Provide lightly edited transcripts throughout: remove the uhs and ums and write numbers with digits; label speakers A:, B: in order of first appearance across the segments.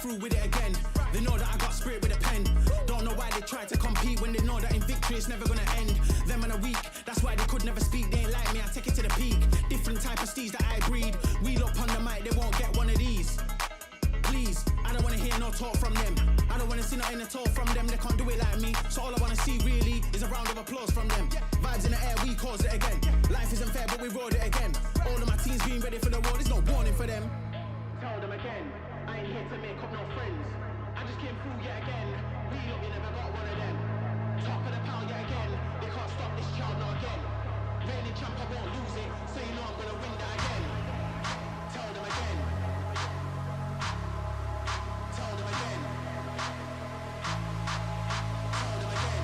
A: through with it again. They know that I got spirit with a pen. Don't know why they try to compete when they know that in victory it's never gonna end. Them and a week, that's why they could never speak. They ain't like me, I take it to the peak. Different type of steeds that I breed. Wheel up on the mic, they won't get one of these. Please, I don't wanna hear no talk from them. I don't wanna see nothing at all from them. They can't do it like me. So all I wanna see really is a round of applause from them. Vibes in the air, we caused it again. Life isn't fair, but we rode it again. All of my teams being ready for the war, there's no warning for them. Tell them again, I ain't here to make up no friends. I just came through yet again. We look, you never got one of them. Top of the pile yet again. They can't stop this child now again. Reigning champ, I won't lose it. So you know I'm gonna win that again. Tell them again. Tell them again. Tell them again.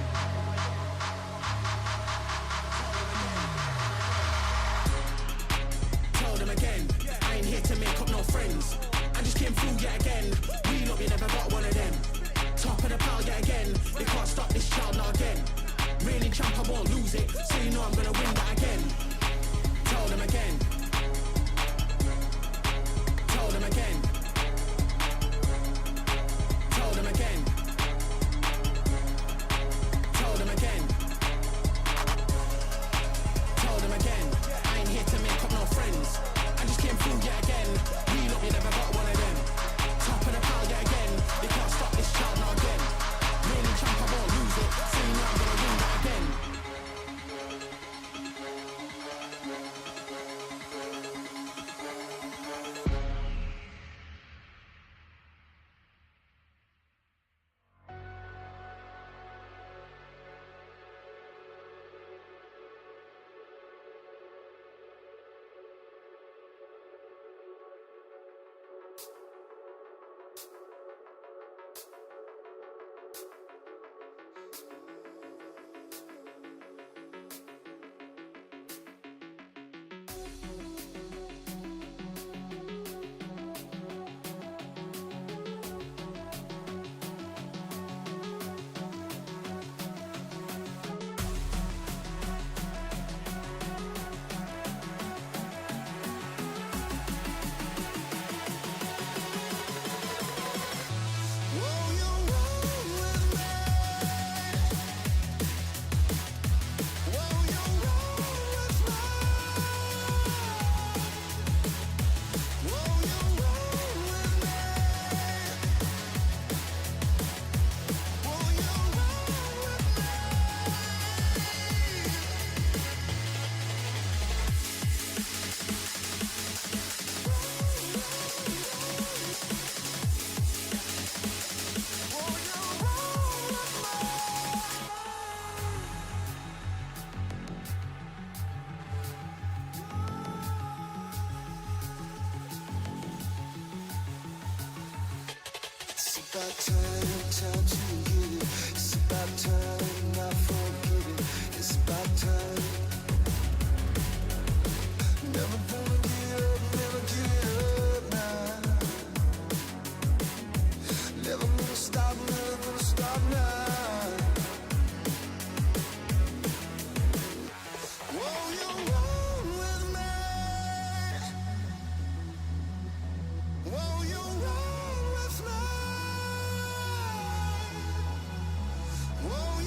A: Tell them again. I ain't here to make up no friends. I just came through yet again. We know you never got one of them. Top of the pile yet again. They can't stop this child now again. Reigning champ, I won't lose it. So you know I'm gonna win that again. Tell them again. Tell them again. Tell them again. Tell them again. Tell them again. I ain't here to make up no friends. I just came through yet again. We know you never got one of them. Top of the pile yet again. They can't stop this child now again. Reigning champ, I won't lose it. So you know I'm gonna win that again.
B: about time to get it. It's about time I forget it. It's about time. Never gonna get up now. Never gonna stop now. Whoa, you roll with me. Whoa, you roll with me. Whoa.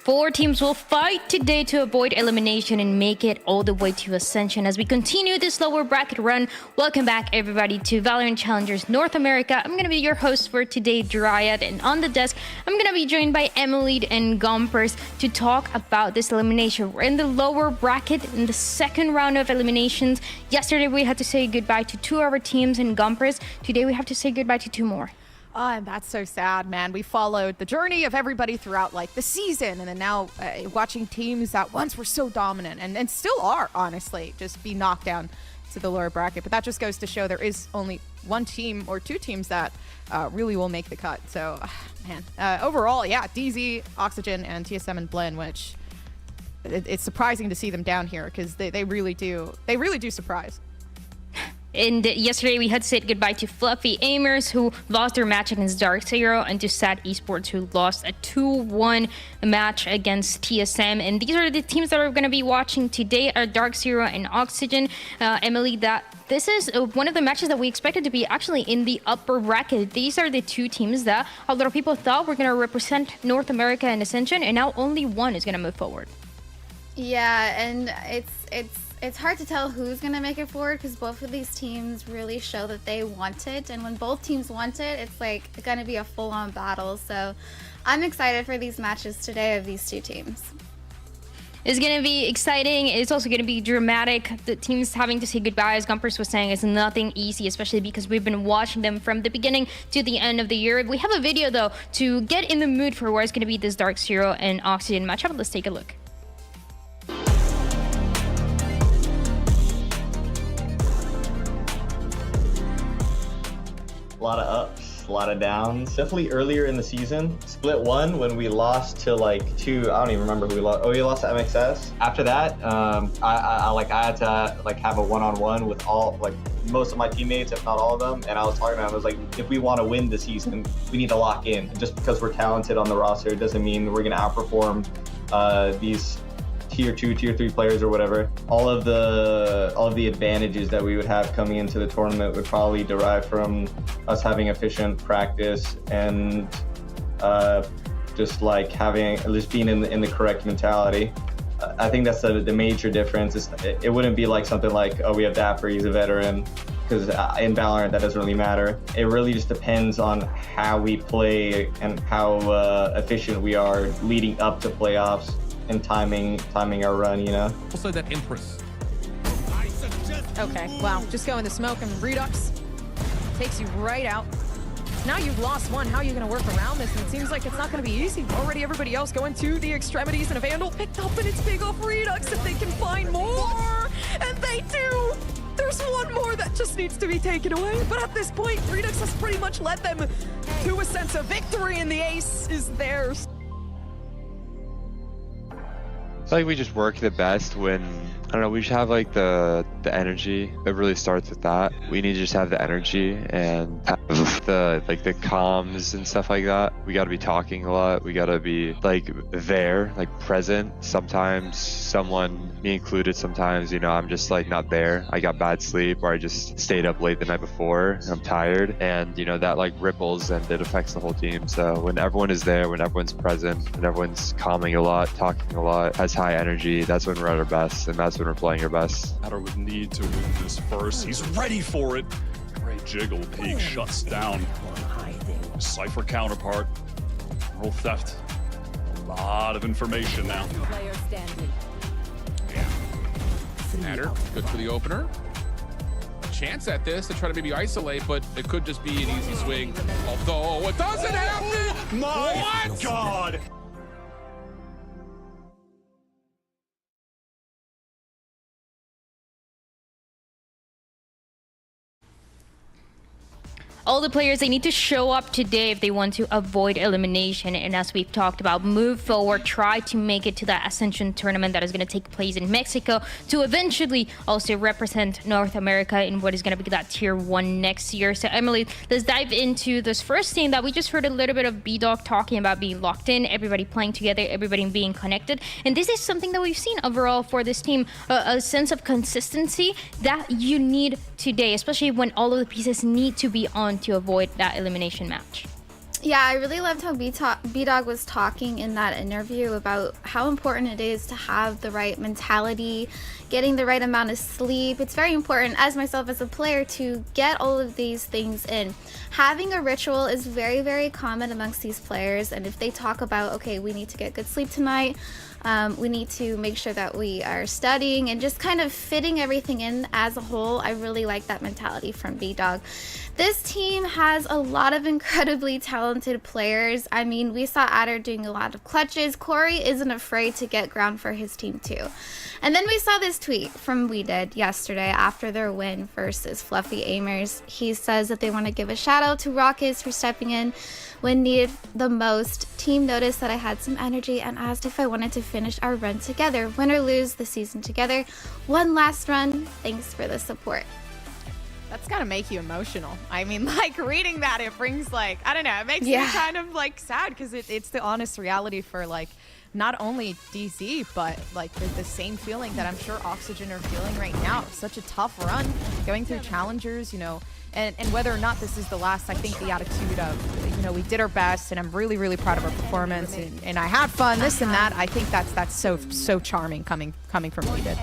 C: 4 teams will fight today to avoid elimination and make it all the way to Ascension. As we continue this lower bracket run, welcome back everybody to VALORANT Challengers North America. I'm going to be your host for today, Dryad, and on the desk, I'm going to be joined by Emily and Gompers to talk about this elimination. We're in the lower bracket in the second round of eliminations. Yesterday, we had to say goodbye to 2 of our teams in Gompers. Today, we have to say goodbye to 2 more.
D: And that's so sad, man. We followed the journey of everybody throughout like the season, and then now watching teams that once were so dominant and still are, honestly, just be knocked down to the lower bracket. But that just goes to show there is only 1 team or 2 teams that really will make the cut. So, man, overall, yeah, DZ, Oxygen, and TSM and BLIN, which it's surprising to see them down here because they really do surprise.
C: And yesterday we had to say goodbye to Fluffy Aimers, who lost their match against Dark Zero, and to Sad Esports, who lost a 2-1 match against TSM. And these are the teams that we're going to be watching today, are Dark Zero and Oxygen. Emily, this is one of the matches that we expected to be actually in the upper bracket. These are the 2 teams that a lot of people thought were going to represent North America and Ascension, and now only one is going to move forward.
E: Yeah, and it's hard to tell who's going to make it forward because both of these teams really show that they want it. And when both teams want it, it's like going to be a full-on battle. So I'm excited for these matches today of these 2 teams.
C: It's going to be exciting. It's also going to be dramatic. The teams having to say goodbye, as Gumpers was saying, is nothing easy, especially because we've been watching them from the beginning to the end of the year. We have a video, though, to get in the mood for where it's going to be this Dark Zero and Oxygen matchup. Let's take a look.
F: A lot of ups, a lot of downs. Definitely earlier in the season. Split 1 when we lost to like 2, I don't even remember who we lost. Oh, we lost to MXS. After that, I had to like have a one-on-one with all, like most of my teammates, if not all of them. And I was talking to them, I was like, if we want to win the season, we need to lock in. Just because we're talented on the roster doesn't mean we're gonna outperform these tier 2, tier 3 players or whatever. All of the advantages that we would have coming into the tournament would probably derive from us having efficient practice and just like being in the correct mentality. I think that's the major difference. It wouldn't be like something like, oh, we have Dapper, he's a veteran, because in Valorant that doesn't really matter. It really just depends on how we play and how efficient we are leading up to playoffs and timing our run, you know?
G: Also that Empress.
D: Okay, wow, just go in the smoke and Redux takes you right out. Now you've lost 1, how are you gonna work around this? And it seems like it's not gonna be easy. Already everybody else going to the extremities, and a Vandal picked up, and it's big off Redux if they can find more. And they do! There's 1 more that just needs to be taken away. But at this point, Redux has pretty much led them to a sense of victory, and the ace is theirs.
H: I feel like we just work the best when, I don't know, we just have like the energy. It really starts with that. We need to just have the energy and have the comms and stuff like that. We got to be talking a lot. We got to be like there, like present. Sometimes someone, me included, sometimes, you know, I'm just like not there. I got bad sleep, or I just stayed up late the night before. I'm tired, and you know that like ripples and it affects the whole team. So when everyone is there, when everyone's present, when everyone's calming a lot, talking a lot, has high energy, that's when we're at our best, and that's when we're playing our best.
I: Adder would need to win this first. He's ready for it. Great jiggle. Peak shuts down Cypher counterpart. Role theft. A lot of information now.
G: Yeah. Adder, good for the opener. A chance at this to try to maybe isolate, but it could just be an easy swing. Although it doesn't happen!
I: My God!
C: All the players, they need to show up today if they want to avoid elimination. And as we've talked about, move forward, try to make it to that Ascension tournament that is going to take place in Mexico to eventually also represent North America in what is going to be that tier 1 next year. So Emily, let's dive into this first thing that we just heard a little bit of B-Dog talking about being locked in, everybody playing together, everybody being connected. And this is something that we've seen overall for this team, a sense of consistency that you need today, especially when all of the pieces need to be on to avoid that elimination match.
E: Yeah, I really loved how B-Dog was talking in that interview about how important it is to have the right mentality, getting the right amount of sleep. It's very important, as myself as a player, to get all of these things in. Having a ritual is very, very common amongst these players, and if they talk about, okay, we need to get good sleep tonight, we need to make sure that we are studying and just kind of fitting everything in as a whole. I really like that mentality from B-Dog. This team has a lot of incredibly talented players. I mean, we saw Adder doing a lot of clutches. Corey isn't afraid to get ground for his team too. And then we saw this tweet from We Did yesterday after their win versus Fluffy Aimers. He says that they want to give a shout out to Rockets for stepping in when needed the most. Team noticed that I had some energy and asked if I wanted to finish our run together. Win or lose the season together. One last run. Thanks for the support.
D: That's gotta make you emotional. I mean, like, reading that, it brings, like, I don't know, it makes me kind of, like, sad, because it's the honest reality for, like, not only DZ, but, like, the same feeling that I'm sure Oxygen are feeling right now. Such a tough run, going through challengers, you know, and whether or not this is the last, I think the attitude of, you know, we did our best, and I'm really, really proud of our performance, and I had fun, this and that. I think that's so charming coming from We Did.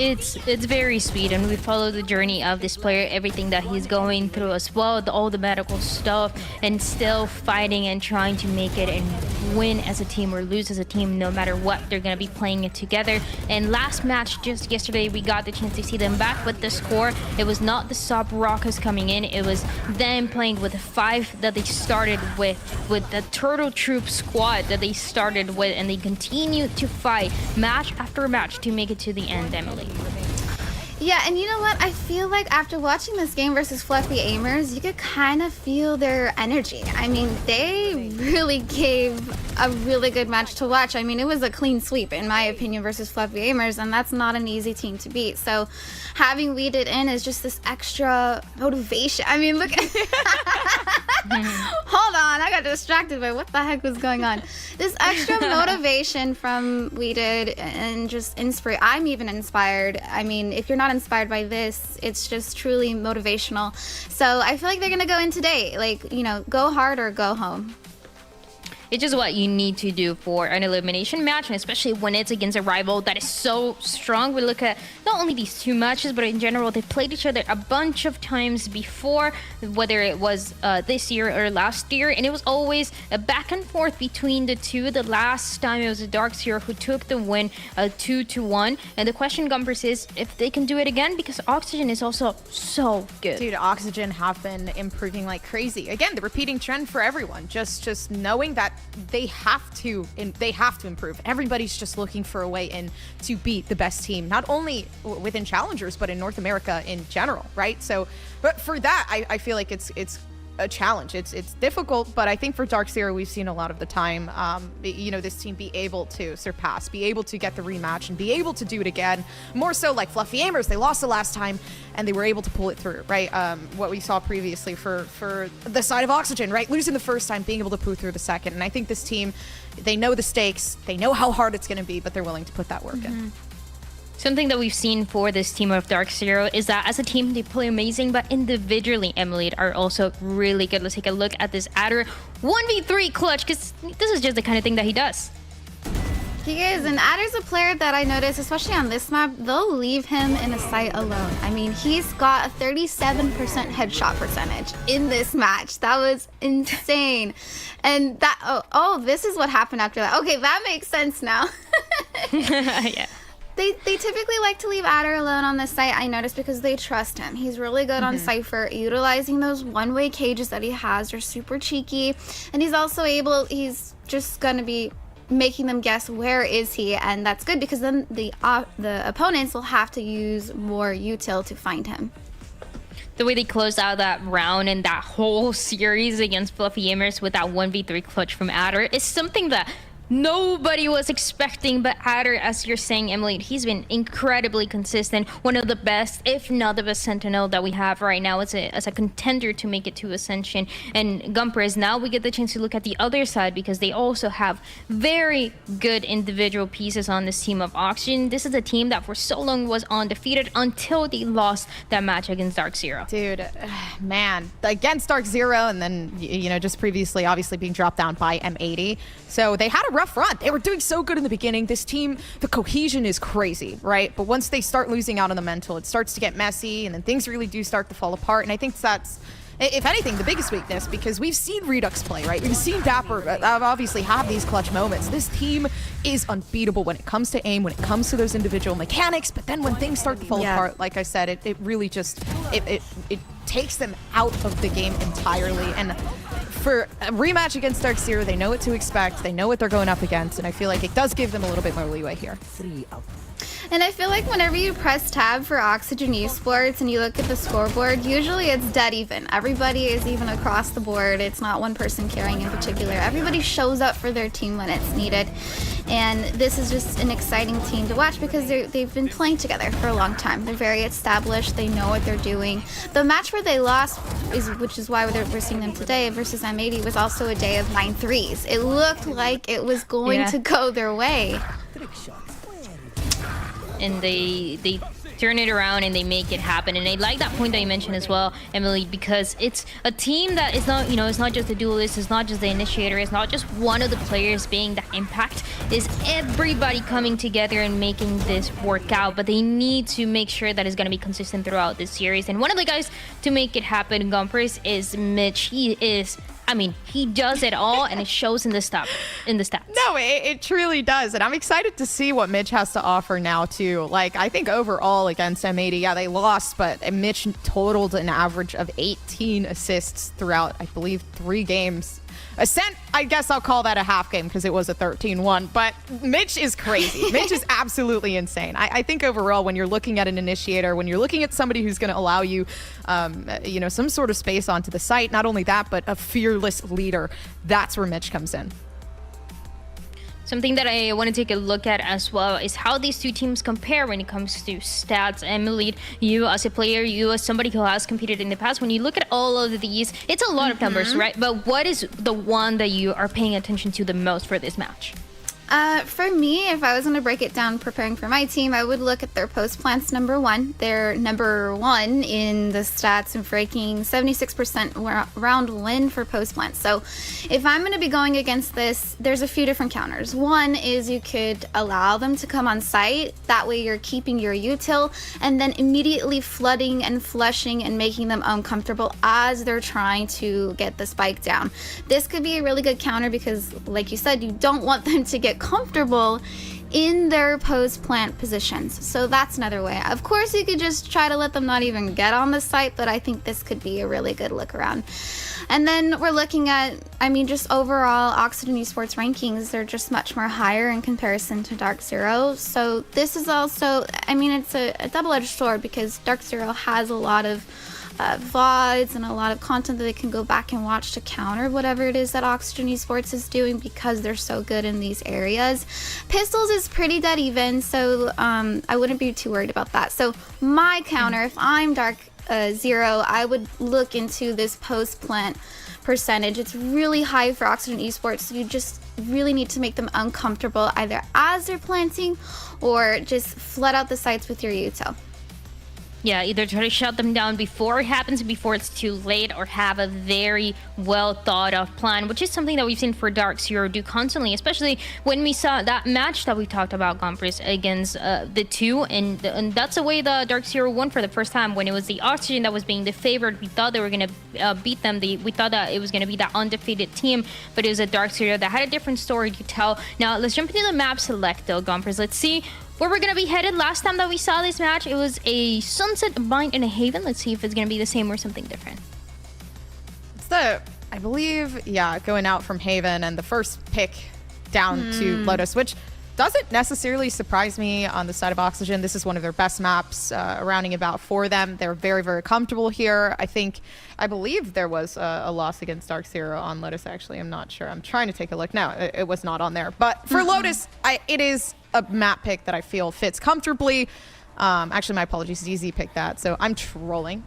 C: It's very sweet, and we follow the journey of this player, everything that he's going through as well, all the medical stuff, and still fighting and trying to make it and win as a team or lose as a team, no matter what. They're going to be playing it together. And last match, just yesterday, we got the chance to see them back with the score. It was not the sub Rockets coming in, it was them playing with the 5 that they started with the Turtle Troop squad that they started with, and they continued to fight match after match to make it to the end, Emily.
E: Yeah, and you know what? I feel like after watching this game versus Fluffy Aimers, you could kind of feel their energy. I mean, they really gave a really good match to watch. I mean, it was a clean sweep, in my opinion, versus Fluffy Aimers, and that's not an easy team to beat. So having We Did in is just this extra motivation. I mean, look at... Hold on, I got distracted by what the heck was going on. This extra motivation from We Did, and just inspiration. I'm even inspired. I mean, if you're not inspired by this, it's just truly motivational. So I feel like they're gonna go in today, like, you know, go hard or go home.
C: It's just what you need to do for an elimination match, and especially when it's against a rival that is so strong. We look at not only these 2 matches, but in general, they've played each other a bunch of times before, whether it was this year or last year, and it was always a back and forth between the two. The last time it was a Darkseer who took the win 2-1, and the question, Gumpers, is if they can do it again, because Oxygen is also so good.
D: Dude, Oxygen have been improving like crazy. Again, the repeating trend for everyone, just knowing that they have to improve. Everybody's just looking for a way in to beat the best team, not only within Challengers, but in North America in general, right? So, but for that, I feel like it's a challenge. It's difficult, but I think for Darkseer, we've seen a lot of the time, you know, this team be able to surpass, be able to get the rematch, and be able to do it again. More so like Fluffy Aimers, they lost the last time, and they were able to pull it through, right? What we saw previously for the side of Oxygen, right? Losing the first time, being able to pull through the second. And I think this team, they know the stakes, they know how hard it's going to be, but they're willing to put that work in.
C: Something that we've seen for this team of Darkseer is that as a team, they play amazing, but individually, Emily, are also really good. Let's take a look at this Adder 1v3 clutch, because this is just the kind of thing that he does.
E: He is, and Adder's a player that I noticed, especially on this map, they'll leave him in a site alone. I mean, he's got a 37% headshot percentage in this match. That was insane. And that, oh, this is what happened after that. Okay, that makes sense now.
C: Yeah.
E: They typically like to leave Adder alone on this site, I noticed, because they trust him. He's really good on Cypher, utilizing those one-way cages that he has. They're super cheeky, and he's also he's just gonna be making them guess where is he, and that's good, because then the opponents will have to use more util to find him.
C: The way they closed out that round and that whole series against Fluffy Aimers with that 1v3 clutch from Adder is something that nobody was expecting, but Adder, as you're saying, Emily, he's been incredibly consistent. One of the best, if not the best Sentinel that we have right now as a contender to make it to Ascension. And Gumpers, now we get the chance to look at the other side because they also have very good individual pieces on this team of Oxygen. This is a team that for so long was undefeated until they lost that match against Dark Zero.
D: Dude, man, against Dark Zero, and then, you know, just previously obviously being dropped down by M80. So they had a rough run. They were doing so good in the beginning. This team, the cohesion is crazy, right? But once they start losing out on the mental, it starts to get messy, and then things really do start to fall apart. And I think that's, if anything, the biggest weakness, because we've seen Redux play, right? We've seen Dapper obviously have these clutch moments. This team is unbeatable when it comes to aim, when it comes to those individual mechanics, but then when things start to fall apart, like I said, it really just, it takes them out of the game entirely. And for a rematch against Dark Zero, they know what to expect, they know what they're going up against, and I feel like it does give them a little bit more leeway here.
E: And I feel like whenever you press tab for Oxygen Esports and you look at the scoreboard, usually it's dead even. Everybody is even across the board. It's not one person carrying in particular. Everybody shows up for their team when it's needed. And this is just an exciting team to watch because they've been playing together for a long time. They're very established. They know what they're doing. The match where they lost, which is why we're seeing them today, versus M80, was also a day of 9 threes. It looked like it was going to go their way.
C: And they turn it around and they make it happen. And I like that point that you mentioned as well, Emily, because it's a team that is not, you know, it's not just the duelist, it's not just the initiator, it's not just one of the players being the impact, it's everybody coming together and making this work out. But they need to make sure that it's going to be consistent throughout this series. And one of the guys to make it happen, Gumpers, is Mitch. He is, I mean, he does it all, and it shows in the stats.
D: No, it truly does, and I'm excited to see what Mitch has to offer now too. Like, I think overall against M80, yeah, they lost, but Mitch totaled an average of 18 assists throughout, I believe, 3 games. Ascent, I guess I'll call that a half game because it was a 13-1, but Mitch is crazy. Mitch is absolutely insane. I think overall, when you're looking at an initiator, when you're looking at somebody who's going to allow you, you know, some sort of space onto the site, not only that, but a fearless leader, that's where Mitch comes in.
C: Something that I want to take a look at as well is how these two teams compare when it comes to stats. Emily, you as a player, you as somebody who has competed in the past, when you look at all of these, it's a lot of numbers, right? But what is the one that you are paying attention to the most for this match?
E: For me, if I was going to break it down preparing for my team, I would look at their post plants #1. They're #1 in the stats and breaking 76% round win for post plants. So if I'm going to be going against this, there's a few different counters. One is you could allow them to come on site. That way you're keeping your util and then immediately flooding and flushing and making them uncomfortable as they're trying to get the spike down. This could be a really good counter because, like you said, you don't want them to get comfortable in their post plant positions. So that's another way. Of course, you could just try to let them not even get on the site, but I think this could be a really good look around. And then we're looking at, I mean, just overall Oxygen Esports rankings, they're just much more higher in comparison to Dark Zero. So this is also, I mean, it's a double-edged sword because Dark Zero has a lot of VODs and a lot of content that they can go back and watch to counter whatever it is that Oxygen Esports is doing because they're so good in these areas. Pistols is pretty dead even, so I wouldn't be too worried about that. So my counter, if I'm Dark Zero, I would look into this post plant percentage. It's really high for Oxygen Esports, so you just really need to make them uncomfortable either as they're planting or just flood out the sites with your util.
C: Yeah, either try to shut them down before it happens, before it's too late, or have a very well thought of plan, which is something that we've seen for Dark Zero do constantly, especially when we saw that match that we talked about, Gompers, against the two, and that's the way the Dark Zero won for the first time, when it was the Oxygen that was being the favorite. We thought they were going to beat them. We thought that it was going to be that undefeated team, but it was a Dark Zero that had a different story to tell. Now, let's jump into the map select, though, Gompers. Let's see where we're going to be headed. Last time that we saw this match, it was a Sunset, a Bind, and a Haven. Let's see if it's going to be the same or something different.
D: It's the, I believe, yeah, going out from Haven and the first pick down to Lotus, which doesn't necessarily surprise me on the side of Oxygen. This is one of their best maps, rounding about for them. They're very, very comfortable here. I believe there was a loss against Dark Zero on Lotus, actually. I'm not sure. I'm trying to take a look. No, it was not on there. But for Lotus, it is a map pick that I feel fits comfortably. Actually, my apologies. DZ picked that, so I'm trolling.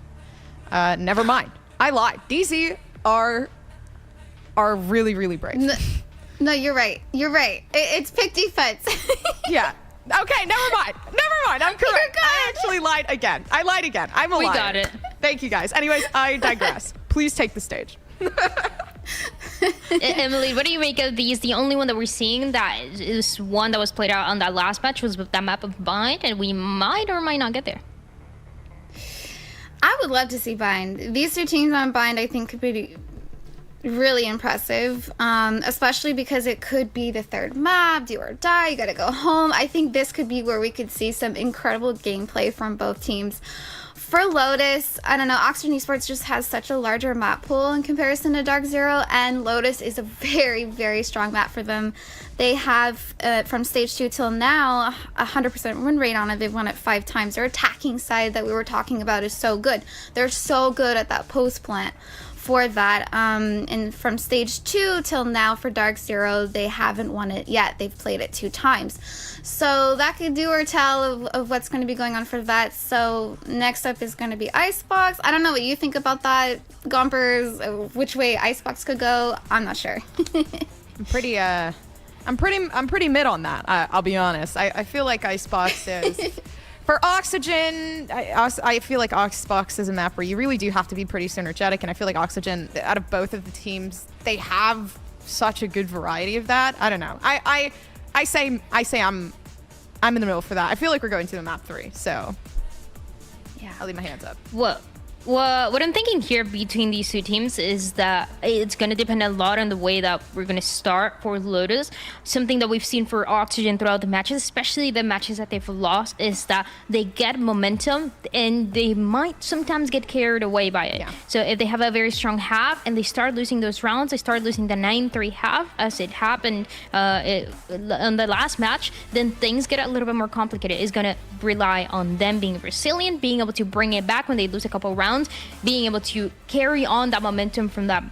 D: Never mind. I lied. DZ are really, really brave.
E: No, you're right. You're right. It's pick defense.
D: Yeah. Okay, never mind. I'm correct. I actually lied again. I lied again. I'm a liar.
C: We got it.
D: Thank you, guys. Anyways, I digress. Please take the stage.
C: Emily, what do you make of these? The only one that we're seeing that is one that was played out on that last match was with that map of Bind, and we might or might not get there.
E: I would love to see Bind. These two teams on Bind, I think, could be really impressive, especially because it could be the third map, do or die, you gotta go home. I think this could be where we could see some incredible gameplay from both teams. For Lotus, I don't know, Oxygen Esports just has such a larger map pool in comparison to Dark Zero, and Lotus is a very, very strong map for them. They have, from stage 2 till now, 100% win rate on it. They've won it 5 times. Their attacking side that we were talking about is so good. They're so good at that post plant for that. And from stage 2 till now for Dark Zero, they haven't won it yet. They've played it 2 times. So that could do or tell of what's going to be going on for that. So next up is going to be Icebox. I don't know what you think about that, Gompers, which way Icebox could go. I'm not sure.
D: I'm pretty mid on that. I'll be honest. I feel like Icebox is for Oxygen. I feel like Icebox is a map where you really do have to be pretty synergetic, and I feel like Oxygen, out of both of the teams, they have such a good variety of that. I don't know. I say I'm in the middle for that. I feel like we're going to the map 3, so yeah, I'll leave my hands up.
C: What I'm thinking here between these two teams is that it's going to depend a lot on the way that we're going to start for Lotus. Something that we've seen for Oxygen throughout the matches, especially the matches that they've lost, is that they get momentum and they might sometimes get carried away by it. Yeah. So if they have a very strong half and they start losing those rounds, they start losing the 9-3 half, as it happened on the last match, then things get a little bit more complicated. It's going to rely on them being resilient, being able to bring it back when they lose a couple rounds, being able to carry on that momentum from that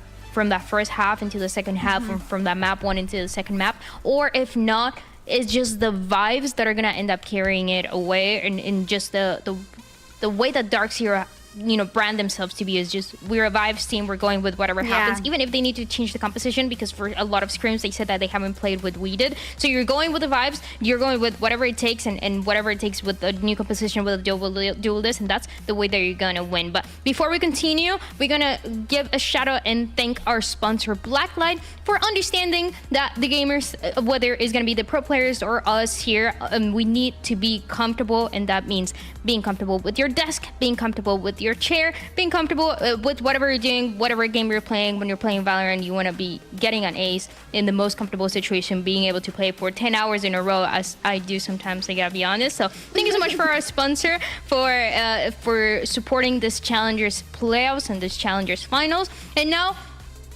C: first half into the second half, from that map 1 into the second map. Or if not, it's just the vibes that are gonna end up carrying it away, and just the way that Dark Zero, brand themselves to be is just, we're a vibes team, we're going with whatever happens, even if they need to change the composition, because for a lot of scrims they said that they haven't played with we did. So you're going with the vibes, you're going with whatever it takes, and whatever it takes with a new composition, with a dual this, and that's the way that you're gonna win. But before we continue, we're gonna give a shout out and thank our sponsor Blacklyte for understanding that the gamers, whether it's gonna be the pro players or us here, we need to be comfortable, and that means being comfortable with your desk, being comfortable with your chair, being comfortable with whatever you're doing, whatever game you're playing. When you're playing Valorant, you want to be getting an ace in the most comfortable situation, being able to play for 10 hours in a row, as I do sometimes, I gotta be honest. So thank you so much for our sponsor for supporting this Challengers playoffs and this Challengers finals. And now,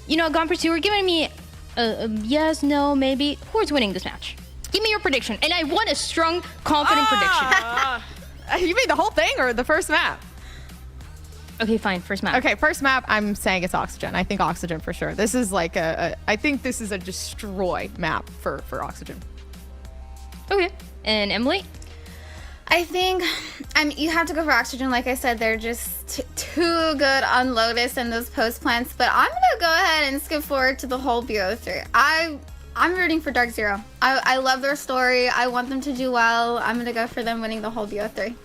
C: Gompers, you were giving me a yes, no, maybe. Who's winning this match? Give me your prediction, and I want a strong, confident prediction.
D: You mean the whole thing or the first map?
C: Okay, fine. First map.
D: Okay, first map, I'm saying it's Oxygen. I think Oxygen for sure. This is like I think this is a destroy map for Oxygen.
C: Okay. And Emily?
E: I think you have to go for Oxygen. Like I said, they're just too good on Lotus and those post plants. But I'm gonna go ahead and skip forward to the whole BO3. I'm rooting for Dark Zero. I love their story. I want them to do well. I'm gonna go for them winning the whole BO3.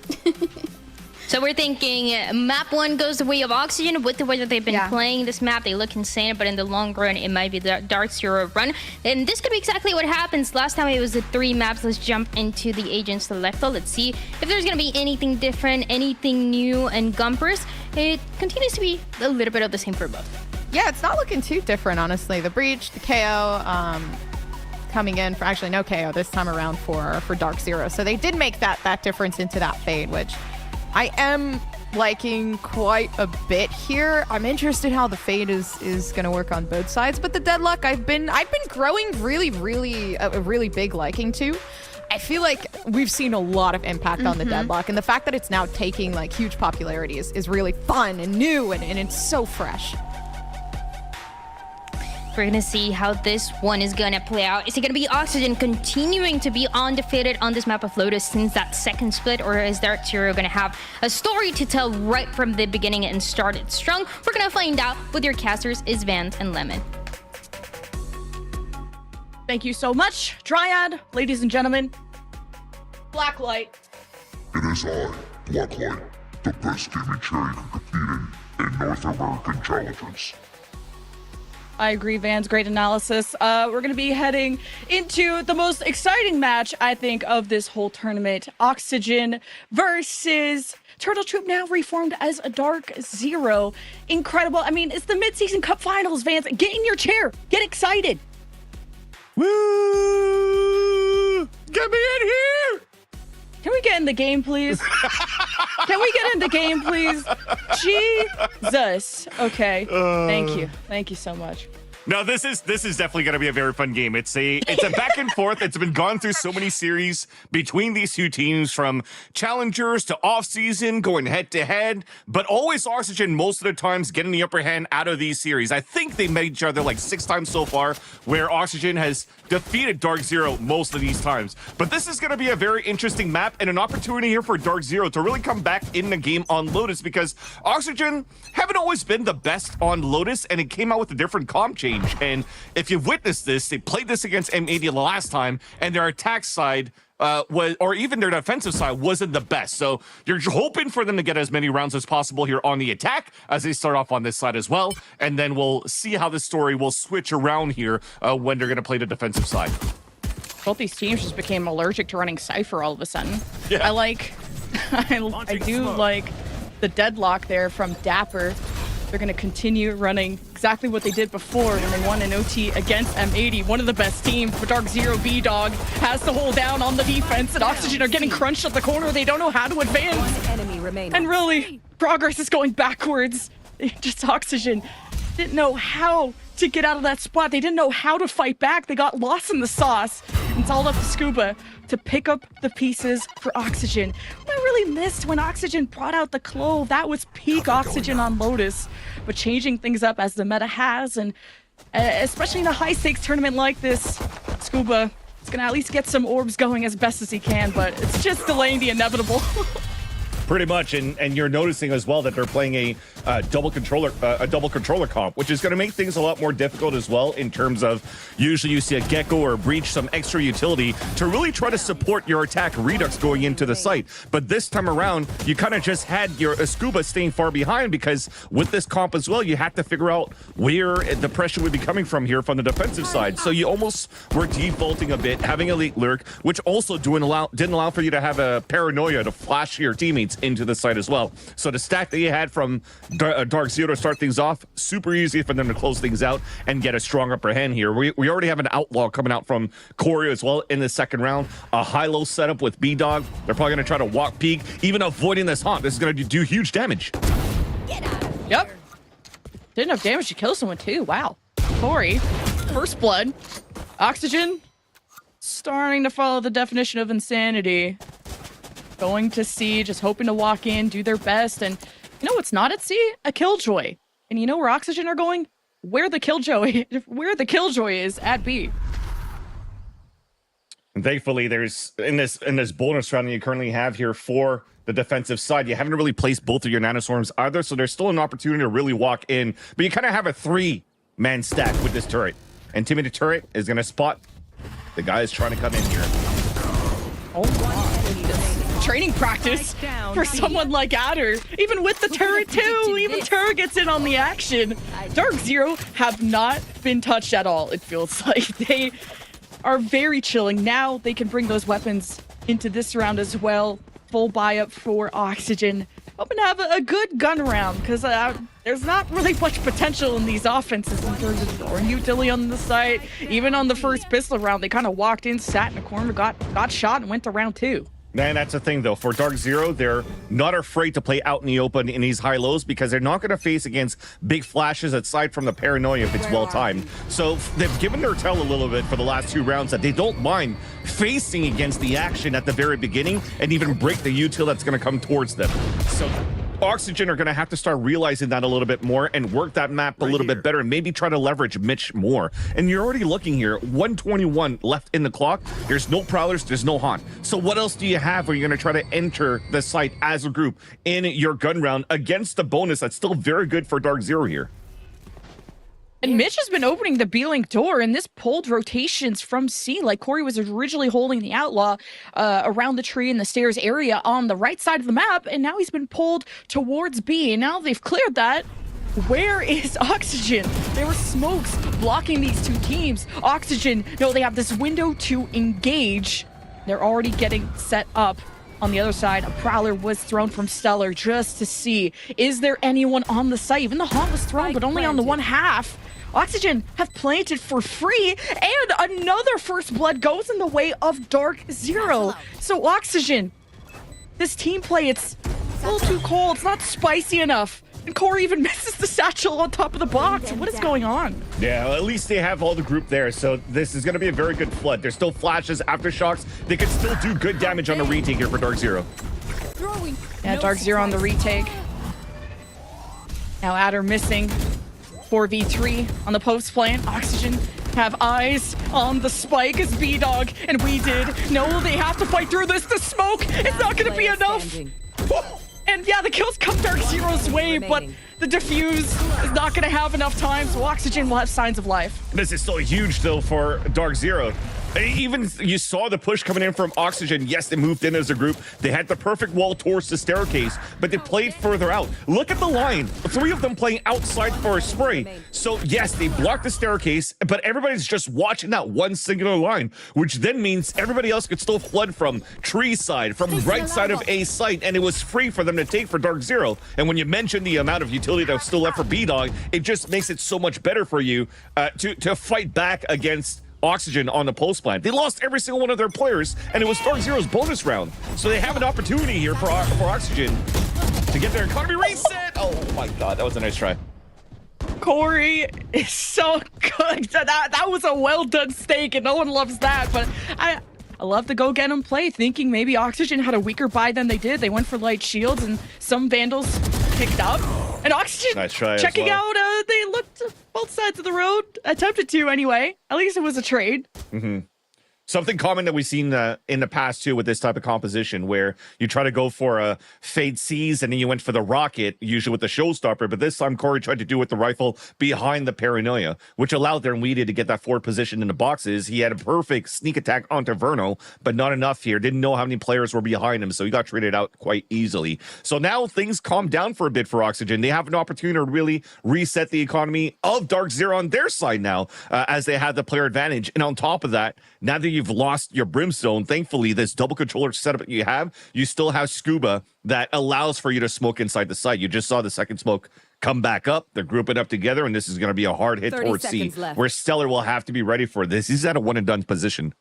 C: So we're thinking map 1 goes the way of Oxygen. With the way that they've been playing this map, they look insane, but in the long run, it might be the Dark Zero run. And this could be exactly what happens. Last time it was the 3 maps. Let's jump into the Agent Selector. Let's see if there's going to be anything different, anything new. And Gompers, it continues to be a little bit of the same for both.
D: Yeah, it's not looking too different, honestly. The Breach, the KO, coming in for actually no KO this time around for Dark Zero. So they did make that difference into that fade, which I am liking quite a bit here. I'm interested how the fade is going to work on both sides, but the Deadlock I've been growing really, really a really big liking to. I feel like we've seen a lot of impact on the deadlock, and the fact that it's now taking like huge popularity is really fun and new, and it's so fresh.
C: We're gonna see how this one is gonna play out. Is it gonna be Oxygen continuing to be undefeated on this map of Lotus since that second split, or is Dark Zero gonna have a story to tell right from the beginning and start it strong? We're gonna find out with your casters, Isvans and Lemon.
J: Thank you so much, Dryad, ladies and gentlemen. Blacklyte.
K: It is I, Blacklyte, the best gaming cherry competing in North American Challengers.
J: I agree, Vans. Great analysis. We're going to be heading into the most exciting match, I think, of this whole tournament. Oxygen versus Turtle Troop, now reformed as a Dark Zero. Incredible. I mean, it's the mid-season cup finals, Vans. Get in your chair. Get excited.
G: Woo! Get me in here!
J: Can we get in the game, please? Can we get in the game, please? Jesus. Okay. Thank you. Thank you so much.
L: No, this is definitely going to be a very fun game. It's a back and forth. It's been gone through so many series between these two teams, from challengers to off season, going head to head, but always Oxygen most of the times getting the upper hand out of these series. I think they met each other like 6 times so far, where Oxygen has defeated Dark Zero most of these times. But this is going to be a very interesting map and an opportunity here for Dark Zero to really come back in the game on Lotus, because Oxygen haven't always been the best on Lotus, and it came out with a different comp change. And if you've witnessed this, they played this against M80 the last time, and their attack side was, or even their defensive side, wasn't the best. So you're hoping for them to get as many rounds as possible here on the attack as they start off on this side as well. And then we'll see how the story will switch around here when they're going to play the defensive side.
J: Both these teams just became allergic to running Cypher all of a sudden.
L: Yeah.
J: I do like the deadlock there from Dapper. They're going to continue running exactly what they did before when they won an OT against M80, one of the best teams. But Dark Zero B-Dog has to hold down on the defense, and Oxygen are getting crunched at the corner. They don't know how to advance. And really, progress is going backwards. Just Oxygen didn't know how to get out of that spot. They didn't know how to fight back. They got lost in the sauce. And it's all up to Scuba to pick up the pieces for Oxygen. What I really missed when Oxygen brought out the Clove, that was peak Oxygen on Lotus. But changing things up as the meta has, and especially in a high-stakes tournament like this, Scuba is going to at least get some orbs going as best as he can, but it's just delaying the inevitable.
L: Pretty much, and you're noticing as well that they're playing a double controller comp, which is going to make things a lot more difficult as well, in terms of usually you see a Gecko or a Breach, some extra utility to really try to support your attack redux going into the site. But this time around, you kind of just had your Scuba staying far behind, because with this comp as well, you have to figure out where the pressure would be coming from here from the defensive side. So you almost were defaulting a bit, having Elite Lurk, which also didn't allow for you to have a paranoia to flash your teammates into the site as well. So the stack that you had from Dark Zero to start things off, super easy for them to close things out and get a strong upper hand here. We already have an Outlaw coming out from Corey as well in the second round. A high-low setup with B-Dog. They're probably going to try to walk peak, even avoiding this haunt. This is going to do huge damage.
J: Yep. Did enough damage to kill someone too. Wow. Corey, first blood. Oxygen, starting to follow the definition of insanity. Going to C, just hoping to walk in, do their best. And you know what's not at C? A Killjoy. And you know where Oxygen are going? Where the Killjoy is, at B.
L: And thankfully, there's in this bonus round that you currently have here for the defensive side, you haven't really placed both of your nanoswarms either, so there's still an opportunity to really walk in. But you kind of have a 3-man stack with this turret. And Timothy Turret is going to spot the guys trying to come in here.
J: Oh my goodness. Training practice for someone like Adder. Even with the turret too, even Turret gets in on the action. Dark Zero have not been touched at all, it feels like. They are very chilling. Now they can bring those weapons into this round as well. Full buy-up for Oxygen. Hoping to have a good gun round, because there's not really much potential in these offenses in terms of throwing utility on the site. Even on the first pistol round, they kind of walked in, sat in a corner, got shot, and went to round 2.
L: And that's the thing, though. For Dark Zero, they're not afraid to play out in the open in these high lows because they're not going to face against big flashes aside from the paranoia if it's well-timed. So they've given their tell a little bit for the last 2 rounds that they don't mind facing against the action at the very beginning and even break the util that's going to come towards them. So Oxygen are going to have to start realizing that a little bit more and work that map a little bit better and maybe try to leverage Mitch more. And you're already looking here, 121 left in the clock. There's no Prowlers, there's no Haunt. So what else do you have where you're going to try to enter the site as a group in your gun round against the bonus that's still very good for Dark Zero here?
J: And Mitch has been opening the B-Link door, and this pulled rotations from C. Like Corey was originally holding the Outlaw around the tree in the stairs area on the right side of the map, and now he's been pulled towards B. And now they've cleared that. Where is Oxygen? There were smokes blocking these 2 teams. Oxygen, no, they have this window to engage. They're already getting set up. On the other side, a Prowler was thrown from Stellar just to see, is there anyone on the site? Even the Haunt was thrown, but only on the 1/2. Oxygen have planted for free, and another first blood goes in the way of Dark Zero. So Oxygen, this team play, it's a little too cold. It's not spicy enough. And Corey even misses the satchel on top of the box. What is going on?
L: Yeah, well, at least they have all the group there, so this is going to be a very good flood. There's still flashes, aftershocks. They could still do good damage on a retake here for Dark Zero.
J: Yeah, Dark Zero on the retake. Now Adder missing. 4v3 on the post plan. Oxygen have eyes on the spike as B-Dog, and we did. No, they have to fight through this. The smoke, it's not going to be enough. And yeah, the kills come Dark Zero's way, but the defuse is not going to have enough time, so Oxygen will have signs of life.
L: This is still huge, though, for Dark Zero. Even you saw the push coming in from Oxygen. Yes, they moved in as a group. They had the perfect wall towards the staircase, but they played further out. Look at the line. 3 of them playing outside for a spray. So yes, they blocked the staircase, but everybody's just watching that one singular line, which then means everybody else could still flood from tree side, from right side of A site, and it was free for them to take for Dark Zero. And when you mention the amount of utility that's still left for B-Dog, it just makes it so much better for you to fight back against Oxygen on the post plan. They lost every single one of their players, and it was Dark Zero's bonus round. So they have an opportunity here for Oxygen to get their economy reset. Oh my god, that was a nice try.
J: Corey is so good. That was a well done steak, and no one loves that. But I love to go get him play, thinking maybe Oxygen had a weaker buy than they did. They went for light shields, and some Vandals picked up. And Oxygen
L: nice try
J: checking out. They looked both sides of the road, attempted to anyway. At least it was a trade.
L: Something common that we've seen in the past, too, with this type of composition, where you try to go for a Fade Seize and then you went for the rocket, usually with the showstopper. But this time, Corey tried to do with the rifle behind the paranoia, which allowed their Weedy to get that forward position in the boxes. He had a perfect sneak attack onto Verno, but not enough here. Didn't know how many players were behind him, so he got traded out quite easily. So now things calmed down for a bit for Oxygen. They have an opportunity to really reset the economy of Dark Zero on their side now, as they have the player advantage. And on top of that, now that you've lost your Brimstone, thankfully, this double controller setup that you still have Scuba that allows for you to smoke inside the site. You just saw the second smoke come back up. They're grouping up together, and this is going to be a hard hit towards C, where Stellar will have to be ready for this. He's at a one-and-done position.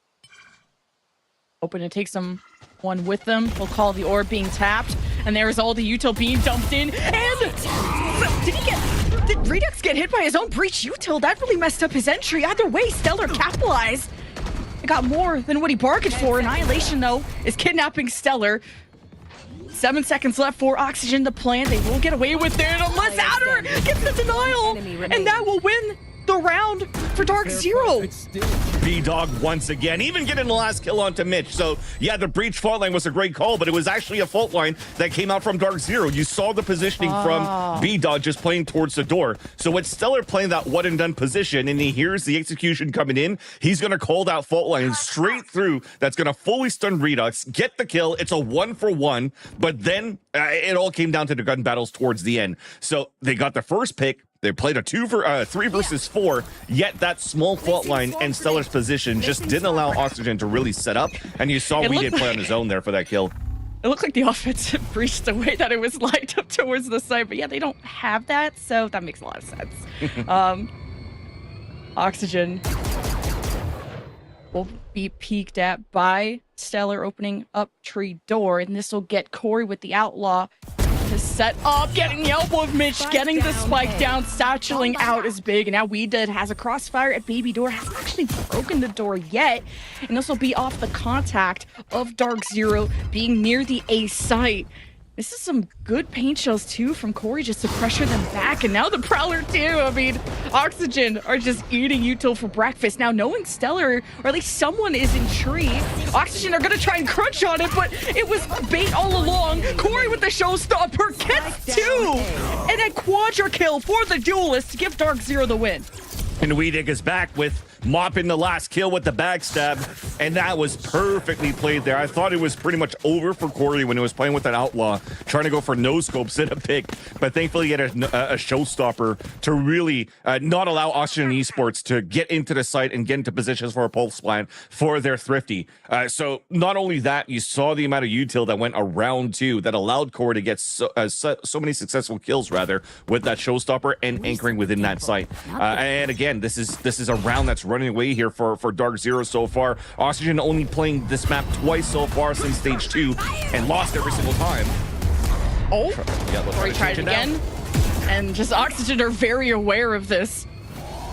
J: Hoping to take someone with them. We'll call the orb being tapped, and there's all the util being dumped in. And did Redux get hit by his own breach util? That really messed up his entry. Either way, Stellar capitalized. It got more than what he bargained for. Annihilation, though, is kidnapping Stellar. 7 seconds left for Oxygen to plant. They will get away with it unless Adder gets the denial, and that will win the round for Dark Zero.
L: B-Dog once again, even getting the last kill onto Mitch. So yeah, the breach fault line was a great call, but it was actually a fault line that came out from Dark Zero. You saw the positioning from B-Dog just playing towards the door. So with Stellar playing that one and done position, and he hears the execution coming in, he's going to call that fault line straight through. That's going to fully stun Redux, get the kill. It's a 1-for-1, but then it all came down to the gun battles towards the end. So they got the first pick. They played a 3 versus 4, yet that small fault line and Stellar's position just didn't allow Oxygen to really set up, and you saw we did play on his own there for that kill.
J: It looked like the offensive breached the way that it was lined up towards the side, but yeah, they don't have that, so that makes a lot of sense. Oxygen will be peeked at by Stellar opening up tree door, and this will get Corey with the outlaw to set up, getting the elbow of Mitch, getting the spike down, satcheling out is big, and now We Did has a crossfire at baby door, hasn't actually broken the door yet, and this will be off the contact of Dark Zero being near the A site. This is some good paint shells too from Corey just to pressure them back, and now the Prowler too. I mean, Oxygen are just eating util for breakfast. Now knowing Stellar, or at least someone is in tree, Oxygen are gonna try and crunch on it, but it was bait all along. Corey with the showstopper gets two, and a quadra kill for the duelist to give Dark Zero the win.
L: And Weedig is back with mopping the last kill with the backstab, and that was perfectly played there. I thought it was pretty much over for Corey when he was playing with an outlaw, trying to go for no scopes in a pick, but thankfully he had a showstopper to really not allow Austrian Esports to get into the site and get into positions for a pulse plan for their Thrifty. So not only that, you saw the amount of util that went around too, that allowed Corey to get so many successful kills rather with that showstopper and anchoring within that site. And again, this is a round that's running away here for Dark Zero so far. Oxygen only playing this map twice so far since stage 2 and lost every single time.
J: Oh, Corey tried it again. And just Oxygen are very aware of this.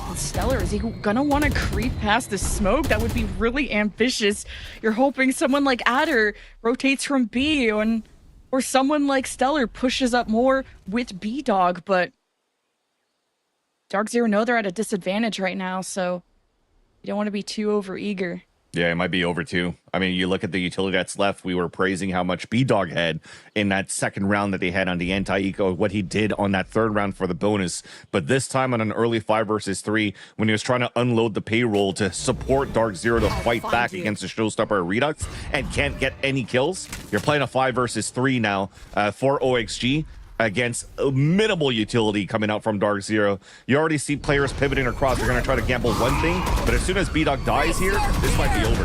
J: And Stellar, is he gonna want to creep past the smoke? That would be really ambitious. You're hoping someone like Adder rotates from B, or someone like Stellar pushes up more with B-Dog, but Dark Zero know they're at a disadvantage right now, so you don't want to be too over-eager.
L: Yeah, it might be over too. I mean, you look at the utility that's left. We were praising how much B-Dog had in that second round that they had on the anti-eco, what he did on that third round for the bonus. But this time on an early 5 versus 3, when he was trying to unload the payroll to support Dark Zero to fight back against the showstopper Redux and can't get any kills, you're playing a 5 versus 3 now for OXG. Against minimal utility coming out from Dark Zero. You already see players pivoting across. They're going to try to gamble one thing, but as soon as B-Dog dies here, this might be over.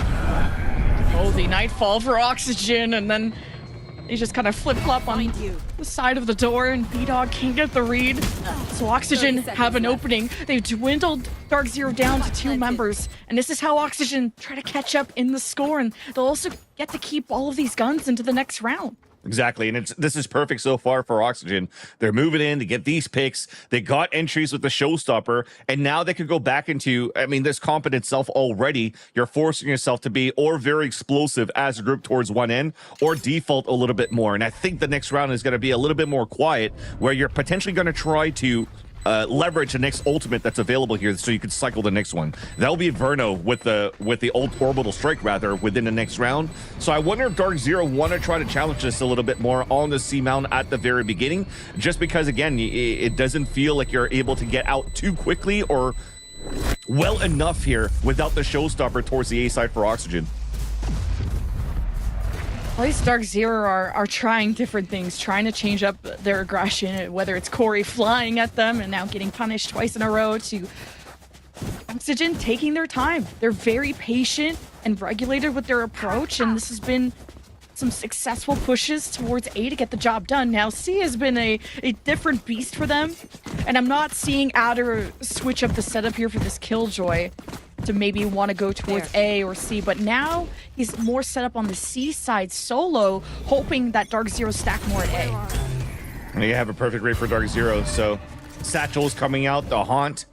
J: Oh, the Nightfall for Oxygen, and then they just kind of flip-flop on the side of the door, and B-Dog can't get the read. So Oxygen have an opening. They've dwindled Dark Zero down to 2 members, and this is how Oxygen try to catch up in the score, and they'll also get to keep all of these guns into the next round.
L: Exactly, and this is perfect so far for Oxygen. They're moving in to get these picks. They got entries with the showstopper, and now they could go back into, I mean, this comp in itself already. You're forcing yourself to be or very explosive as a group towards one end, or default a little bit more. And I think the next round is going to be a little bit more quiet, where you're potentially going to try to leverage the next ultimate that's available here, so you can cycle the next one. That'll be Verno with the orbital strike rather within the next round. So I wonder if Dark Zero want to try to challenge this a little bit more on the C mount at the very beginning, just because again it doesn't feel like you're able to get out too quickly or well enough here without the showstopper towards the A side for Oxygen.
J: At least Dark Zero are trying different things, trying to change up their aggression, whether it's Corey flying at them and now getting punished twice in a row, to Oxygen taking their time. They're very patient and regulated with their approach, and this has been some successful pushes towards A to get the job done. Now C has been a different beast for them, and I'm not seeing Adder switch up the setup here for this Killjoy to maybe want to go towards A or C, but now he's more set up on the C side solo, hoping that Dark Zero stack more at A.
L: And you have a perfect rate for Dark Zero, so Satchel's coming out, the Haunt.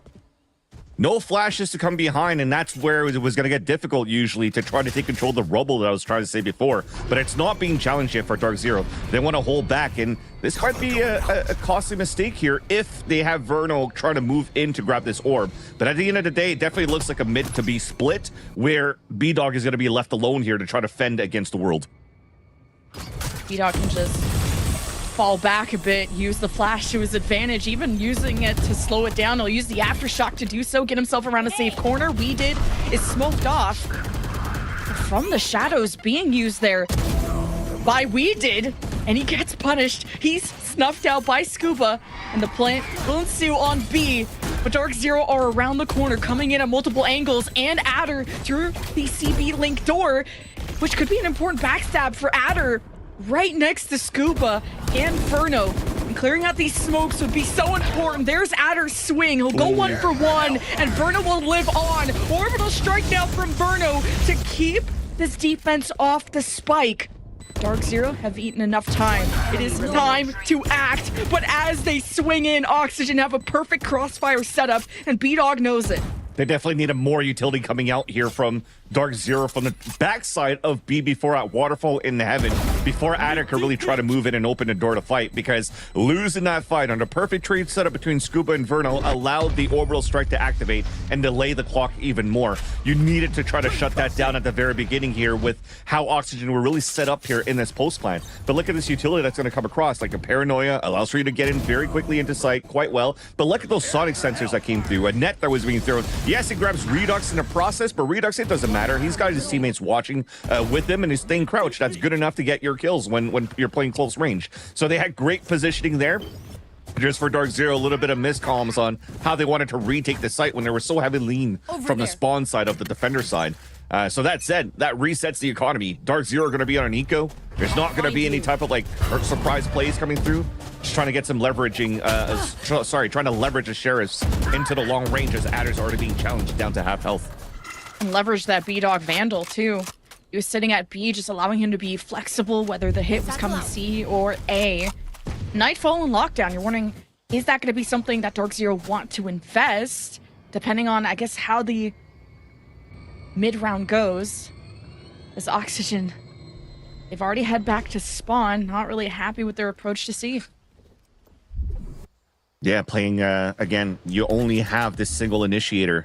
L: No flashes to come behind, and that's where it was going to get difficult usually to try to take control of the rubble that I was trying to say before. But it's not being challenged yet for Dark Zero. They want to hold back, and this might be a costly mistake here if they have Verno trying to move in to grab this orb. But at the end of the day, it definitely looks like a mid to be split, where B-Dog is going to be left alone here to try to fend against the world.
J: B-Dog can just fall back a bit, use the flash to his advantage, even using it to slow it down. He'll use the aftershock to do so, get himself around a safe corner. We Did is smoked off from the shadows being used there by We Did, and he gets punished. He's snuffed out by Scuba, and the plant will ensue on B. But Dark Zero are around the corner, coming in at multiple angles, and Adder through the CB link door, which could be an important backstab for Adder right next to Scuba and Verno. Clearing out these smokes would be so important. There's Adder's swing. He'll go 1 for 1, and Verno will live on. Orbital strike now from Verno to keep this defense off the spike. Dark Zero have eaten enough time. It is time to act. But as they swing in, Oxygen have a perfect crossfire setup, and B-Dog knows it.
L: They definitely need a more utility coming out here from Dark Zero from the backside of B before at Waterfall in Heaven, before Adder could really try to move in and open the door to fight, because losing that fight on a perfect trade setup between Scuba and Verno allowed the orbital strike to activate and delay the clock even more. You needed to try to shut that down at the very beginning here with how Oxygen were really set up here in this post plan. But look at this utility that's going to come across, like a Paranoia allows for you to get in very quickly into sight quite well. But look at those sonic sensors that came through, a net that was being thrown. Yes, it grabs Redux in the process, but Redux, it doesn't matter. He's got his teammates watching with him and he's staying crouched. That's good enough to get your kills when you're playing close range. So they had great positioning there. Just for Dark Zero, a little bit of miscomms on how they wanted to retake the site when they were so heavy lean from the spawn side of the defender side. So that said, that resets the economy. Dark Zero are going to be on an eco. There's not going to be any type of like surprise plays coming through. Just trying to get some leveraging, trying to leverage the Sheriffs into the long range as Adder's already being challenged down to half health.
J: And leverage that B-Dog Vandal too. He was sitting at B, just allowing him to be flexible, whether the hit was coming C or A. Nightfall and Lockdown, you're wondering, is that going to be something that Dark Zero want to invest? Depending on, I guess, how the mid-round goes. As Oxygen, they've already head back to spawn, not really happy with their approach to C.
L: Yeah, playing, again, you only have this single initiator.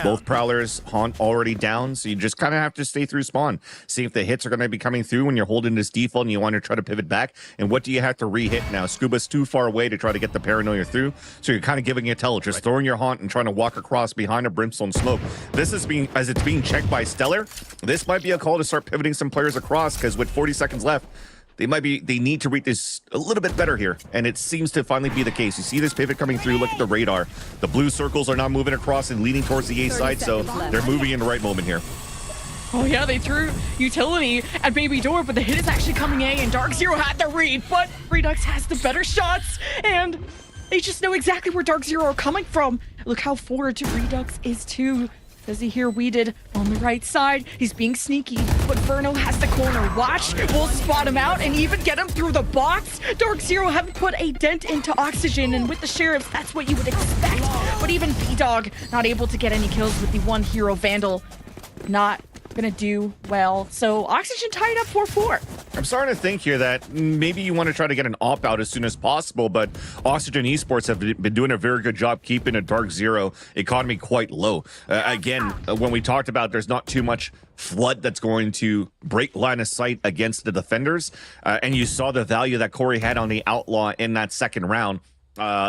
L: Both Prowlers, Haunt already down, so you just kind of have to stay through spawn. See if the hits are going to be coming through when you're holding this default and you want to try to pivot back. And what do you have to re-hit now? Scuba's too far away to try to get the Paranoia through, so you're kind of giving it a tell, just throwing your Haunt and trying to walk across behind a Brimstone smoke. This is being, as it's being checked by Stellar, this might be a call to start pivoting some players across, because with 40 seconds left, they need to read this a little bit better here, and it seems to finally be the case. You see this pivot coming through. Look at the radar. The blue circles are now moving across and leaning towards the A side, so they're moving in the right moment here.
J: Oh yeah, they threw utility at Baby Door, but the hit is actually coming A, and Dark Zero had the read, but Redux has the better shots, and they just know exactly where Dark Zero are coming from. Look how forward to Redux is too. Does he hear Weeded on the right side? He's being sneaky, but Verno has the corner. Watch, we'll spot him out and even get him through the box. Dark Zero haven't put a dent into Oxygen, and with the Sheriffs, that's what you would expect. But even B-Dog not able to get any kills with the one hero Vandal. Not gonna do well. So Oxygen tied up 4-4.
L: I'm starting to think here that maybe you want to try to get an op-out as soon as possible, but Oxygen Esports have been doing a very good job keeping a Dark Zero economy quite low. Again, when we talked about there's not too much flood that's going to break line of sight against the defenders, and you saw the value that Corey had on the Outlaw in that second round,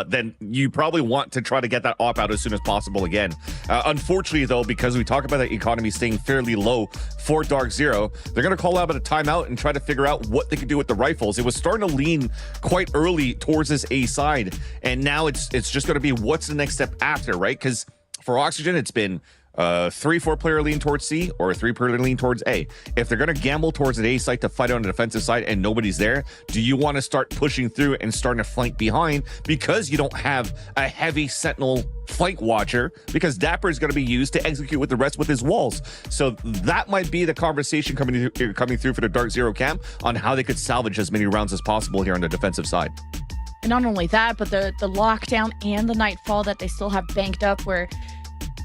L: then you probably want to try to get that op out as soon as possible again. Unfortunately, though, because we talk about the economy staying fairly low for Dark Zero, they're going to call out a timeout and try to figure out what they could do with the rifles. It was starting to lean quite early towards this A side, and now it's just going to be what's the next step after, right? Because for Oxygen, it's been 3-4 player lean towards C or a 3 player lean towards A. If they're going to gamble towards an A site to fight on the defensive side and nobody's there, do you want to start pushing through and starting to flank behind because you don't have a heavy sentinel flank watcher, because Dapper is going to be used to execute with the rest with his walls? So that might be the conversation coming through for the Dark Zero camp on how they could salvage as many rounds as possible here on the defensive side.
J: And not only that, but the lockdown and the Nightfall that they still have banked up, where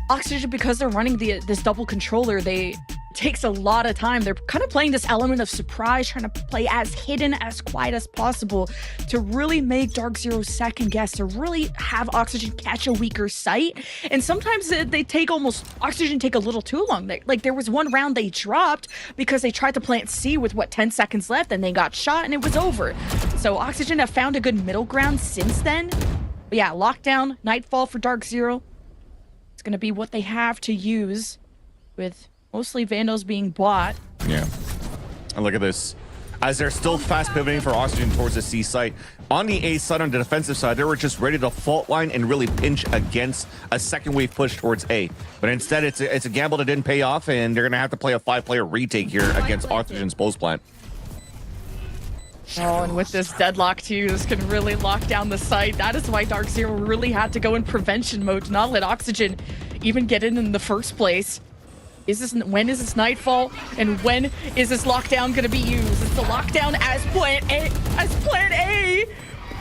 J: Oxygen, because they're running this double controller, it takes a lot of time. They're kind of playing this element of surprise, trying to play as hidden, as quiet as possible to really make Dark Zero second guess, to really have Oxygen catch a weaker sight. And sometimes Oxygen take a little too long. Like there was one round they dropped because they tried to plant C with 10 seconds left, and they got shot and it was over. So Oxygen have found a good middle ground since then. But yeah, lockdown, Nightfall for Dark Zero. It's going to be what they have to use, with mostly Vandals being bought.
L: Yeah. And look at this. As they're still fast pivoting for Oxygen towards the C site, on the A side, on the defensive side, they were just ready to fault line and really pinch against a second wave push towards A. But instead, it's a gamble that didn't pay off, and they're going to have to play a 5-player retake here against Oxygen's post plant.
J: Oh, and with this deadlock too, this can really lock down the site. That is why Dark Zero really had to go in prevention mode to not let Oxygen even get in the first place. When is this nightfall, and when is this lockdown gonna be used? It's the lockdown as plan A,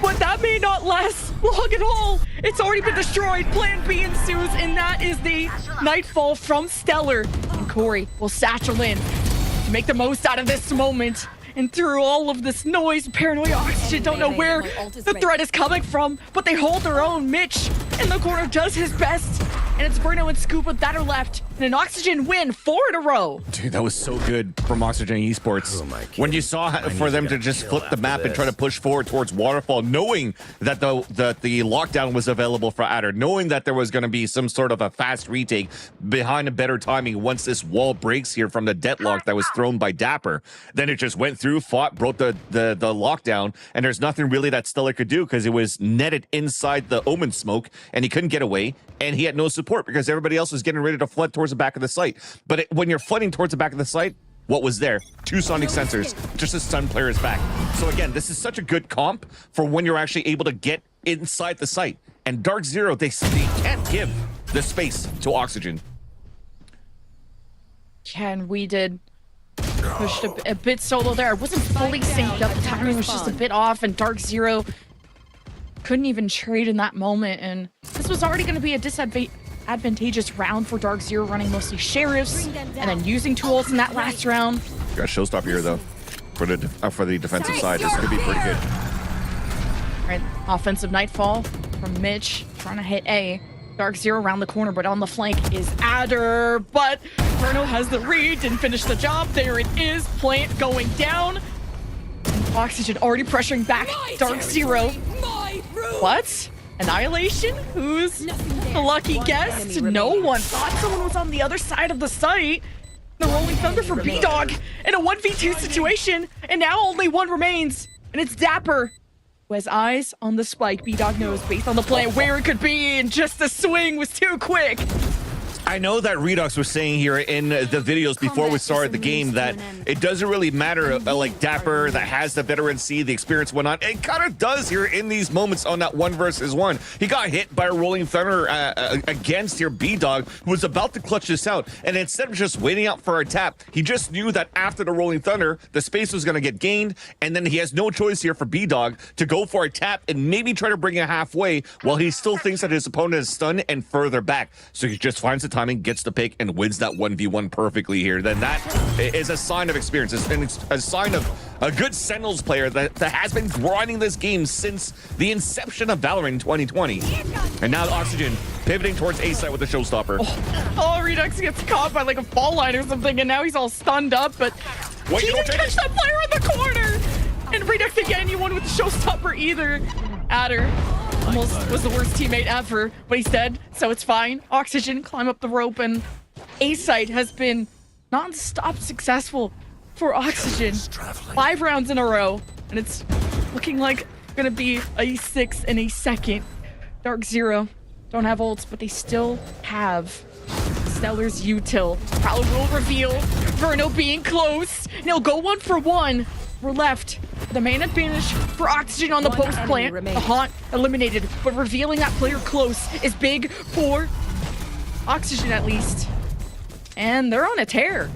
J: but that may not last long at all. It's already been destroyed. Plan B ensues, and that is the nightfall from Stellar. And Corey will satchel in to make the most out of this moment. And through all of this noise, paranoia, Oxygen don't know where the threat is coming from, but they hold their own. Mitch in the corner does his best, and it's Bruno and Scuba that are left. And an Oxygen win 4 in a row.
L: Dude, that was so good from Oxygen Esports. When you saw for them to just flip the map and try to push forward towards Waterfall, knowing that the lockdown was available for Adder, knowing that there was going to be some sort of a fast retake behind a better timing once this wall breaks here from the deadlock that was thrown by Dapper, then it just went through, fought, broke the lockdown, and there's nothing really that Stellar could do because it was netted inside the Omen smoke, and he couldn't get away, and he had no support because everybody else was getting ready to flood towards the back of the site. But when you're flooding towards the back of the site, what was there? 2 sonic sensors, just to stun players back. So again, this is such a good comp for when you're actually able to get inside the site. And Dark Zero, they can't give the space to Oxygen.
J: Yeah, and we did pushed a bit solo there. It wasn't fully synced up. The timing was just a bit off, and Dark Zero couldn't even trade in that moment. And this was already going to be a disadvantageous round for Dark Zero, running mostly Sheriffs and then using tools in that last round.
L: Got a showstopper here, though, for the defensive side. This could be pretty good.
J: All right, offensive nightfall from Mitch, trying to hit A. Dark Zero around the corner, but on the flank is Adder. But Bruno has the read, didn't finish the job. There it is, plant going down. Oxygen already pressuring back Dark Zero. What? Annihilation? Who's the lucky guest? No one thought someone was on the other side of the site. The Rolling Thunder for B-Dog in a 1v2 situation, and now only one remains, and it's Dapper, who has eyes on the spike. B-Dog knows based on the plan where it could be, and just the swing was too quick.
L: I know that Redux was saying here in the videos before we started the game that it doesn't really matter, like Dapper that has the veterancy, the experience, whatnot. It kind of does here in these moments on that 1 versus 1. He got hit by a Rolling Thunder against your B-Dog, who was about to clutch this out. And instead of just waiting out for a tap, he just knew that after the Rolling Thunder, the space was going to get gained. And then he has no choice here for B-Dog to go for a tap and maybe try to bring it halfway while he still thinks that his opponent is stunned and further back. So he just finds the timing, gets the pick, and wins that 1v1 perfectly here. Then that is a sign of experience. It's a sign of a good Sentinels player that has been grinding this game since the inception of VALORANT in 2020. And now Oxygen pivoting towards A side with the showstopper.
J: Oh, Redux gets caught by like a fall line or something, and now he's all stunned up, but he didn't catch that player in the corner! And Redux again, you won with the showstopper either. Adder almost was the worst teammate ever, but he's dead, so it's fine. Oxygen climb up the rope, and A-Site has been non-stop successful for Oxygen. 5 rounds in a row, and it's looking like gonna be a 6 in a second. Dark Zero don't have ults, but they still have Stellar's util. Probably will reveal Verno being close, and he'll go 1 for 1. We're left the main advantage for Oxygen on the post plant. The Haunt eliminated, but revealing that player close is big for Oxygen at least. And they're on a tear.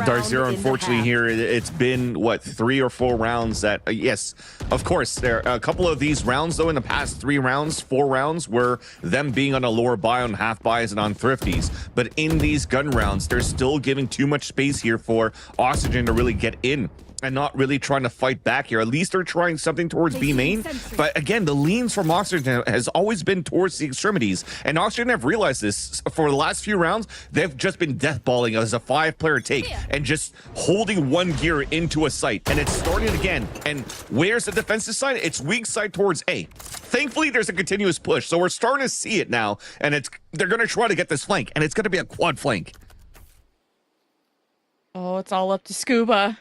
L: Dark Zero, unfortunately, here it's been what, 3 or 4 rounds that yes, of course, there a couple of these rounds though in the past 3 rounds, 4 rounds were them being on a lower buy on half buys and on thrifties, but in these gun rounds they're still giving too much space here for Oxygen to really get in and not really trying to fight back here. At least they're trying something towards B main. But again, the leans from Oxygen has always been towards the extremities. And Oxygen have realized this for the last few rounds. They've just been deathballing as a 5-player take and just holding one gear into a site. And it's starting again. And where's the defensive side? It's weak side towards A. Thankfully, there's a continuous push. So we're starting to see it now. And they're going to try to get this flank. And it's going to be a quad flank.
J: Oh, it's all up to Scuba.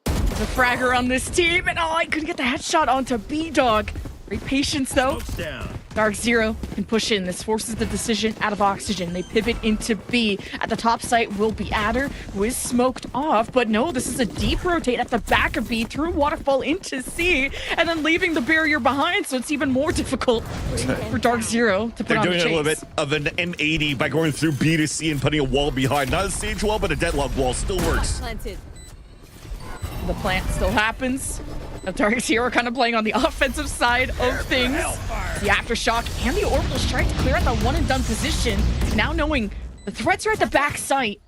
J: The fragger on this team, and I couldn't get the headshot onto B-Dog. Great patience though. Dark Zero can push in. This forces the decision out of Oxygen. They pivot into B. At the top site will be Adder, who is smoked off. But no, this is a deep rotate at the back of B through Waterfall into C, and then leaving the barrier behind. So it's even more difficult for Dark Zero to put
L: They're
J: on the
L: doing
J: chase.
L: a little bit of an M80 by going through B to C and putting a wall behind. Not a stage wall, but a deadlock wall. Still works.
J: The plant still happens. The Dark Zero kind of playing on the offensive side of things. The Aftershock and the Orbital Strike to clear out that one and done position. Now knowing the threats are at the back site.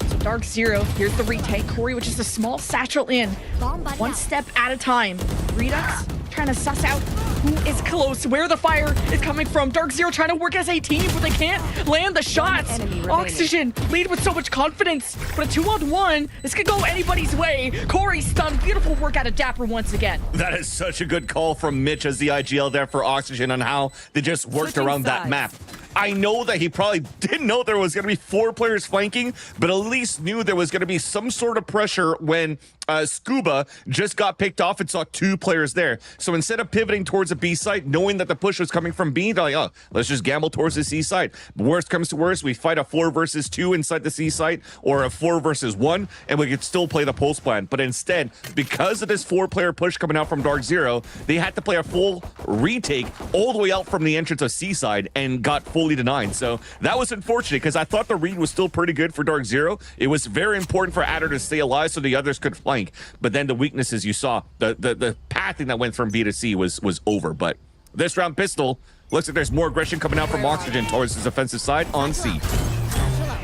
J: So Dark Zero, here's the retake. Corey, which is a small satchel in. One step at a time. Redux trying to suss out who is close, where the fire is coming from. Dark Zero trying to work as a team, but they can't land the shots. Oxygen lead with so much confidence, but a 2-on-1, this could go anybody's way. Corey stunned, beautiful work out of Dapper once again.
L: That is such a good call from Mitch as the IGL there for Oxygen on how they just worked around that map. I know that he probably didn't know there was going to be 4 players flanking, but at least knew there was going to be some sort of pressure when Scuba just got picked off and saw 2 players there. So instead of pivoting towards a B site, knowing that the push was coming from B, they're like, oh, let's just gamble towards the C site. But worst comes to worst, we fight a 4 versus 2 inside the C site or a 4 versus 1, and we could still play the post plan. But instead, because of this 4-player push coming out from Dark Zero, they had to play a full retake all the way out from the entrance of C side and got fully denied. So that was unfortunate because I thought the read was still pretty good for Dark Zero. It was very important for Adder to stay alive so the others could flank. But then the weaknesses you saw, the pathing that went from B to C was over. But this round, Pistol looks like there's more aggression coming out from Oxygen towards his offensive side on C.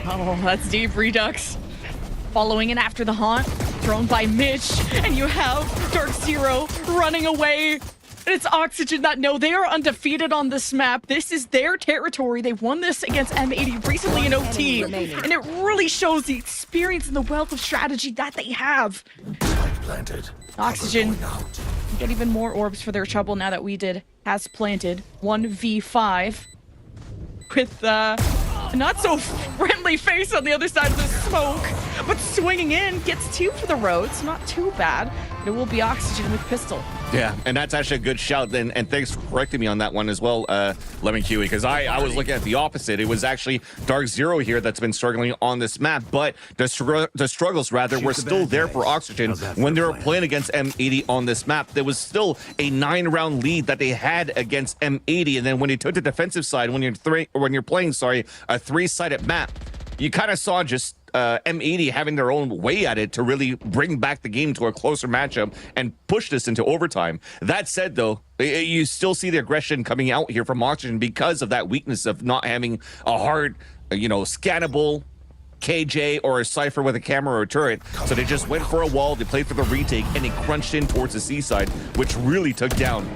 J: Oh, that's deep. Redux following in after the haunt, thrown by Mitch, and you have Dark Zero running away. And it's Oxygen that know they are undefeated on this map. This is their territory. They won this against M80 recently in OT. And it really shows the experience and the wealth of strategy that they have. Oxygen get even more orbs for their trouble now that we did has planted 1v5 with not so friendly face on the other side of the smoke, but swinging in gets 2 for the road. It's not too bad, but it will be Oxygen with Pistol.
L: Yeah, and that's actually a good shout. And thanks for correcting me on that one as well, Lemon Kiwi, because I was looking at the opposite. It was actually Dark Zero here that's been struggling on this map, but the struggles, rather, were still there for Oxygen when they were playing against M80 on this map. There was still a 9-round lead that they had against M80, and then when you took the defensive side, when you're playing a 3-sided map, you kind of saw just M80 having their own way at it to really bring back the game to a closer matchup and push this into overtime. That said, though, you still see the aggression coming out here from Oxygen because of that weakness of not having a hard, scannable KJ or a Cypher with a camera or a turret. So they just went for a wall, they played for the retake, and they crunched in towards the C side, which really took down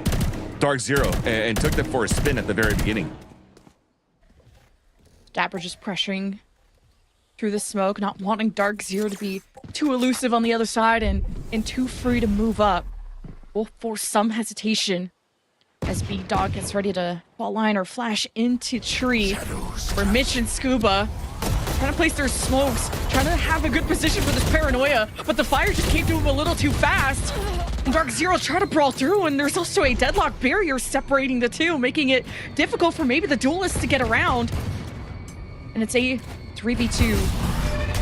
L: Dark Zero and took them for a spin at the very beginning.
J: Dapper just pressuring through the smoke, not wanting Dark Zero to be too elusive on the other side and too free to move up. Will force some hesitation as B-Dog gets ready to fall line or flash into tree, where Mitch and Scuba trying to place their smokes, trying to have a good position for this paranoia, but the fire just came to him a little too fast. And Dark Zero trying to brawl through, and there's also a deadlock barrier separating the two, making it difficult for maybe the duelists to get around. And it's a 3v2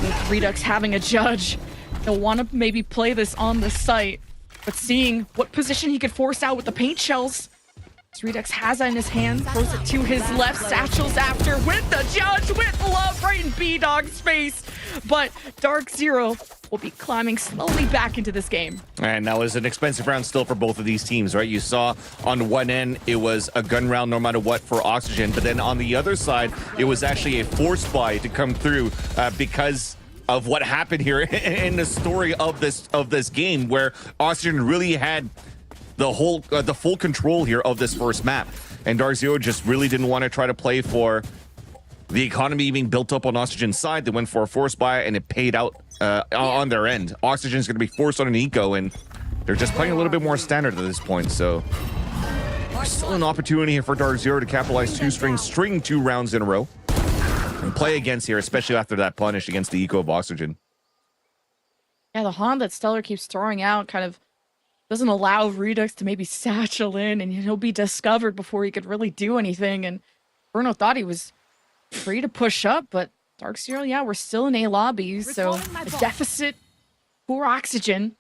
J: with Redux having a judge. They'll want to maybe play this on the site, but seeing what position he could force out with the paint shells. Redux has it in his hand, throws it to his left, satchels after with the judge, with love right in B-Dog's face. But Dark Zero will be climbing slowly back into this game.
L: And that was an expensive round still for both of these teams, right? You saw on one end, it was a gun round no matter what for Oxygen, but then on the other side, it was actually a force buy to come through because of what happened here in the story of this game, where Oxygen really had the full control here of this first map, and Dark Zero just really didn't want to try to play for the economy being built up on Oxygen's side. They went for a force buy, and it paid out on their end. Oxygen's going to be forced on an eco, and they're just playing a little bit more standard at this point. So there's still an opportunity here for Dark Zero to capitalize string 2 rounds in a row and play against here, especially after that punish against the eco of Oxygen.
J: Yeah, the Honda that Stellar keeps throwing out, kind of doesn't allow Redux to maybe satchel in, and he'll be discovered before he could really do anything. And Bruno thought he was free to push up, but Dark Zero, yeah, we're still in A lobby, so a deficit for Oxygen.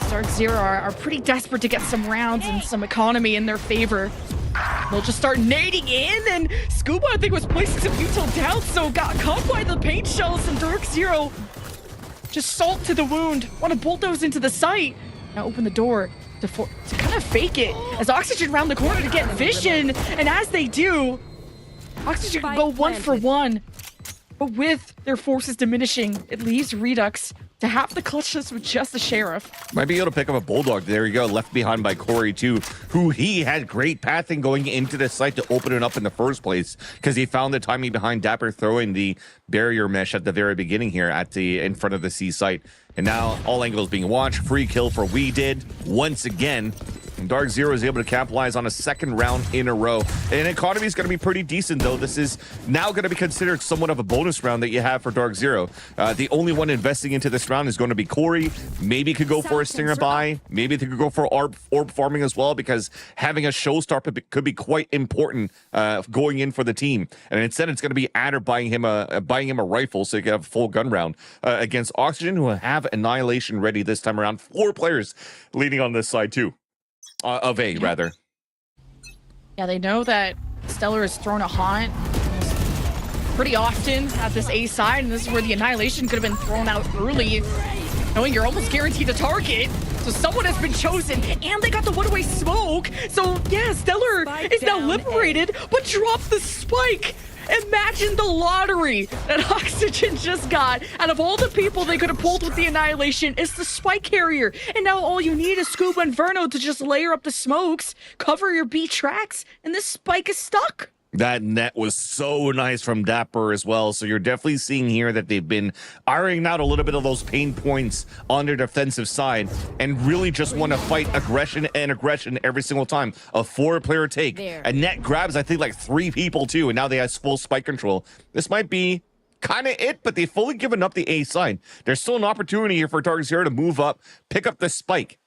J: Dark Zero are pretty desperate to get some rounds and some economy in their favor. They'll just start nading in, and Scuba, I think, was placing some util down, so got caught by the paint shells, and Dark Zero just salt to the wound. Want to bulldoze into the site. Now open the door to kind of fake it as Oxygen round the corner to get vision, and as they do, Oxygen can go 1 for 1. But with their forces diminishing, it leaves Redux to have the clutchless with just the Sheriff.
L: Might be able to pick up a Bulldog. There you go, left behind by Corey too, who he had great pathing going into the site to open it up in the first place because he found the timing behind Dapper throwing the barrier mesh at the very beginning here in front of the C site. And now all angles being watched. Free kill for We Did once again. And Dark Zero is able to capitalize on a second round in a row. And economy is going to be pretty decent, though. This is now going to be considered somewhat of a bonus round that you have for Dark Zero. The only one investing into this round is going to be Corey. Maybe could go for a Stinger buy. Maybe they could go for orb farming as well, because having a showstar could be quite important going in for the team. And instead, it's going to be Adder buying him a rifle so you can have a full gun round against Oxygen, who have Annihilation ready this time around. 4 players leading on this side too. Of A, rather.
J: Yeah, they know that Stellar has thrown a haunt pretty often at this A side, and this is where the Annihilation could have been thrown out early, knowing you're almost guaranteed to target. So someone has been chosen, and they got the one-way smoke. So yeah, Stellar is now liberated, but drops the spike. Imagine the lottery that Oxygen just got. Out of all the people they could have pulled with the Annihilation, it's the spike carrier. And now all you need is Scuba and Verno to just layer up the smokes, cover your B tracks, and this spike is stuck.
L: That net was so nice from Dapper as well. So you're definitely seeing here that they've been ironing out a little bit of those pain points on their defensive side and really just want to fight aggression every single time. A 4-player take. And net grabs, I think, like 3 people too. And now they have full spike control. This might be kind of it, but they've fully given up the A side. There's still an opportunity here for Dark Zero to move up, pick up the spike,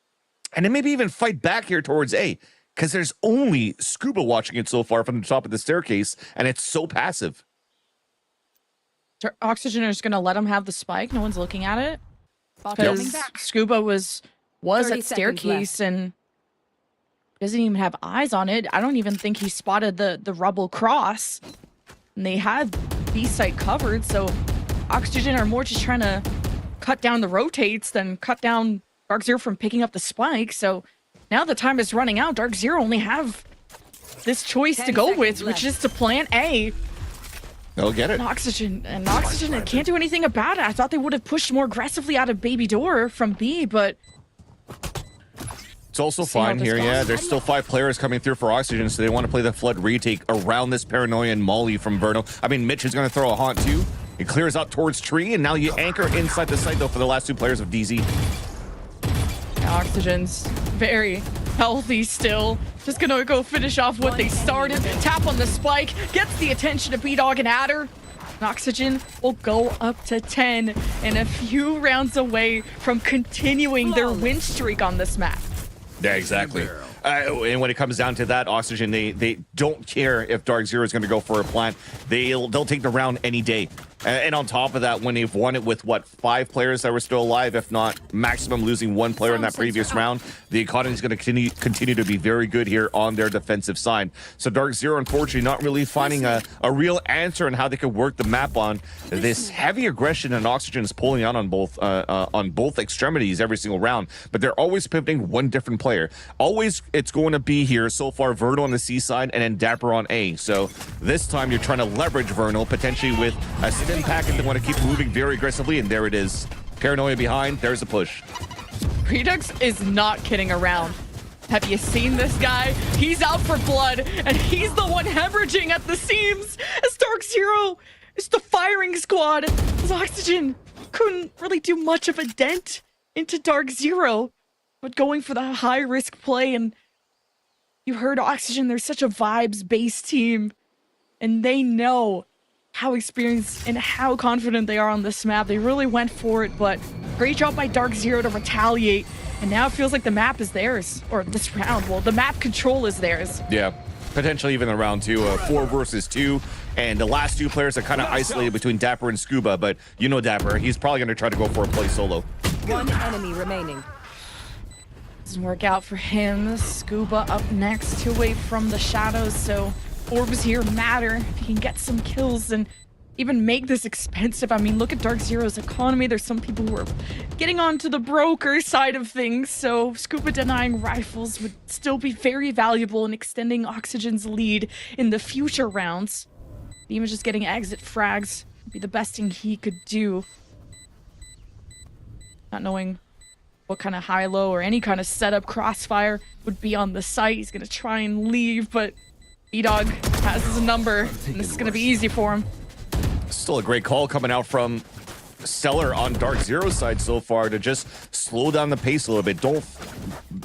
L: and then maybe even fight back here towards A. Because there's only Scuba watching it so far from the top of the staircase, and it's so passive.
J: Oxygen is going to let him have the spike. No one's looking at it. Because Scuba was at staircase and doesn't even have eyes on it. I don't even think he spotted the rubble cross. And they had B site covered, so Oxygen are more just trying to cut down the rotates than cut down Dark Zero from picking up the spike. So now the time is running out. Dark Zero only have this choice to go with, which is to plant A.
L: They'll get it.
J: And Oxygen can't do anything about it. I thought they would have pushed more aggressively out of Baby Door from B, but
L: it's also fine here. Yeah, there's still 5 players coming through for Oxygen, so they want to play the Flood retake around this Paranoia and Molly from Verno. I mean, Mitch is going to throw a haunt too. It clears out towards Tree, and now you anchor inside the site, though, for the last 2 players of DZ.
J: Oxygen's very healthy still. Just gonna go finish off what they started. Tap on the spike, gets the attention of B-Dog and Adder. And Oxygen will go up to 10 and a few rounds away from continuing their win streak on this map.
L: Yeah, exactly. And when it comes down to that, Oxygen, they don't care if Dark Zero is going to go for a plant. They'll take the round any day. And on top of that, when they've won it with, what, 5 players that were still alive, if not maximum losing 1 player in that previous round, the economy is going to continue to be very good here on their defensive side. So Dark Zero, unfortunately, not really finding a real answer on how they could work the map on this heavy aggression, and Oxygen is pulling out on both extremities every single round. But they're always pivoting one different player. Always it's going to be here so far Verno on the C side and then Dapper on A. So this time you're trying to leverage Verno potentially with a stim pack, and they want to keep moving very aggressively, and there it is. Paranoia behind, there's a push.
J: Redux is not kidding around. Have you seen this guy? He's out for blood, and he's the one hemorrhaging at the seams as Dark Zero is the firing squad. As Oxygen couldn't really do much of a dent into Dark Zero, but going for the high-risk play. And you heard Oxygen, they're such a vibes-based team, and they know how experienced and how confident they are on this map. They really went for it, but great job by Dark Zero to retaliate And now it feels like the map is theirs, or this round. Well, the map control is theirs.
L: Yeah, potentially even in round 2, 4 versus 2. And the last 2 players are kind of isolated between Dapper and Scuba, but you know Dapper, he's probably going to try to go for a play solo.
M: One enemy remaining.
J: Doesn't work out for him. Scuba up next, 2 away from the shadows, so orbs here matter. If he can get some kills and even make this expensive. I mean, look at Dark Zero's economy. There's some people who are getting onto the broker side of things, so Scuba denying rifles would still be very valuable in extending Oxygen's lead in the future rounds. Even just getting exit frags would be the best thing he could do. Not knowing what kind of high-low or any kind of setup Crossfire would be on the site. He's gonna try and leave, but B-Dog has his number, and this is gonna be easy for him.
L: Still a great call coming out from Stellar on Dark Zero's side so far to just slow down the pace a little bit.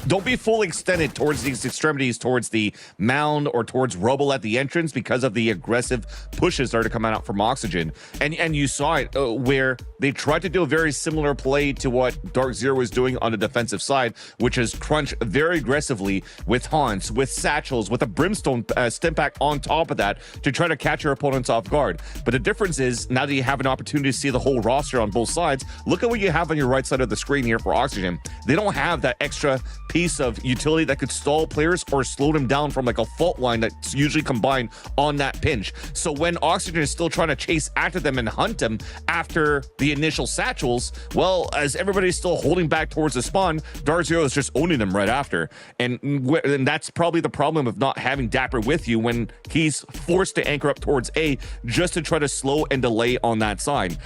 L: Don't be fully extended towards these extremities, towards the mound or towards rubble at the entrance because of the aggressive pushes that are to come out from Oxygen. And you saw it where they tried to do a very similar play to what Dark Zero was doing on the defensive side, which is crunch very aggressively with haunts, with satchels, with a brimstone stim pack on top of that to try to catch your opponents off guard. But the difference is now that you have an opportunity to see the whole roster on both sides, look at what you have on your right side of the screen here for Oxygen. They don't have that extra piece of utility that could stall players or slow them down from like a fault line that's usually combined on that pinch. So when Oxygen is still trying to chase after them and hunt them after the initial satchels, well, as everybody's still holding back towards the spawn, Dark Zero is just owning them right after. And that's probably the problem of not having Dapper with you when he's forced to anchor up towards A just to try to slow and delay on that side.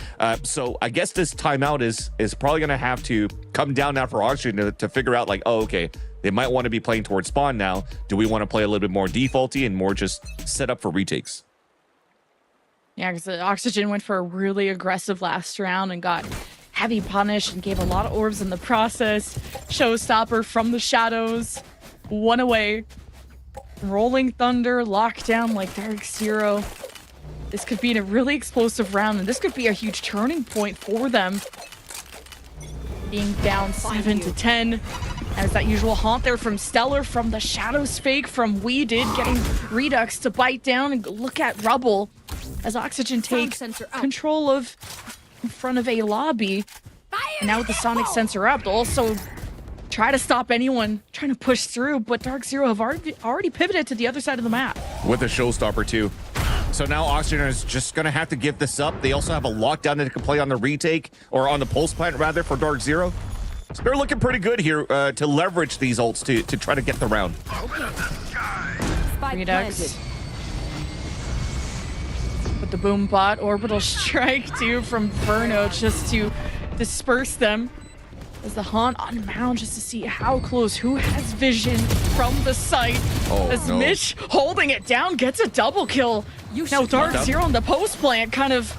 L: So I guess this timeout is probably going to have to come down now for Oxygen to figure out like, oh, okay, they might want to be playing towards spawn now. Do we want to play a little bit more defaulty and more just set up for retakes?
J: Yeah, because Oxygen went for a really aggressive last round and got heavy punished and gave a lot of orbs in the process. Showstopper from the shadows, 1 away. Rolling Thunder, lockdown like Dark Zero. This could be a really explosive round, and this could be a huge turning point for them. Being down 7-10. As that usual haunt there from Stellar, from the Shadows fake, from We Did, getting Redux to bite down and look at Rubble as Oxygen takes control of in front of a lobby. And now with the Sonic Sensor up, they'll also try to stop anyone trying to push through, but Dark Zero have already pivoted to the other side of the map.
L: With a Showstopper too. So now Oxygen is just going to have to give this up. They also have a lockdown that they can play on the retake, or on the pulse plant rather, for Dark Zero. So they're looking pretty good here to leverage these ults to try to get the round.
J: Redux. With the boom bot, orbital strike too from Verno just to disperse them. As the haunt on mound just to see how close, who has vision from the site.
L: Oh,
J: as
L: no.
J: Mitch holding it down gets a double kill. Now Dark Zero on the post plant kind of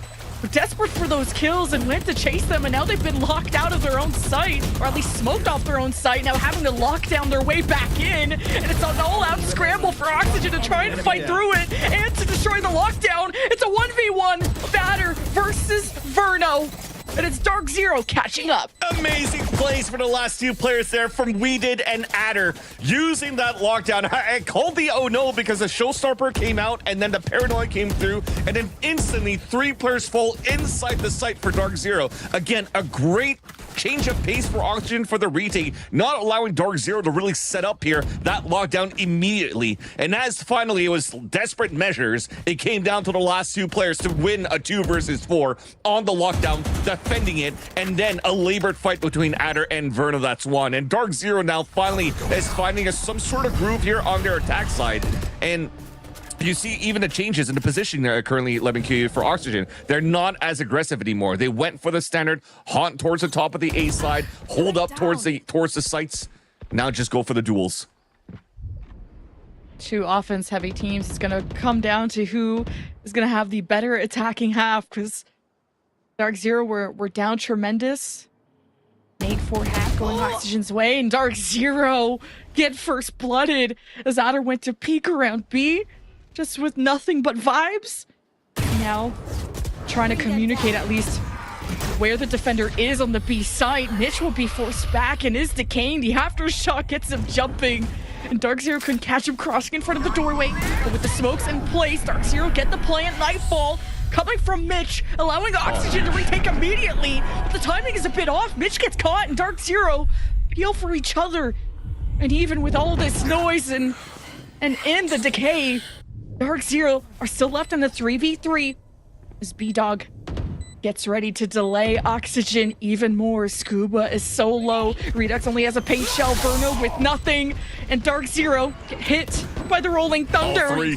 J: desperate for those kills and went to chase them, and now they've been locked out of their own site, or at least smoked off their own site, now having to lock down their way back in, and it's an all-out scramble for Oxygen to try and fight through it and to destroy the lockdown. It's a 1v1 batter versus Verno, and it's Dark Zero catching up.
L: Amazing plays for the last 2 players there from We Did and Adder using that lockdown. I called the oh no because the Showstopper came out and then the Paranoid came through, and then instantly 3 players fall inside the site for Dark Zero. Again, a great change of pace for Oxygen for the retake, not allowing Dark Zero to really set up here that lockdown immediately. And as finally it was desperate measures, it came down to the last 2 players to win a 2 versus 4 on the lockdown, defending it, and then a labored fight between Adder and Verno that's won. And Dark Zero now finally is finding some sort of groove here on their attack side. And you see even the changes in the position they're currently letting queue for Oxygen. They're not as aggressive anymore. They went for the standard haunt towards the top of the A side, hold up towards the sites. Now just go for the duels.
J: 2 offense-heavy teams. It's going to come down to who is going to have the better attacking half, because Dark Zero were down tremendous. Nade for half going Oxygen's way, and Dark Zero get first blooded as Adder went to peek around B, just with nothing but vibes. Now trying to communicate at least where the defender is on the B side. Mitch will be forced back and is decaying. The aftershock gets him jumping. And Dark Zero couldn't catch him crossing in front of the doorway. But with the smokes in place, Dark Zero get the plant. Nightfall coming from Mitch, allowing Oxygen to retake immediately. But the timing is a bit off. Mitch gets caught and Dark Zero peel for each other. And even with all this noise and in the decay, Dark Zero are still left in the 3v3 as B-Dog gets ready to delay Oxygen even more. Scuba is so low. Redux only has a paint shell. Verno with nothing. And Dark Zero get hit by the Rolling Thunder.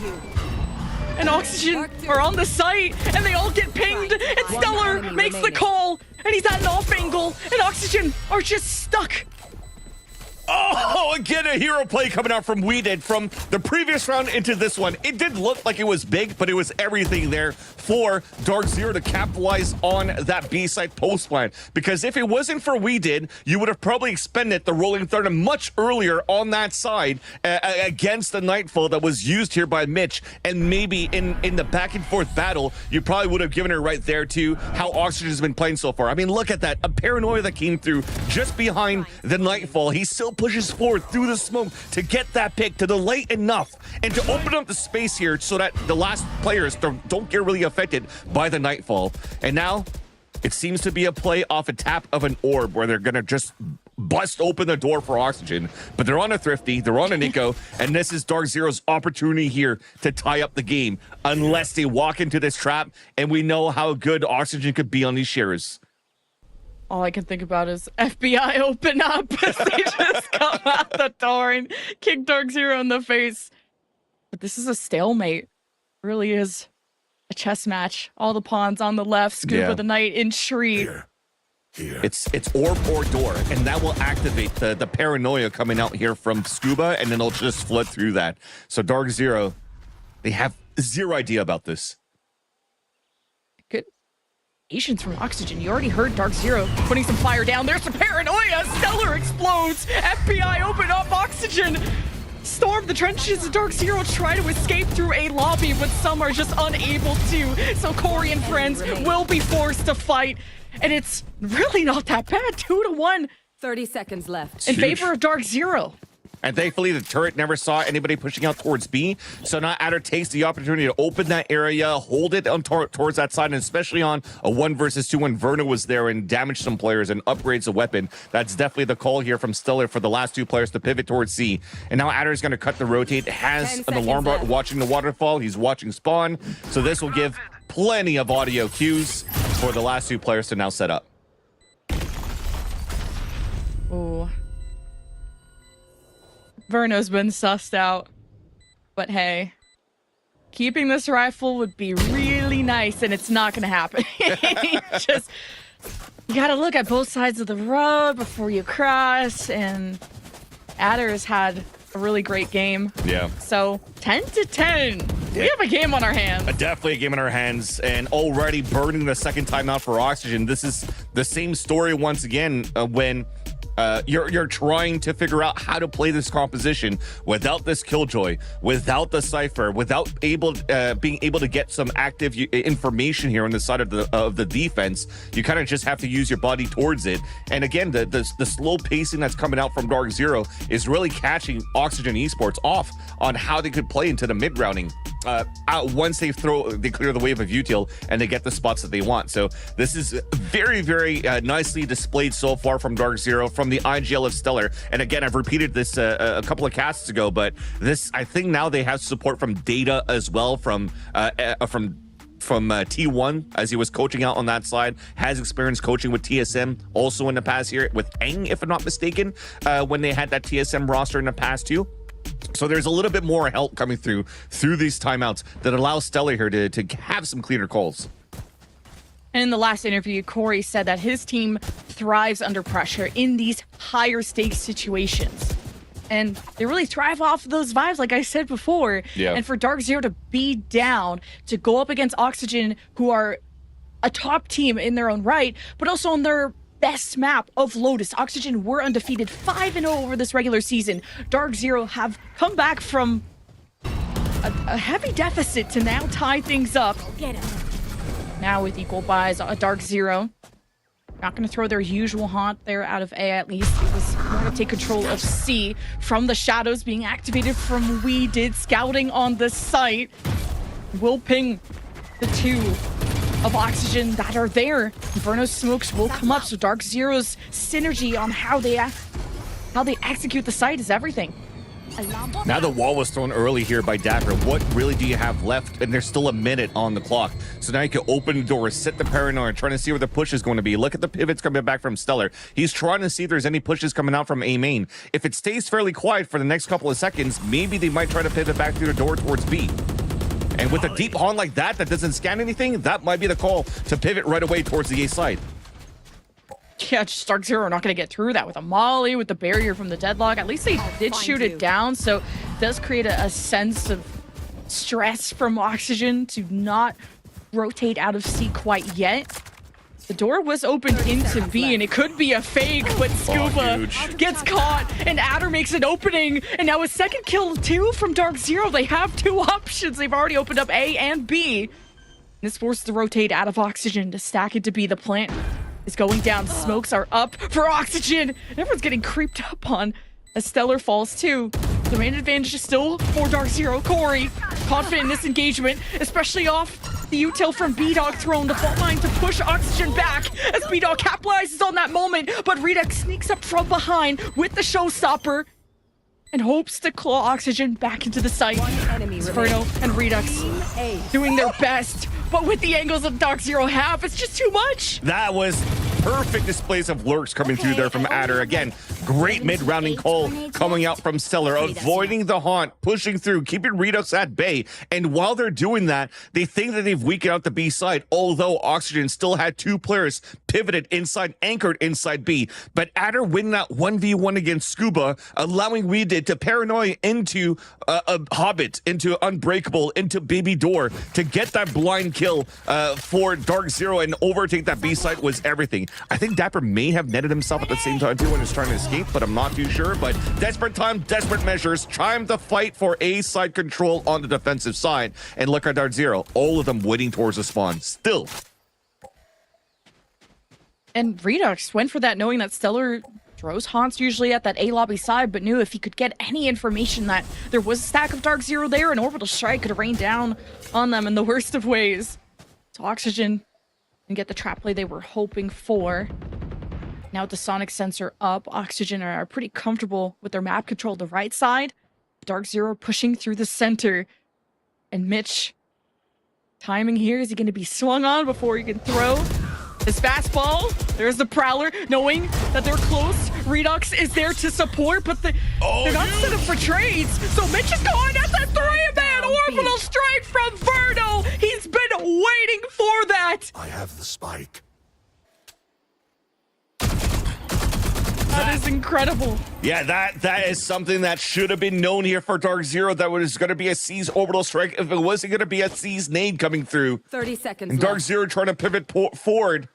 J: And Oxygen are on the site, and they all get pinged. And Stellar makes the call, and he's at an off angle. And Oxygen are just stuck.
L: Oh, again, a hero play coming out from Weeded from the previous round into this one. It did look like it was big, but it was everything there for Dark Zero to capitalize on that B-side post plan. Because if it wasn't for Weeded, you would have probably expended the Rolling Thunder much earlier on that side against the Nightfall that was used here by Mitch. And maybe in the back and forth battle, you probably would have given her right there to how Oxygen has been playing so far. I mean, look at that. A paranoia that came through just behind the Nightfall. He still pushes forward through the smoke to get that pick, to delay enough and to open up the space here so that the last players don't get really affected by the Nightfall. And now it seems to be a play off a tap of an orb where they're gonna just bust open the door for Oxygen, but they're on a Thrifty, they're on a Nico, and this is Dark Zero's opportunity here to tie up the game unless they walk into this trap, and we know how good Oxygen could be on these shares.
J: All I can think about is FBI open up as they just come out the door and kick Dark Zero in the face. But this is a stalemate. It really is a chess match. All the pawns on the left, Scuba the Knight in Shri.
L: It's orb or door, and that will activate the paranoia coming out here from Scuba, and then they'll just flood through that. So Dark Zero, they have zero idea about this.
J: Good patience from Oxygen. You already heard Dark Zero putting some fire down. There's some paranoia. Stellar explodes. FBI open up. Oxygen storm the trenches. Dark Zero try to escape through a lobby, but some are just unable to. So Corey and friends will be forced to fight. And it's really not that bad. 2-1.
M: 30 seconds left.
J: In favor of Dark Zero.
L: And thankfully, the turret never saw anybody pushing out towards B. So now Adder takes the opportunity to open that area, hold it on towards that side, and especially on a 1 versus 2 when Verna was there and damaged some players and upgrades the weapon. That's definitely the call here from Stellar for the last 2 players to pivot towards C. And now Adder's going to cut the rotate. Has an alarm bot watching the waterfall. He's watching spawn. So this will give plenty of audio cues for the last 2 players to now set up.
J: Ooh. Verno's been sussed out. But hey, keeping this rifle would be really nice, and it's not going to happen. Just, you got to look at both sides of the road before you cross, and Adder has had a really great game.
L: Yeah.
J: So 10-10. We have a game on our hands.
L: Definitely a game on our hands, and already burning the second time out for Oxygen. This is the same story once again when you're trying to figure out how to play this composition without this Killjoy, without the Cypher, without being able to get some active information here on the side of the defense. You kind of just have to use your body towards it. And again, the slow pacing that's coming out from Dark Zero is really catching Oxygen Esports off on how they could play into the mid rounding. Once they clear the wave of util and they get the spots that they want. So this is very, very nicely displayed so far from Dark Zero, from the IGL of Stellar. And again, I've repeated this a couple of casts ago, but this, I think now they have support from Data as well, from T1, as he was coaching out on that side, has experience coaching with TSM also in the past year with Eng, if I'm not mistaken, when they had that TSM roster in the past too. So there's a little bit more help coming through these timeouts that allows Stellar here to have some cleaner calls.
J: And in the last interview, Corey said that his team thrives under pressure in these higher stakes situations. And they really thrive off of those vibes, like I said before.
L: Yeah.
J: And for Dark Zero to be down, to go up against Oxygen, who are a top team in their own right, but also on their best map of Lotus. Oxygen were undefeated 5-0 over this regular season. Dark Zero have come back from a heavy deficit to now tie things up. Now with equal buys, Dark Zero Not going to throw their usual haunt there out of A, at least. It was more to take control of C from the shadows being activated from We Did scouting on the site. Will ping the two of Oxygen that are there. Inferno's smokes will come up, so Dark Zero's synergy on how they execute the site is everything.
L: Now the wall was thrown early here by Dapper. What really do you have left? And there's still a minute on the clock. So now you can open the door, set the paranoia, trying to see where the push is going to be. Look at the pivots coming back from Stellar. He's trying to see if there's any pushes coming out from A main. If it stays fairly quiet for the next couple of seconds, maybe they might try to pivot back through the door towards B. And with a deep haunt like that doesn't scan anything, that might be the call to pivot right away towards the A side.
J: Yeah, just Dark Zero are not going to get through that with a molly, with the barrier from the deadlock. At least they did shoot it down, so it does create a sense of stress from Oxygen to not rotate out of C quite yet. The door was opened into B, and it could be a fake, but Scuba gets caught, and Adder makes an opening, and now a second kill too from Dark Zero. They have two options. They've already opened up A and B. This forced to rotate out of Oxygen to stack it to B. The plant is going down. Smokes are up for Oxygen. Everyone's getting creeped up on as Stellar falls too. The main advantage is still for Dark Zero. Corey, confident in this engagement, especially off the util from B-Dog throwing the fault line to push Oxygen back as B-Dog capitalizes on that moment, but Redux sneaks up from behind with the showstopper and hopes to claw Oxygen back into the site. Inferno and Redux doing their best, but with the angles that Dark Zero have, it's just too much.
L: That was perfect displays of lurks coming through there from Adder. Again, great mid-rounding call coming out from Stellar, avoiding the haunt, pushing through, keeping Redux at bay. And while they're doing that, they think that they've weakened out the B side, although Oxygen still had two players pivoted inside, anchored inside B. But Adder winning that 1v1 against Scuba, allowing We Did to paranoia into a Hobbit, into Unbreakable, into Baby Door to get that blind kill for Dark Zero and overtake that B side was everything. I think Dapper may have netted himself at the same time too when he's trying to escape, but I'm not too sure. But desperate time, desperate measures, time to fight for A side control on the defensive side. And look at Dark Zero, all of them waiting towards the spawn still.
J: And Redux went for that knowing that Stellar throws haunts usually at that A lobby side, but knew if he could get any information that there was a stack of Dark Zero there, an orbital strike could rain down on them in the worst of ways. So Oxygen and get the trap play they were hoping for. Now with the sonic sensor up, Oxygen are pretty comfortable with their map control the right side. Dark Zero pushing through the center. And Mitch, timing here, is he going to be swung on before he can throw his fastball? There's the Prowler, knowing that they're close. Redux is there to support, but they're not set up for trades. So Mitch is going at the three-man orbital strike from Verno. He's been waiting for that.
K: I have the spike.
J: That is incredible.
L: Yeah, that is something that should have been known here for Dark Zero. That was going to be a C's orbital strike if it wasn't going to be a C's nade coming through.
M: 30 seconds
L: And Dark
M: left.
L: Zero trying to pivot forward.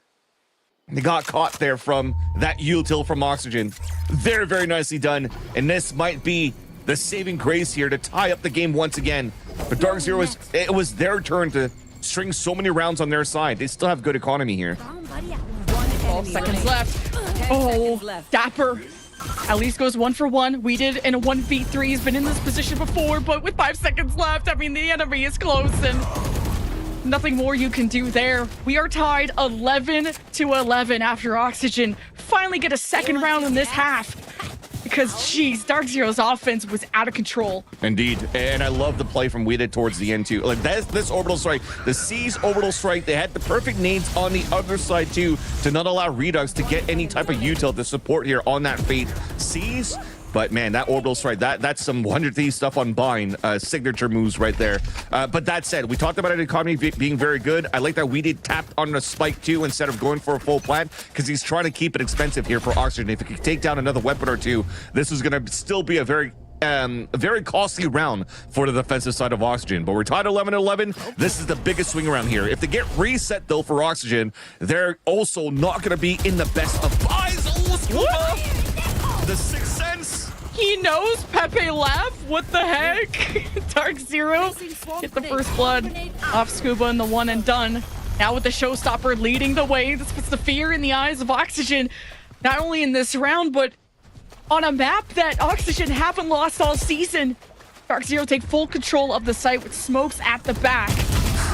L: They got caught there from that util from Oxygen. Very, very nicely done. And this might be the saving grace here to tie up the game once again. But Dark Zero, it was their turn to string so many rounds on their side. They still have good economy here.
J: 12 seconds left. Oh, Dapper at least goes 1 for 1. We Did in a 1v3. He's been in this position before, but with 5 seconds left, I mean, the enemy is close and nothing more you can do there. We are tied 11-11 after Oxygen finally get a second round in this half. Because, geez, Dark Zero's offense was out of control.
L: Indeed, and I love the play from We Did towards the end too. Like this orbital strike, the C's orbital strike, they had the perfect nades on the other side too to not allow Redux to get any type of util to support here on that fate. C's, but man, that orbital strike, that's some 100 stuff on Bind, signature moves right there. But that said, we talked about it economy being very good. I like that We Did tapped on the spike too instead of going for a full plant because he's trying to keep it expensive here for Oxygen. If he could take down another weapon or two, this is going to still be a very costly round for the defensive side of Oxygen. But we're tied 11-11. This is the biggest swing around here. If they get reset though for Oxygen, they're also not going to be in the best of buys. Oh, Scuba! The Sixth Sense.
J: He knows Pepe laugh. What the heck? Dark Zero get the first blood off Scuba and the one and done. Now with the showstopper leading the way, this puts the fear in the eyes of Oxygen, not only in this round, but on a map that Oxygen haven't lost all season. Dark Zero take full control of the site with smokes at the back.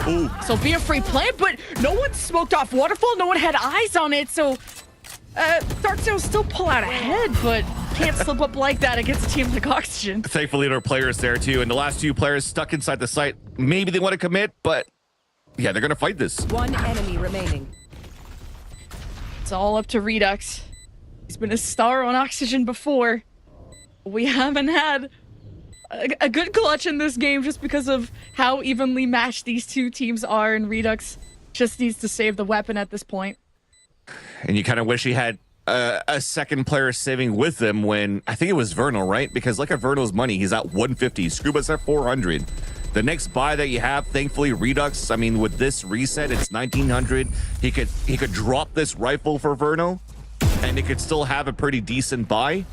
L: Ooh.
J: So be a free plant, but no one smoked off Waterfall. No one had eyes on it. So Dark Zero still pull out ahead, but can't slip up like that against a team like Oxygen.
L: Thankfully, there are players there too, and the last two players stuck inside the site. Maybe they want to commit, but yeah, they're gonna fight this.
M: One enemy remaining.
J: It's all up to Redux. He's been a star on Oxygen before. We haven't had a good clutch in this game just because of how evenly matched these two teams are, and Redux just needs to save the weapon at this point.
L: And you kind of wish he had a second player saving with him when I think it was Vernal, right? Because look at Vernal's money. He's at 150. Scuba's at 400. The next buy that you have, thankfully, Redux, I mean, with this reset, it's 1900. He could drop this rifle for Vernal, and he could still have a pretty decent buy.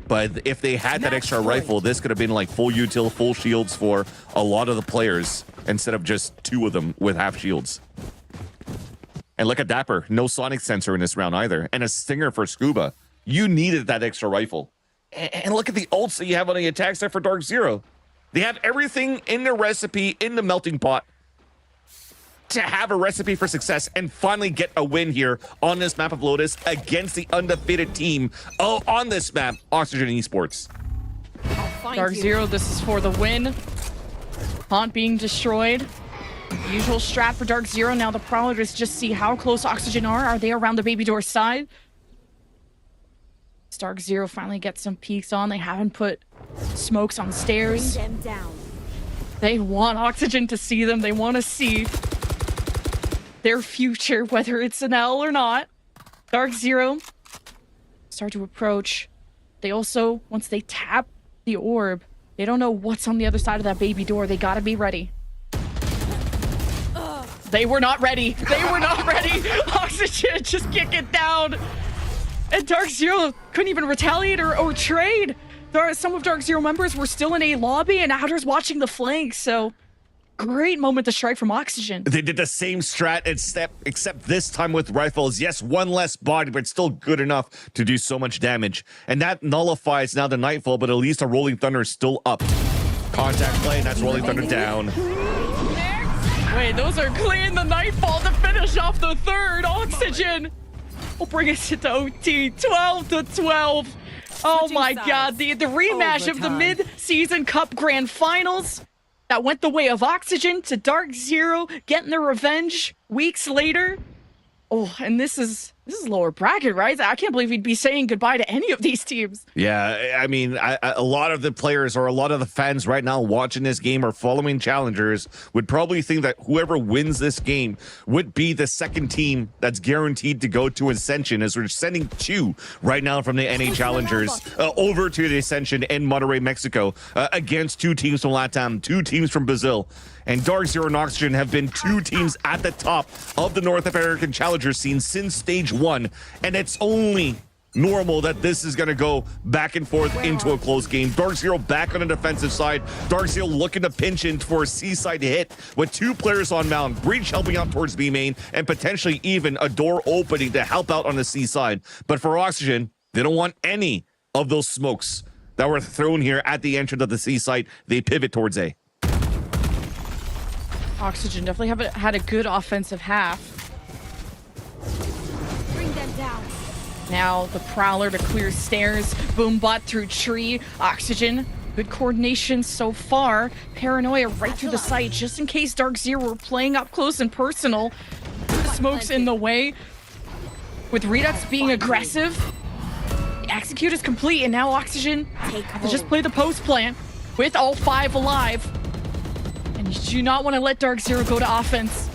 L: But if they had that extra rifle, this could have been like full util, full shields for a lot of the players instead of just two of them with half shields. And look at Dapper. No sonic sensor in this round either. And a stinger for Scuba. You needed that extra rifle. And look at the ults that you have on the attack set for Dark Zero. They have everything in the recipe, in the melting pot, to have a recipe for success and finally get a win here on this map of Lotus against the undefeated team on this map, Oxygen Esports.
J: Dark Zero, this is for the win. Haunt being destroyed. Usual strat for Dark Zero. Now the Prowlers just see how close Oxygen are. Are they around the baby door side? Dark Zero finally gets some peeks on. They haven't put smokes on stairs.
M: Bring them down.
J: They want Oxygen to see them. They want to see their future, whether it's an L or not. Dark Zero start to approach. They also, once they tap the orb, they don't know what's on the other side of that baby door. They gotta be ready. They were not ready. They were not ready. Oxygen just kick it down. And Dark Zero couldn't even retaliate or trade. Some of Dark Zero members were still in a lobby and Outers watching the flank, so great moment to strike from Oxygen.
L: They did the same strat except this time with rifles. Yes, one less body, but still good enough to do so much damage. And that nullifies now the Nightfall, but at least a Rolling Thunder is still up. Contact play, and that's Rolling Thunder down.
J: Wait, those are clean the Nightfall to finish off the third. Oxygen will bring us into OT 12-12. Oh my god, the rematch of the mid-season cup grand finals that went the way of Oxygen to Dark Zero getting their revenge weeks later. Oh, and this is lower bracket, right? I can't believe we'd be saying goodbye to any of these teams.
L: Yeah, I mean, a lot of the players or a lot of the fans right now watching this game or following Challengers would probably think that whoever wins this game would be the second team that's guaranteed to go to Ascension, as we're sending two right now from the NA Challengers over to the Ascension in Monterrey, Mexico, against two teams from LATAM, two teams from Brazil. And Dark Zero and Oxygen have been two teams at the top of the North American Challenger scene since stage 1. And it's only normal that this is going to go back and forth into a close game. Dark Zero back on the defensive side. Dark Zero looking to pinch in for a C-side hit with two players on mound. Breach helping out towards B main and potentially even a door opening to help out on the C-side. But for Oxygen, they don't want any of those smokes that were thrown here at the entrance of the C-site. They pivot towards A.
J: Oxygen definitely had a good offensive half.
M: Bring them down.
J: Now the Prowler to clear stairs. Boombot through tree. Oxygen, good coordination so far. Paranoia right through the site just in case Dark Zero were playing up close and personal. The smoke's in the way. With Redux being aggressive, the execute is complete, and now Oxygen have to just play the post plant with all 5 alive. And you do not want to let Dark Zero go to offense.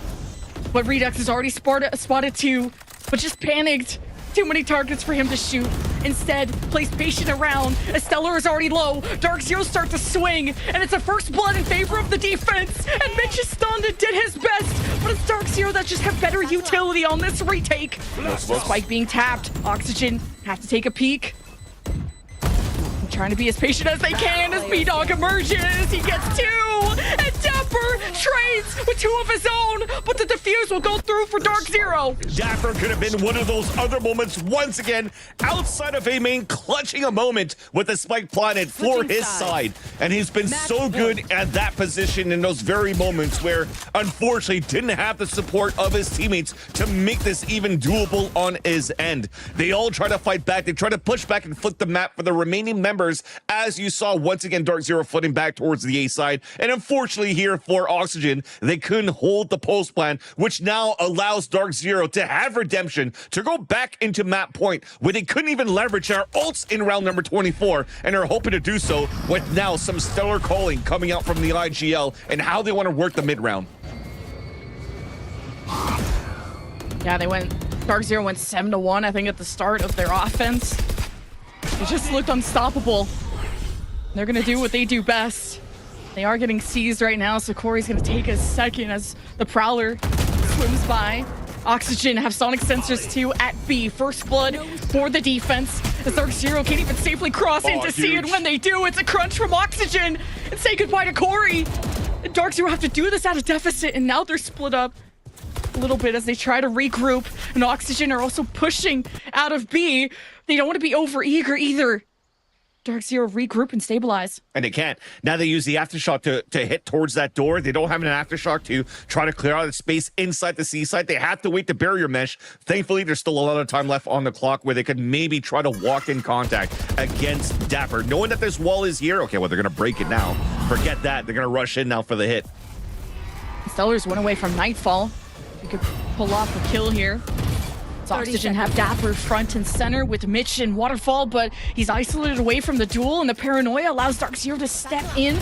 J: But Redux has already spotted 2, but just panicked. Too many targets for him to shoot. Instead, plays patient around. Stellar is already low. Dark Zero starts to swing, and it's a first blood in favor of the defense. And Mitch is stunned and did his best, but it's Dark Zero that just have better utility on this retake. Spike being tapped. Oxygen have to take a peek. Trying to be as patient as they can as B-Dog emerges. He gets 2, and Dapper trades with 2 of his own, but the defuse will go through for Dark Zero.
L: Dapper could have been one of those other moments once again, outside of A main, clutching a moment with the spike planted for his side. And he's been so good at that position in those very moments where, unfortunately, didn't have the support of his teammates to make this even doable on his end. They all try to fight back. They try to push back and flip the map for the remaining members, as you saw once again Dark Zero flitting back towards the A side. And unfortunately here for Oxygen, they couldn't hold the post plan, which now allows Dark Zero to have redemption, to go back into map point where they couldn't even leverage our ults in round number 24, and are hoping to do so with now some stellar calling coming out from the IGL and how they want to work the mid round.
J: Yeah, Dark Zero went 7-1, I think, at the start of their offense. It just looked unstoppable. They're gonna do what they do best. They are getting seized right now, so Corey's gonna take a second as the Prowler swims by. Oxygen have Sonic Sensors 2 at B. First blood for the defense, as Dark Zero can't even safely cross in to see it. When they do, it's a crunch from Oxygen and say goodbye to Corey. And Dark Zero have to do this at a deficit, and now they're split up a little bit as they try to regroup, and Oxygen are also pushing out of B. They don't want to be over eager either. Dark Zero regroup and stabilize.
L: And they can't. Now they use the aftershock to hit towards that door. They don't have an aftershock to try to clear out the space inside the C side. They have to wait to barrier mesh. Thankfully, there's still a lot of time left on the clock where they could maybe try to walk in contact against Dapper. Knowing that this wall is here, okay, well, they're going to break it now. Forget that. They're going to rush in now for the hit.
J: Stellars went away from Nightfall. You could pull off a kill here. Oxygen have Dapper front and center with Mitch and Waterfall, but he's isolated away from the duel, and the paranoia allows Dark Zero to step in.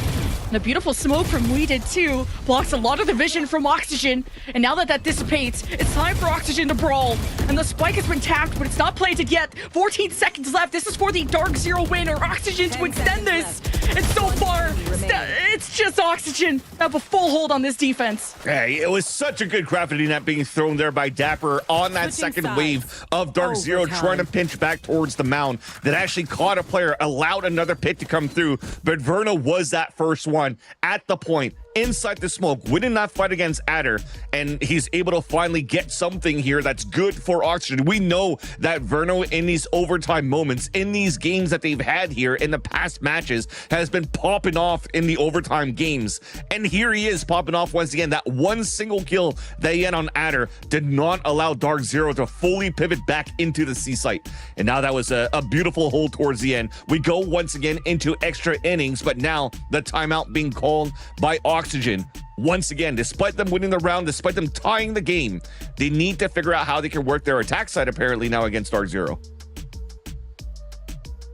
J: And a beautiful smoke from We Did Too blocks a lot of the vision from Oxygen. And now that that dissipates, it's time for Oxygen to brawl. And the spike has been tapped, but it's not planted yet. 14 seconds left. This is for the Dark Zero win, or Oxygen to extend this. And so far, it's just Oxygen have a full hold on this defense.
L: Hey, it was such a good gravity net being thrown there by Dapper on that second wave of Dark Zero trying to pinch back towards the mound that actually caught a player, allowed another pit to come through, but Verno was that first one at the point, inside the smoke, winning that fight against Adder, and he's able to finally get something here that's good for Oxygen. We know that Verno in these overtime moments, in these games that they've had here in the past matches, has been popping off in the overtime games, and here he is popping off once again. That one single kill that he had on Adder did not allow Dark Zero to fully pivot back into the C site, and now that was a beautiful hold towards the end. We go once again into extra innings, but now the timeout being called by Oxygen. Once again, despite them winning the round, despite them tying the game, they need to figure out how they can work their attack side apparently now against Dark Zero.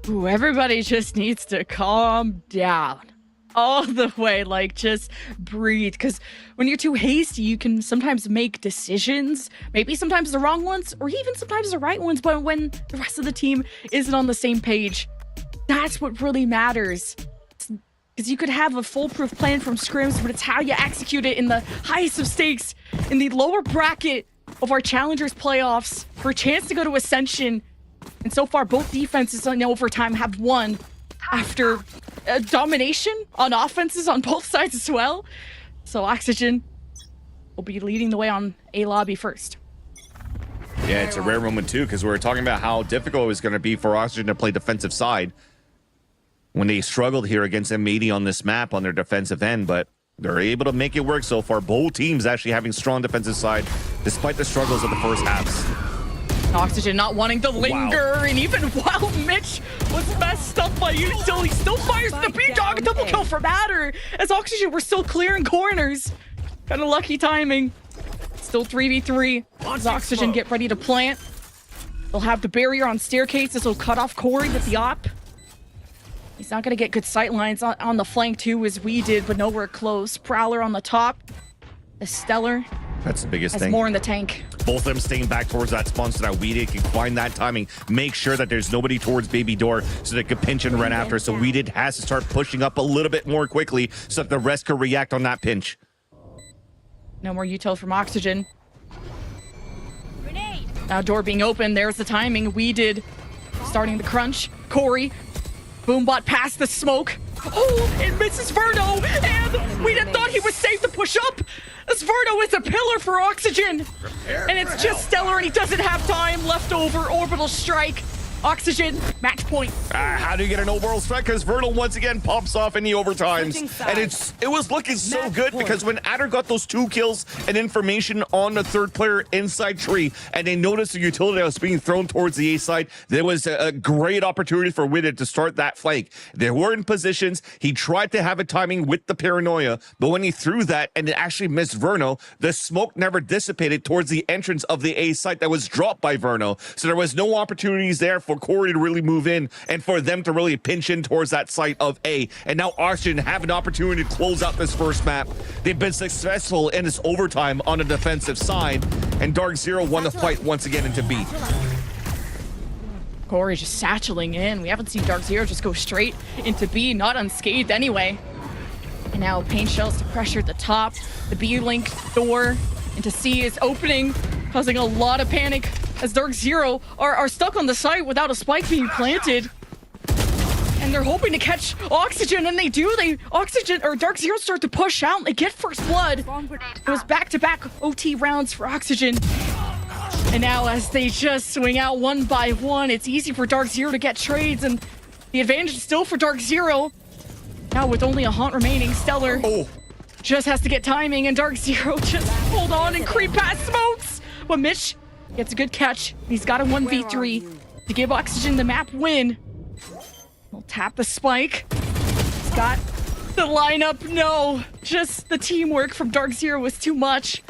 J: Ooh, everybody just needs to calm down all the way, like just breathe, because when you're too hasty, you can sometimes make decisions, maybe sometimes the wrong ones, or even sometimes the right ones, but when the rest of the team isn't on the same page, that's what really matters. Because you could have a foolproof plan from scrims, but it's how you execute it in the highest of stakes, in the lower bracket of our Challengers playoffs, for a chance to go to Ascension. And so far, both defenses in overtime have won after domination on offenses on both sides as well. So Oxygen will be leading the way on A lobby first.
L: Yeah, it's a rare moment too, because we were talking about how difficult it was going to be for Oxygen to play defensive side when they struggled here against M80 on this map on their defensive end, but they're able to make it work so far. Both teams actually having strong defensive side despite the struggles of the first halves.
J: Oxygen not wanting to linger, and even while Mitch was messed up by Util, he still fires the B-Dog. Double kill from Adder, as Oxygen were still clearing corners. Kind of lucky timing. Still 3v3 as Oxygen get ready to plant. They'll have the barrier on staircase. This will cut off Corey with the op. He's not going to get good sight lines on the flank too, as we did, but nowhere close. Prowler on the top. The Stellar.
L: That's the biggest
J: has
L: thing.
J: More in the tank.
L: Both of them staying back towards that spawn so that Weeded can find that timing, make sure that there's nobody towards Baby Door so they could pinch and run after. So Weeded has to start pushing up a little bit more quickly so that the rest could react on that pinch.
J: No more util from Oxygen. Now door being open, there's the timing. Weeded starting the crunch. Corey, Boombot past the smoke. Oh, it misses Verno, and We thought he was safe to push up. Zverno is a pillar for Oxygen. And it's just Stellar, and he doesn't have time left over. Orbital strike. Oxygen, match point.
L: How do you get an overall strike? Because Vernal once again pops off in the overtimes. And it was looking so good because when Adder got those 2 kills and information on the 3rd player inside tree, and they noticed the utility that was being thrown towards the A side, there was a great opportunity for Widget to start that flank. They were in positions. He tried to have a timing with the paranoia, but when he threw that and it actually missed Verno, the smoke never dissipated towards the entrance of the A site that was dropped by Verno. So there was no opportunities there for Corey to really move in and for them to really pinch in towards that site of A. And now Oxygen have an opportunity to close out this first map. They've been successful in this overtime on the defensive side, and Dark Zero won the fight once again into B.
J: Corey just satcheling in. We haven't seen Dark Zero just go straight into B, not unscathed anyway. And now Paint Shells to pressure at the top. The B-Link door into C is opening, causing a lot of panic as Dark Zero are stuck on the site without a spike being planted. And they're hoping to catch Oxygen, and they do. Oxygen or Dark Zero start to push out, and they get first blood. It was back-to-back OT rounds for Oxygen. And now as they just swing out one by one, it's easy for Dark Zero to get trades, and the advantage is still for Dark Zero. Now with only a haunt remaining, Stellar just has to get timing, and Dark Zero just hold on and creep past smokes. But Mitch gets a good catch. He's got a 1v3 to give Oxygen the map win. He'll tap the spike. He's got the lineup. No, just the teamwork from Dark Zero was too much.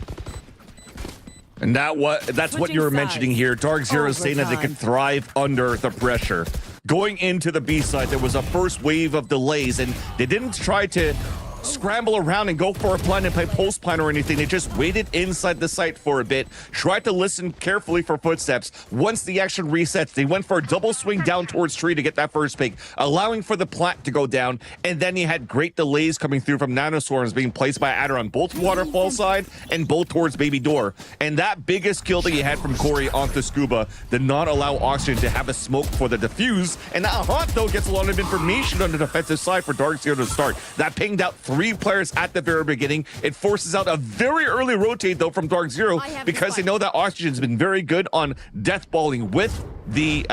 L: And that's what you were mentioning here. Dark Zero is saying that they can thrive under the pressure. Going into the B side, there was a first wave of delays, and they didn't try to scramble around and go for a plan and play post plan or anything. They just waited inside the site for a bit, tried to listen carefully for footsteps. Once the action resets, they went for a double swing down towards tree to get that first pick, allowing for the plant to go down. And then you had great delays coming through from nanoswarms being placed by Adder on both waterfall side and both towards baby door. And that biggest kill that you had from Corey onto Scuba did not allow Oxygen to have a smoke for the defuse. And that Haunt, though, gets a lot of information on the defensive side for Dark Zero to start. That pinged out 3 players at the very beginning. It forces out a very early rotate, though, from Dark Zero because they know that Oxygen's been very good on deathballing with the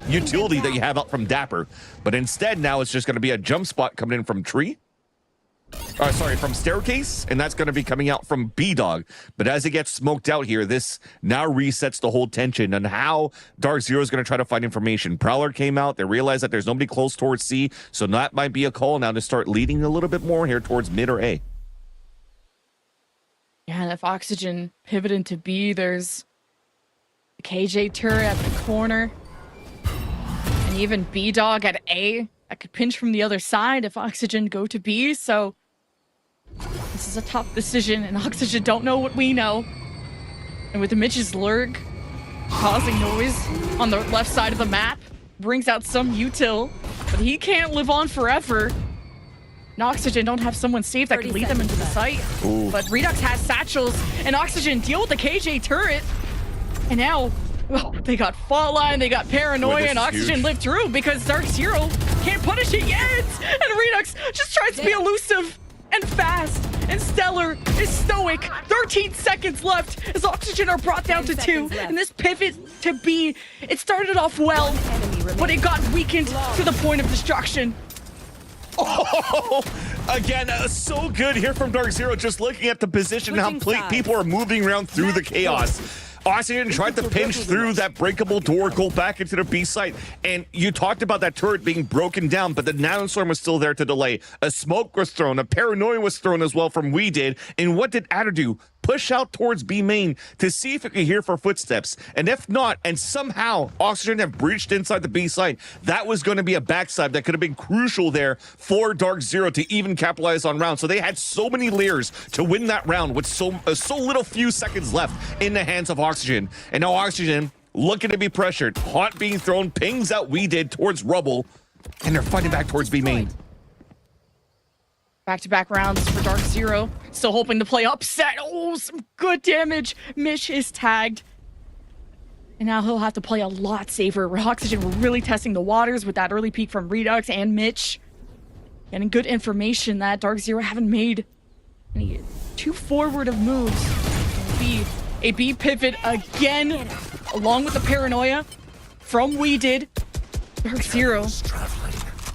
L: utility that you have out from Dapper. But instead, now it's just going to be a jump spot coming in from Tree. From Staircase, and that's going to be coming out from B-Dog. But as it gets smoked out here, this now resets the whole tension on how Dark Zero is going to try to find information. Prowler came out. They realized that there's nobody close towards C, so that might be a call now to start leading a little bit more here towards mid or A.
J: Yeah, and if Oxygen pivot into B, there's the KJ turret at the corner. And even B-Dog at A. I could pinch from the other side if Oxygen go to B, so this is a tough decision, and Oxygen don't know what we know. And with the Mitch's lurk causing noise on the left side of the map, brings out some util, but he can't live on forever. And Oxygen don't have someone safe that can lead them into the site. But Redux has satchels, and Oxygen deal with the KJ turret. And now, well, they got fault line, they got paranoia, and Oxygen lived through because Dark Zero can't punish it yet. And Redux just tries to be elusive and fast. And Stellar is stoic. 13 seconds left as Oxygen are brought down to 2. And this pivot to B, it started off well, but it got weakened to the point of destruction.
L: Oh, again, so good here from Dark Zero, just looking at the position, how people are moving around through the chaos. Oxygen tried to pinch through that breakable door, go back into the B site, and you talked about that turret being broken down, but the nanostorm was still there to delay. A smoke was thrown, a paranoia was thrown as well from We Did, and what did Adder do? Push out towards B main to see if it could hear for footsteps, and if not, and somehow Oxygen have breached inside the B site, that was going to be a backside that could have been crucial there for Dark Zero to even capitalize on rounds. So they had so many layers to win that round with so little few seconds left in the hands of Oxygen. And now Oxygen looking to be pressured. Haunt being thrown, pings out We Did towards Rubble, and they're fighting back towards B main.
J: Back-to-back rounds for Dark Zero. Still hoping to play upset. Oh, some good damage. Mish is tagged. And now he'll have to play a lot safer. Oxygen were really testing the waters with that early peek from Redux and Mitch. Getting good information that Dark Zero haven't made any too forward of moves. It'll be a B pivot again, along with the paranoia from We Did. Dark Zero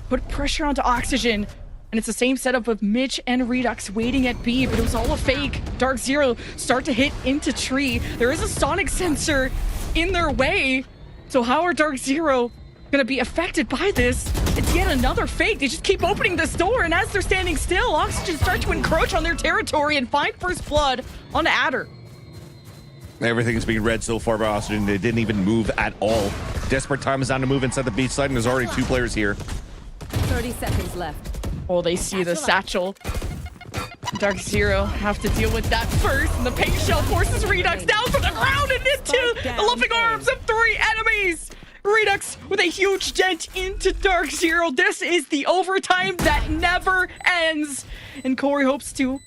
J: put pressure onto Oxygen, and it's the same setup of Mitch and Redux waiting at B, but it was all a fake. Dark Zero start to hit into tree. There is a sonic sensor in their way, so how are Dark Zero gonna be affected by this? It's yet another fake. They just keep opening this door, and as they're standing still, Oxygen start to encroach on their territory and find first blood on Adder.
L: Everything is being read so far by Oxygen. They didn't even move at all. Desperate Time is down to move inside the beach side, and there's already 2 players here.
M: 30 seconds left.
J: Oh, they see the satchel. Dark Zero have to deal with that first, and the pink shell forces Redux down from the ground and into the loving arms of 3 enemies. Redux with a huge dent into Dark Zero. This is the overtime that never ends. And Corey hopes to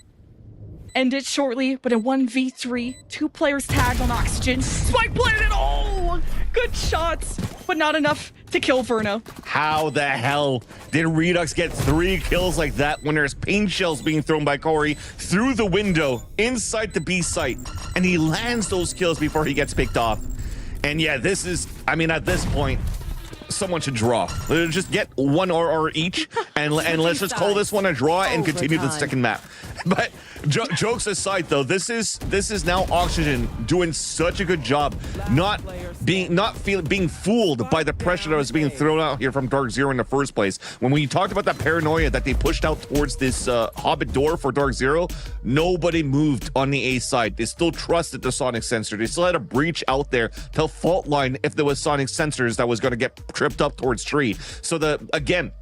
J: end it shortly, but in 1v3, 2 players tagged on Oxygen. Spike planted. Oh, good shots, but not enough to kill Verno.
L: How the hell did Redux get 3 kills like that when there's paint shells being thrown by Corey through the window inside the B site, and he lands those kills before he gets picked off? And yeah, this is, I mean, at this point, someone should draw. Just get 1 RR each, and let's just call this one a draw and continue the second map. But jokes aside, though, this is now Oxygen doing such a good job being fooled by the pressure that was being thrown out here from Dark Zero in the first place. When we talked about that paranoia that they pushed out towards this Hobbit door for Dark Zero, nobody moved on the A side. They still trusted the sonic sensor. They still had a breach out there to fault line if there was sonic sensors that was going to get tripped up towards tree. So again,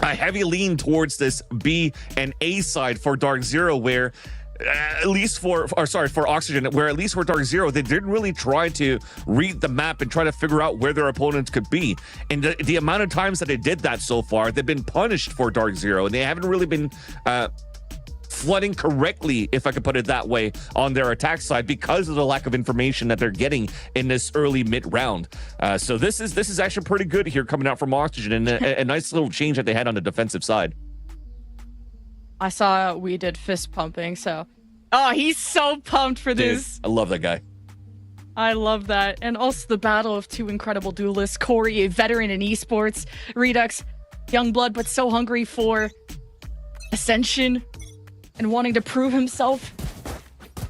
L: a heavy lean towards this B and A side for Dark Zero, where at least for Oxygen, where at least for Dark Zero, they didn't really try to read the map and try to figure out where their opponents could be. And the amount of times that they did that so far, they've been punished for Dark Zero, and they haven't really been flooding correctly, if I could put it that way, on their attack side because of the lack of information that they're getting in this early mid round. So this is actually pretty good here coming out from Oxygen, and a nice little change that they had on the defensive side.
J: I saw We Did fist pumping, so he's so pumped for this.
L: Dude, I love that guy.
J: I love that. And also the battle of 2 incredible duelists. Corey, a veteran in esports. Redux, young blood, but so hungry for Ascension and wanting to prove himself.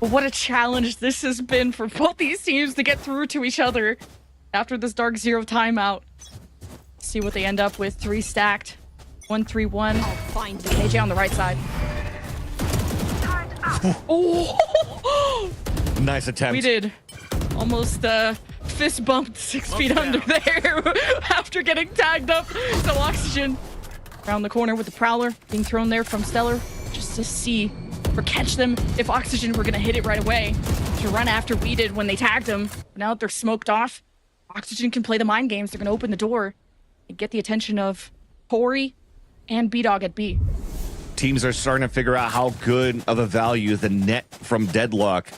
J: But what a challenge this has been for both these teams to get through to each other after this Dark Zero timeout. See what they end up with. 3 stacked. 1-3-1. AJ on the right side. Oh!
L: Nice attempt.
J: We did almost fist bumped 6 feet under there after getting tagged up. So Oxygen around the corner with the Prowler being thrown there from Stellar just to see or catch them if Oxygen were going to hit it right away to run after We Did when they tagged him. But now that they're smoked off, Oxygen can play the mind games. They're going to open the door and get the attention of Corey and B-Dog at B.
L: Teams are starting to figure out how good of a value the net from Deadlock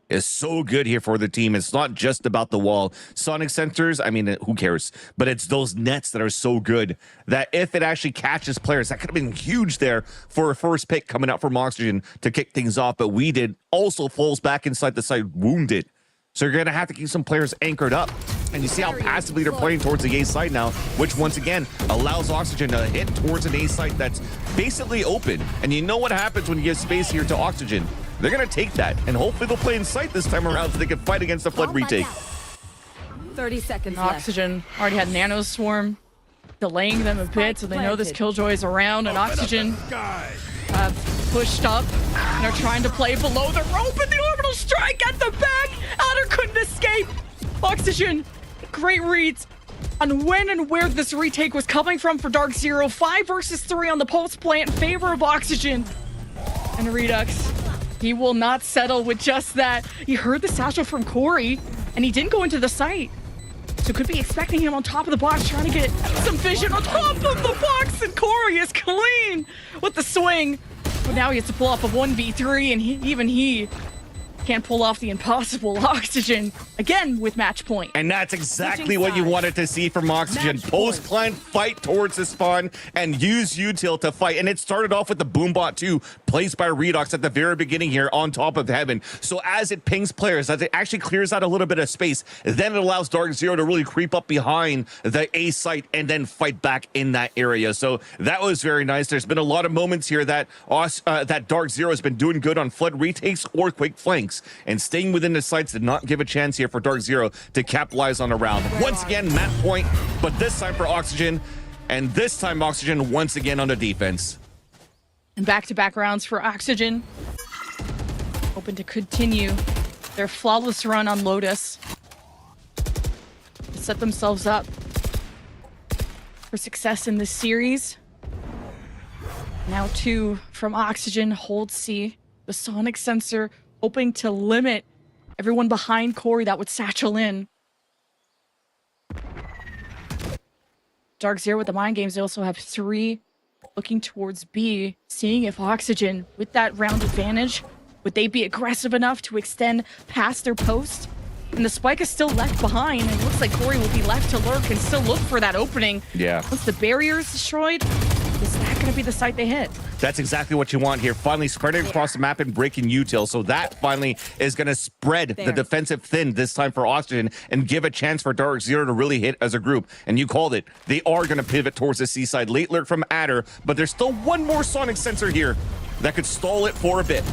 L: is. So good here for the team. It's not just about the wall. Sonic sensors, I mean, who cares? But it's those nets that are so good that if it actually catches players, that could have been huge there for a first pick coming out from Oxygen to kick things off. But We Did also falls back inside the site wounded. So you're going to have to keep some players anchored up. And you see how passively they're playing towards the A site now, which once again allows Oxygen to hit towards an A site that's basically open. And you know what happens when you give space here to Oxygen. They're going to take that, and hopefully they'll play in sight this time around so they can fight against the flood retake.
M: 30 seconds
J: Oxygen already had Nano Swarm, delaying them a bit so they know this Killjoy is around, and Oxygen pushed up and are trying to play below the rope, and the orbital strike at the back. Adder couldn't escape. Oxygen, great reads on when and where this retake was coming from for Dark Zero. 5 versus 3 on the pulse plant in favor of Oxygen. And Redux, he will not settle with just that. He heard the satchel from Corey, and he didn't go into the site. So could be expecting him on top of the box, trying to get some vision on top of the box, and Corey is clean with the swing. But now he has to pull off a 1v3, and even he can't pull off the impossible. Oxygen, again, with match point.
L: And that's exactly what you wanted to see from Oxygen. Post-plant, fight towards the spawn, and use util to fight. And it started off with the Boombot 2, placed by Redox at the very beginning here on top of Heaven. So as it pings players, as it actually clears out a little bit of space, then it allows Dark Zero to really creep up behind the A site and then fight back in that area. So that was very nice. There's been a lot of moments here that that Dark Zero has been doing good on flood retakes or quick flanks, and staying within the sites did not give a chance here for Dark Zero to capitalize on a round. Once again, match point, but this time for Oxygen, and this time Oxygen once again on the defense.
J: And back-to-back rounds for Oxygen. Hoping to continue their flawless run on Lotus. Set themselves up for success in this series. Now 2 from Oxygen, hold C. The sonic sensor hoping to limit everyone behind Corey that would satchel in. Dark Zero with the mind games, they also have 3 looking towards B, seeing if Oxygen, with that round advantage, would they be aggressive enough to extend past their post? And the spike is still left behind, and it looks like Corey will be left to lurk and still look for that opening.
L: Yeah.
J: Once the barrier is destroyed, is that going to be the site they hit?
L: That's exactly what you want here. Finally spreading across the map and breaking util. So that finally is going to spread the defensive thin this time for Oxygen and give a chance for Dark Zero to really hit as a group. And you called it. They are going to pivot towards the seaside. Late lurk from Adder, but there's still one more sonic sensor here that could stall it for a bit.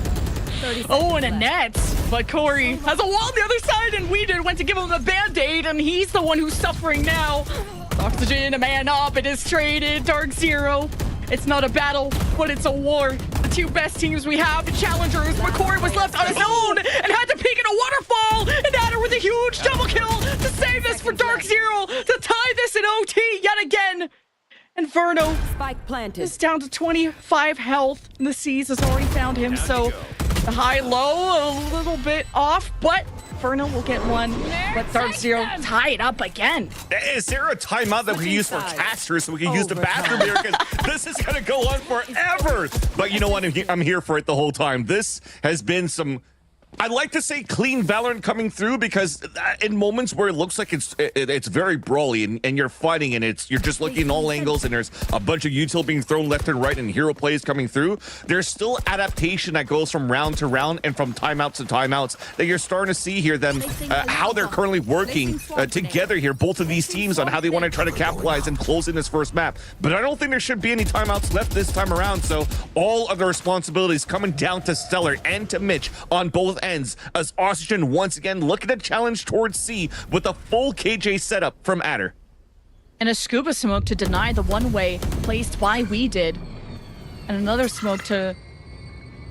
J: Oh, and a net. But Corey has a wall on the other side, and Weeded went to give him a band-aid, and he's the one who's suffering now. Oxygen, a man up, it is traded. Dark Zero. It's not a battle, but it's a war. The 2 best teams we have, the Challengers, but Corey was left on his own and had to peek in a waterfall, and Adder with a huge double kill to save this for Dark Zero, to tie this in OT yet again. And Verno is down to 25 health, and the Seas has already found him, so the high-low a little bit off, but Verno will get one, but Dark Zero tie it up again.
L: Is there a timeout that we can use for casters so we can use the bathroom here? Because this is going to go on forever. But you know what? I'm here for it the whole time. This has been some... I'd like to say clean Valorant coming through, because in moments where it looks like it's very brawly and you're fighting and you're just looking in all angles and there's a bunch of util being thrown left and right and hero plays coming through, there's still adaptation that goes from round to round and from timeouts to timeouts that you're starting to see here. Then how they're currently working together here, both of these teams, on how they want to try to capitalize and close in this first map. But I don't think there should be any timeouts left this time around. So all of the responsibilities coming down to Stellar and to Mitch on both ends, as Oxygen once again looking to challenge towards C with a full KJ setup from Adder.
J: And a scuba smoke to deny the one-way placed by Weeded. And another smoke to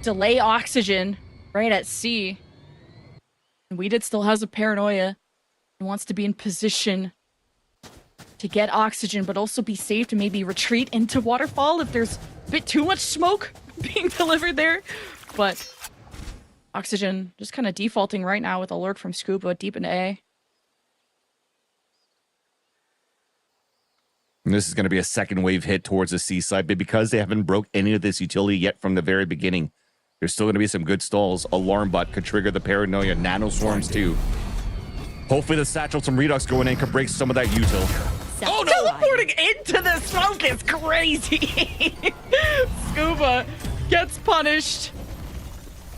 J: delay Oxygen right at C. And Weeded still has a paranoia and wants to be in position to get Oxygen, but also be safe to maybe retreat into Waterfall if there's a bit too much smoke being delivered there. But Oxygen just kind of defaulting right now with a lurk from Scuba deep into A.
L: And this is going to be a second wave hit towards the C side, but because they haven't broke any of this utility yet from the very beginning, there's still going to be some good stalls. Alarm bot could trigger the paranoia. Nano swarms too. Hopefully the satchel from Redux going in could break some of that util.
J: Oh, no! Teleporting into the smoke is crazy! Scuba gets punished.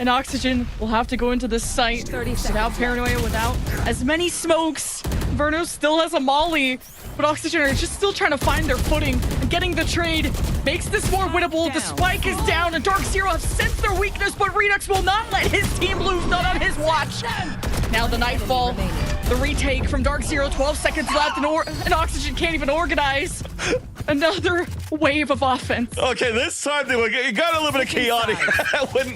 J: And Oxygen will have to go into this site without paranoia, without as many smokes. Verno still has a molly, but Oxygen are just still trying to find their footing. And getting the trade makes this more winnable. The spike is down, and Dark Zero have sensed their weakness, but Redux will not let his team lose, not on his watch. Now the Nightfall, the retake from Dark Zero, 12 seconds left, and Oxygen can't even organize. Another wave of offense.
L: Okay, this time it got a little bit of chaotic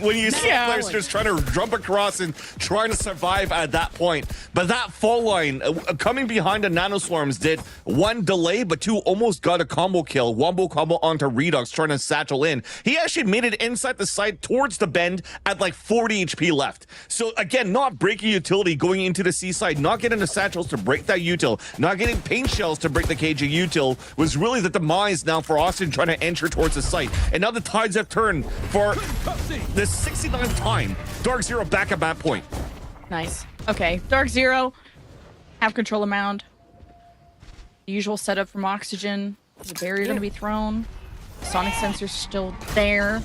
L: when you see players just trying to jump across and trying to survive at that point. But that fall line coming behind the nanoswarms did one delay, but two almost got a combo kill. Wombo combo onto Redux trying to satchel in. He actually made it inside the site towards the bend at like 40 HP left. So again, not breaking utility going into the C side, not getting the satchels to break that util, not getting paint shells to break the KJ util was was really the demise now for Austin trying to enter towards the site. And now the tides have turned for the 69th time. Dark Zero back at that point.
J: Nice. Okay, Dark Zero, have control of Mound. The usual setup from Oxygen. The barrier going to be thrown. Sonic sensor's still there.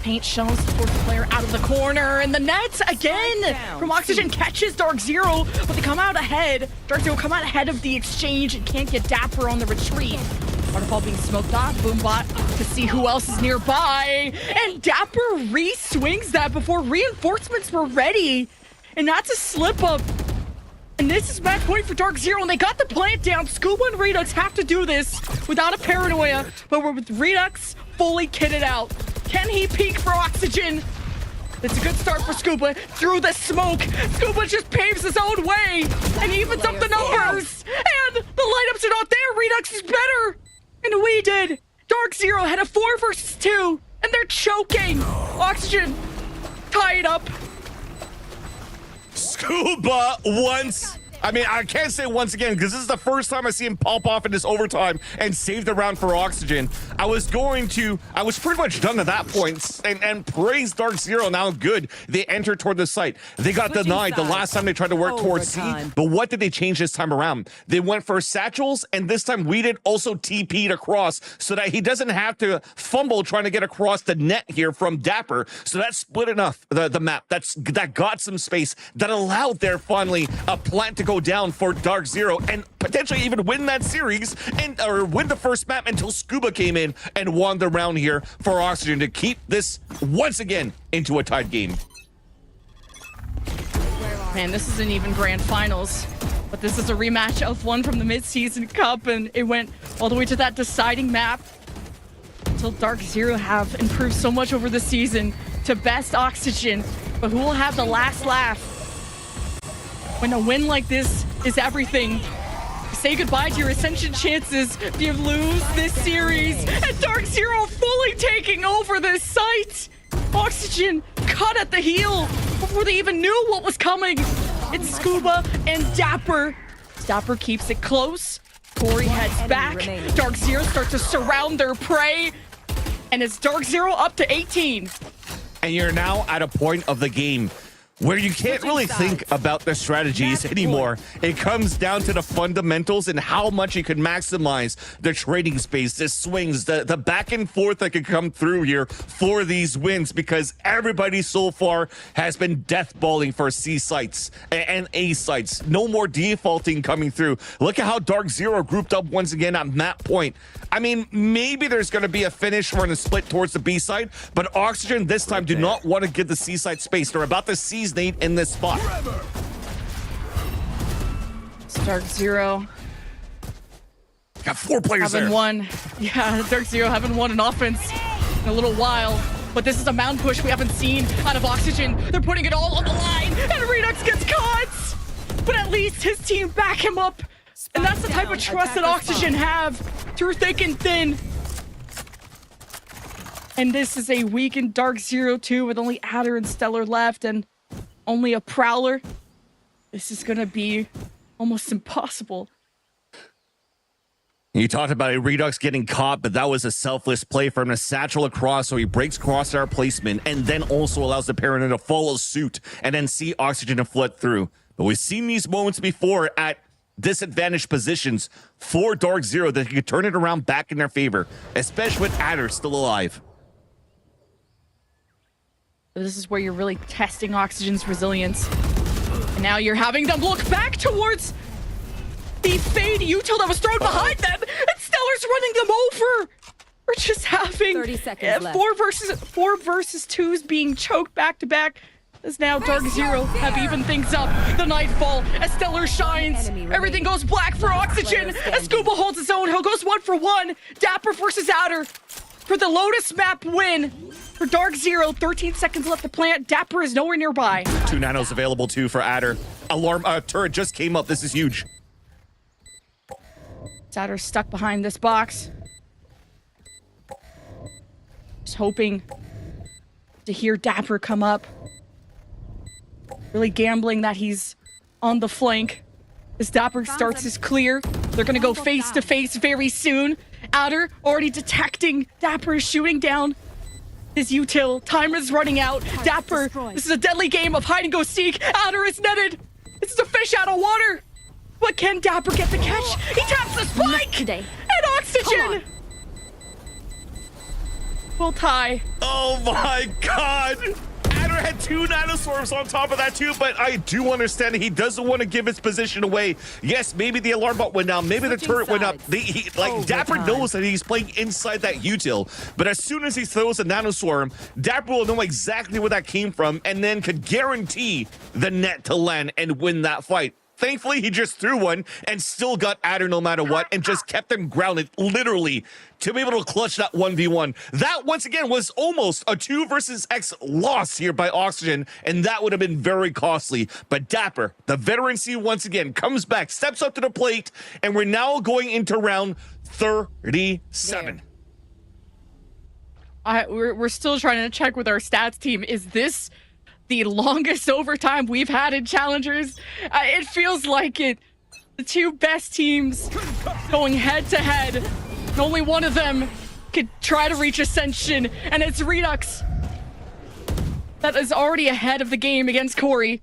J: Paint shells the fourth player out of the corner, and the net again from Oxygen catches Dark Zero, but they come out ahead. Dark Zero come out ahead of the exchange and can't get Dapper on the retreat. Waterfall being smoked off, Boombot to see who else is nearby, and Dapper re-swings that before reinforcements were ready, and that's a slip up. And this is match point for Dark Zero, and they got the plant down. Scuba and Redux have to do this without a paranoia, but we're with Redux fully kitted out. Can he peak for Oxygen? It's a good start for Scuba. Through the smoke, Scuba just paves his own way and evens up the numbers. And the lineups are not there. Redux is better. And we did. Dark Zero had a 4 versus 2, and they're choking. Oxygen, tie it up.
L: Scuba once. I mean, I can't say once again because this is the first time I see him pop off in this overtime and save the round for Oxygen. I was pretty much done at that point and praise Dark Zero. Now good. They entered toward the site. They got denied the last time they tried to work towards C. But what did they change this time around? They went for satchels, and this time we did also TP'd across so that he doesn't have to fumble trying to get across the net here from Dapper. So that split enough the map. That got some space that allowed there finally a plant to go down for Dark Zero and potentially even win that series or win the first map until Scuba came in and won the round here for Oxygen to keep this once again into a tied game.
J: Man, this isn't even grand finals, but this is a rematch of one from the mid-season cup, and it went all the way to that deciding map until Dark Zero have improved so much over the season to best Oxygen. But who will have the last laugh when a win like this is everything? Say goodbye to your Ascension chances if you lose this series. And Dark Zero fully taking over this site. Oxygen cut at the heel before they even knew what was coming. It's Scuba and Dapper. Dapper keeps it close. Corey heads back. Dark Zero starts to surround their prey. And it's Dark Zero up to 18.
L: And you're now at a point of the game where you can't really think about the strategies anymore. It comes down to the fundamentals and how much you can maximize the trading space, the swings, the back and forth that can come through here for these wins, because everybody so far has been deathballing for C sites and A sites. No more defaulting coming through. Look at how Dark Zero grouped up once again at map point. I mean, maybe there's going to be a finish or a split towards the B side, but Oxygen this time do not want to give the C side space. They're about to seize Nate in this spot.
J: Dark Zero
L: got 4 players
J: having
L: there.
J: Won. Yeah, Dark Zero haven't won an offense in a little while. But this is a mound push we haven't seen out of Oxygen. They're putting it all on the line, and Redux gets caught. But at least his team back him up. And that's the type of trust that Oxygen have through thick and thin. And this is a weakened Dark Zero 2 with only Adder and Stellar left and only a Prowler. This is gonna be almost impossible.
L: You talked about a Redux getting caught, but that was a selfless play for him to satchel across, so he breaks crosshair placement and then also allows the Paranoid to follow suit and then see Oxygen to flood through. But we've seen these moments before at disadvantaged positions for Dark Zero that he could turn it around back in their favor, especially with Adder still alive.
J: This is where you're really testing Oxygen's resilience. And now you're having them look back towards the Fade Util that was thrown behind them, and Stellar's running them over. We're just having
M: 30 seconds left.
J: 4 versus 2s being choked back to back. As now Dark Zero have evened things up. The Nightfall as Stellar shines. Everything goes black for Oxygen as Scuba holds his own. He goes 1 for 1. Dapper versus Adder for the Lotus map win for Dark Zero. 13 seconds left to plant. Dapper is nowhere nearby.
L: 2 nanos available too for Adder. Alarm turret just came up. This is huge.
J: Adder's stuck behind this box. Just hoping to hear Dapper come up. Really gambling that he's on the flank. As Dapper starts his clear, they're gonna go face to face very soon. Adder already detecting Dapper is shooting down his util. Time is running out. Dapper, this is a deadly game of hide and go seek. Adder is netted. It's a fish out of water. But can Dapper get the catch? He taps the spike!
C: Today.
J: And Oxygen! Will tie.
L: Oh my god! Adder had 2 nanoswarms on top of that too, but I do understand that he doesn't want to give his position away. Yes, maybe the alarm bot went down, maybe the turret went up. Dapper knows that he's playing inside that util, but as soon as he throws a nanoswarm, Dapper will know exactly where that came from and then could guarantee the net to land and win that fight. Thankfully, he just threw one and still got Adder no matter what and just kept him grounded, literally, to be able to clutch that 1v1. That, once again, was almost a 2 versus X loss here by Oxygen, and that would have been very costly. But Dapper, the veteran C, once again, comes back, steps up to the plate, and we're now going into round 37.
J: We're still trying to check with our stats team. Is this the longest overtime we've had in Challengers? It feels like it. The 2 best teams going head to head. And only one of them could try to reach Ascension, and it's Redux that is already ahead of the game against Corey.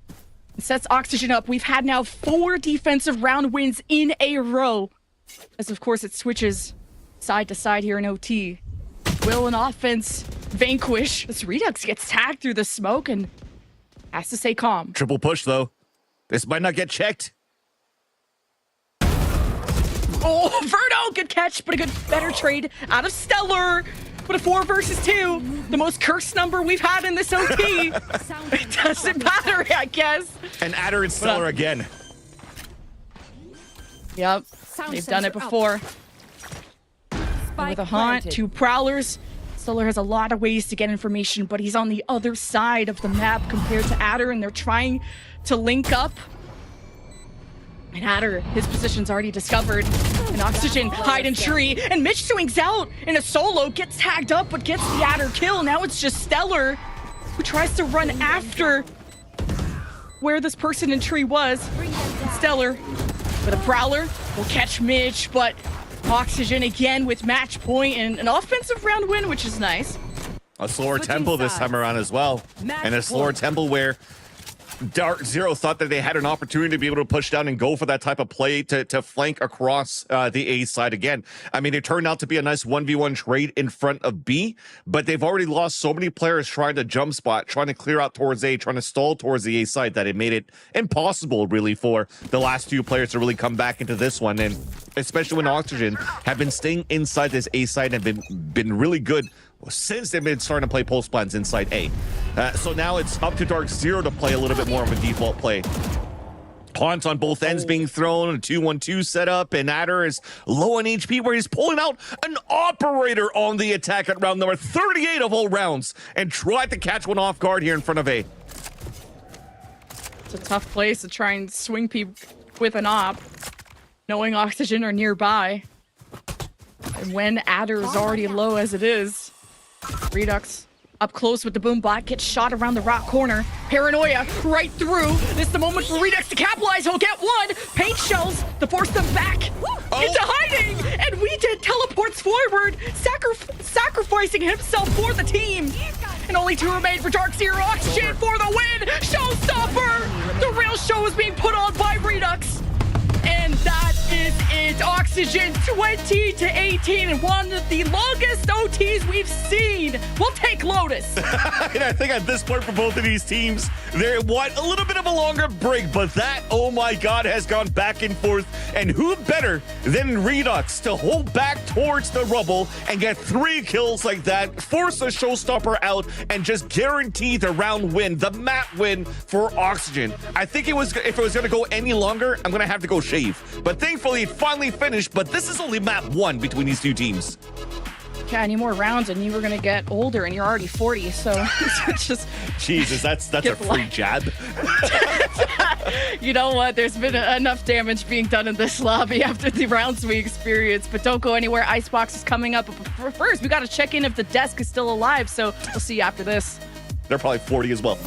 J: It sets Oxygen up. We've had now 4 defensive round wins in a row, as of course it switches side to side here in OT. Will an offense vanquish as Redux gets tagged through the smoke and has to stay calm.
L: Triple push, though. This might not get checked.
J: Oh, Verno, good catch, but a better trade out of Stellar. But a 4 versus 2, the most cursed number we've had in this OT. It doesn't matter, I guess.
L: And Adder and Stellar again.
J: Yep, they've done it before. With a haunt, 2 prowlers. Stellar has a lot of ways to get information, but he's on the other side of the map compared to Adder, and they're trying to link up. And Adder, his position's already discovered. An Oxygen, hide and tree, and Mitch swings out in a solo, gets tagged up, but gets the Adder kill. Now it's just Stellar who tries to run after where this person in tree was. Stellar with a prowler will catch Mitch, but Oxygen again with match point and an offensive round win, which is nice.
L: A slower tempo this time around as well. And a slower tempo where Dark Zero thought that they had an opportunity to be able to push down and go for that type of play to flank across the A side again. I mean, it turned out to be a nice 1v1 trade in front of B, but they've already lost so many players trying to jump spot, trying to clear out towards A, trying to stall towards the A side that it made it impossible really for the last 2 players to really come back into this one. And especially when Oxygen have been staying inside this A side and been really good since they've been starting to play post plans inside A. So now it's up to Dark Zero to play a little bit more of a default play. Haunts on both ends being thrown, a 2-1-2 setup, and Adder is low on HP where he's pulling out an operator on the attack at round number 38 of all rounds and tried to catch one off guard here in front of A.
J: It's a tough place to try and swing people with an op, knowing Oxygen are nearby. And when Adder is already low as it is, Redux up close with the boom bot, gets shot around the rock corner. Paranoia right through. This is the moment for Redux to capitalize. He'll get one. Paint shells to force them back into hiding. And we did teleports forward, sacrificing himself for the team. And only 2 remain for Dark Zero. Oxygen for the win. Showstopper. The real show is being put on by Redux. And that is it. Oxygen 20-18 and one of the longest OTs we've seen. We'll take Lotus.
L: And I think at this point for both of these teams, they want a little bit of a longer break, but that, oh my God, has gone back and forth. And who better than Redux to hold back towards the rubble and get 3 kills like that, force a showstopper out, and just guarantee the round win, the map win for Oxygen. I think if it was going to go any longer, I'm going to have to go shave. But thankfully, it finally finished. But this is only map 1 between these 2 teams.
J: Yeah, any more rounds and you were gonna get older, and you're already 40, so it's just
L: Jesus, that's a free jab.
J: You know what? There's been enough damage being done in this lobby after the rounds we experienced, but don't go anywhere. Icebox is coming up. But first, we gotta check in if the desk is still alive, so we'll see you after this.
L: They're probably 40 as well.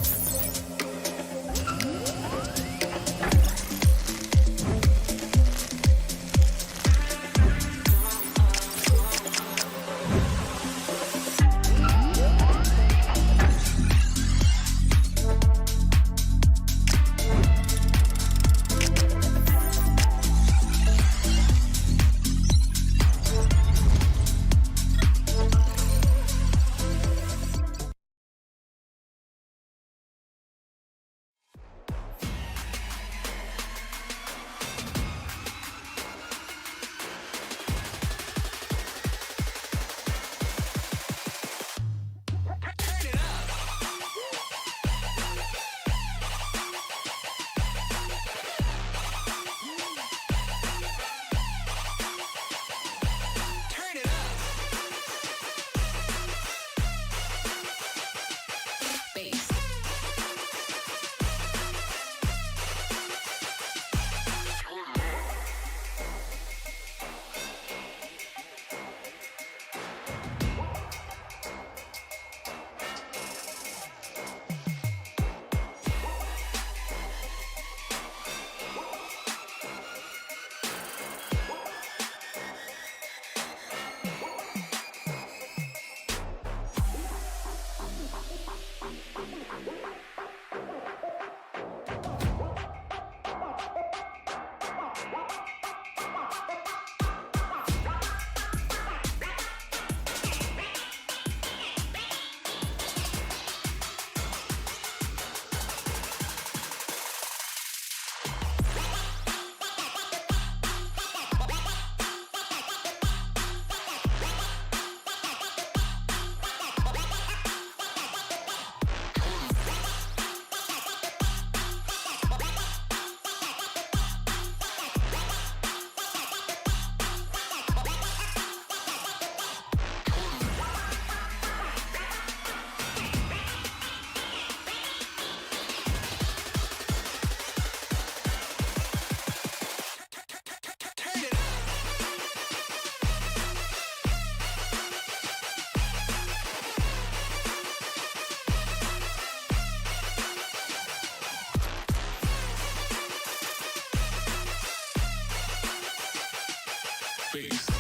G: Peace.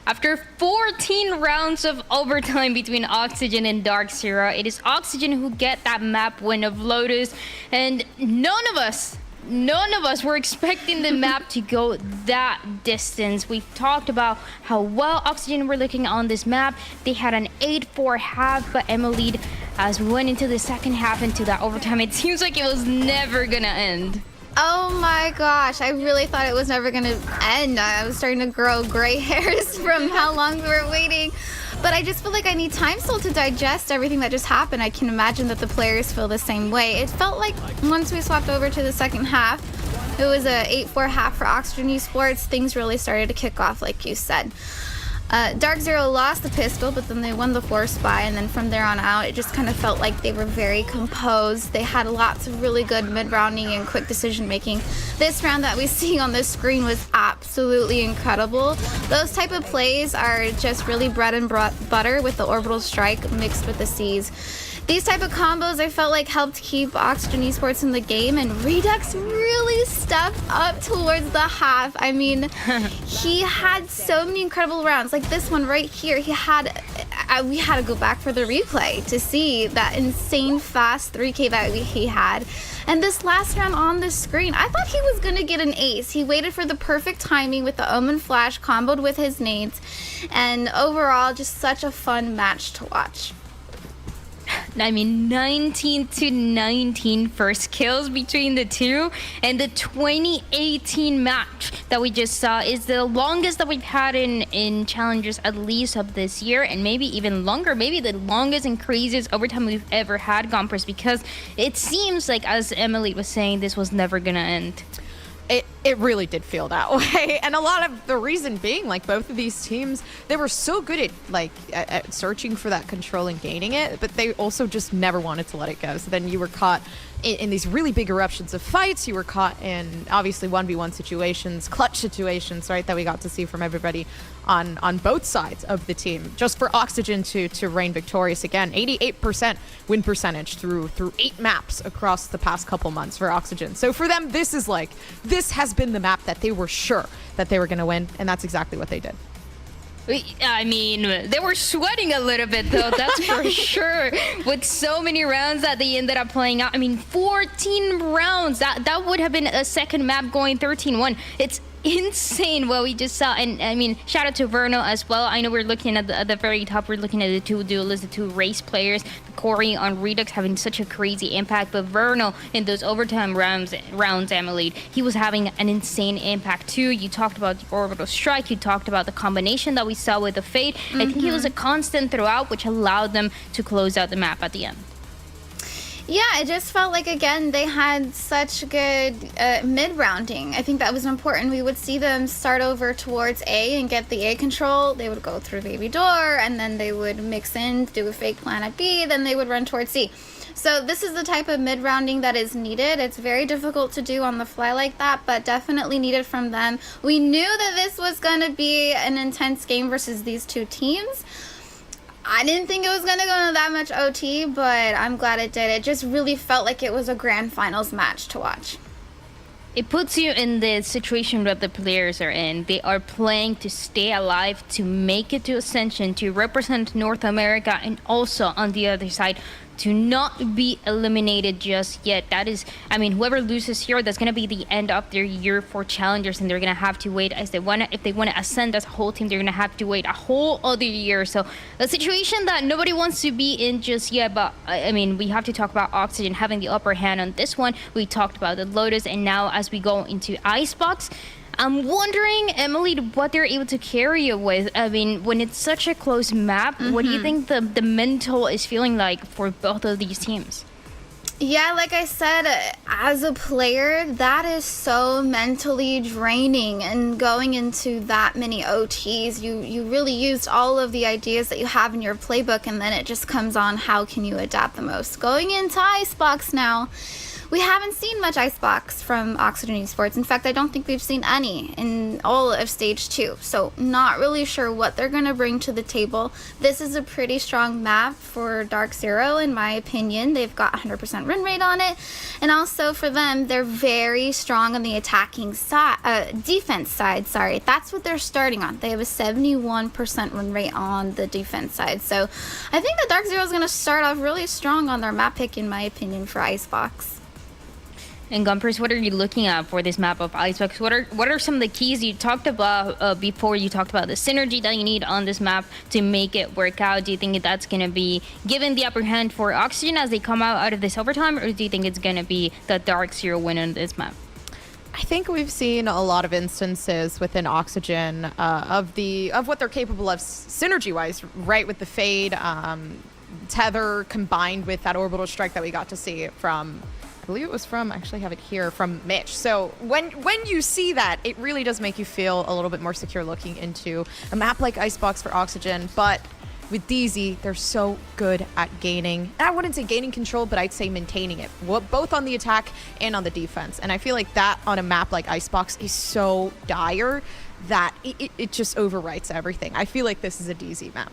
C: After 14 rounds of overtime between Oxygen and Dark Zero, it is Oxygen who get that map win of Lotus, and none of us were expecting the map to go that distance. We've talked about how well Oxygen were looking on this map. They had an 8-4 half, but Emily, as we went into the second half, into that overtime, it seems like it was never gonna end.
E: Oh my gosh, I really thought it was never gonna end. I was starting to grow gray hairs from how long we were waiting. But I just feel like I need time still to digest everything that just happened. I can imagine that the players feel the same way. It felt like once we swapped over to the second half, it was a 8-4 half for Oxygen Esports. Things really started to kick off, like you said. Dark Zero lost the pistol, but then they won the 4 spy, and then from there on out, it just kind of felt like they were very composed. They had lots of really good mid-rounding and quick decision-making. This round that we see on the screen was absolutely incredible. Those type of plays are just really bread and butter with the orbital strike mixed with the C's. These type of combos I felt like helped keep Oxygen Esports in the game, and Redux really stepped up towards the half. I mean, he had so many incredible rounds. Like this one right here, we had to go back for the replay to see that insane fast 3K that he had. And this last round on the screen, I thought he was gonna get an ace. He waited for the perfect timing with the Omen Flash comboed with his nades, and overall just such a fun match to watch.
C: I mean, 19-19 first kills between the two, and the 2018 match that we just saw is the longest that we've had in Challengers, at least of this year, and maybe even longer, maybe the longest and craziest overtime we've ever had, Gompers, because it seems like, as Emily was saying, this was never gonna end.
D: It really did feel that way, and a lot of the reason being, like, both of these teams, they were so good at searching for that control and gaining it, but they also just never wanted to let it go. So then you were caught in these really big eruptions of fights. You were caught in obviously 1v1 situations, clutch situations, right, that we got to see from everybody on both sides of the team. Just for Oxygen to reign victorious again, 88% win percentage through 8 maps across the past couple months for Oxygen. So for them, this has been the map that they were sure that they were going to win, and that's exactly what they did.
C: I mean, they were sweating a little bit, though, that's for sure, with so many rounds that they ended up playing out. I mean, 14 rounds. That would have been a second map going 13-1. It's insane what we just saw. And I mean, shout out to Verno as well. I know we're looking at the very top, we're looking at the two duelists, the two race players, Corey on Redux having such a crazy impact, but Verno in those overtime rounds, Emily, he was having an insane impact too. You talked about the orbital strike, you talked about the combination that we saw with the Fade. I think he was a constant throughout, which allowed them to close out the map at the end.
E: Yeah, it just felt like, again, they had such good mid-rounding. I think that was important. We would see them start over towards A and get the A control. They would go through Baby Door, and then they would mix in, do a fake plan at B, then they would run towards C. So this is the type of mid-rounding that is needed. It's very difficult to do on the fly like that, but definitely needed from them. We knew that this was going to be an intense game versus these two teams. I didn't think it was going to go into that much OT, but I'm glad it did. It just really felt like it was a grand finals match to watch.
C: It puts you in the situation that the players are in. They are playing to stay alive, to make it to Ascension, to represent North America, and also on the other side, to not be eliminated just yet. That is, I mean, whoever loses here, that's going to be the end of their year for Challengers, and they're going to have to wait if they want to ascend as a whole team, they're going to have to wait a whole other year. So a situation that nobody wants to be in just yet, but I mean, we have to talk about Oxygen having the upper hand on this one. We talked about the Lotus, and now as we go into Icebox, I'm wondering, Emily, what they're able to carry you with. I mean, when it's such a close map, what do you think the mental is feeling like for both of these teams?
E: Yeah, like I said, as a player, that is so mentally draining, and going into that many OTs, you really used all of the ideas that you have in your playbook, and then it just comes on how can you adapt the most. Going into Icebox now, we haven't seen much Icebox from Oxygen Esports. In fact, I don't think we've seen any in all of Stage 2. So not really sure what they're going to bring to the table. This is a pretty strong map for Dark Zero, in my opinion. They've got 100% win rate on it. And also for them, they're very strong on the attacking side, defense side, sorry. That's what they're starting on. They have a 71% win rate on the defense side. So I think that Dark Zero is going to start off really strong on their map pick, in my opinion, for Icebox.
C: And Gumpers, what are you looking at for this map of Icebox? What are some of the keys you talked about before? You talked about the synergy that you need on this map to make it work out. Do you think that's going to be given the upper hand for Oxygen as they come out of this overtime, or do you think it's going to be the Dark Zero win on this map?
D: I think we've seen a lot of instances within Oxygen of what they're capable of synergy-wise, right? With the Fade, Tether combined with that orbital strike that we got to see from, I believe it was from, I actually have it here, from Mitch. So when you see that, it really does make you feel a little bit more secure looking into a map like Icebox for Oxygen. But with DZ, they're so good at gaining, I wouldn't say gaining control, but I'd say maintaining it, both on the attack and on the defense. And I feel like that on a map like Icebox is so dire that it just overwrites everything. I feel like this is a DZ map.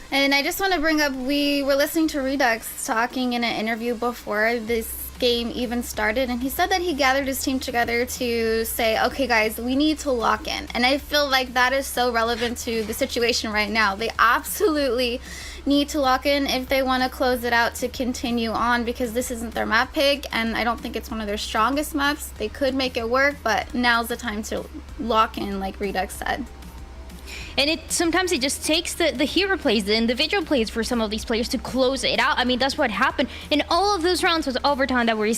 E: And I just want to bring up, we were listening to Redux talking in an interview before this game even started, and he said that he gathered his team together to say, okay guys, we need to lock in. And I feel like that is so relevant to the situation right now. They absolutely need to lock in if they want to close it out to continue on, because this isn't their map pick, and I don't think it's one of their strongest maps. They could make it work, but now's the time to lock in, like Redux said.
C: And sometimes it just takes the hero plays, the individual plays for some of these players to close it out. I mean, that's what happened in all of those rounds with overtime that we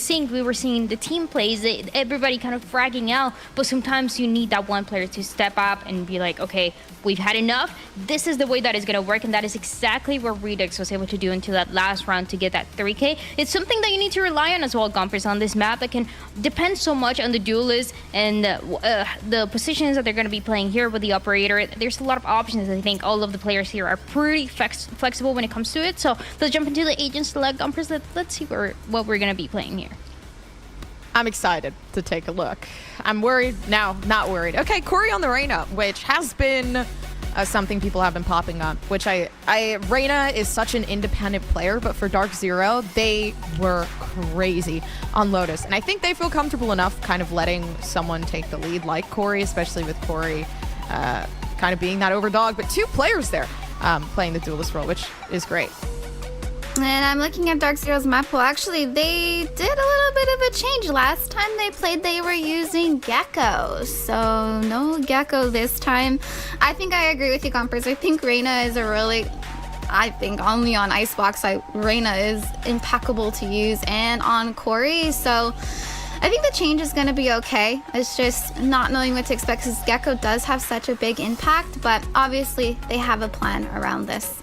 C: were seeing the team plays, everybody kind of fragging out. But sometimes you need that one player to step up and be like, okay, we've had enough. This is the way that is going to work. And that is exactly what Redux was able to do until that last round to get that 3K. It's something that you need to rely on as well, Gompers, on this map that can depend so much on the duelists and the positions that they're going to be playing here with the operator. There's a lot of options. I think all of the players here are pretty flexible when it comes to it. So let's jump into the agent select, Gompers. Let's see what we're going to be playing here.
D: I'm excited to take a look. I'm worried now, not worried. Okay, Corey on the Reyna, which has been something people have been popping up, which Reyna is such an independent player, but for Dark Zero, they were crazy on Lotus. And I think they feel comfortable enough kind of letting someone take the lead like Corey, especially with Corey kind of being that overdog, but two players there playing the duelist role, which is great.
E: And I'm looking at Dark Zero's map pool. Actually, they did a little bit of a change. Last time they played, they were using Gecko. So no Gecko this time. I think I agree with you, Gompers. I think Reyna is I think only on Icebox, Reyna is impeccable to use, and on Corey. So I think the change is going to be okay. It's just not knowing what to expect, because Gecko does have such a big impact, but obviously they have a plan around this.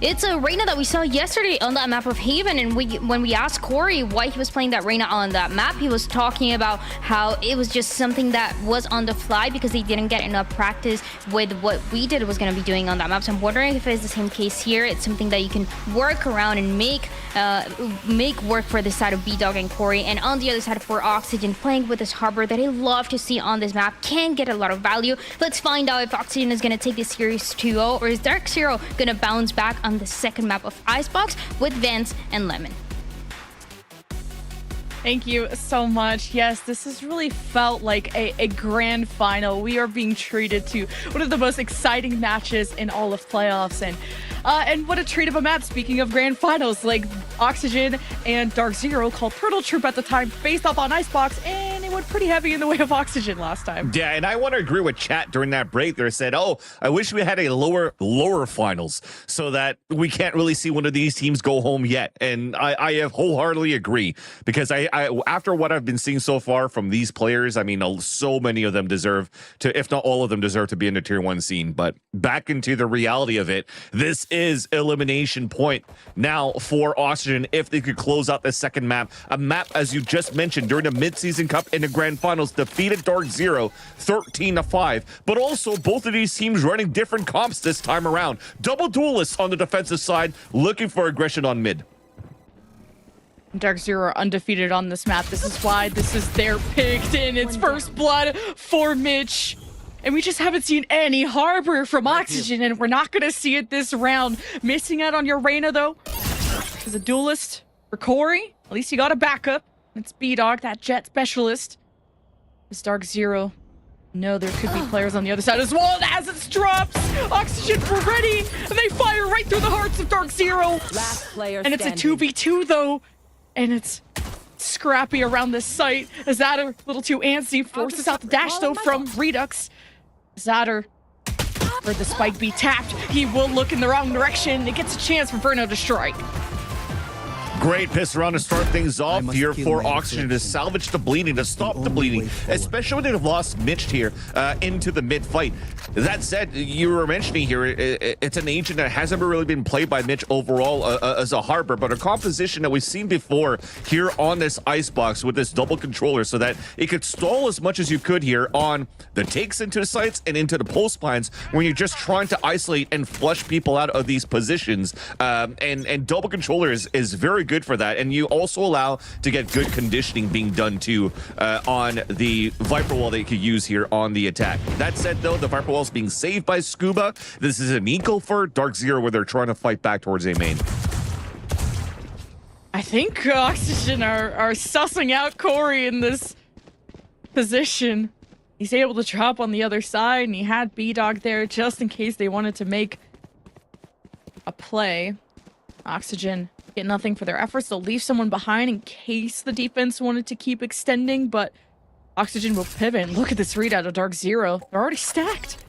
C: It's a Reyna that we saw yesterday on that map of Haven, and when we asked Corey why he was playing that Reyna on that map, he was talking about how it was just something that was on the fly because he didn't get enough practice with what we did was going to be doing on that map. So I'm wondering if it's the same case here. It's something that you can work around and make work for the side of B-Dog and Corey, and on the other side for Oxygen, playing with this harbor that I love to see on this map, can get a lot of value. Let's find out if Oxygen is going to take this series 2-0, or is Dark Zero going to bounce back on the second map of Icebox with Vance and Lemon.
J: Thank you so much. Yes, this has really felt like a grand final. We are being treated to one of the most exciting matches in all of playoffs, and what a treat of a map. Speaking of grand finals, like Oxygen and Dark Zero, called Turtle Troop at the time, faced up on Icebox, and it went pretty heavy in the way of Oxygen last time.
L: Yeah, and I want to agree with chat during that break. They said, oh, I wish we had a lower finals so that we can't really see one of these teams go home yet. And I have wholeheartedly agree, because I after what I've been seeing so far from these players, I mean, so many of them deserve to, if not all of them deserve to be in the tier 1 scene. But back into the reality of it, this is elimination point now for Oxygen if they could close out the second map. A map, as you just mentioned, during the mid-season cup in the grand finals, defeated Dark Zero 13-5. But also both of these teams running different comps this time around. Double duelists on the defensive side, looking for aggression on mid.
J: Dark Zero are undefeated on this map. This is why this is their pick in its first blood for Mitch. And we just haven't seen any harbor from Oxygen, and we're not going to see it this round. Missing out on your Reyna, though. As a duelist for Corey, at least you got a backup. It's B-Dog, that jet specialist. This Dark Zero. No, there could be players on the other side as well. And as it drops, Oxygen were ready, and they fire right through the hearts of Dark Zero.
M: Last player
J: and it's a
M: standing.
J: 2v2, though. And it's scrappy around this site. Zatter, a little too antsy, forces out the dash, though, from Redux. Zatter, heard the spike be tapped. He will look in the wrong direction. It gets a chance for Verno to strike.
L: Great piss around to start things off here for Oxygen to salvage the bleeding, to stop the bleeding, especially when they've lost Mitch here into the mid fight. That said, you were mentioning here, it's an agent that hasn't really been played by Mitch overall as a Harbor, but a composition that we've seen before here on this icebox with this double controller so that it could stall as much as you could here on the takes into the sites and into the post plans when you're just trying to isolate and flush people out of these positions. And double controller is very good for that, and you also allow to get good conditioning being done too on the Viper Wall that you could use here on the attack. That said though, the Viper Wall is being saved by Scuba. This is an eco for Dark Zero where they're trying to fight back towards A main.
J: I think Oxygen are sussing out Corey in this position. He's able to drop on the other side, and he had B-Dog there just in case they wanted to make a play. Oxygen get nothing for their efforts. They'll leave someone behind in case the defense wanted to keep extending, but Oxygen will pivot. And look at this read out of Dark Zero. They're already stacked.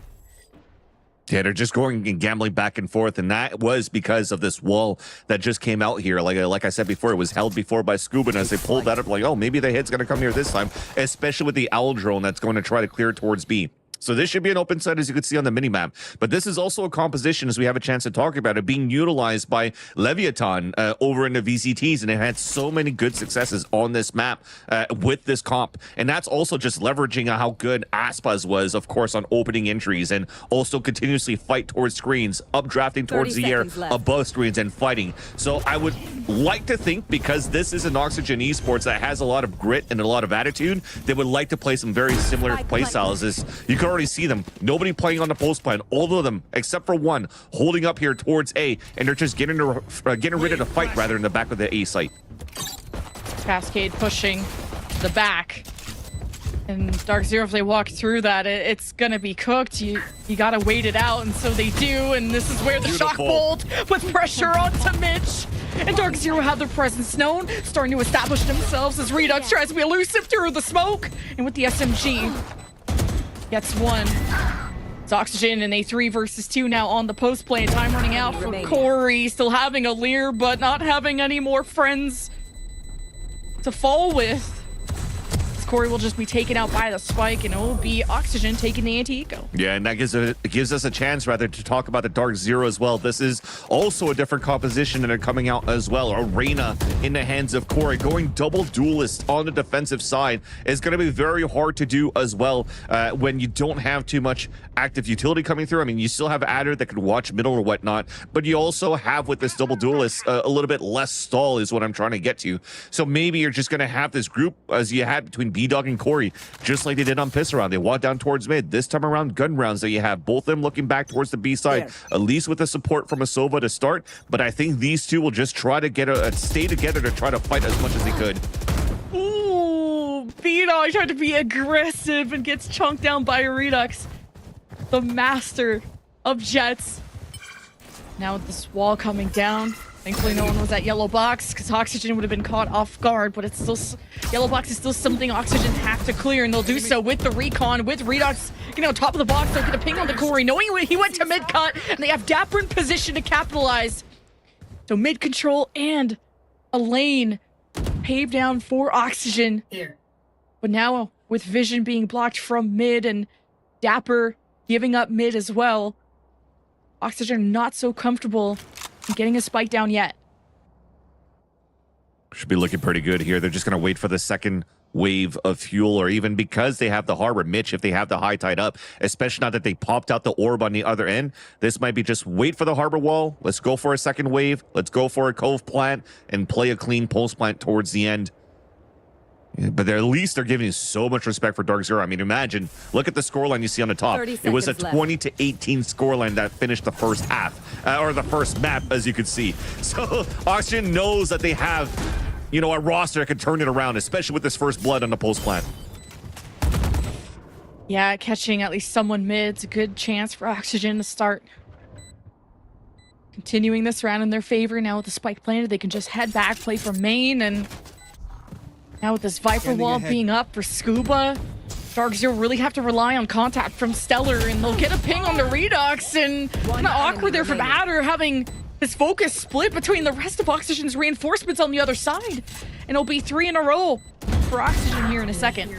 L: Yeah, they're just going and gambling back and forth, and that was because of this wall that just came out here. Like I said before, it was held before by Scuba, and as they pulled that up, like, oh, maybe the hit's going to come here this time, especially with the Owl drone that's going to try to clear towards B. So this should be an open site, as you can see on the minimap. But this is also a composition, as we have a chance to talk about it, being utilized by Leviathan over in the VCTs, and it had so many good successes on this map with this comp. And that's also just leveraging how good Aspas was, of course, on opening entries, and also continuously fight towards screens, updrafting towards the air, above screens, and fighting. So I would like to think, because this is an Oxygen Esports that has a lot of grit and a lot of attitude, they would like to play some very similar playstyles. As you can already see them, nobody playing on the post plan, all of them except for one holding up here towards A, and they're just getting rid of the fight rather in the back of the A site.
J: Cascade pushing the back, and Dark Zero, if they walk through that, it's gonna be cooked. You gotta wait it out, and so they do, and this is where the shock bolt puts pressure onto Mitch. And Dark Zero have their presence known, starting to establish themselves as Redux tries to be elusive through the smoke, and with the SMG gets one. It's Oxygen and a 3 versus 2 now on the post play. Time running out for Corey, still having a Lear, but not having any more friends to fall with. Corey will just be taken out by the spike, and it will be Oxygen taking the anti-eco.
L: Yeah, and that gives us a chance rather to talk about the Dark Zero as well. This is also a different composition and they're coming out as well. Arena in the hands of Corey, going double duelist on the defensive side is going to be very hard to do as well when you don't have too much active utility coming through. I mean, you still have Adder that could watch middle or whatnot, but you also have with this double duelist a little bit less stall is what I'm trying to get to. So maybe you're just going to have this group as you had between B-Dog and Corey, just like they did on Piss Around. They walked down towards mid. This time around, gun rounds that you have, both of them looking back towards the B side, at least with the support from Asova to start. But I think these two will just try to get stay together to try to fight as much as they could.
J: Ooh, B-Dog tried to be aggressive and gets chunked down by Redux, the master of jets. Now with this wall coming down, thankfully no one was at yellow box because Oxygen would have been caught off guard, but it's still, yellow box is still something Oxygen have to clear, and they'll do so with the recon, with Redux, top of the box. They'll get a ping on the Corey, knowing he went to mid cut, and they have Dapper in position to capitalize. So mid control and a lane paved down for Oxygen. But now with Vision being blocked from mid and Dapper giving up mid as well, Oxygen not so comfortable getting a spike down yet.
L: Should be looking pretty good here. They're just going to wait for the second wave of fuel, or even because they have the harbor, Mitch, if they have the high tide up, especially now that they popped out the orb on the other end, this might be just wait for the harbor wall. Let's go for a second wave. Let's go for a cove plant and play a clean pulse plant towards the end. Yeah, but at least they're giving you so much respect for Dark Zero. I mean, imagine, look at the scoreline you see on the top. It was a 20-18 scoreline that finished the first half, or the first map, as you could see. So Oxygen knows that they have, a roster that can turn it around, especially with this first blood on the post plant.
J: Yeah, catching at least someone mid's a good chance for Oxygen to start continuing this round in their favor. Now with the spike planted, they can just head back, play for main, and now with this Viper wall being up for Scuba, Dark Zero really have to rely on contact from Stellar, and they'll get a ping on the Redux, and kind of awkward there for Adder, having His focus split between the rest of Oxygen's reinforcements on the other side. And it'll be 3 in a row for Oxygen here in a second.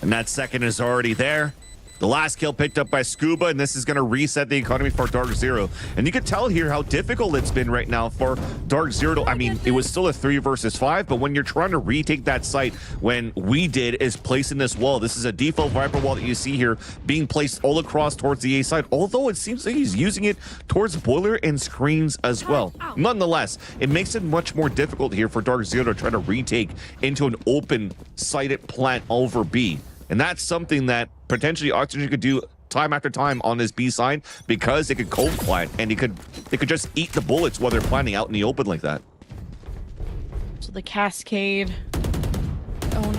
L: And that second is already there. The last kill picked up by Scuba, and this is going to reset the economy for Dark Zero. And you can tell here how difficult it's been right now for Dark Zero. I mean, it was still a 3 versus 5, but when you're trying to retake that site, when we did is placing this wall. This is a default Viper wall that you see here being placed all across towards the A side, although it seems like he's using it towards boiler and screens as well. Nonetheless, it makes it much more difficult here for Dark Zero to try to retake into an open sighted plant over B. And that's something that potentially Oxygen could do time after time on this B side, because they could cold plant and they could just eat the bullets while they're planting out in the open like that.
J: So the Cascade own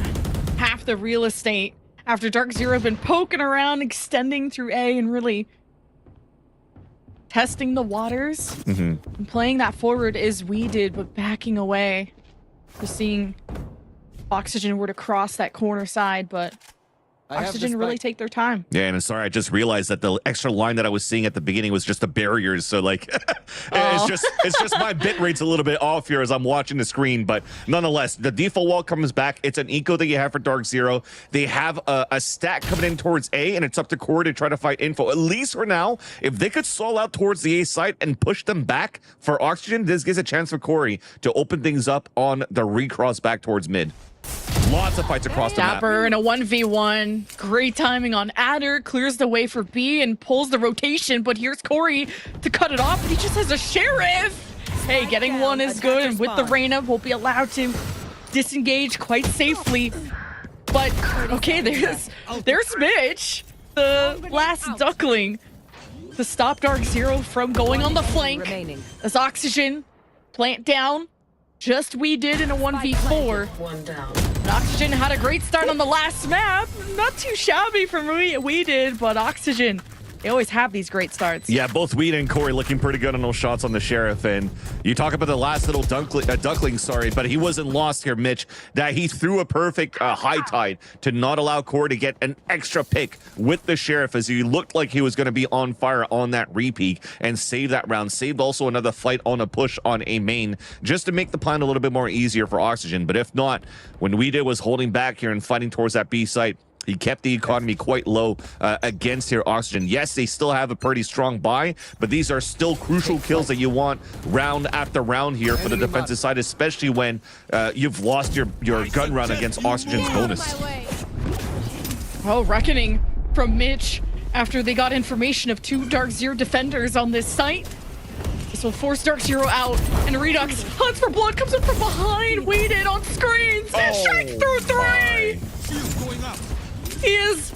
J: half the real estate after Dark Zero been poking around, extending through A and really testing the waters. And playing that forward as we did, but backing away. Just seeing Oxygen were to cross that corner side, but Oxygen really take their time.
L: Yeah, and sorry, I just realized that the extra line that I was seeing at the beginning was just the barriers. So like, it's just my bit rate's a little bit off here as I'm watching the screen. But nonetheless, the default wall comes back. It's an eco that you have for Dark Zero. They have a stack coming in towards A, and it's up to Corey to try to fight info. At least for now, if they could stall out towards the A site and push them back for Oxygen, this gives a chance for Corey to open things up on the recross back towards mid. Lots of fights across the map.
J: Dapper in a 1v1. Great timing on Adder. Clears the way for B and pulls the rotation. But here's Corey to cut it off. He just has a Sheriff. Hey, getting one is good. And with the Reyna, we'll be allowed to disengage quite safely. But, okay, there's Mitch. The last duckling to stop Dark Zero from going on the flank. As Oxygen plant down. Just we did in a 1v4. And Oxygen had a great start on the last map. Not too shabby from we did, but Oxygen, they always have these great starts.
L: Yeah, both Weed and Corey looking pretty good on those shots on the Sheriff. And you talk about the last little duckling, sorry, but he wasn't lost here, Mitch. That he threw a perfect high tide to not allow Corey to get an extra pick with the Sheriff, as he looked like he was going to be on fire on that repeat, and saved that round. Saved also another fight on a push on a main, just to make the plan a little bit more easier for Oxygen. But if not, when we did was holding back here and fighting towards that B site, he kept the economy quite low against here Oxygen. Yes, they still have a pretty strong buy, but these are still crucial kills that you want round after round here for the defensive side, especially when you've lost your gun run against Oxygen's bonus.
J: Oh, reckoning from Mitch after they got information of 2 Dark Zero defenders on this site. This will force Dark Zero out, and Redux hunts for blood, comes up from behind, waited on screens, and straight through 3! He is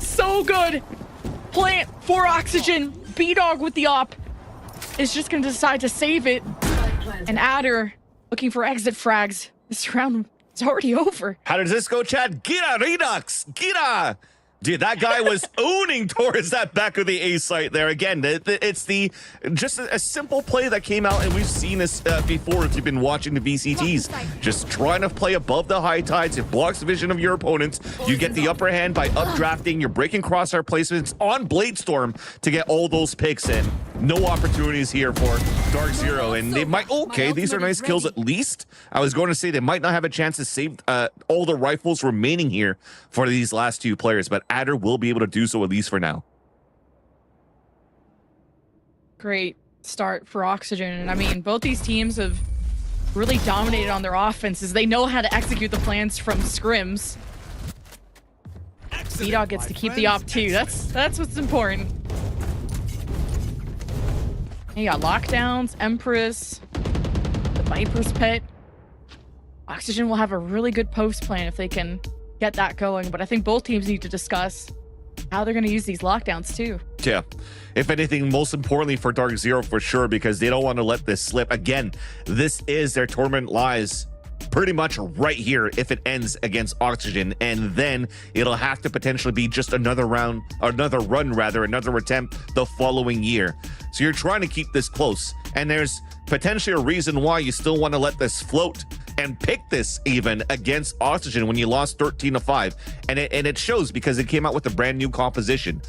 J: so good. Plant for Oxygen. B-Dog with the op is just going to decide to save it. And Adder looking for exit frags. This round is already over.
L: How does this go, Chad? Gira, Redux! Gira! Dude, that guy was owning towards that back of the A site there. Again, it's just a simple play that came out, and we've seen this before if you've been watching the VCTs. Just trying to play above the high tides. It blocks the vision of your opponents. You get the upper hand by updrafting. You're breaking crosshair placements on Bladestorm to get all those picks in. No opportunities here for Dark Zero, and they might, okay, these are nice kills at least. I was going to say they might not have a chance to save all the rifles remaining here for these last 2 players, but Adder will be able to do so at least for now.
J: Great start for Oxygen. And I mean, both these teams have really dominated on their offenses. They know how to execute the plans from scrims. B-Dog gets to keep the op too. That's what's important. You got lockdowns, Empress, the Viper's Pet. Oxygen will have a really good post plan if they can get that going, but I think both teams need to discuss how they're going to use these lockdowns too.
L: Yeah, if anything, most importantly for Dark Zero for sure, because they don't want to let this slip. Again, this is their tournament lies pretty much right here if it ends against Oxygen, and then it'll have to potentially be just another round, another attempt the following year. So you're trying to keep this close, and there's potentially a reason why you still want to let this float and pick this even against Oxygen when you lost 13-5, and it shows because it came out with a brand new composition.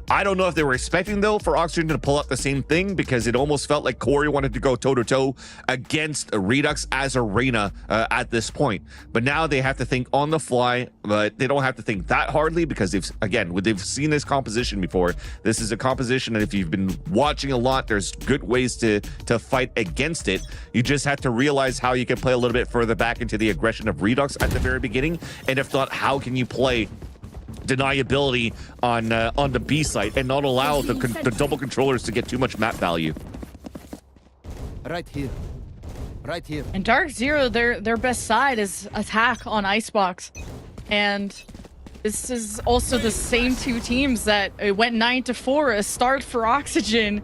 L: I don't know if they were expecting, though, for Oxygen to pull out the same thing, because it almost felt like Corey wanted to go toe-to-toe against Redux as Arena at this point. But now they have to think on the fly, but they don't have to think that hardly, because they've seen this composition before. This is a composition that if you've been watching a lot, there's good ways to fight against it. You just have to realize how you can play a little bit further back into the aggression of Redux at the very beginning, and if not, how can you play deniability on the B site and not allow the double controllers to get too much map value.
B: Right here. Right here.
J: And Dark Zero, their best side is attack on Icebox. And this is also the same two teams that it went 9-4, a start for Oxygen,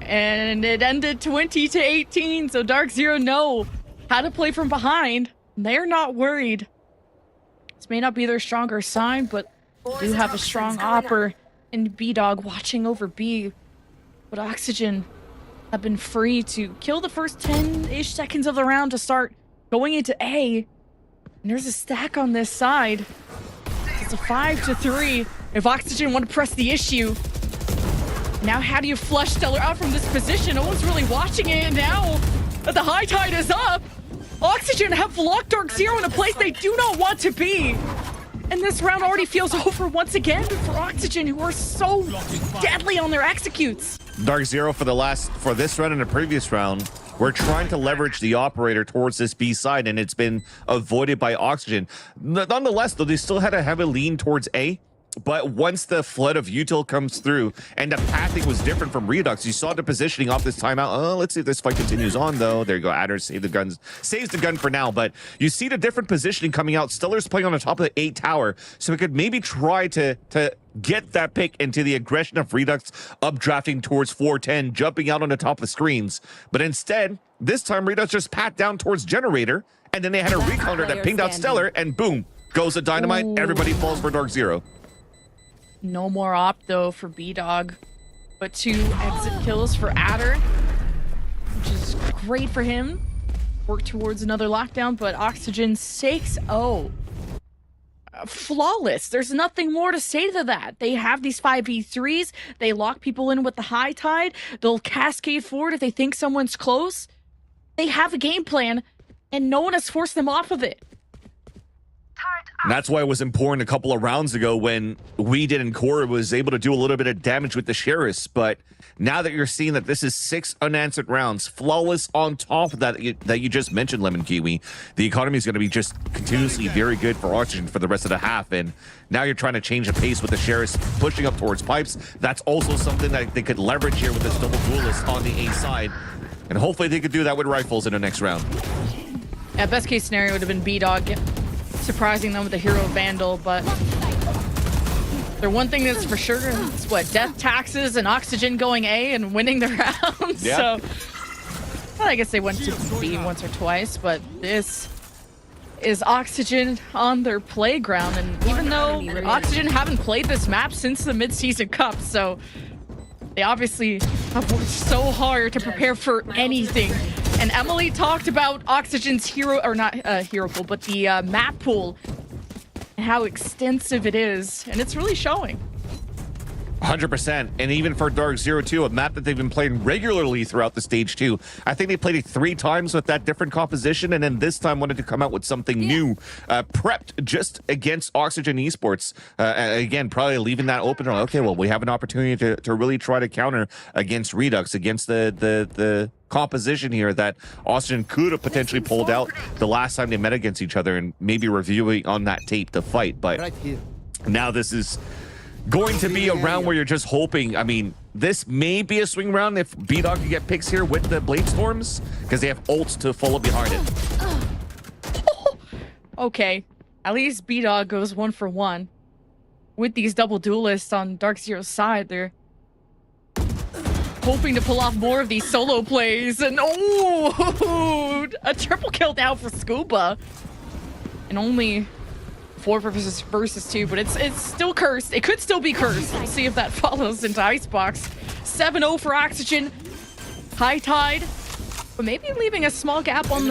J: and it ended 20-18. So Dark Zero know how to play from behind. They're not worried. This may not be their stronger side, but they do have a strong opper in B-Dog watching over B. But Oxygen have been free to kill the first 10-ish seconds of the round to start going into A. And there's a stack on this side. It's a 5-3. If Oxygen want to press the issue. Now how do you flush Stellar out from this position? No one's really watching it, and now that the high tide is up, Oxygen have locked Dark Zero in a place they do not want to be. And this round already feels over once again for Oxygen, who are so deadly on their executes.
L: Dark Zero for this round and the previous round, we're trying to leverage the operator towards this B side, and it's been avoided by Oxygen. Nonetheless, though, they still had a heavy lean towards A. But once the flood of util comes through and the pathing was different from Redux, you saw the positioning off this timeout. Oh, let's see if this fight continues on, though. There you go. Adder saves the gun for now. But you see the different positioning coming out. Stellar's playing on the top of the A tower, so we could maybe try to get that pick into the aggression of Redux, updrafting towards 410, jumping out on the top of the screens. But instead, this time Redux just pat down towards Generator, and then they had a recounter that pinged out Stellar, and boom, goes the dynamite.
J: Ooh.
L: Everybody falls for Dark Zero.
J: No more op, though, for B-Dog. But 2 exit kills for Adder, which is great for him. Work towards another lockdown, but Oxygen 6-0. Flawless. There's nothing more to say to that. They have these 5v3s. They lock people in with the high tide. They'll cascade forward if they think someone's close. They have a game plan, and no one has forced them off of it.
L: And that's why it was important a couple of rounds ago when we did and Core was able to do a little bit of damage with the Sheriffs. But now that you're seeing that this is 6 unanswered rounds, flawless on top of that you just mentioned, Lemon Kiwi, the economy is going to be just continuously very good for Oxygen for the rest of the half. And now you're trying to change the pace with the Sheriffs pushing up towards pipes. That's also something that they could leverage here with this double duelist on the A side. And hopefully they could do that with rifles in the next round.
J: Yeah, best case scenario would have been B-Dog surprising them with a hero vandal, but the one thing that's for sure is what, death taxes and Oxygen going A and winning the round.
L: Yeah.
J: So well, I guess they went to B once or twice, but this is Oxygen on their playground. And even though Oxygen haven't played this map since the mid-season cup, so they obviously have worked so hard to prepare for anything. And Emily talked about Oxygen's hero, or not hero pool, but the map pool and how extensive it is. And it's really showing.
L: 100%. And even for Dark Zero 2, a map that they've been playing regularly throughout the stage 2. I think they played it 3 times with that different composition, and then this time wanted to come out with something new, prepped just against Oxygen Esports. Again, probably leaving that open. Okay, well, we have an opportunity to really try to counter against Redux, against the composition here that Oxygen could have potentially pulled out the last time they met against each other, and maybe reviewing on that tape to fight. But
B: Right here.
L: now this is going to be a round where you're just hoping. I mean, this may be a swing round if B-Dog can get picks here with the Blade Storms, because they have ults to follow behind it.
J: Okay, at least B-Dog goes 1 for 1. With these double duelists on Dark Zero's side, they're hoping to pull off more of these solo plays. And oh, a triple kill now for Scuba. And only 4 versus 2, but it's still cursed. It could still be cursed. We'll see if that follows into Icebox. 7-0 for Oxygen. High tide, but maybe leaving a small gap on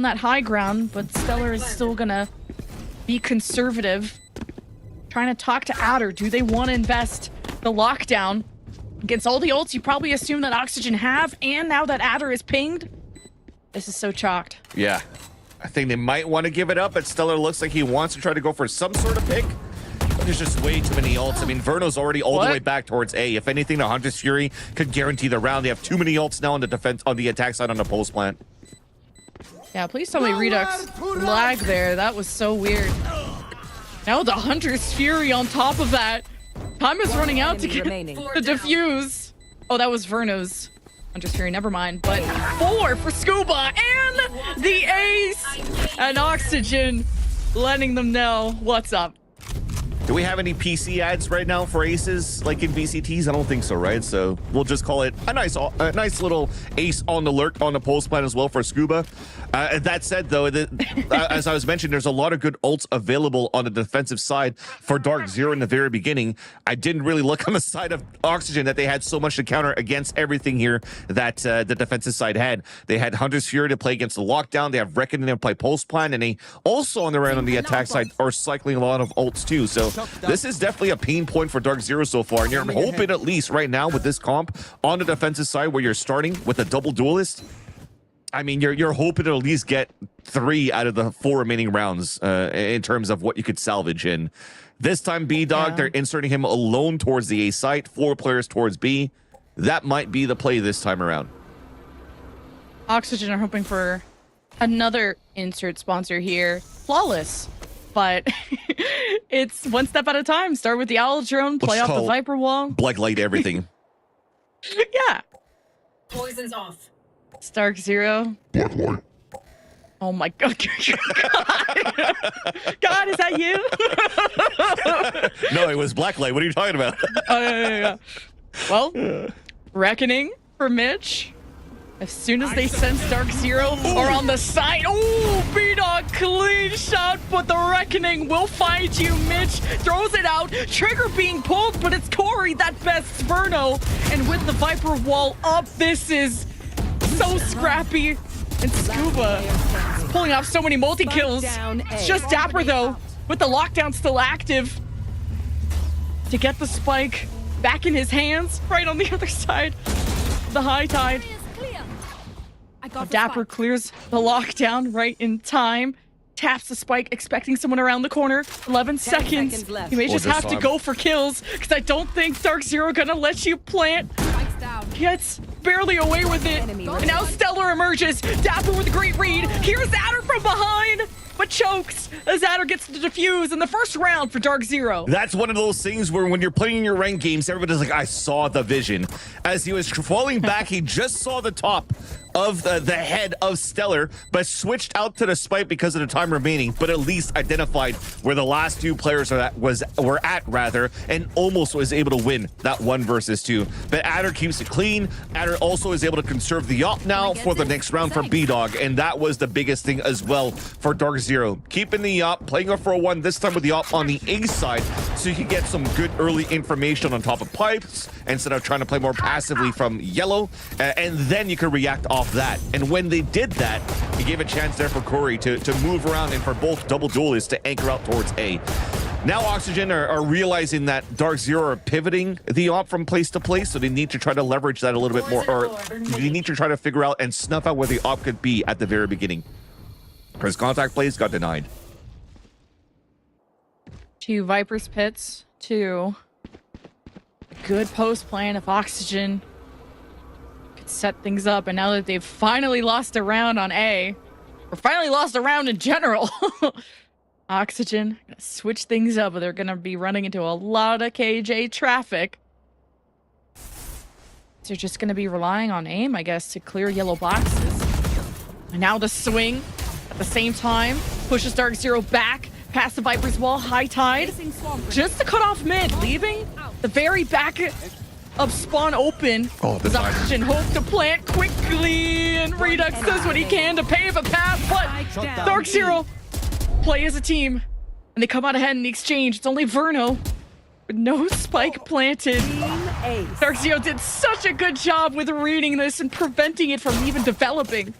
J: that high ground. But Stellar is still gonna be conservative. trying to talk to Adder. Do they want to invest the lockdown against all the ults you probably assume that Oxygen have? And now that Adder is pinged, this is so chalked.
L: Yeah. I think they might want to give it up, but Stellar looks like he wants to try to go for some sort of pick. But there's just way too many ults. I mean, Verno's already all the way back towards A. If anything, the Hunter's Fury could guarantee the round. They have too many ults now on the defense, on the attack side on the post plant.
J: Yeah, please tell me Redux lag there. That was so weird. Now the Hunter's Fury on top of that. Time is running out to get the defuse. Oh, that was Verno's Hunter's Fury. Never mind. But 4 for Scuba and the ace and Oxygen letting them know what's up.
L: Do we have any PC ads right now for aces like in VCTs? I don't think so, right? So we'll just call it a nice little ace on the lurk on the post plan as well for Scuba. That said, though, as I was mentioning, there's a lot of good ults available on the defensive side for Dark Zero in the very beginning. I didn't really look on the side of Oxygen that they had so much to counter against everything here that the defensive side had. They had Hunter's Fury to play against the lockdown. They have Reckoning to play post plan, and they also on their end on the attack side are cycling a lot of ults too. So this is definitely a pain point for Dark Zero so far, and you're hoping at least right now with this comp on the defensive side where you're starting with a double duelist. I mean, you're hoping to at least get 3 out of the 4 remaining rounds in terms of what you could salvage in. This time, B-Dog, they're inserting him alone towards the A site, 4 players towards B. That might be the play this time around.
J: Oxygen are hoping for another insert sponsor here. Flawless. But it's one step at a time. Start with the Owl Drone, play off the Viper Wall.
L: Blacklyte everything.
J: Yeah.
M: Poison's off.
J: Stark Zero.
K: Blacklyte.
J: Oh my God. God, is that you?
L: No, it was Blacklyte. What are you talking about?
J: Oh, yeah. Well, Reckoning for Mitch. As soon as they sense Dark Zero are on the side. Oh, B-Dog clean shot, but the Reckoning will find you. Mitch throws it out. Trigger being pulled, but it's Corey that bests Verno. And with the Viper Wall up, this is so scrappy. And Scuba is pulling off so many multi-kills. It's just Dapper, though, with the lockdown still active, to get the spike back in his hands right on the other side. The high tide. Dapper clears the lockdown right in time. Taps the spike, expecting someone around the corner. 11 seconds. You may just have to go for kills, because I don't think Dark Zero gonna let you plant. Gets barely away with it. And now Stellar emerges. Dapper with a great read. Here's Adder from behind, but chokes as Adder gets to defuse in the first round for Dark Zero.
L: That's one of those things where when you're playing your ranked games, everybody's like, I saw the vision. As he was falling back, he just saw the top of the head of Stellar, but switched out to the spike because of the time remaining, but at least identified where the last 2 players were at, and almost was able to win that 1 versus 2. But Adder keeps it clean. Adder also is able to conserve the op now for the next round for B-Dog, and that was the biggest thing as well for Dark Zero. Keeping the op, playing her for a 1, this time with the op on the A side, so you can get some good early information on top of pipes instead of trying to play more passively from yellow, and then you can react off that. And when they did that, he gave a chance there for Corey to move around and for both double duelists to anchor out towards A. Now Oxygen are realizing that Dark Zero are pivoting the op from place to place, so they need to try to leverage that a little bit more, or they need to try to figure out and snuff out where the op could be at the very beginning. His contact plays got denied.
J: 2 Viper's pits, 2 good post plan of Oxygen could set things up. And now that they've finally lost a round on A, or finally lost a round in general, Oxygen gonna switch things up. They're gonna be running into a lot of KJ traffic. They're just gonna be relying on aim, I guess, to clear yellow boxes. And now the swing at the same time pushes Dark Zero back past the Viper's Wall. High tide just to cut off mid, leaving the very back of spawn open. Does Oxygen hope to plant quickly, and Redux does what he can to pave a path, but Dark Zero play as a team, and they come out ahead in the exchange. It's only Verno with no spike planted. Dark Zero did such a good job with reading this and preventing it from even developing.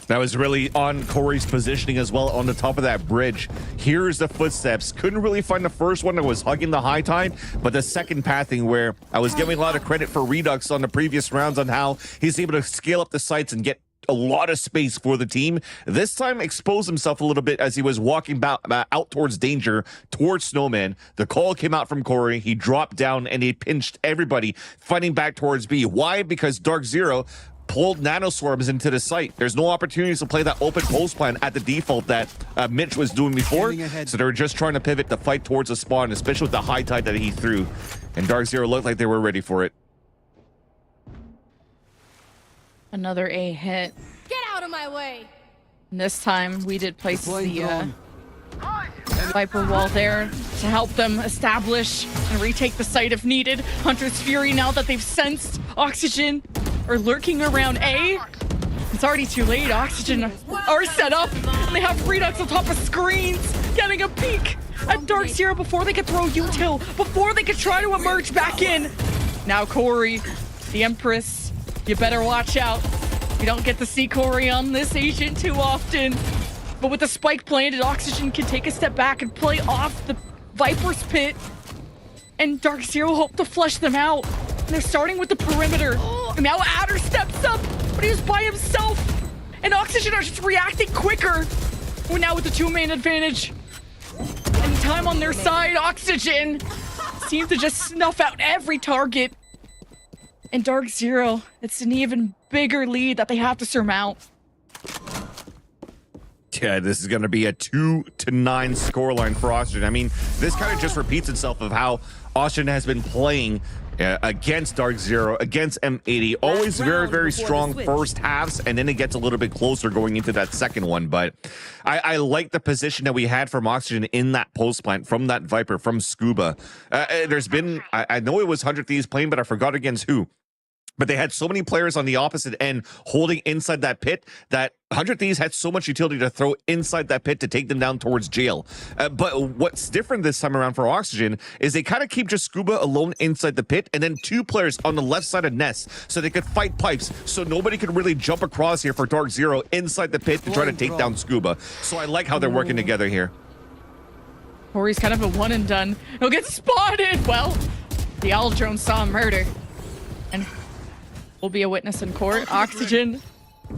L: That was really on Corey's positioning as well on the top of that bridge. Here's the footsteps. Couldn't really find the first one that was hugging the high tide, but the second pathing where I was giving a lot of credit for Redux on the previous rounds on how he's able to scale up the sites and get a lot of space for the team. This time exposed himself a little bit as he was walking out towards danger, towards Snowman. The call came out from Corey. He dropped down and he pinched everybody fighting back towards B. Why? Because Dark Zero pulled nanoswarms into the site. There's no opportunities to play that open post plan at the default that Mitch was doing before. So they're just trying to pivot the fight towards a spawn, especially with the high tide that he threw. And Dark Zero looked like they were ready for it.
J: Another A hit.
M: Get out of my way.
J: And this time we did place the Viper wall there to help them establish and retake the site if needed. Hunter's Fury, now that they've sensed Oxygen, are lurking around A. It's already too late. Oxygen are set up. And they have Redux on top of screens, getting a peek at Dark Zero before they could throw util, before they could try to emerge back in. Now Corey, the Empress, you better watch out. You don't get to see Corey on this agent too often. But with the spike planted, Oxygen can take a step back and play off the Viper's pit. And Dark Zero hope to flush them out. And they're starting with the perimeter. And now Adder steps up, but he was by himself. And Oxygen are just reacting quicker. We're now with the two-man advantage. And time on their side, Oxygen seem to just snuff out every target. And Dark Zero, it's an even bigger lead that they have to surmount.
L: Yeah, this is going to be a 2-9 scoreline for Oxygen. I mean, this kind of just repeats itself of how Oxygen has been playing against Dark Zero, against M80. Always very, very strong first halves, and then it gets a little bit closer going into that second one. But I like the position that we had from Oxygen in that post plant, from that Viper, from Scuba. There's been, I know it was 100 Thieves playing, but I forgot against who. But they had so many players on the opposite end holding inside that pit that 100 Thieves had so much utility to throw inside that pit to take them down towards jail. But what's different this time around for Oxygen is they kind of keep just Scuba alone inside the pit and then two players on the left side of Nest so they could fight pipes so nobody could really jump across here for Dark Zero inside the pit to try to take down Scuba. So I like how they're working together here.
J: Corey's kind of a one and done. He'll get spotted. Well, the Owl Drone saw a murder. And will be a witness in court. Oxygen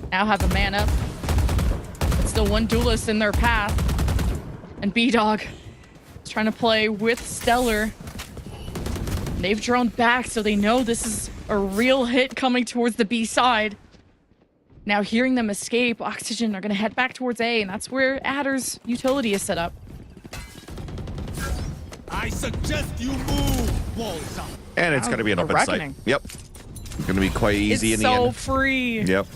J: now have a man up. But still one duelist in their path. And B-Dog is trying to play with Stellar. They've drawn back, so they know this is a real hit coming towards the B side. Now hearing them escape, Oxygen are going to head back towards A, and that's where Adder's utility is set up.
A: I suggest you move, walls up.
L: And it's going to be an open site. Yep. Going to be quite easy in the end.
J: It's so free.
L: Yep.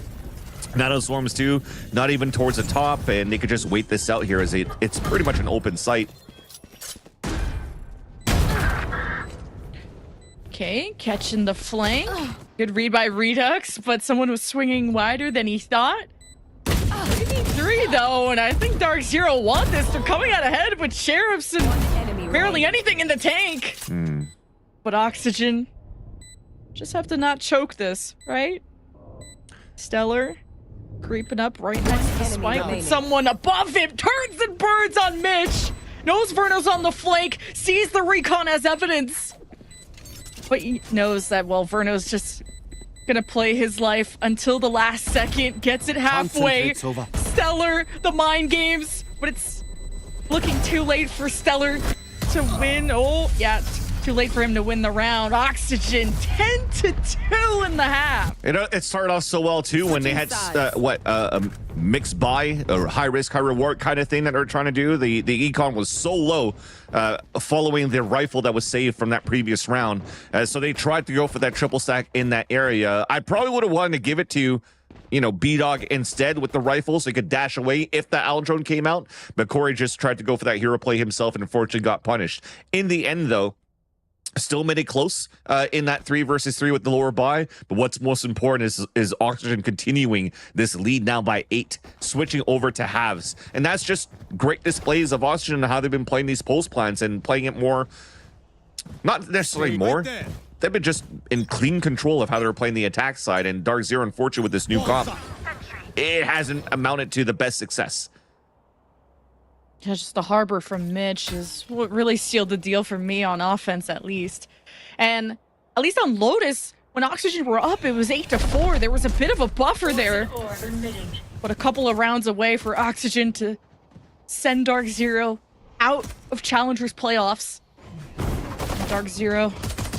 L: Nanoswarms too, not even towards the top, and they could just wait this out here as it's pretty much an open site.
J: Okay, catching the flank. Good read by Redux, but someone was swinging wider than he thought. 3 though, and I think Dark Zero won this. They're coming out ahead with Sheriffs and barely anything in the tank. But Oxygen just have to not choke this, right? Stellar creeping up right next to the spike with someone above him. Turns and burns on Mitch. Knows Verno's on the flank. Sees the recon as evidence. But he knows that, well, Verno's just gonna play his life until the last second. Gets it halfway. Stellar, the mind games. But it's looking too late for Stellar to win. Oh, yeah. Too late for him to win the round. Oxygen 10-2 in the half.
L: It started off so well too when they had mixed buy or high risk, high reward kind of thing that they're trying to do. The econ was so low following the rifle that was saved from that previous round. So they tried to go for that triple stack in that area. I probably would have wanted to give it to, you know, B-Dog instead with the rifle so he could dash away if the Owl Drone came out. But Corey just tried to go for that hero play himself and unfortunately got punished. In the end though, still made it close in that 3 versus 3 with the lower buy, but what's most important is Oxygen continuing this lead now by 8, switching over to halves, and that's just great displays of Oxygen and how they've been playing these post plans and playing it more, not necessarily more. They've been just in clean control of how they're playing the attack side, and Dark Zero, unfortunately, with this new comp, it hasn't amounted to the best success.
J: Yeah, just the harbor from Mitch is what really sealed the deal for me on offense, at least. And at least on Lotus, when Oxygen were up, it was 8-4. There was a bit of a buffer there. But a couple of rounds away for Oxygen to send Dark Zero out of Challengers playoffs. Dark Zero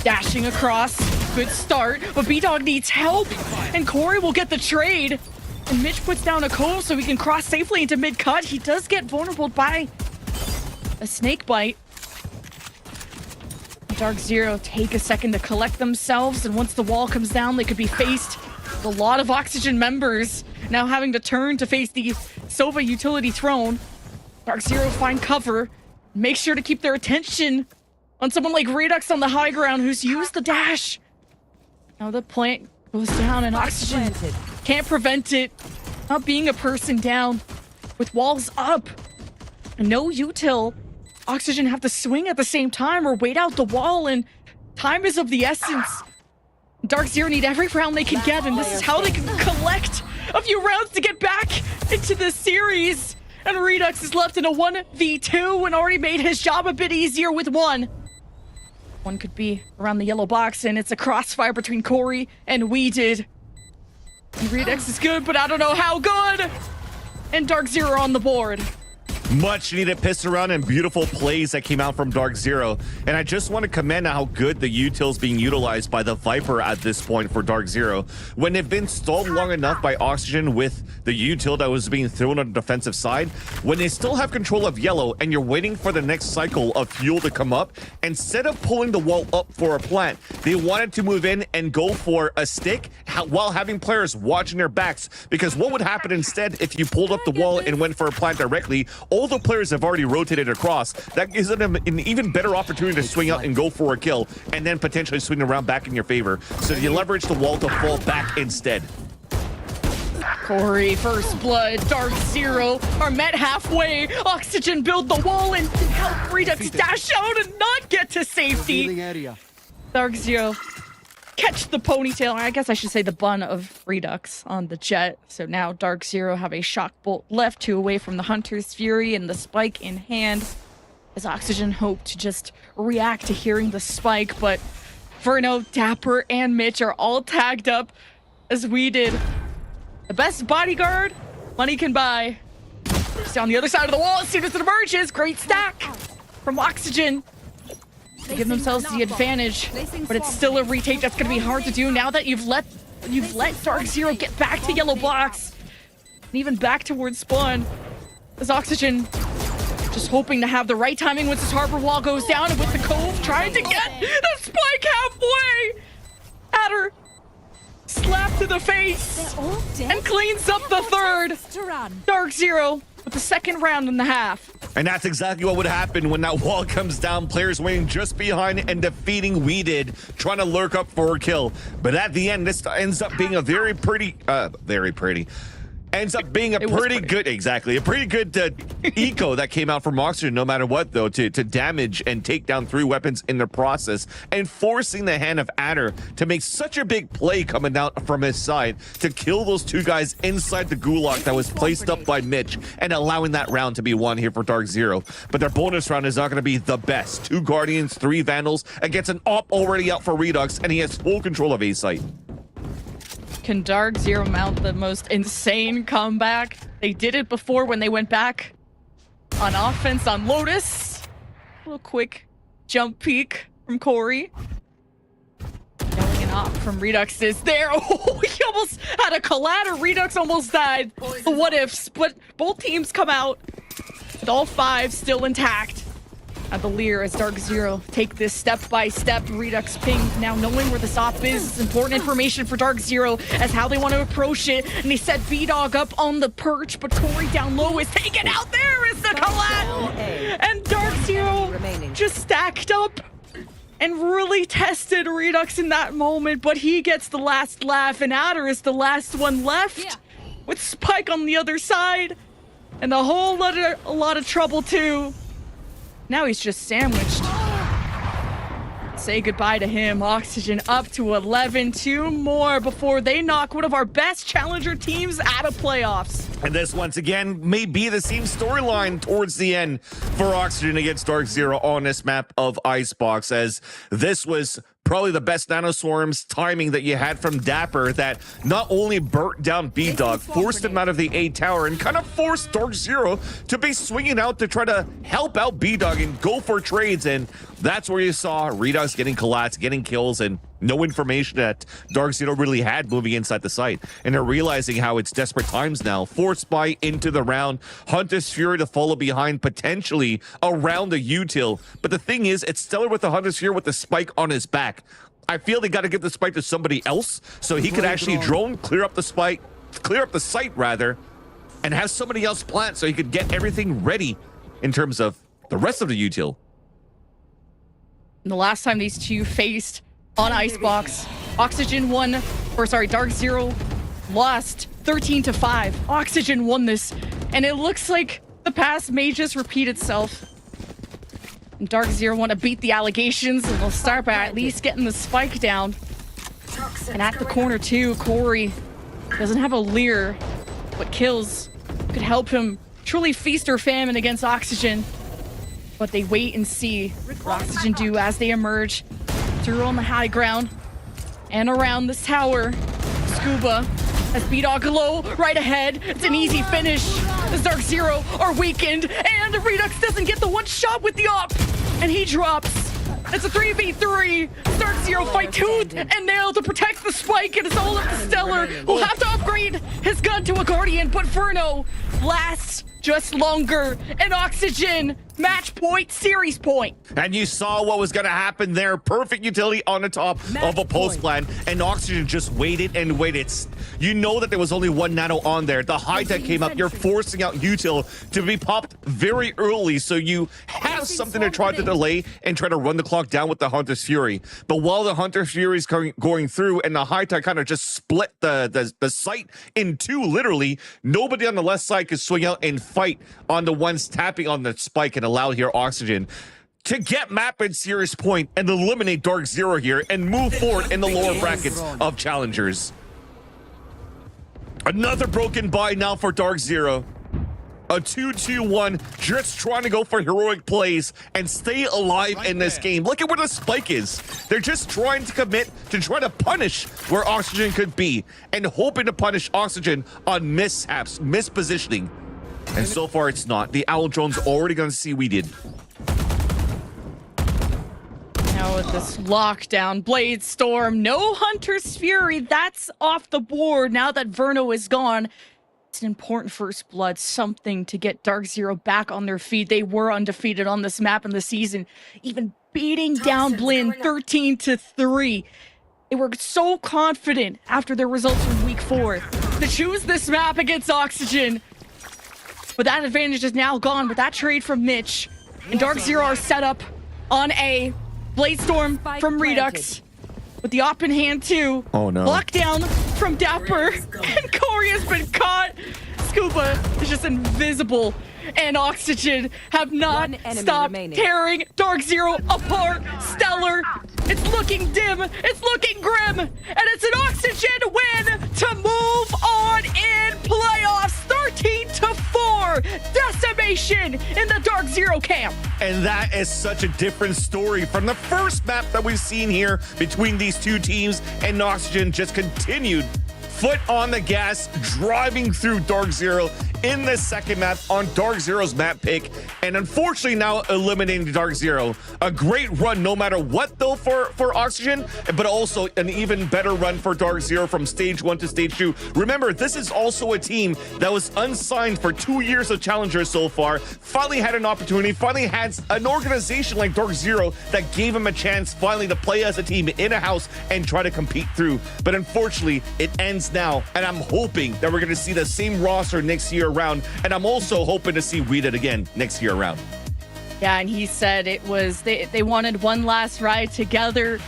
J: dashing across. Good start, but B-Dog needs help. And Corey will get the trade. And Mitch puts down a cove so he can cross safely into mid-cut. He does get vulnerable by a snake bite. Dark Zero take a second to collect themselves, and once the wall comes down, they could be faced with a lot of Oxygen members now having to turn to face the Sova utility throne. Dark Zero find cover, make sure to keep their attention on someone like Redux on the high ground who's used the dash. Now the plant goes down and Oxygen can't prevent it. Not being a person down with walls up. No util. Oxygen have to swing at the same time or wait out the wall, and time is of the essence. Dark Zero need every round they can get, and this is how they can collect a few rounds to get back into the series. And Redux is left in a 1v2 and already made his job a bit easier with one. One could be around the yellow box, and it's a crossfire between Corey and Weeded. And Redux is good, but I don't know how good. And Dark Zero on the board.
L: Much needed piss around and beautiful plays that came out from Dark Zero. And I just want to commend how good the util's being utilized by the Viper at this point for Dark Zero. When they've been stalled long enough by Oxygen with the util that was being thrown on the defensive side, when they still have control of yellow and you're waiting for the next cycle of fuel to come up, instead of pulling the wall up for a plant, they wanted to move in and go for a stick while having players watching their backs. Because what would happen instead if you pulled up the wall and went for a plant directly? All the players have already rotated across. That gives them an even better opportunity to swing out and go for a kill, and then potentially swing around back in your favor. So you leverage the wall to fall back instead.
J: Corey, first blood, Dark Zero are met halfway. Oxygen build the wall and help Redux dash out and not get to safety. Dark Zero catch the ponytail, I guess I should say the bun of Redux on the jet. So now Dark Zero have a shock bolt left, 2 away from the Hunter's Fury and the spike in hand. As Oxygen hope to just react to hearing the spike, but Verno, Dapper, and Mitch are all tagged up as we did. The best bodyguard money can buy. Just on the other side of the wall as soon as it emerges. Great stack from Oxygen. They give themselves the advantage, but it's still a retake that's going to be hard to do now that you've let Dark Zero get back to yellow box and even back towards spawn. As Oxygen just hoping to have the right timing once this harbor wall goes down, and with the cove trying to get the spike halfway. Adder slap to the face and cleans up the third. Dark Zero with the second round in the half.
L: And that's exactly what would happen when that wall comes down. Players waiting just behind and defeating Weeded, trying to lurk up for a kill. But at the end, this ends up being a ends up being a pretty good eco that came out from Oxygen, no matter what, though, to damage and take down 3 weapons in the process, and forcing the hand of Adder to make such a big play coming down from his side to kill those 2 guys inside the gulag that was placed up by Mitch, and allowing that round to be won here for Dark Zero. But their bonus round is not going to be the best. 2 Guardians, 3 Vandals, against an op already out for Redux, and he has full control of A-Site.
J: Can Dark Zero mount the most insane comeback? They did it before when they went back on offense on Lotus. A little quick jump peek from Corey. Going an op from Redux is there. Oh, he almost had a collider. Redux almost died. The what ifs, but both teams come out with all 5 still intact. At the Lear as Dark Zero take this step by step. Redux ping now knowing where the stop is important information for Dark Zero as how they want to approach it. And they set B-Dog up on the perch, but Corey down low is taken out. There is the collab, and Dark Zero just stacked up and really tested Redux in that moment, but he gets the last laugh, and Adder is the last one left with Spike on the other side and a whole lot of trouble too. Now he's just sandwiched. say goodbye to him. Oxygen up to 11. 2 more before they knock one of our best challenger teams out of playoffs.
L: And this, once again, may be the same storyline towards the end for Oxygen against Dark Zero on this map of Icebox, as this was probably the best nanoswarms timing that you had from Dapper, that not only burnt down B-Dog, forced him out of the A tower, and kind of forced Dark Zero to be swinging out to try to help out B-Dog and go for trades. And that's where you saw Redux getting collats, getting kills, and no information that Dark Zero really had moving inside the site. And they're realizing how it's desperate times now. Force buy into the round. Hunter's Fury to follow behind, potentially around the util. But the thing is, it's Stellar with the Hunter's Fury with the spike on his back. I feel they got to give the spike to somebody else so he could actually drone, clear up the spike, clear up the site rather, and have somebody else plant so he could get everything ready in terms of the rest of the util.
J: The last time these two faced on Icebox, Oxygen won, or sorry, Dark Zero lost 13-5. Oxygen won this, and it looks like the past may just repeat itself. And Dark Zero want to beat the allegations, and they'll start by at least getting the spike down. And at the corner too, Corey doesn't have a leer, but kills could help him truly feast or famine against Oxygen. But they wait and see what Oxygen do as they emerge through on the high ground and around this tower. Scuba has B-Dog low right ahead. It's an easy finish as Dark Zero are weakened, and Redux doesn't get the one shot with the op, and he drops. It's a 3v3. Dark Zero fight tooth and nail to protect the spike, and it's all up to Stellar, who'll have to upgrade his gun to a Guardian, but Verno lasts just longer, and Oxygen match point, series point.
L: And you saw what was going to happen there. Perfect utility on the top of a post plan, and Oxygen just waited and waited. You know that there was only one nano on there. The high tech came up. You're forcing out util to be popped very early, so you have something to try to delay and try to run the clock down with the Hunter's Fury. But while the Hunter's Fury is going through, and the high tech kind of just split the site in two, literally, nobody on the left side could swing out and fight on the ones tapping on the spike and allow here Oxygen to get map and series point and eliminate Dark Zero here and move forward in the lower brackets of challengers. Another broken buy now for Dark Zero. A 2-2-1, just trying to go for heroic plays and stay alive in this game. Look at where the spike is. They're just trying to commit to try to punish where Oxygen could be and hoping to punish Oxygen on mishaps, mispositioning. And so far it's not. The Owl Drone's already going to see we did.
J: Now with this lockdown, Blade Storm, no Hunter's Fury, that's off the board. Now that Verno is gone, it's an important first blood, something to get Dark Zero back on their feet. They were undefeated on this map in the season, even beating down BLIN 13-3. They were so confident after their results from week 4 to choose this map against Oxygen. But that advantage is now gone with that trade from Mitch. And Dark Zero are set up on A. Blade Storm from Redux. With the op in hand too.
L: Oh no.
J: Lockdown from Dapper. And Corey has been caught. Scuba is just invisible. And Oxygen have not stopped tearing Dark Zero apart. Stellar, it's looking dim. It's looking grim. And it's an Oxygen win to move on in playoffs. 13-4. Decimation in the Dark Zero camp.
L: And that is such a different story from the first map that we've seen here between these two teams, and Oxygen just continued foot on the gas, driving through Dark Zero in the second map on Dark Zero's map pick, and unfortunately now eliminating Dark Zero. A great run no matter what though for Oxygen, but also an even better run for Dark Zero from stage 1 to stage 2. Remember, this is also a team that was unsigned for 2 years of Challengers so far, finally had an opportunity, finally had an organization like Dark Zero that gave him a chance finally to play as a team in a house and try to compete through. But unfortunately, it ends now, and I'm hoping that we're going to see the same roster next year around, and I'm also hoping to see Read It again next year around.
J: Yeah, and he said it was they wanted one last ride together.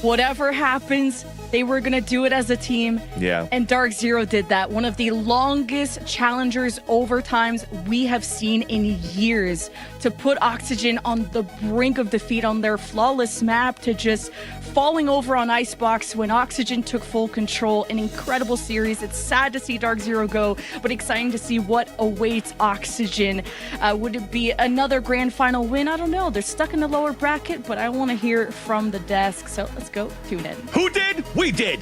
J: Whatever happens, They were going to do it as a team.
L: Yeah.
J: And Dark Zero did that. One of the longest Challengers overtimes we have seen in years, to put Oxygen on the brink of defeat on their flawless map, to just falling over on Icebox when Oxygen took full control. An incredible series. It's sad to see Dark Zero go, but exciting to see what awaits Oxygen. Would it be another grand final win? I don't know. They're stuck in the lower bracket, but I want to hear from the desk. So let's go tune in.
L: Who did? We did.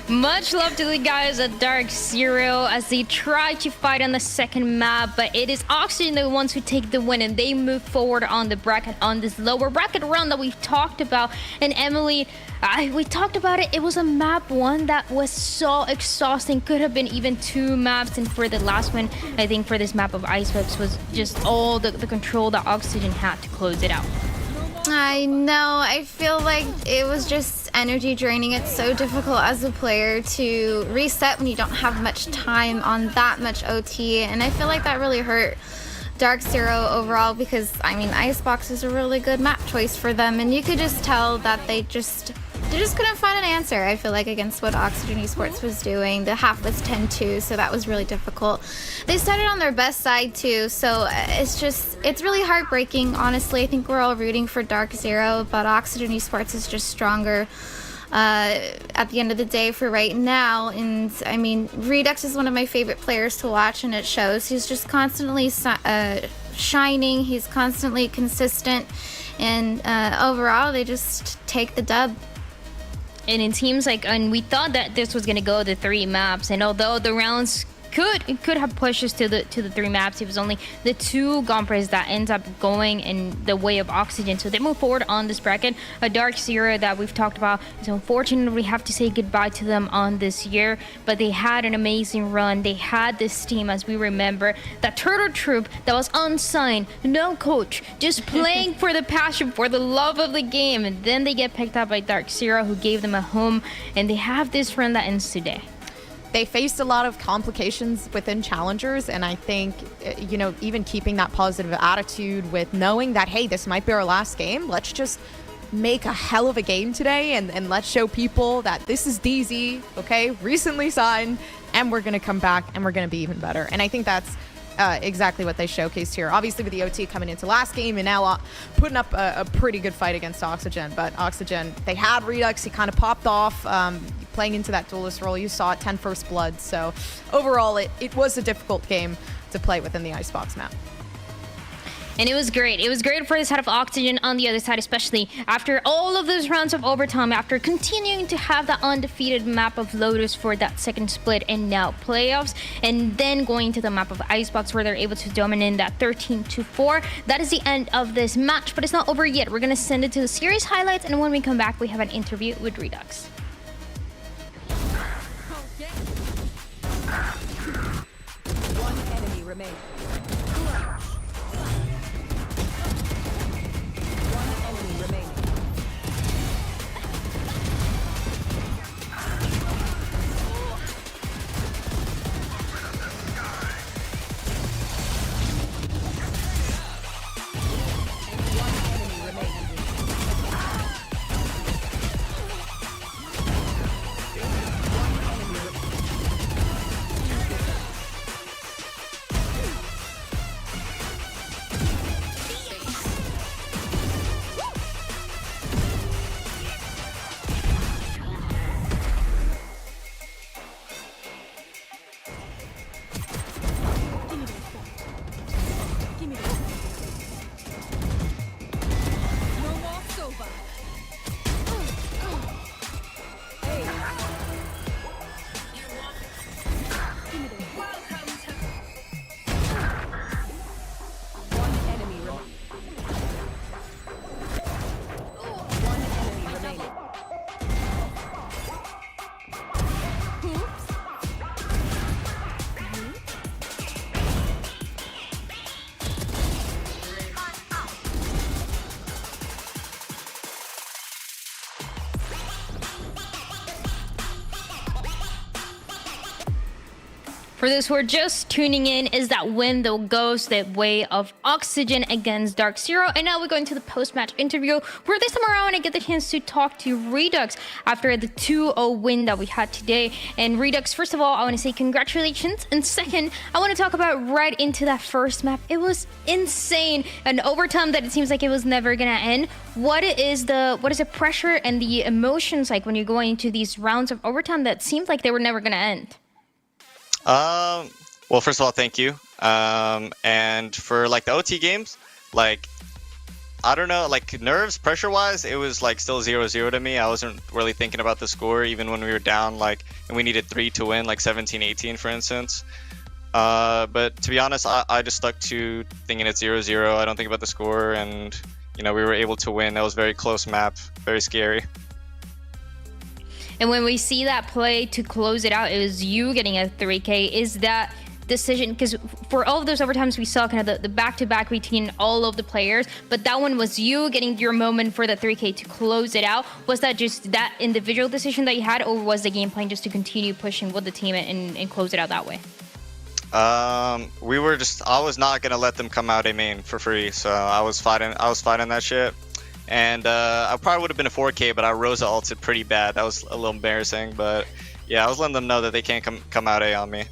C: Much love to the guys at Dark Zero as they try to fight on the second map, but it is Oxygen the ones who take the win, and they move forward on the bracket, on this lower bracket run that we've talked about. And Emily, we talked about it. It was a map one that was so exhausting. Could have been even 2 maps, and for the last one, I think for this map of Icebox was just all the control that Oxygen had to close it out.
E: I know. I feel like it was just energy draining. It's so difficult as a player to reset when you don't have much time on that much OT, and I feel like that really hurt Dark Zero overall, because I mean Icebox is a really good map choice for them, and you could just tell that they just couldn't find an answer, I feel like, against what Oxygen Esports was doing. The half was 10-2, so that was really difficult. They started on their best side too, so it's really heartbreaking, honestly. I think we're all rooting for Dark Zero, but Oxygen Esports is just stronger at the end of the day for right now. And I mean, Redux is one of my favorite players to watch, and it shows. He's just constantly shining, he's constantly consistent, and overall they just take the dub.
C: And it seems like, and we thought that this was gonna go to 3 maps, and although the rounds could have pushed us to the 3 maps, it was only the 2 Gompres that ends up going in the way of Oxygen. So they move forward on this bracket. A Dark Zero that we've talked about, so unfortunately we have to say goodbye to them on this year, but they had an amazing run. They had this team, as we remember, that Turtle Troop that was unsigned, no coach, just playing for the passion, for the love of the game, and then they get picked up by Dark Zero, who gave them a home, and they have this run that ends today.
D: They faced a lot of complications within Challengers, and I think, you know, even keeping that positive attitude with knowing that, hey, this might be our last game, let's just make a hell of a game today, and let's show people that this is DZ, okay, recently signed, and we're gonna come back and we're gonna be even better. And I think that's exactly what they showcased here. Obviously with the OT coming into last game, and now putting up a pretty good fight against Oxygen. But Oxygen, they had Redux, he kind of popped off, playing into that duelist role. You saw it, 10 first blood. So overall, it was a difficult game to play within the Icebox map.
C: And it was great. It was great for the side of Oxygen on the other side, especially after all of those rounds of overtime, after continuing to have that undefeated map of Lotus for that second split and now playoffs, and then going to the map of Icebox where they're able to dominate that 13-4. That is the end of this match, but it's not over yet. We're going to send it to the series highlights, and when we come back, we have an interview with Redux.
N: One enemy remaining.
C: For those who are just tuning in, is that win that goes the way of Oxygen against Dark Zero. And now we're going to the post-match interview, where this time around I get the chance to talk to Redux after the 2-0 win that we had today. And Redux, first of all, I want to say congratulations. And second, I want to talk about right into that first map. It was insane. An overtime that it seems like it was never going to end. What is the pressure and the emotions like when you're going into these rounds of overtime that seemed like they were never going to end?
O: Well, first of all, thank you. And for like the OT games, like, I don't know, like nerves, pressure-wise, it was like still 0-0 to me. I wasn't really thinking about the score, even when we were down, like, and we needed 3 to win, like 17-18, for instance. But to be honest, I just stuck to thinking it's 0-0. I don't think about the score, and, you know, we were able to win. That was a very close map, very scary.
C: And when we see that play to close it out, it was you getting a 3K. Is that decision, because for all of those overtimes we saw kind of the back-to-back between all of the players, but that one was you getting your moment for the 3K to close it out. Was that just that individual decision that you had, or was the game plan just to continue pushing with the team and close it out that way?
O: I was not gonna let them come out A main for free, so I was fighting that shit. And I probably would have been a 4K, but I Rosa ulted pretty bad. That was a little embarrassing, but yeah, I was letting them know that they can't come out A on me.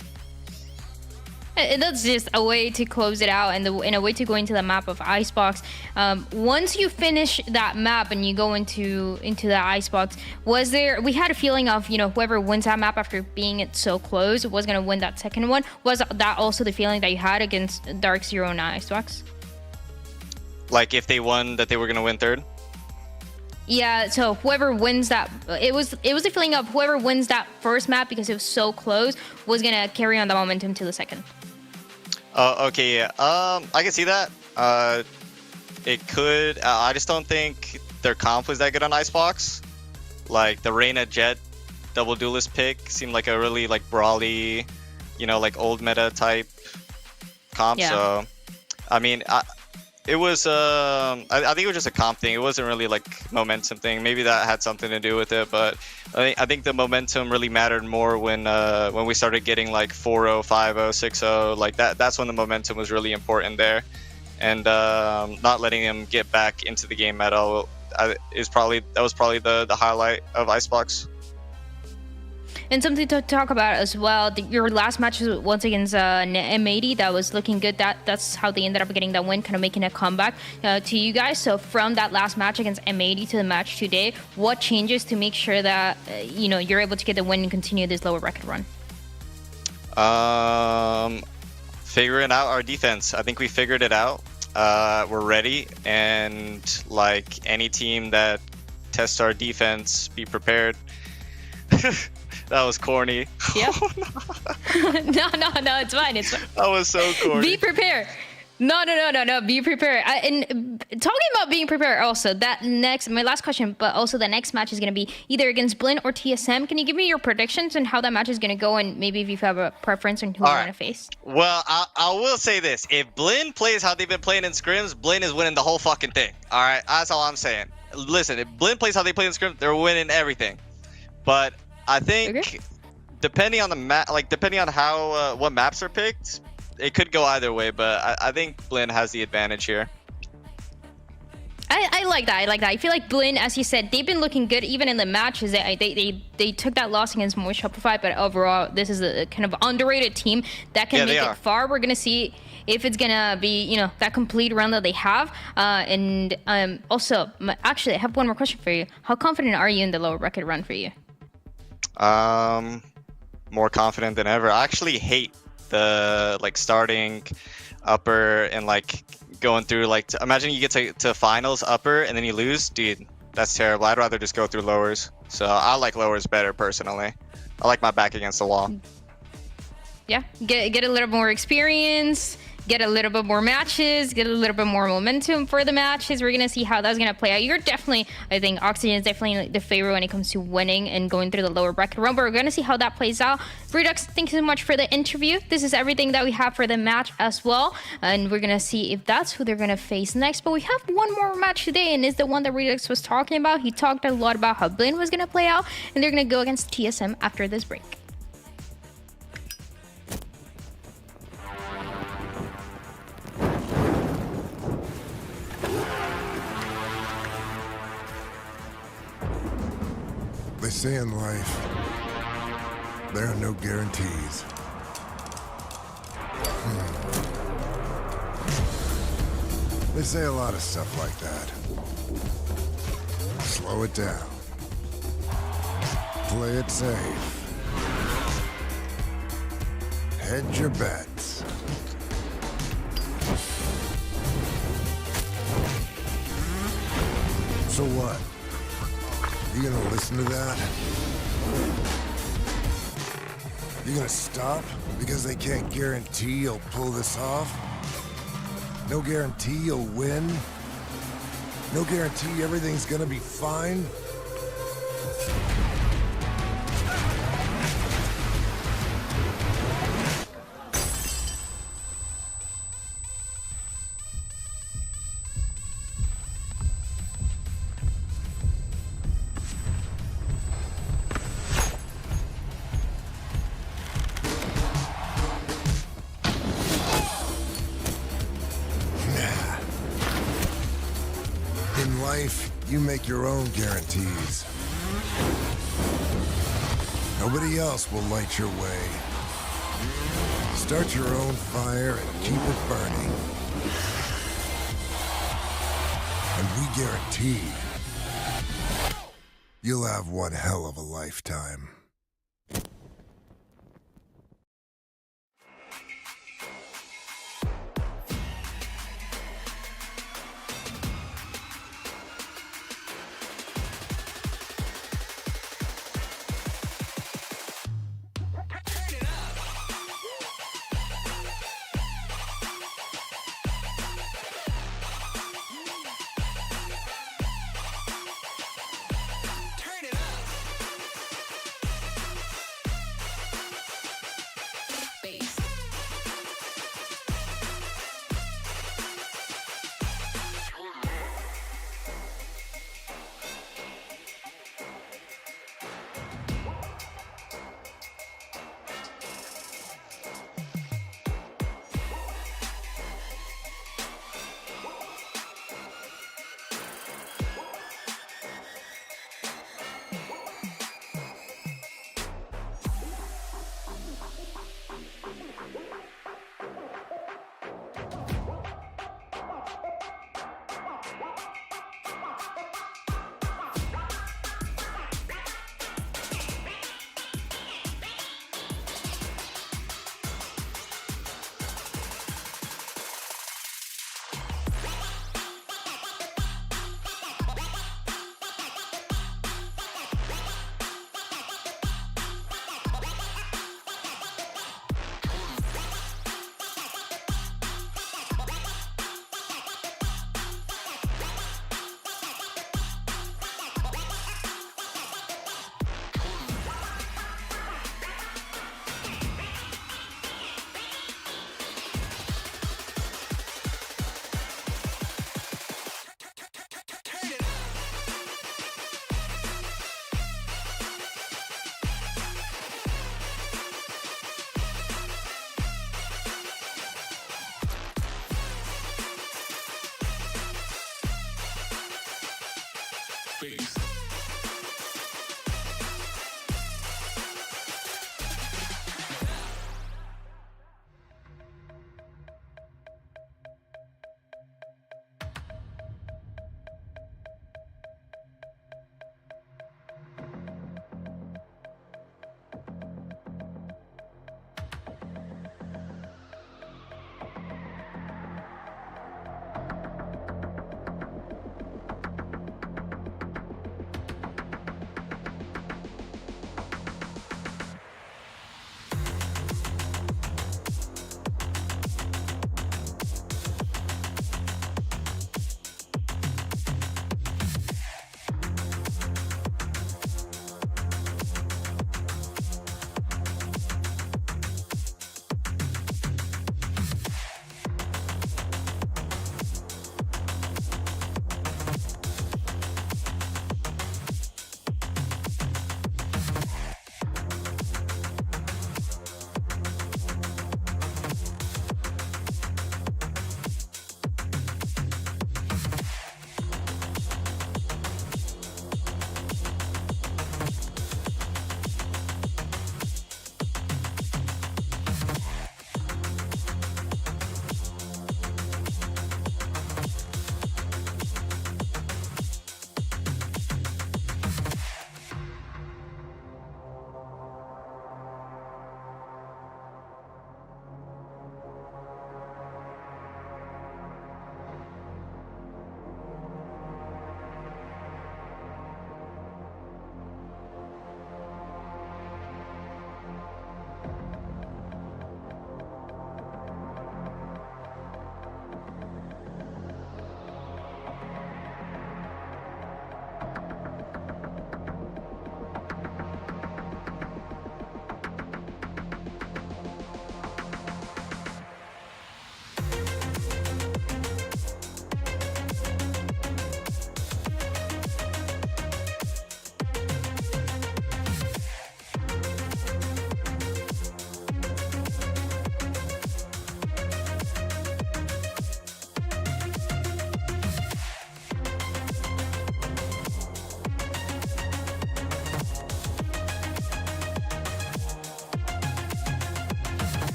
C: And that's just a way to close it out, and a way to go into the map of Icebox. Once you finish that map and you go into the Icebox, we had a feeling of, you know, whoever wins that map after being it so close was going to win that second one. Was that also the feeling that you had against Dark Zero and Icebox?
O: Like if they won, that they were going to win third?
C: Yeah, so whoever wins that, it was the feeling of whoever wins that first map, because it was so close, was going to carry on the momentum to the second.
O: Okay, yeah. I can see that. It could. I just don't think their comp was that good on Icebox. Like the Reyna Jet double duelist pick seemed like a really like brawly, you know, like old meta type comp. Yeah. So, I mean, it was. I think it was just a comp thing. It wasn't really like momentum thing. Maybe that had something to do with it, but I think the momentum really mattered more when we started getting like 4-0, 5-0, 6-0. Like that's when the momentum was really important there, and not letting them get back into the game at all that was probably the highlight of Icebox.
C: And something to talk about as well, your last match was once against M80. That was looking good. That's how they ended up getting that win, kind of making a comeback to you guys. So from that last match against M80 to the match today, what changes to make sure that you know, you're able to get the win and continue this lower record run?
O: Figuring out our defense. I think we figured it out. We're ready, and like any team that tests our defense, be prepared. That was corny.
C: Yeah. No, it's fine. It's fine.
O: That was so corny.
C: Be prepared. No. Be prepared. And talking about being prepared, also my last question, but also the next match is going to be either against BLIN or TSM. Can you give me your predictions on how that match is going to go, and maybe if you have a preference on who you want to face?
O: Well, I will say this: if BLIN plays how they've been playing in scrims, BLIN is winning the whole fucking thing. All right, that's all I'm saying. Listen, if BLIN plays how they play in scrims, they're winning everything. But I think depending on the map, like depending on how what maps are picked, it could go either way. But I think BLIN has the advantage here.
C: I like that. I feel like BLIN, as you said, they've been looking good even in the matches. They took that loss against Moist Shopify, but overall, this is a kind of underrated team that can make it far. We're gonna see if it's gonna be, you know, that complete run that they have. Also, actually, I have one more question for you. How confident are you in the lower record run for you?
O: More confident than ever. I actually hate the like starting upper and like going through like imagine you get to finals upper and then you lose. Dude, that's terrible. I'd rather just go through lowers. So I like lowers better personally. I like my back against the wall.
C: Yeah, get a little more experience, get a little bit more matches, get a little bit more momentum for the matches. We're gonna see how that's gonna play out. You're definitely, I think Oxygen is definitely the favorite when it comes to winning and going through the lower bracket run, but we're gonna see how that plays out. Redux, thank you so much for the interview. This is everything that we have for the match as well, and we're gonna see if that's who they're gonna face next. But we have one more match today, and it's the one that Redux was talking about. He talked a lot about how BLIN was gonna play out, and they're gonna go against TSM after this break.
K: say in life, there are no guarantees. They say a lot of stuff like that. Slow it down. Play it safe. Hedge your bets. So what? You gonna listen to that? You gonna stop because they can't guarantee you'll pull this off? No guarantee you'll win? No guarantee everything's gonna be fine? In life, you make your own guarantees. Nobody else will light your way. Start your own fire and keep it burning. And we guarantee you'll have one hell of a lifetime.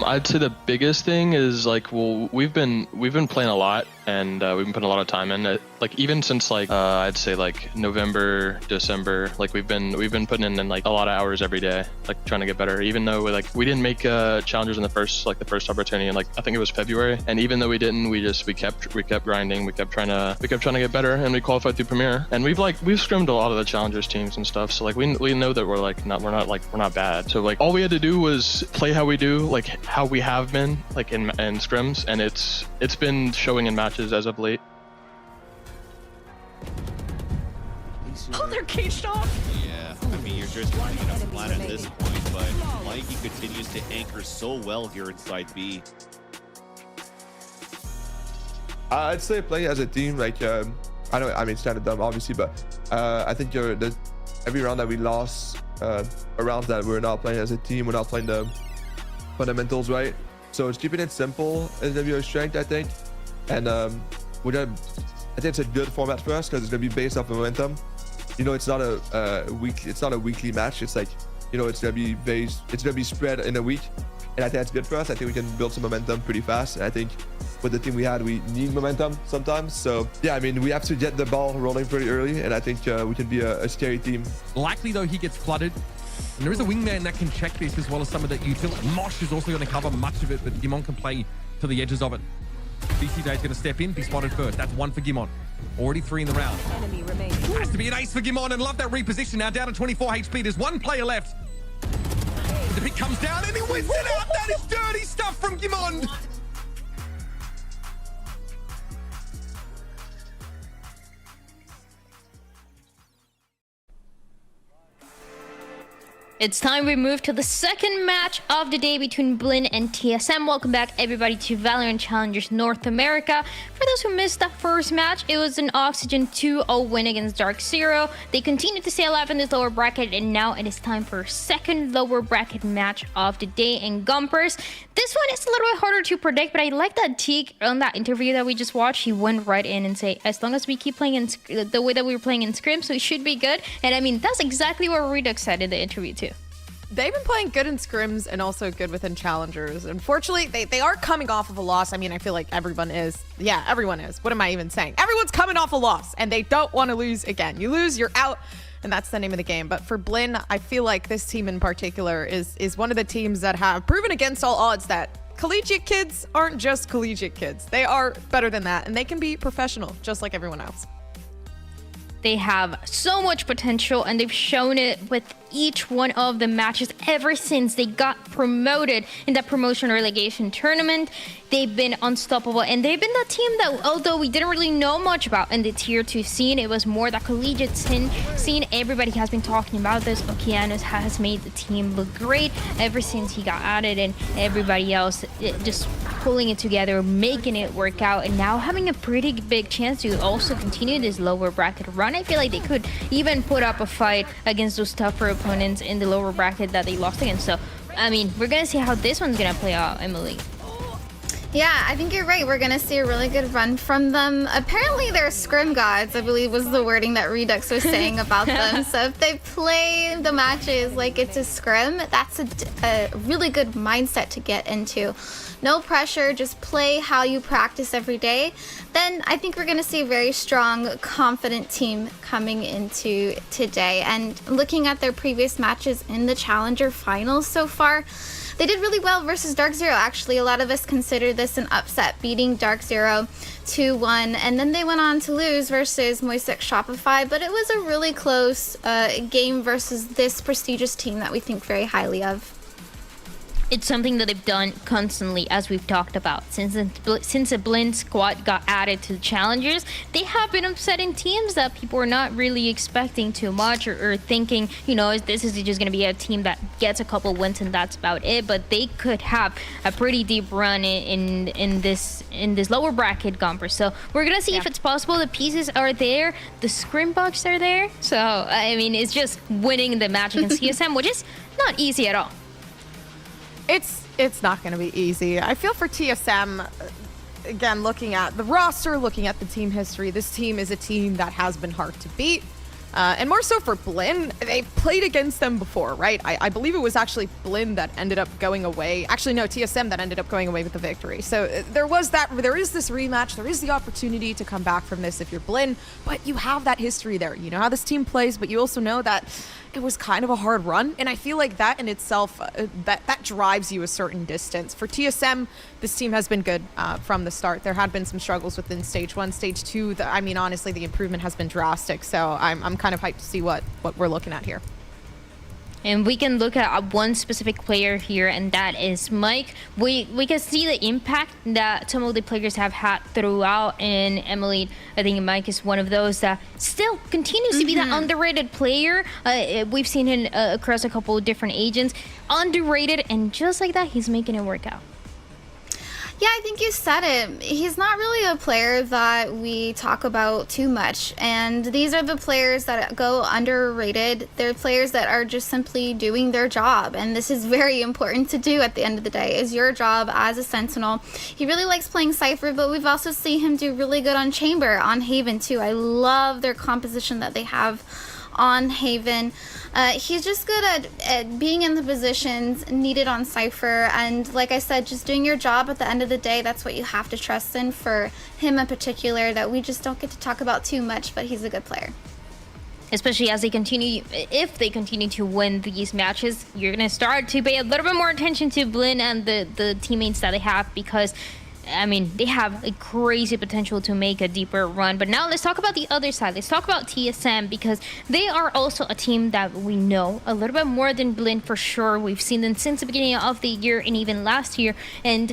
P: I'd say the biggest thing is like, well, we've been playing a lot, and we've been putting a lot of time in it. Like even since like I'd say like November, December, like we've been putting in like a lot of hours every day, like trying to get better. Even though we didn't make challengers in the first opportunity, and like I think it was February, and even though we didn't, we kept grinding, we kept trying to get better, and we qualified through Premier, and we've scrimmed a lot of the challengers teams and stuff. So like we know that we're not bad. So like all we had to do was play how we do, like how we have been like in scrims, and it's been showing in matches as of late.
J: Oh, they're caged off.
Q: Yeah, I mean, you're just running enough plan at this point, but Mikey continues to anchor so well here inside B.
R: I'd say playing as a team, like, I mean, standard dumb, obviously, but I think every round that we lost, around that we're not playing as a team, we're not playing the fundamentals right. So it's keeping it simple is gonna be our strength, I think. And I think it's a good format for us because it's gonna be based off of momentum. You know, it's not a weekly match. It's like, you know, it's gonna be spread in a week, and I think that's good for us. I think we can build some momentum pretty fast. And I think with the team we had, we need momentum sometimes. So yeah, I mean, we have to get the ball rolling pretty early, and I think we can be a scary team.
S: Likely though, he gets flooded. And there is a wingman that can check this as well as some of that utility. Mosh is also going to cover much of it, but Gimon can play to the edges of it. BCJ is going to step in, be spotted first. That's 1 for Gimon. Already 3 in the round.
N: Enemy remaining.
S: Has to be an ace for Gimon, and love that reposition. Now down to 24 HP. There's 1 player left. The pick comes down and he wins it out. That is dirty stuff from Gimon.
C: It's time we move to the second match of the day between BLIN and TSM. Welcome back, everybody, to VALORANT Challengers North America. For those who missed that first match, it was an Oxygen 2-0 win against Dark Zero. They continue to stay alive in this lower bracket, and now it is time for a second lower bracket match of the day in Gumpers. This one is a little bit harder to predict, but I like that Teak on that interview that we just watched. He went right in and say, as long as we keep playing in the way that we were playing in scrims, so it should be good. And I mean, that's exactly what Redux said in the interview too.
D: They've been playing good in scrims and also good within challengers. Unfortunately, they are coming off of a loss. I mean, I feel like everyone is. Yeah, everyone is. What am I even saying? Everyone's coming off a loss, and they don't want to lose again. You lose, you're out, and that's the name of the game. But for BLIN, I feel like this team in particular is one of the teams that have proven against all odds that collegiate kids aren't just collegiate kids. They are better than that, and they can be professional just like everyone else.
C: They have so much potential, and they've shown it with each one of the matches ever since they got promoted in that promotion relegation tournament. They've been unstoppable, and they've been the team that, although we didn't really know much about in the tier 2 scene, it was more that collegiate scene. Everybody has been talking about this. Okeanos has made the team look great ever since he got added, and everybody else just pulling it together, making it work out, and now having a pretty big chance to also continue this lower bracket run. I feel like they could even put up a fight against those tougher opponents in the lower bracket that they lost against. So, I mean, we're going to see how this one's going to play out, Emily.
E: Yeah, I think you're right. We're going to see a really good run from them. Apparently, they're scrim gods, I believe was the wording that Redux was saying about them. So if they play the matches like it's a scrim, that's a really good mindset to get into. No pressure, just play how you practice every day. Then I think we're going to see a very strong, confident team coming into today. And looking at their previous matches in the Challenger finals so far, they did really well versus Dark Zero. Actually, a lot of us consider this an upset, beating Dark Zero 2-1, and then they went on to lose versus Moisek Shopify, but it was a really close game versus this prestigious team that we think very highly of.
C: It's something that they've done constantly, as we've talked about. Since the BLIN squad got added to the Challengers, they have been upsetting teams that people are not really expecting too much, or thinking, you know, this is just going to be a team that gets a couple wins and that's about it. But they could have a pretty deep run in this lower bracket, Gumper. So we're going to see if it's possible. The pieces are there. The scrim bugs are there. So, I mean, it's just winning the match against TSM, which is not easy at all.
D: It's not going to be easy. I feel for TSM, again, looking at the roster, looking at the team history, this team is a team that has been hard to beat. And more so for BLIN, they played against them before, right? I believe it was actually BLIN that ended up going away. Actually, no, TSM that ended up going away with the victory. So there is this rematch. There is the opportunity to come back from this if you're BLIN, but you have that history there. You know how this team plays, but you also know that it was kind of a hard run. And I feel like that in itself, that drives you a certain distance. For TSM, this team has been good from the start. There had been some struggles within stage 1, stage 2. I mean, honestly, the improvement has been drastic. So I'm kind of hyped to see what we're looking at here.
C: And we can look at one specific player here, and that is Mike. We can see the impact that some of the players have had throughout in Emily. I think Mike is one of those that still continues to be that underrated player. We've seen him across a couple of different agents. Underrated, and just like that, he's making it work out.
E: Yeah, I think you said it. He's not really a player that we talk about too much. And these are the players that go underrated. They're players that are just simply doing their job. And this is very important to do at the end of the day, is your job as a Sentinel. He really likes playing Cypher, but we've also seen him do really good on Chamber, on Haven too. I love their composition that they have on Haven. He's just good at being in the positions needed on Cypher, and like I said, just doing your job at the end of the day. That's what you have to trust in for him in particular, that we just don't get to talk about too much, but he's a good player.
C: Especially as they continue, if they continue to win these matches, you're going to start to pay a little bit more attention to BLIN and the teammates that they have, because I mean, they have a crazy potential to make a deeper run. But now let's talk about the other side. Let's talk about TSM, because they are also a team that we know a little bit more than BLIN for sure. We've seen them since the beginning of the year and even last year. And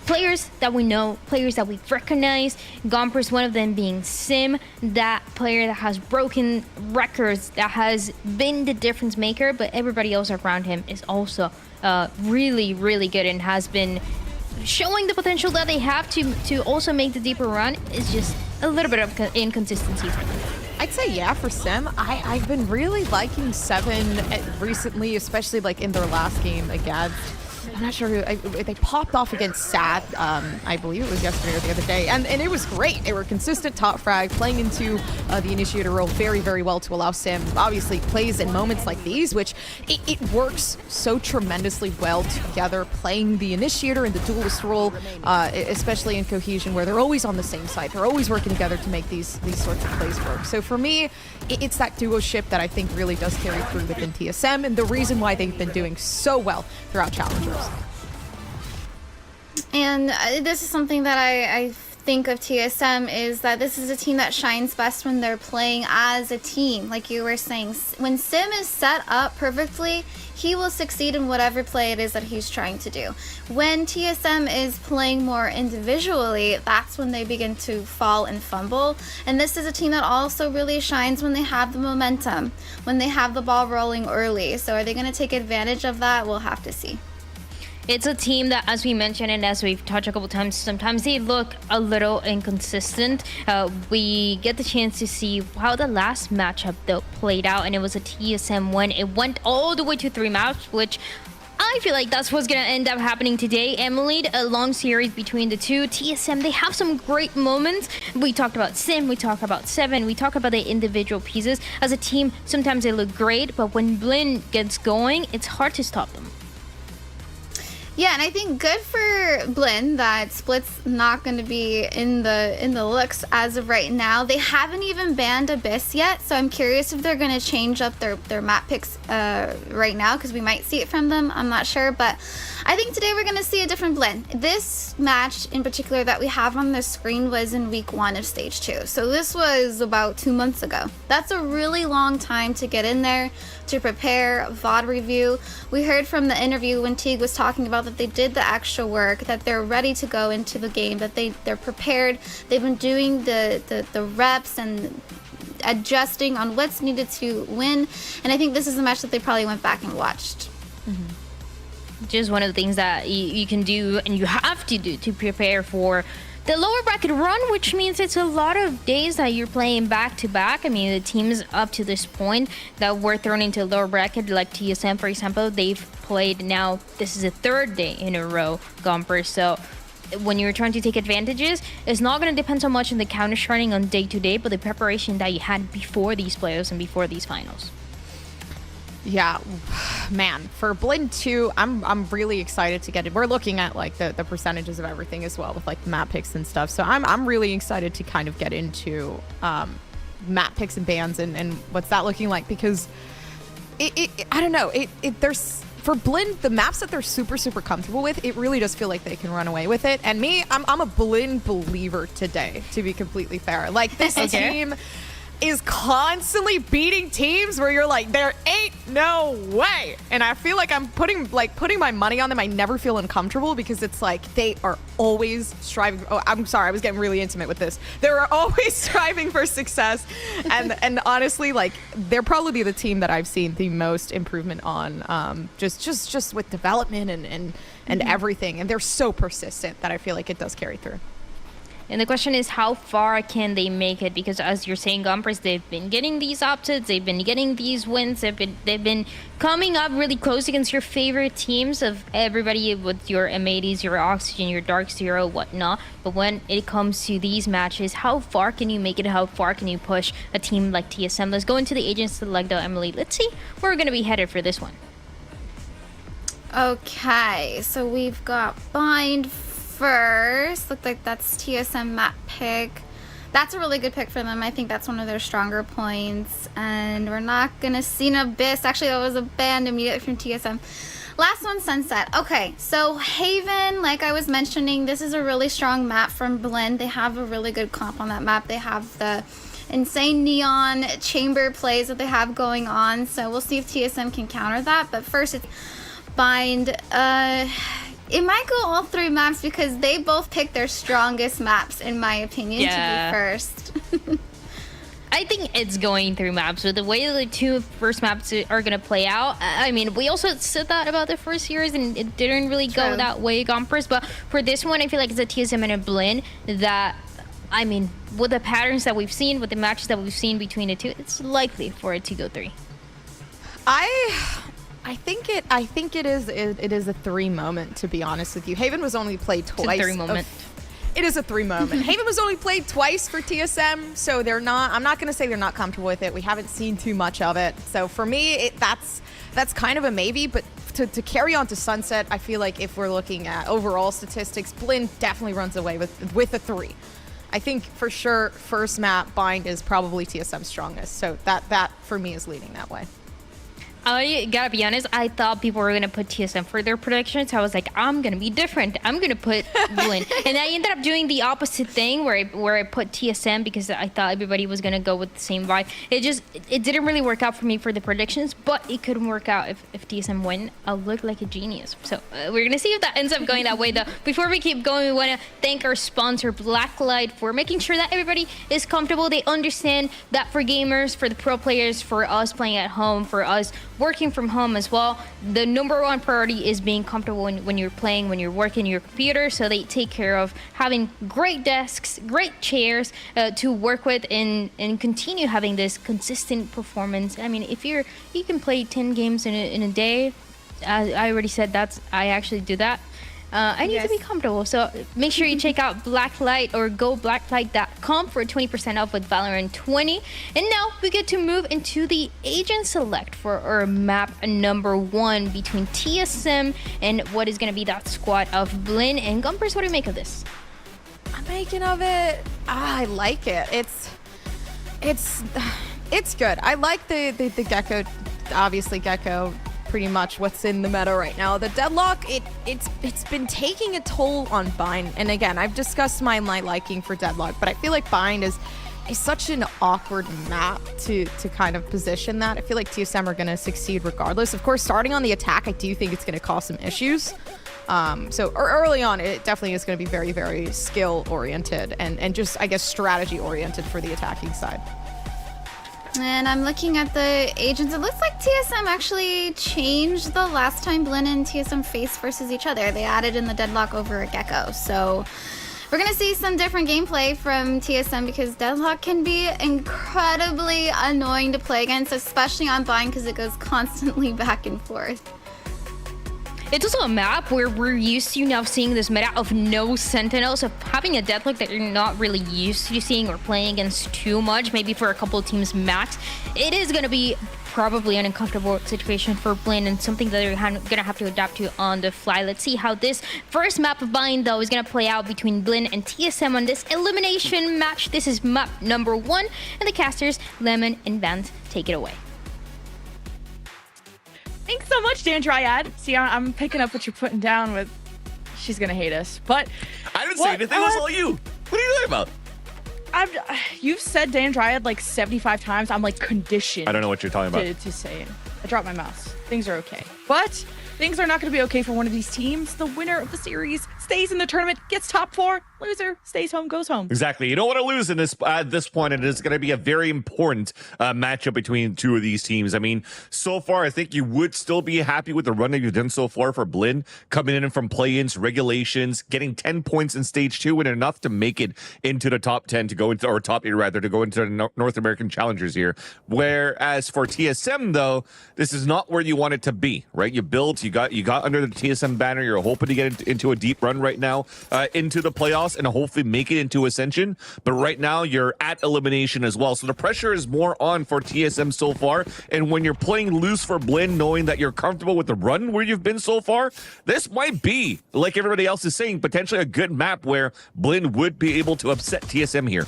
C: players that we know, players that we recognize, Gomper's one of them being Sim, that player that has broken records, that has been the difference maker, but everybody else around him is also really, really good and has been showing the potential that they have to also make the deeper run. Is just a little bit of inconsistency for them.
D: I'd say yeah for Sim. I've been really liking 7 recently, especially like in their last game against, I'm not sure who, they popped off against Sad, I believe it was yesterday or the other day, and it was great. They were consistent top frag, playing into the initiator role very, very well to allow Sim, obviously plays in moments like these, which it works so tremendously well together, playing the initiator and the duelist role, especially in Cohesion, where they're always on the same side. They're always working together to make these sorts of plays work. So for me, it's that duo-ship that I think really does carry through within TSM, and the reason why they've been doing so well throughout Challengers.
E: And this is something that I think of TSM, is that this is a team that shines best when they're playing as a team. Like you were saying, when Sim is set up perfectly, he will succeed in whatever play it is that he's trying to do. When TSM is playing more individually, that's when they begin to fall and fumble. And this is a team that also really shines when they have the momentum, when they have the ball rolling early. So are they going to take advantage of that? We'll have to see.
C: It's a team that, as we mentioned and as we've touched a couple times, sometimes they look a little inconsistent. We get the chance to see how the last matchup though played out, and it was a TSM win. It went all the way to 3 maps, which I feel like that's what's going to end up happening today. Emily, a long series between the two. TSM, they have some great moments. We talked about Sim, we talked about 7, we talked about the individual pieces. As a team, sometimes they look great, but when BLIN gets going, it's hard to stop them.
E: Yeah, and I think good for BLIN that Split's not going to be in the looks as of right now. They haven't even banned Abyss yet, so I'm curious if they're going to change up their map picks right now, because we might see it from them. I'm not sure, but I think today we're going to see a different BLIN. This match in particular that we have on the screen was in week 1 of stage 2, so this was about 2 months ago. That's a really long time to get in there, to prepare, VOD review. We heard from the interview when Teague was talking about that they did the extra work, that they're ready to go into the game, that they're prepared. They've been doing the reps and adjusting on what's needed to win, and I think this is a match that they probably went back and watched.
C: Just one of the things that you can do and you have to do to prepare for the lower bracket run, which means it's a lot of days that you're playing back to back. I mean, the teams up to this point that were thrown into lower bracket, like TSM, for example, they've played now, this is the 3rd day in a row, Gomper. So when you're trying to take advantages, it's not going to depend so much on the counter sharding on day to day, but the preparation that you had before these playoffs and before these finals.
D: Yeah, man, for BLIN 2, I'm really excited to get it. We're looking at like the percentages of everything as well with like the map picks and stuff. So I'm really excited to kind of get into map picks and bans and what's that looking like, because I don't know, there's for BLIN, the maps that they're super comfortable with, it really does feel like they can run away with it. And me, I'm a BLIN believer today, to be completely fair. Like this team is constantly beating teams where you're like, there ain't no way. And I feel like I'm putting my money on them. I never feel uncomfortable because it's like they are always striving. Oh, I'm sorry, I was getting really intimate with this. They're always striving for success. And honestly, like they're probably the team that I've seen the most improvement on, just with development and everything. And they're so persistent that I feel like it does carry through.
C: And the question is, how far can they make it? Because as you're saying, Gompers, they've been getting these upsets, they've been getting these wins, they've been coming up really close against your favorite teams of everybody with your M80s, your Oxygen, your Dark Zero, whatnot. But when it comes to these matches, how far can you make it? How far can you push a team like TSM? Let's go into the Agents Select, though, Emily. Let's see where we're going to be headed for this one.
E: Okay, so we've got Bind first. Look like that's TSM map pick. That's a really good pick for them. I think that's one of their stronger points. And we're not gonna see an Abyss. Actually, that was a ban immediately from TSM. Last one, Sunset. Okay, so Haven, like I was mentioning, this is a really strong map from BLIN. They have a really good comp on that map. They have the insane neon chamber plays that they have going on. So we'll see if TSM can counter that. But first, it's Bind. It might go all three maps because they both picked their strongest maps, in my opinion, to be first.
C: I think it's going through maps. With the way the two first maps are going to play out, I mean, we also said that about the first series, and it didn't really go that way, Gompers. But for this one, I feel like it's a TSM and a BLIN that, I mean, with the patterns that we've seen, with the matches that we've seen between the two, it's likely for it to go 3.
D: I think it is a 3 moment, to be honest with you. Haven was only played twice.
C: It's a 3 moment.
D: It is a 3 moment. Haven was only played twice for TSM, so I'm not going to say they're not comfortable with it. We haven't seen too much of it. So for me, that's kind of a maybe, but to carry on to Sunset, I feel like if we're looking at overall statistics, BLIN definitely runs away with a 3. I think for sure first map Bind is probably TSM's strongest. So that for me is leading that way.
C: I gotta be honest, I thought people were gonna put TSM for their predictions. I was like, I'm gonna be different. I'm gonna put BLIN. And I ended up doing the opposite thing where I put TSM because I thought everybody was gonna go with the same vibe. It didn't really work out for me for the predictions, but it couldn't work out if TSM win. I'll look like a genius. So we're gonna see if that ends up going that way, though. Before we keep going, we wanna thank our sponsor, Blacklyte, for making sure that everybody is comfortable. They understand that for gamers, for the pro players, for us playing at home, for us working from home as well, the #1 priority is being comfortable when you're playing, when you're working your computer. So they take care of having great desks, great chairs to work with, and continue having this consistent performance. I mean, if you can play 10 games in a day, I already said I actually do that. I need to be comfortable, so make sure you check out Blacklyte or go blacklyte.com for 20% off with VALORANT 20. And now we get to move into the Agent Select for our map #1 between TSM and what is going to be that squad of BLIN. And Gompers, what do you make of this?
D: I'm making of it. I like it. It's good. I like the Gecko. Obviously, Gecko. Pretty much what's in the meta right now. The Deadlock, it's been taking a toll on Bind. And again, I've discussed my liking for Deadlock, but I feel like Bind is such an awkward map to kind of position that. I feel like TSM are going to succeed regardless. Of course, starting on the attack, I do think it's going to cause some issues. So early on, it definitely is going to be very, very skill-oriented and just, I guess, strategy-oriented for the attacking side.
E: And I'm looking at the agents. It looks like TSM actually changed the last time BLIN and TSM faced versus each other. They added in the Deadlock over a Gecko. So we're going to see some different gameplay from TSM because Deadlock can be incredibly annoying to play against, especially on Bind because it goes constantly back and forth.
C: It's also a map where we're used to now seeing this meta of no sentinels, of having a deadlock that you're not really used to seeing or playing against too much, maybe for a couple of teams max. It is going to be probably an uncomfortable situation for BLIN and something that they're going to have to adapt to on the fly. Let's see how this first map of BLIN, though, is going to play out between BLIN and TSM on this elimination match. This is map number 1, and the casters, Lemon and Vance, take it away.
J: Thanks so much, Dan Dryad. See, I'm picking up what you're putting down with. She's gonna hate us, but
L: I didn't say anything. It was all you. What are you talking about?
J: You've said Dan Dryad like 75 times. I'm like conditioned.
L: I don't know what you're talking about.
J: To say it. I dropped my mouse. Things are okay, but things are not going to be okay for one of these teams. The winner of the series stays in the tournament, gets top 4. Loser stays home, goes home.
L: Exactly. You don't want to lose in this at this point, and it's going to be a very important matchup between two of these teams. I mean, so far, I think you would still be happy with the run that you've done so far for BLIN, coming in from play-ins, regulations, getting 10 points in stage 2, and enough to make it into the top 10 to go into, or top 8 rather, to go into the North American Challengers here. Whereas for TSM, though, this is not where you want it to be, right? You built, you got under the TSM banner. You're hoping to get into a deep run right now into the playoffs and hopefully make it into Ascension. But right now you're at elimination as well. So the pressure is more on for TSM so far. And when you're playing loose for BLIN, knowing that you're comfortable with the run where you've been so far, this might be, like everybody else is saying, potentially a good map where BLIN would be able to upset TSM here.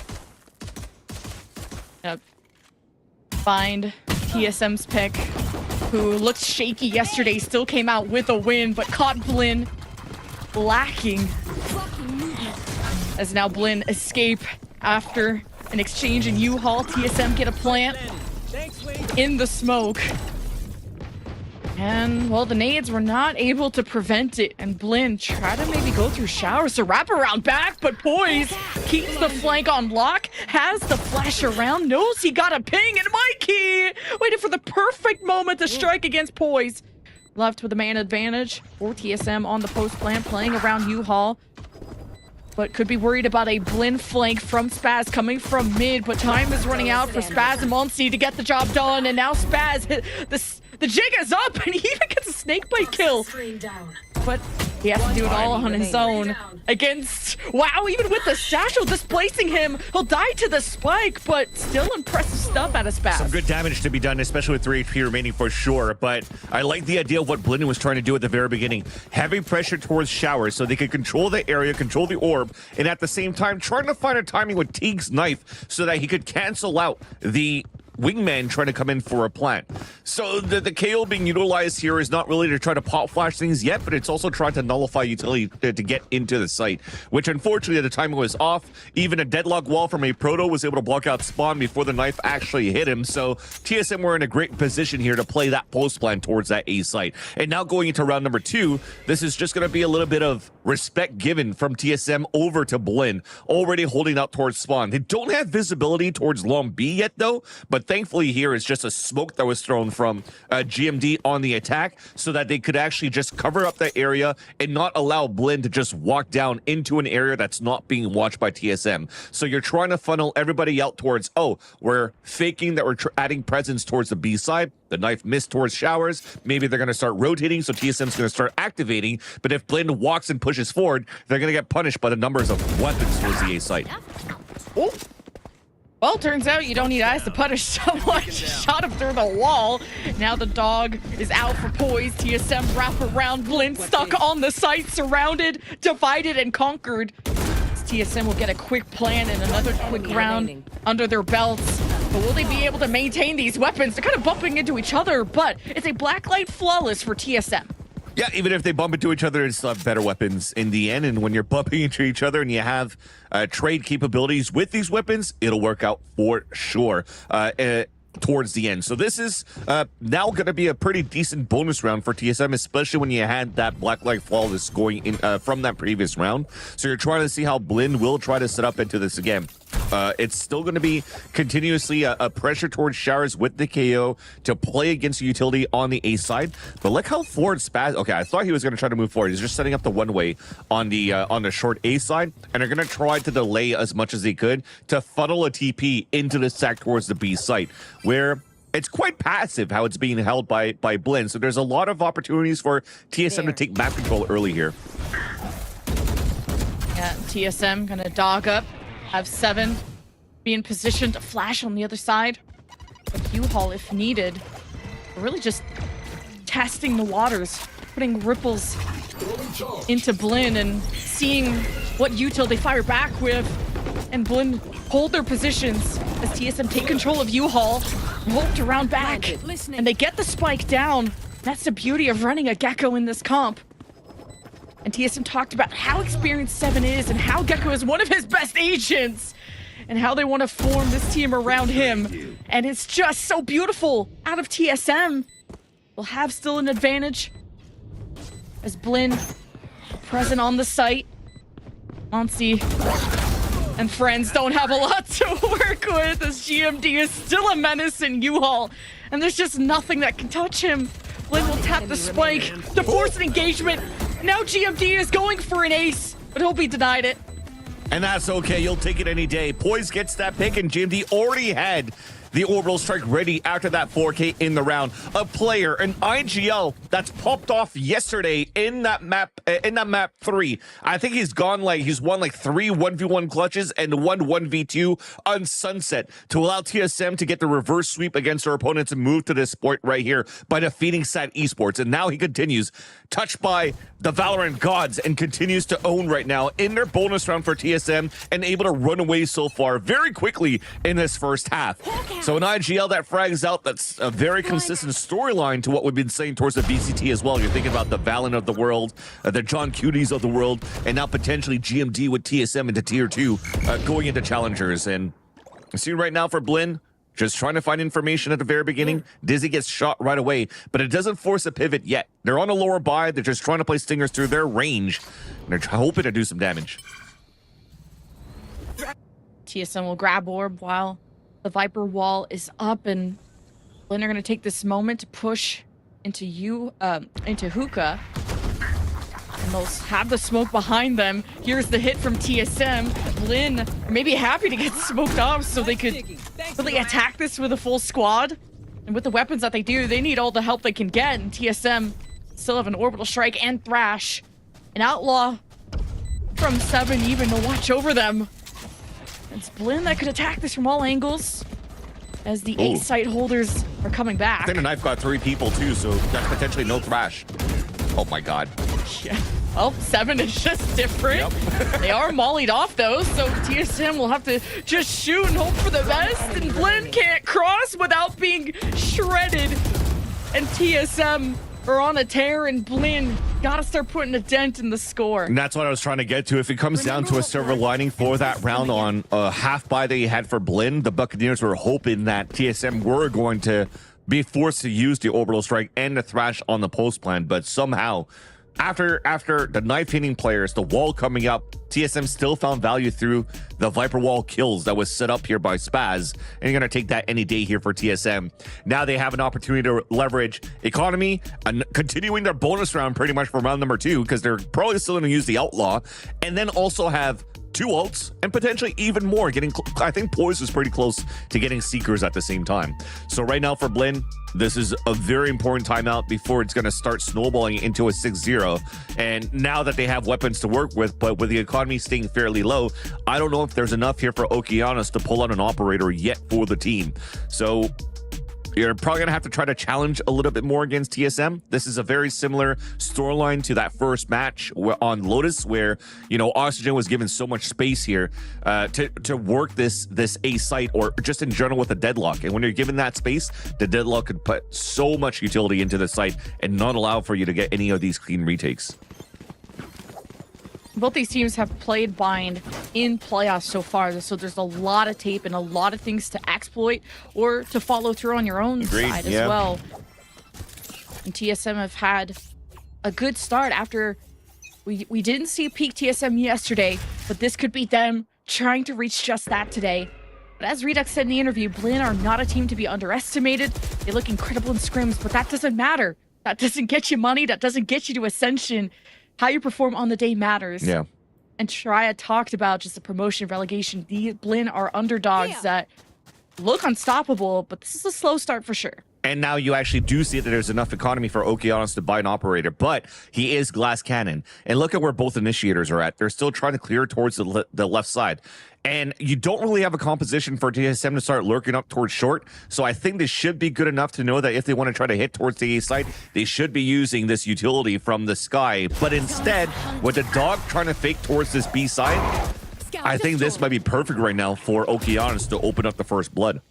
J: Yep. Find TSM's pick, who looked shaky yesterday, still came out with a win, but caught BLIN lacking. As now BLIN escape after an exchange in U-Haul. TSM get a plant in the smoke. And, well, the nades were not able to prevent it. And BLIN try to maybe go through showers to wrap around back, but Poise keeps the flank on lock, has the flash around, knows he got a ping, and Mikey waited for the perfect moment to strike against Poise. Left with a man advantage for TSM on the post plant, playing around U-Haul. But could be worried about a BLIN flank from Spaz coming from mid, but time is running out for Spaz and Monsi to get the job done, and now Spaz, the jig is up, and he even gets a snakebite kill. But he has to do it all on his own against, wow, even with the satchel displacing him, he'll die to the spike, but still impressive stuff out of Spaz.
L: Some good damage to be done, especially with 3 HP remaining for sure, but I like the idea of what BLIN was trying to do at the very beginning. Heavy pressure towards showers so they could control the area, control the orb, and at the same time trying to find a timing with Teague's knife so that he could cancel out the wingman trying to come in for a plant. So the KO being utilized here is not really to try to pop flash things yet, but it's also trying to nullify utility to get into the site, which unfortunately the timing was off. Even a deadlock wall from a Proto was able to block out Spawn before the knife actually hit him. So TSM were in a great position here to play that post plan towards that A site. And now going into round number 2, this is just going to be a little bit of respect given from TSM over to BLIN, already holding out towards Spawn. They don't have visibility towards long B yet though, but thankfully here is just a smoke that was thrown from GMD on the attack so that they could actually just cover up that area and not allow BLIN to just walk down into an area that's not being watched by TSM. So you're trying to funnel everybody out towards, oh, we're faking that we're adding presence towards the B side. The knife missed towards showers. Maybe they're going to start rotating, so TSM's going to start activating. But if BLIN walks and pushes forward, they're going to get punished by the numbers of weapons towards the A site.
J: Oh. Well, turns out you don't need eyes to punish someone. Shot him through the wall. Now the dog is out for Poise. TSM wrap around BLIN, stuck on the site, surrounded, divided, and conquered. TSM will get a quick plan and another quick round under their belts. But will they be able to maintain these weapons? They're kind of bumping into each other, but it's a Blacklyte flawless for TSM.
L: Yeah, even if they bump into each other, it's still have better weapons in the end. And when you're bumping into each other and you have trade capabilities with these weapons, it'll work out for sure towards the end. So this is now going to be a pretty decent bonus round for TSM, especially when you had that Blacklyte flawless going in from that previous round. So you're trying to see how BLIN will try to set up into this again. It's still going to be continuously a pressure towards showers with the KO to play against the utility on the A side. But look how forward Spaz. Okay, I thought he was going to try to move forward. He's just setting up the one-way on the short A side, and they're going to try to delay as much as they could to funnel a TP into the stack towards the B site, where it's quite passive how it's being held by BLIN. So there's a lot of opportunities for TSM to take map control early here.
J: Yeah, TSM gonna dog up, have 7, be in position to flash on the other side. But U-Haul, if needed, really just testing the waters, putting ripples into BLIN and seeing what util they fire back with. And BLIN hold their positions as TSM take control of U-Haul, hope to round back, and they get the spike down. That's the beauty of running a Gecko in this comp. And TSM talked about how experienced 7 is and how Gecko is one of his best agents and how they want to form this team around him. And it's just so beautiful out of TSM. We'll have still an advantage as BLIN present on the site. Monty and friends don't have a lot to work with as GMD is still a menace in U-Haul. And there's just nothing that can touch him. BLIN will tap the spike to force an engagement. Now GMD is going for an ace, but he'll be denied it.
L: And that's okay. You'll take it any day. Poise gets that pick, and GMD already had the orbital strike ready after that 4K in the round. A player, an IGL that's popped off yesterday in that map 3. I think he's won like 3 1v1 clutches and 1 1v2 on Sunset to allow TSM to get the reverse sweep against their opponents and move to this sport right here by defeating SAT Esports. And now he continues, touched by the Valorant gods, and continues to own right now in their bonus round for TSM and able to run away so far very quickly in this first half. So an IGL that frags out, that's a very consistent storyline to what we've been saying towards the BCT as well. You're thinking about the Valen of the world, the John Cuties of the world, and now potentially GMD with TSM into Tier 2 going into Challengers. And you see right now for BLIN, just trying to find information at the very beginning. Dizzy gets shot right away, but it doesn't force a pivot yet. They're on a lower buy. They're just trying to play stingers through their range, and they're hoping to do some damage.
J: TSM will grab orb while the Viper wall is up, and BLIN are going to take this moment to push into Hookah. And they'll have the smoke behind them. Here's the hit from TSM. BLIN may be happy to get smoked off so they could really attack this with a full squad. And with the weapons that they do, they need all the help they can get. And TSM still have an orbital strike and thrash. An outlaw from 7 even to watch over them. It's BLIN that could attack this from all angles as the 8 site holders are coming back.
L: I think the knife got 3 people too, so that's potentially no thrash. Oh my god.
J: Yeah. Well, 7 is just different. Yep. They are mollied off though, so TSM will have to just shoot and hope for the best, and BLIN can't cross without being shredded. And TSM are on a tear, and BLIN gotta start putting a dent in the score.
L: And that's what I was trying to get to. If it comes down to a silver lining for that round on a half buy they had for BLIN, the Buccaneers were hoping that TSM were going to be forced to use the orbital strike and the thrash on the post plan, but somehow after the knife hitting players, the wall coming up, TSM still found value through the Viper wall kills that was set up here by Spaz, and you're going to take that any day here for TSM. Now they have an opportunity to leverage economy and continuing their bonus round pretty much for round number 2, because they're probably still going to use the outlaw, and then also have 2 ults and potentially even more. I think Poise is pretty close to getting Seekers at the same time. So right now for BLIN, this is a very important timeout before it's going to start snowballing into a 6-0. And now that they have weapons to work with, but with the economy staying fairly low, I don't know if there's enough here for Okeanos to pull out an operator yet for the team. So you're probably going to have to try to challenge a little bit more against TSM. This is a very similar storyline to that first match on Lotus, where, you know, Oxygen was given so much space here to work this A site, or just in general with a deadlock. And when you're given that space, the deadlock could put so much utility into the site and not allow for you to get any of these clean retakes.
J: Both these teams have played bind in playoffs so far, so there's a lot of tape and a lot of things to exploit or to follow through on your own side as well. And TSM have had a good start after we didn't see peak TSM yesterday, but this could be them trying to reach just that today. But as Redux said in the interview, BLIN are not a team to be underestimated. They look incredible in scrims, but that doesn't matter. That doesn't get you money. That doesn't get you to Ascension. How you perform on the day matters.
L: Yeah.
J: And Shreya talked about just the promotion of relegation. The BLIN are underdogs that look unstoppable, but this is a slow start for sure.
L: And now you actually do see that there's enough economy for Okeanos to buy an operator, but he is glass cannon. And look at where both initiators are at. They're still trying to clear towards the left side. And you don't really have a composition for TSM to start lurking up towards short. So I think this should be good enough to know that if they want to try to hit towards the A side, they should be using this utility from the sky. But instead, with the dog trying to fake towards this B side, I think this might be perfect right now for Okeanos to open up the first blood.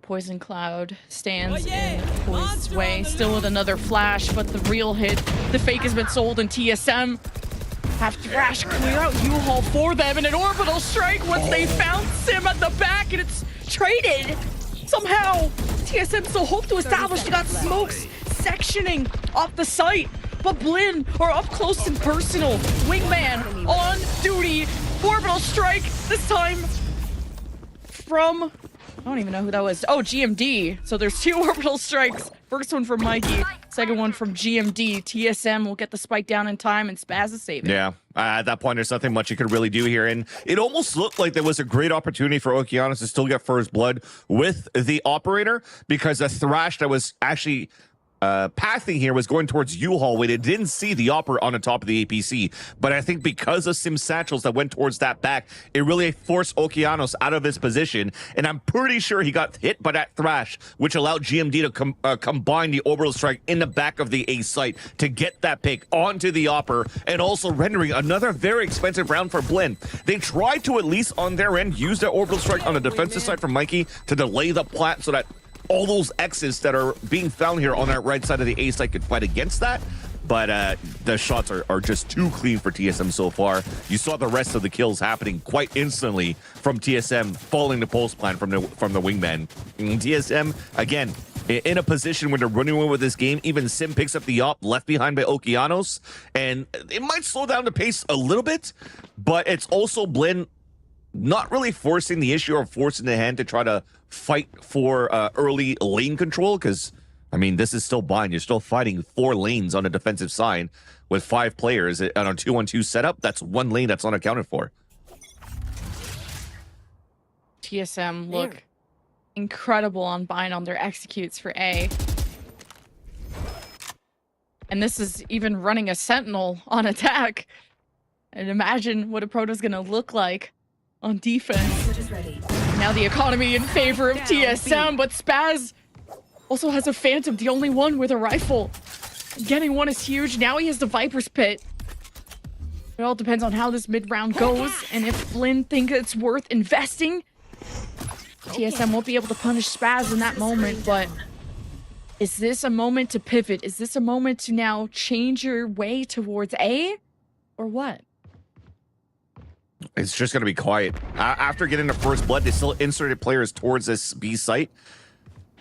J: Poison Cloud stands in Poison's way, still with another flash, but the real hit, the fake has been sold, and TSM have Thrash clear out U-Haul for them, and an orbital strike once they found Sim at the back, and it's traded. Somehow, TSM still hope to establish. They got smokes sectioning off the site, but BLIN are up close and personal. Wingman on duty, orbital strike, this time from... I don't even know who that was. Oh, GMD. So there's 2 orbital strikes. First one from Mikey. Second one from GMD. TSM will get the spike down in time, and Spaz is saving.
L: Yeah, at that point, there's nothing much you could really do here. And it almost looked like there was a great opportunity for Okeanos to still get first blood with the operator, because the Thrash that was actually... pathing here was going towards U-Haul where they didn't see the Opera on the top of the APC. But I think because of Sim satchels that went towards that back, it really forced Okeanos out of his position. And I'm pretty sure he got hit by that Thrash, which allowed GMD to combine the orbital strike in the back of the A site to get that pick onto the Opera, and also rendering another very expensive round for BLIN. They tried to at least on their end use their orbital strike on the defensive side from Mikey to delay the plat so that all those X's that are being found here on that right side of the A site could fight against that. But the shots are just too clean for TSM so far. You saw the rest of the kills happening quite instantly from TSM falling the pulse plan from the wingman. And TSM, again, in a position where they're running away with this game. Even Sim picks up the op left behind by Okeanos. And it might slow down the pace a little bit, but it's also BLIN not really forcing the issue or forcing the hand to try to fight for early lane control, because I mean, this is still bind. You're still fighting 4 lanes on the defensive side with 5 players on a 2-on-2 setup. That's 1 lane that's unaccounted for.
J: TSM look incredible on bind on their executes for A. And this is even running a sentinel on attack. And imagine what a proto's gonna look like on defense. Now the economy in favor of TSM, but Spaz also has a Phantom, the only one with a rifle. Getting one is huge. Now he has the Viper's Pit. It all depends on how this mid-round goes, and if BLIN think it's worth investing. TSM won't be able to punish Spaz in that moment, but is this a moment to pivot? Is this a moment to now change your way towards A, or what?
L: It's just going to be quiet. After getting the first blood, they still inserted players towards this B site.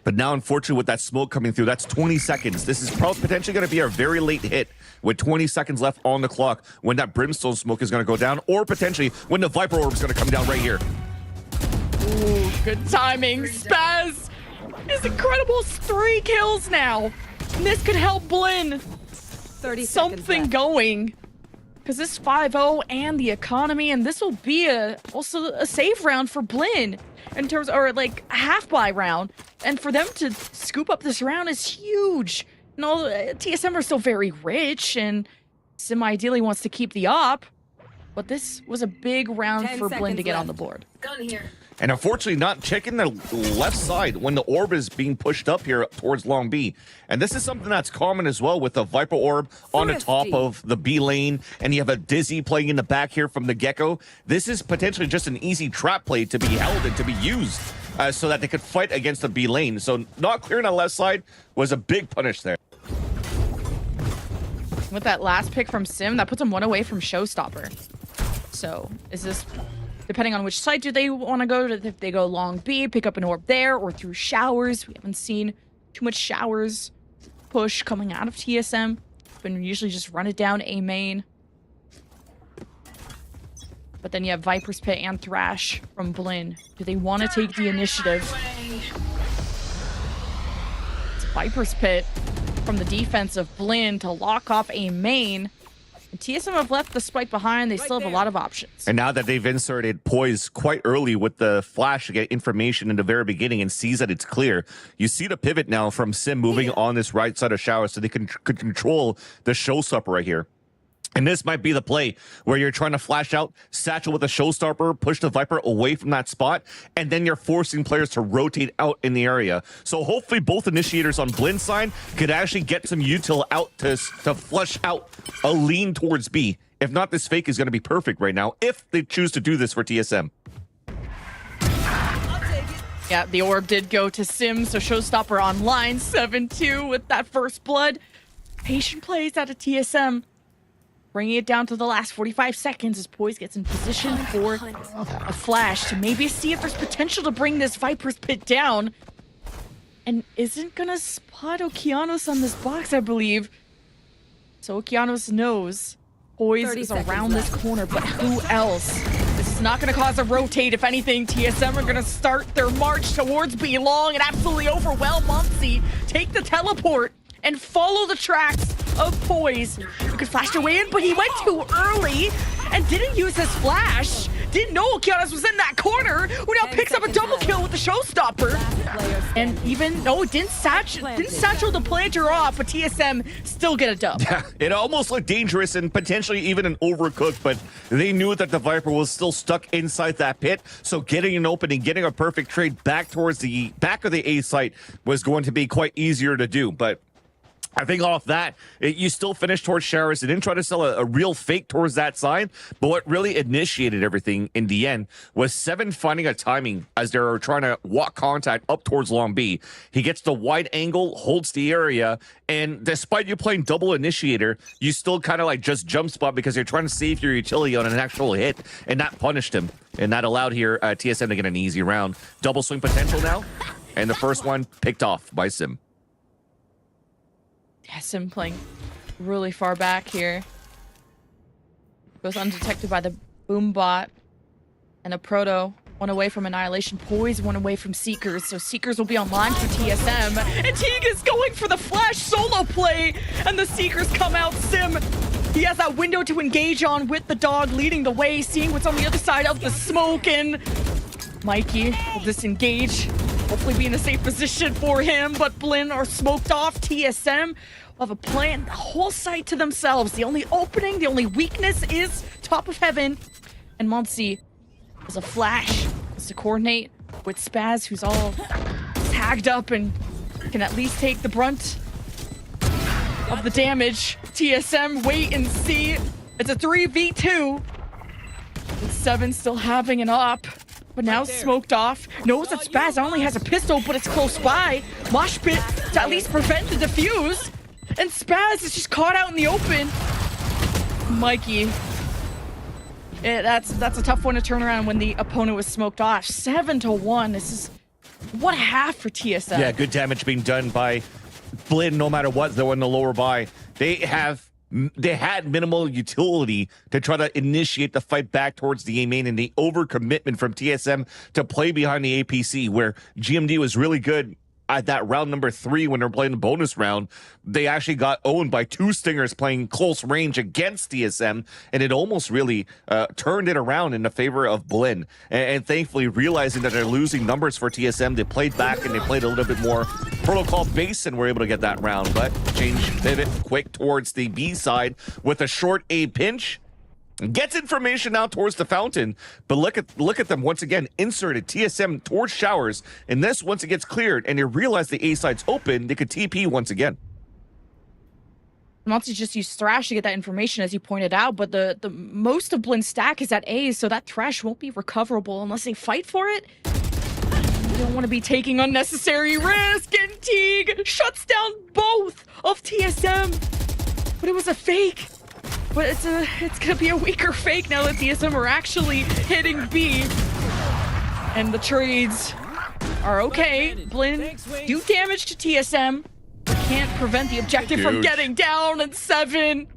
L: But now, unfortunately, with that smoke coming through, that's 20 seconds. This is probably potentially going to be a very late hit with 20 seconds left on the clock when that brimstone smoke is going to go down, or potentially when the Viper Orb is going to come down right here.
J: Ooh, good timing. Spaz is incredible. 3 kills now. And this could help BLIN.
N: 30
J: something going. Because this 5-0 and the economy, and this will be also a save round for BLIN in terms, or like a half buy round. And for them to scoop up this round is huge. And all TSM are still very rich, and Sim ideally wants to keep the op. But this was a big round for BLIN to get on the board.
M: Gun here.
L: And unfortunately not checking the left side when the orb is being pushed up here towards Long B. And this is something that's common as well with the Viper Orb on the top of the B lane. And you have a Dizzy playing in the back here from the Gecko. This is potentially just an easy trap play to be held and to be used so that they could fight against the B lane. So not clearing the left side was a big punish there.
J: With that last pick from Sim, that puts him 1 away from Showstopper. So is this... depending on which side do they want to go to, if they go long B, pick up an orb there, or through showers. We haven't seen too much showers push coming out of TSM. Been usually just run it down A main. But then you have Viper's Pit and Thrash from BLIN. Do they want to take the initiative? It's Viper's Pit from the defense of BLIN to lock off A main. TSM have left the spike behind. They still have a lot of options.
L: And now that they've inserted Poise quite early with the flash to get information in the very beginning and sees that it's clear, you see the pivot now from Sim moving on this right side of Shower so they could control the showstopper right here. And this might be the play where you're trying to flash out, satchel with a showstopper, push the Viper away from that spot, and then you're forcing players to rotate out in the area. So hopefully both initiators on BLIN side could actually get some util out to flush out a lean towards B. If not, this fake is going to be perfect right now if they choose to do this for TSM.
J: Yeah, the orb did go to Sim, so showstopper online, 7-2 with that first blood. Patient plays out of TSM. Bringing it down to the last 45 seconds as Poise gets in position for a flash to maybe see if there's potential to bring this Viper's pit down. And isn't gonna spot Okeanos on this box, I believe. So Okeanos knows Poise is around this corner, but who else? This is not gonna cause a rotate. If anything, TSM are gonna start their march towards B long and absolutely overwhelm Monty. Take the teleport and follow the tracks of Poise. You could flash away in, but he went too early and didn't use his flash. Didn't know Okeanos was in that corner, who now picks up a double kill with the showstopper. And even, no, didn't satchel the planter off, but TSM still get a dub.
L: Yeah, it almost looked dangerous and potentially even an overcooked, but they knew that the Viper was still stuck inside that pit, so getting an opening, getting a perfect trade back towards the back of the A site was going to be quite easier to do, but I think off that, you still finished towards Showers. They didn't try to sell a real fake towards that side, but what really initiated everything in the end was Seven finding a timing as they were trying to walk contact up towards Long B. He gets the wide angle, holds the area, and despite you playing double initiator, you still kind of like just jump spot because you're trying to save your utility on an actual hit, and that punished him. And that allowed here TSM to get an easy round. Double swing potential now, and the first one picked off by Sim.
J: Yeah, Sim playing really far back here. Goes undetected by the boom bot. And a Proto, one away from Annihilation. Poise, one away from Seekers. So Seekers will be online for TSM. And Teague is going for the flash solo play. And the Seekers come out. Sim, he has that window to engage on with the dog leading the way, seeing what's on the other side of the smoke. And Mikey will disengage. Hopefully be in a safe position for him, but BLIN are smoked off. TSM will have a plan, the whole site to themselves. The only opening, the only weakness is top of heaven. And Monty has a flash, has to coordinate with Spaz, who's all tagged up and can at least take the brunt of the damage. TSM, wait and see. It's a 3v2. With Seven still having an op. But now smoked off. Knows that Spaz only has a pistol, but it's close by. Mosh pit to at least prevent the defuse. And Spaz is just caught out in the open. Mikey. That's a tough one to turn around when the opponent was smoked off. 7-1. This is what a half for TSM.
L: Yeah, good damage being done by BLIN no matter what, though in the lower buy. They had minimal utility to try to initiate the fight back towards the A main, and the overcommitment from TSM to play behind the APC, where GMD was really good at that round number 3 when they're playing the bonus round. They actually got owned by 2 Stingers playing close range against TSM, and it almost really turned it around in the favor of BLIN. And thankfully, realizing that they're losing numbers for TSM, they played back and they played a little bit more protocol base and were able to get that round. But change pivot quick towards the B side with a short A pinch. Gets information now towards the fountain, but look at them once again inserted TSM towards Showers, and this once it gets cleared and they realize the A side's open, they could TP once again.
J: Monty just used Thrash to get that information, as you pointed out, but the most of BLIN's stack is at A, so that Thrash won't be recoverable unless they fight for it. You don't want to be taking unnecessary risk, and Teague shuts down both of TSM. But it was a fake. But it's gonna be a weaker fake now that TSM are actually hitting B. And the trades are okay. BLIN do damage to TSM. Can't prevent the objective from getting down. And Seven,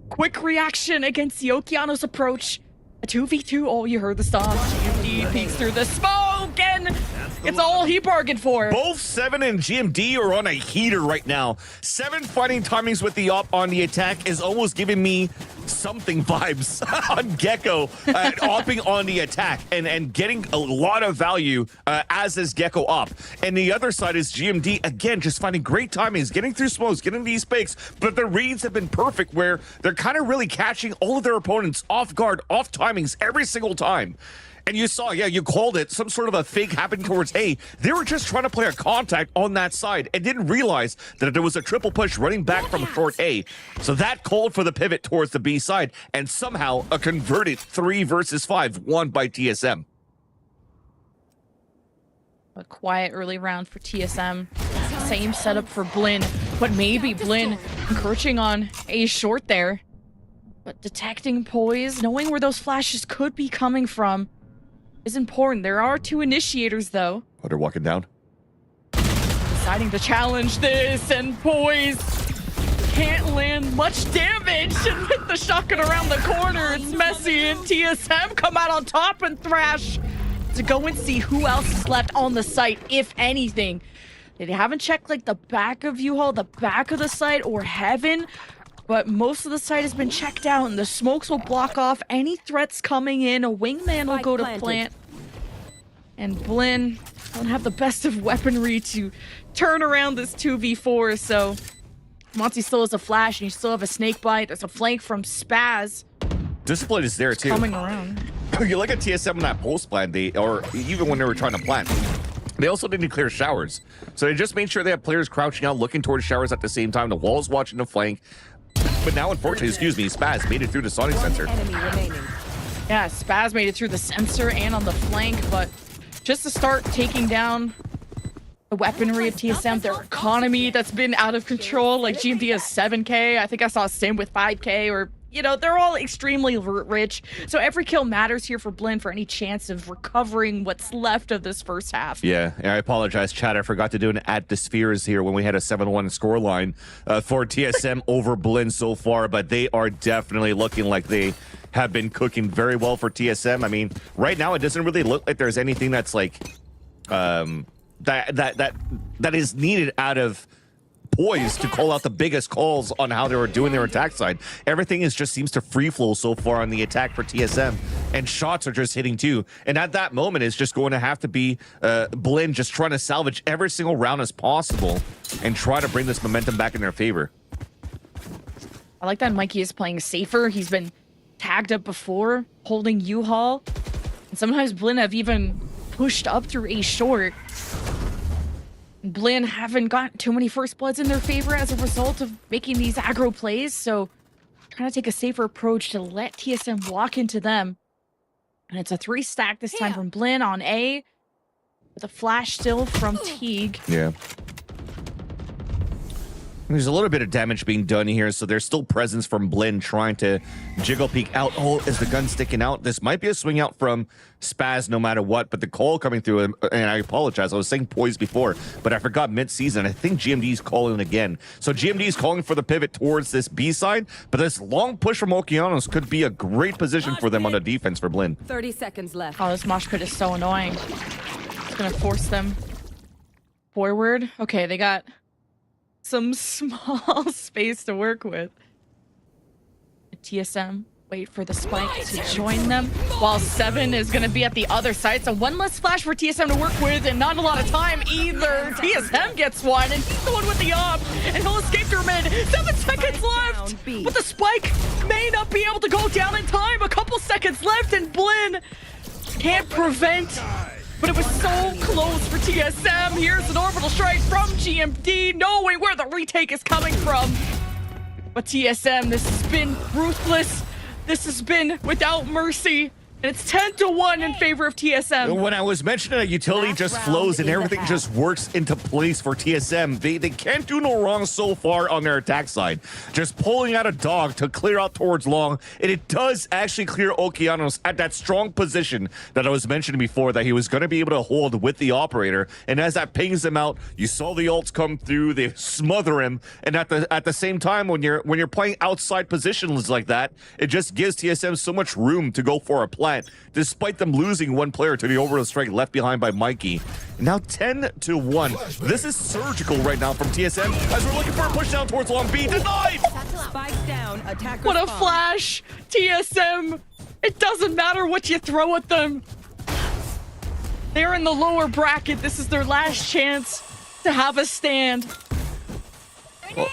J: quick reaction against the Okeanos approach. A 2v2. Oh, you heard the stomp. GMD peeks through the smoke, and It's all he bargained for.
L: Both 7 and GMD are on a heater right now. 7 fighting timings with the op on the attack is almost giving me something vibes on Gecko opping on the attack and getting a lot of value as is Gecko op. And the other side is GMD, again, just finding great timings, getting through smokes, getting these fakes, but the reads have been perfect where they're kind of really catching all of their opponents off guard, off timings every single time. And you saw, yeah, you called it, some sort of a fake happened towards A. They were just trying to play a contact on that side and didn't realize that there was a triple push running back from short A. So that called for the pivot towards the B side, and somehow a converted 3 versus 5 won by TSM.
J: A quiet early round for TSM. Same setup for BLIN, but maybe BLIN encroaching on A short there. But detecting poise, knowing where those flashes could be coming from is important. There are 2 initiators, though.
L: Oh, they're walking down.
J: Deciding to challenge this, and poise can't land much damage and hit the shotgun around the corner. It's messy, and TSM come out on top and thrash to go and see who else is left on the site, if anything. They haven't checked like the back of U-Haul, the back of the site, or Heaven, but most of the site has been checked out, and the smokes will block off any threats coming in. A wingman will go to plant. And BLIN don't have the best of weaponry to turn around this 2v4, so Monty still has a flash, and you still have a snake bite. There's a flank from Spaz.
L: Discipline is there too.
J: Coming around.
L: You look at TSM in that post plan, or even when they were trying to plant, they also didn't clear showers. So they just made sure they have players crouching out, looking towards showers at the same time. The wall's watching the flank. But now, unfortunately, Spaz made it through the sonic sensor.
J: Yeah, Spaz made it through the sensor and on the flank, but just to start taking down the weaponry of TSM, their economy that's been out of control, like GMD has 7k, I think I saw Sim with 5k, or, you know, they're all extremely rich. So every kill matters here for BLIN for any chance of recovering what's left of this first half.
L: Yeah, and I apologize, Chad. I forgot to do an at the spheres here when we had a 7-1 scoreline for TSM over BLIN so far, but they are definitely looking like they have been cooking very well for TSM. I mean, right now it doesn't really look like there's anything that's like that is needed out of poise to call out the biggest calls on how they were doing their attack side. Everything just seems to free flow so far on the attack for TSM, and shots are just hitting too. And at that moment, it's just going to have to be BLIN just trying to salvage every single round as possible and try to bring this momentum back in their favor.
J: I like that Mikey is playing safer. He's been tagged up before, holding U-Haul, and sometimes BLIN have even pushed up through A short. BLIN haven't gotten too many first bloods in their favor as a result of making these aggro plays, so trying to take a safer approach to let TSM walk into them. And it's a 3 stack this time from BLIN on A, with a flash still from Teague.
L: Yeah. There's a little bit of damage being done here, so there's still presence from BLIN trying to jiggle peek out. Oh, is the gun sticking out? This might be a swing out from Spaz no matter what, but the call coming through, and I apologize, I was saying poise before, but I forgot mid-season. I think GMD's calling again. So GMD's calling for the pivot towards this B side, but this long push from Okeanos could be a great position for them on the defense for BLIN.
N: 30 seconds left.
J: Oh, this mosh pit is so annoying. It's gonna force them forward. Okay, they got some small space to work with. TSM wait for the spike to join them, while 7 is going to be at the other side. So one less flash for TSM to work with, and not a lot of time either. TSM gets one, and he's the one with the op, and he'll escape through mid. 7 seconds left, but the spike may not be able to go down in time. A couple seconds left, and BLIN can't prevent. But it was so close for TSM. Here's an orbital strike from GMD, knowing where the retake is coming from. But TSM, this has been ruthless. This has been without mercy. And it's 10-1 in favor of TSM.
L: When I was mentioning that utility just flows and everything just works into place for TSM, they can't do no wrong so far on their attack side. Just pulling out a dog to clear out towards long, and it does actually clear Okeanos at that strong position that I was mentioning before, that he was going to be able to hold with the operator. And as that pings him out, you saw the ults come through, they smother him, and at the same time, when you're playing outside positions like that, it just gives TSM so much room to go for a play. plant, despite them losing one player to the overall strike left behind by Mikey. Now 10-1. This is surgical right now from TSM as we're looking for a push down towards long B. Denied!
N: Spike down, attacker
J: What a
N: spawn.
J: flash! TSM! It doesn't matter what you throw at them. They're in the lower bracket. This is their last chance to have a stand.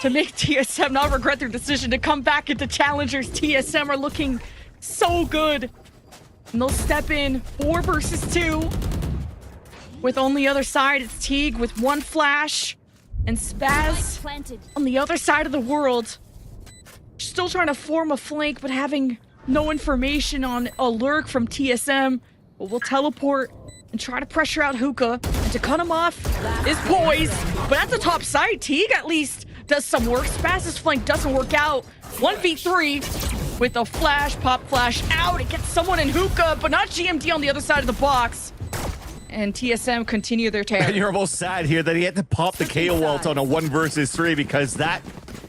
J: To make TSM not regret their decision to come back into Challengers. TSM are looking so good. And they'll step in 4 versus 2. With on the other side, it's Teague with 1 flash. And Spaz on the other side of the world. Still trying to form a flank, but having no information on a lurk from TSM. But we'll teleport and try to pressure out Hookah. And to cut him off is Poise. But at the top side, Teague at least does some work. Spaz's flank doesn't work out. 1v3 with a flash, pop flash out. It gets someone in Hookah, but not GMD on the other side of the box. And TSM continue their tear.
L: And you're almost sad here that he had to pop the KO ult on a 1 versus 3 because that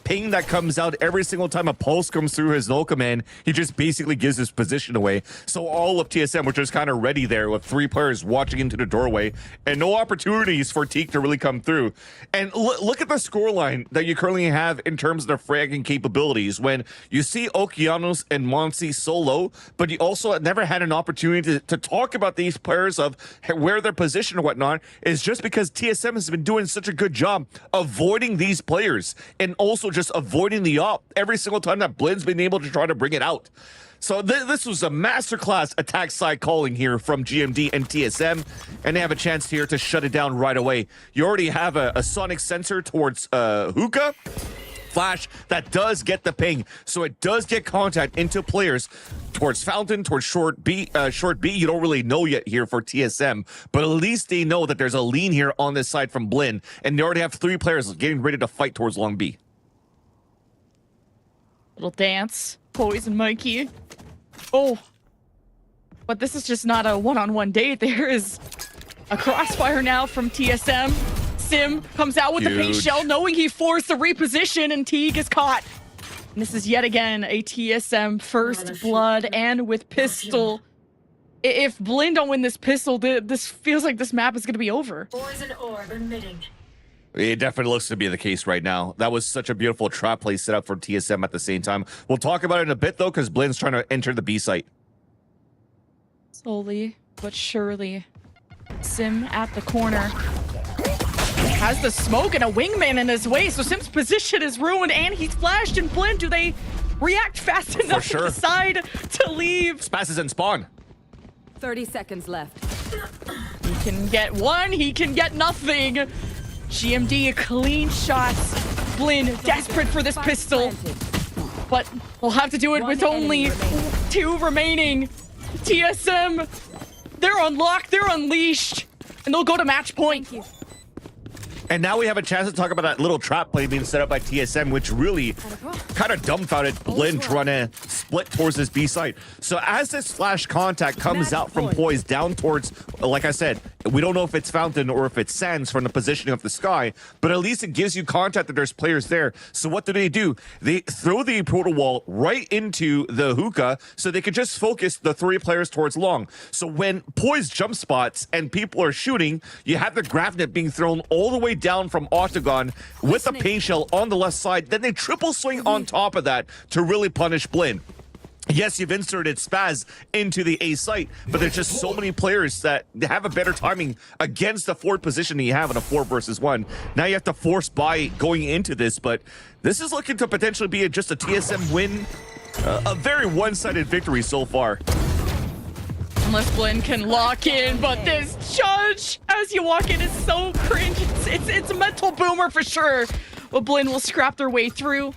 L: ping that comes out every single time a pulse comes through his null command, he just basically gives his position away. So all of TSM were just kind of ready there with 3 players watching into the doorway and no opportunities for Teak to really come through. And look at the scoreline that you currently have in terms of their fragging capabilities when you see Okeanos and Monsi solo, but you also never had an opportunity to talk about these players of where their position or whatnot is just because TSM has been doing such a good job avoiding these players and also just avoiding the op every single time that BLIN's been able to try to bring it out. So this was a masterclass attack side calling here from GMD and TSM, and they have a chance here to shut it down right away. You already have a sonic sensor towards Hookah. Flash that does get the ping, so it does get contact into players towards Fountain, towards short B. You don't really know yet here for TSM, but at least they know that there's a lean here on this side from BLIN, and they already have 3 players getting ready to fight towards long B.
J: Little dance, Poise and Mikey. Oh, but this is just not a one-on-one date. There is a crossfire now from TSM. Sim comes out with the pink shell, knowing he forced the reposition, and Teague is caught. And this is yet again a TSM first blood, and with pistol. If BLIN don't win this pistol, this feels like this map is going to be over.
M: Poison orb emitting.
L: It definitely looks to be the case right now. That was such a beautiful trap play set up for TSM at the same time. We'll talk about it in a bit, though, because BLIN's trying to enter the B site.
J: Slowly but surely. Sim at the corner. He has the smoke and a wingman in his way, so Sim's position is ruined, and he's flashed. And BLIN, do they react fast enough to decide to leave?
L: Spaz is in spawn.
N: 30 seconds left.
J: He can get 1, he can get nothing. GMD clean shots. BLIN desperate for this pistol, but we'll have to do it with only 2 remaining. TSM, they're unlocked, they're unleashed, and they'll go to match point.
L: And now we have a chance to talk about that little trap play being set up by TSM, which really kind of dumbfounded BLIN trying to split towards this B site. So as this flash contact comes out from Poise down towards, like I said, we don't know if it's Fountain or if it's Sands from the positioning of the sky, but at least it gives you contact that there's players there. So what do? They throw the proto wall right into the Hookah so they could just focus the 3 players towards long. So when Poise jump spots and people are shooting, you have the Grafnet being thrown all the way down from Octagon with a pain shell on the left side. Then they triple swing on top of that to really punish BLIN. Yes, you've inserted Spaz into the A site, but there's just so many players that have a better timing against the forward position that you have in a 4 versus 1. Now you have to force buy going into this, but this is looking to potentially be just a TSM win. A very one-sided victory so far.
J: Unless BLIN can lock in, but this judge, as you walk in, is so cringe. It's a mental boomer for sure. But BLIN will scrap their way through.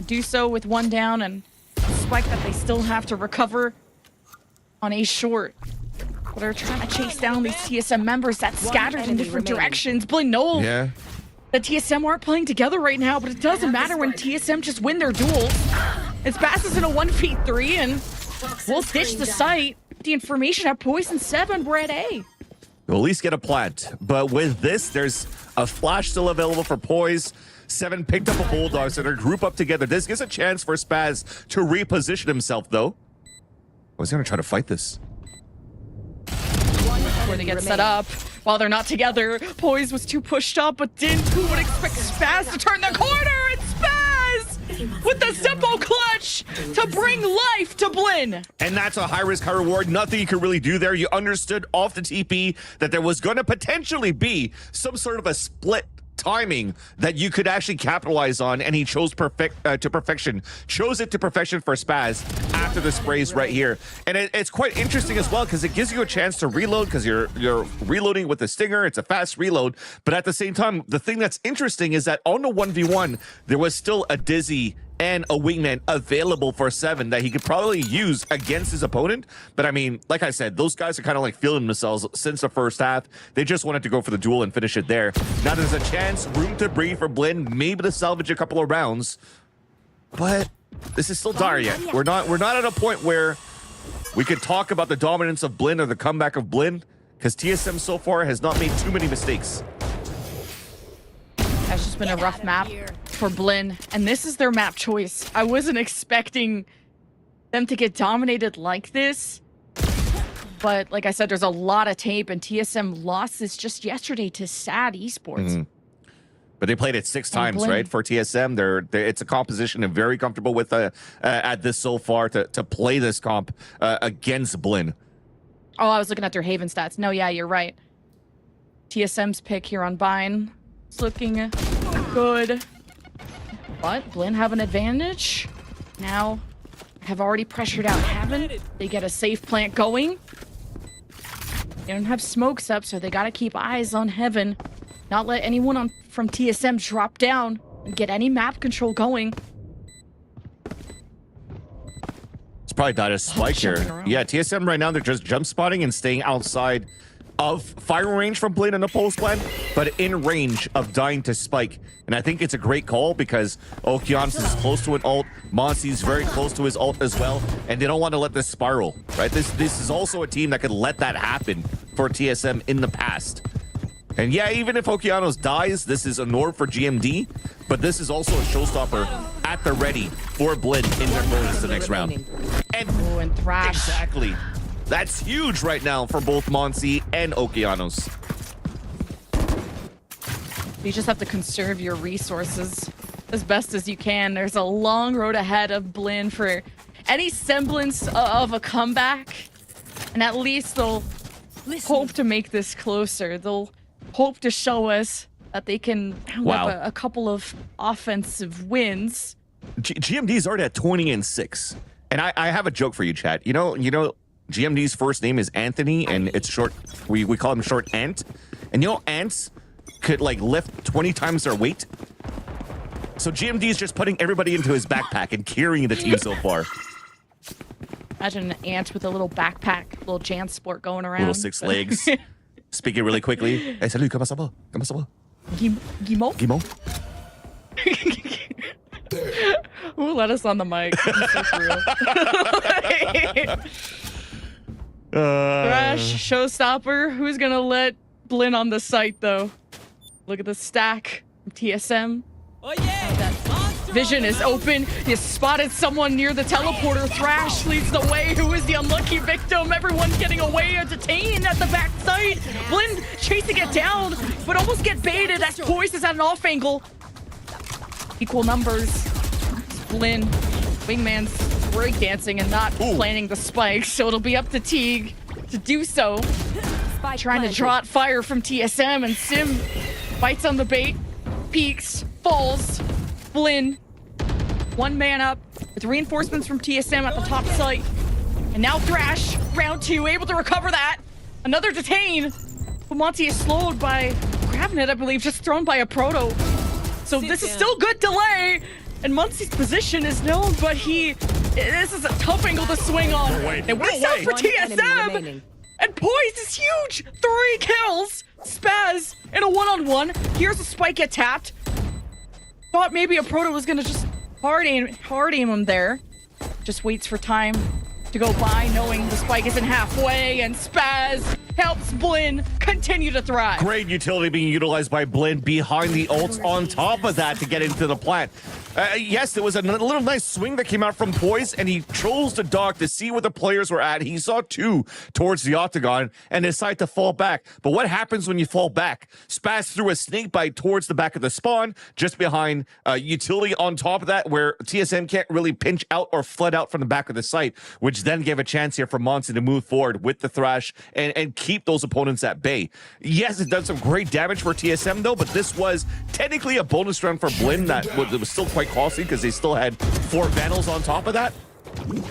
J: Do so with 1 down, and spike that they still have to recover on a short. But they're trying to chase down these TSM members that scattered in different directions. BLIN knows the TSM aren't playing together right now, but it doesn't matter when TSM just win their duels. It's passes in a 1v3, and we'll ditch the site. The information at Poison 7, we're at A.
L: We'll at least get a plant. But with this, there's a flash still available for Poise. 7 picked up a Bulldog, so they're group up together. This gives a chance for Spaz to reposition himself, though. Was he gonna try to fight this?
J: Where they get set up while they're not together. Poise was too pushed up, but who would expect Spaz to turn the corner? And Spaz with the simple clutch to bring life to BLIN.
L: And that's a high risk, high reward. Nothing you could really do there. You understood off the TP that there was going to potentially be some sort of a split timing that you could actually capitalize on, and he chose to perfection. Chose it to perfection for Spaz after the sprays right here. And it's quite interesting as well because it gives you a chance to reload because you're reloading with the Stinger. It's a fast reload, but at the same time, the thing that's interesting is that on the 1v1, there was still a Dizzy and a wingman available for 7 that he could probably use against his opponent. But I mean, like I said, those guys are kind of like feeling themselves since the first half. They just wanted to go for the duel and finish it there. Now there's a chance, room to breathe for BLIN, maybe to salvage a couple of rounds. But this is still dire yet. We're not at a point where we could talk about the dominance of BLIN or the comeback of BLIN, because TSM so far has not made too many mistakes.
J: That's just been a rough map for BLIN, and this is their map choice. I wasn't expecting them to get dominated like this, but like I said, there's a lot of tape, and TSM lost this just yesterday to SAD Esports.
L: But they played it 6 times, right? For TSM, it's a composition and very comfortable with at this so far to play this comp against BLIN.
J: Oh, I was looking at their Haven stats. No, yeah, you're right. TSM's pick here on Bine. It's looking good. But BLIN have an advantage. Now have already pressured out Heaven. They get a safe plant going. They don't have smokes up, so they gotta keep eyes on Heaven. Not let anyone from TSM drop down and get any map control going.
L: It's probably not a spike here. Yeah, TSM right now, they're just jump spotting and staying outside of fire range from BLIN in the post plan, but in range of dying to spike. And I think it's a great call because Okeanos is close to an ult, Monsi's very close to his ult as well, and they don't want to let this spiral, right? This is also a team that could let that happen for TSM in the past. And yeah, even if Okeanos dies, this is a Nord for GMD, but this is also a showstopper at the ready for BLIN in their goals the next round.
J: And Thrash.
L: Exactly. That's huge right now for both Monsi and Okeanos.
J: You just have to conserve your resources as best as you can. There's a long road ahead of BLIN for any semblance of a comeback. And at least they'll hope to make this closer. They'll hope to show us that they can round up a couple of offensive wins.
L: GMD is already at 20-6. And I have a joke for you, chat. You know, GMD's first name is Anthony, and it's short. We call him short Ant. And you know, ants could like lift 20 times their weight. So GMD is just putting everybody into his backpack and carrying the team so far.
J: Imagine an ant with a little backpack, little Jan sport going around.
L: Little 6 legs. Speaking really quickly. Hey, salut, comment ça va? Comment ça va?
J: Guimau?
L: Guimau?
J: Ooh, let us on the mic. I'm so for real. Thrash, showstopper. Who's gonna let BLIN on the site though? Look at the stack from TSM.
N: Oh yeah!
J: That vision is open. You spotted someone near the teleporter. Thrash leads the way. Who is the unlucky victim? Everyone's getting away. Detained at the back side. BLIN chasing it down, but almost get baited as Poise is at an off angle. Equal numbers. BLIN, Wingman's breakdancing and not planning the spikes, so it'll be up to Teague to do so. Trying to draw out fire from TSM, and Sim bites on the bait, peeks, falls. BLIN, one man up with reinforcements from TSM at the top site. And now Thrash, round 2, able to recover that. Another detain. But Monty is slowed by Gravenet, I believe, just thrown by a Proto. So this is still good delay. And Muncie's position is known, but this is a tough angle to swing on. It works out for TSM. And Poise is huge. 3 kills. Spaz in a one-on-one. Here's a spike get tapped. Thought maybe a Proto was gonna just hard aim him there. Just waits for time to go by, knowing the spike isn't halfway, and Spaz helps BLIN continue to thrive.
L: Great utility being utilized by BLIN behind the ults on top of that to get into the plant. Yes, there was a little nice swing that came out from Poise, and he chose to dog to see where the players were at. He saw two towards the octagon and decided to fall back. But what happens when you fall back? Spaz threw a snake bite towards the back of the spawn, just behind utility on top of that, where TSM can't really pinch out or flood out from the back of the site, which then gave a chance here for Monty to move forward with the Thrash and keep those opponents at bay. Yes, it done some great damage for TSM though, but this was technically a bonus round for BLIN that was still quite costly because they still had 4 Vandals on top of that.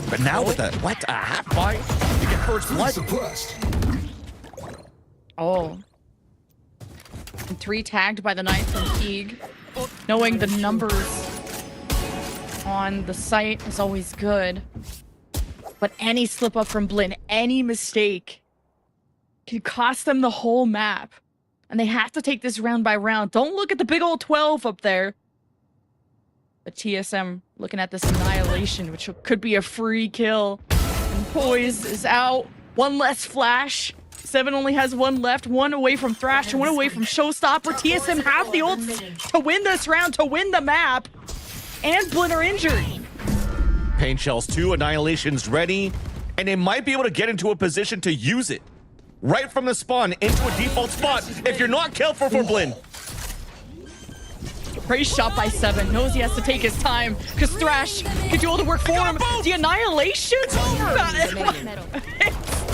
L: But now with a half buy, you get first blood.
J: Oh. And 3 tagged by the knight from Keeg. Knowing the numbers on the site is always good. But any slip up from BLIN, any mistake, can cost them the whole map. And they have to take this round by round. Don't look at the big old 12 up there. But TSM looking at this annihilation, which could be a free kill. And Poise is out. 1 less flash. 7 only has 1 left. 1 away from Thrash, 1 away from Showstopper. TSM have the ults to win this round, to win the map. And BLIN are injured.
L: Pain Shells 2, Annihilation's ready. And they might be able to get into a position to use it. Right from the spawn into a default spot if you're not careful for BLIN.
J: Great shot by 7. Knows he has to take his time because Thrash can do all the work for him. The Annihilation? It's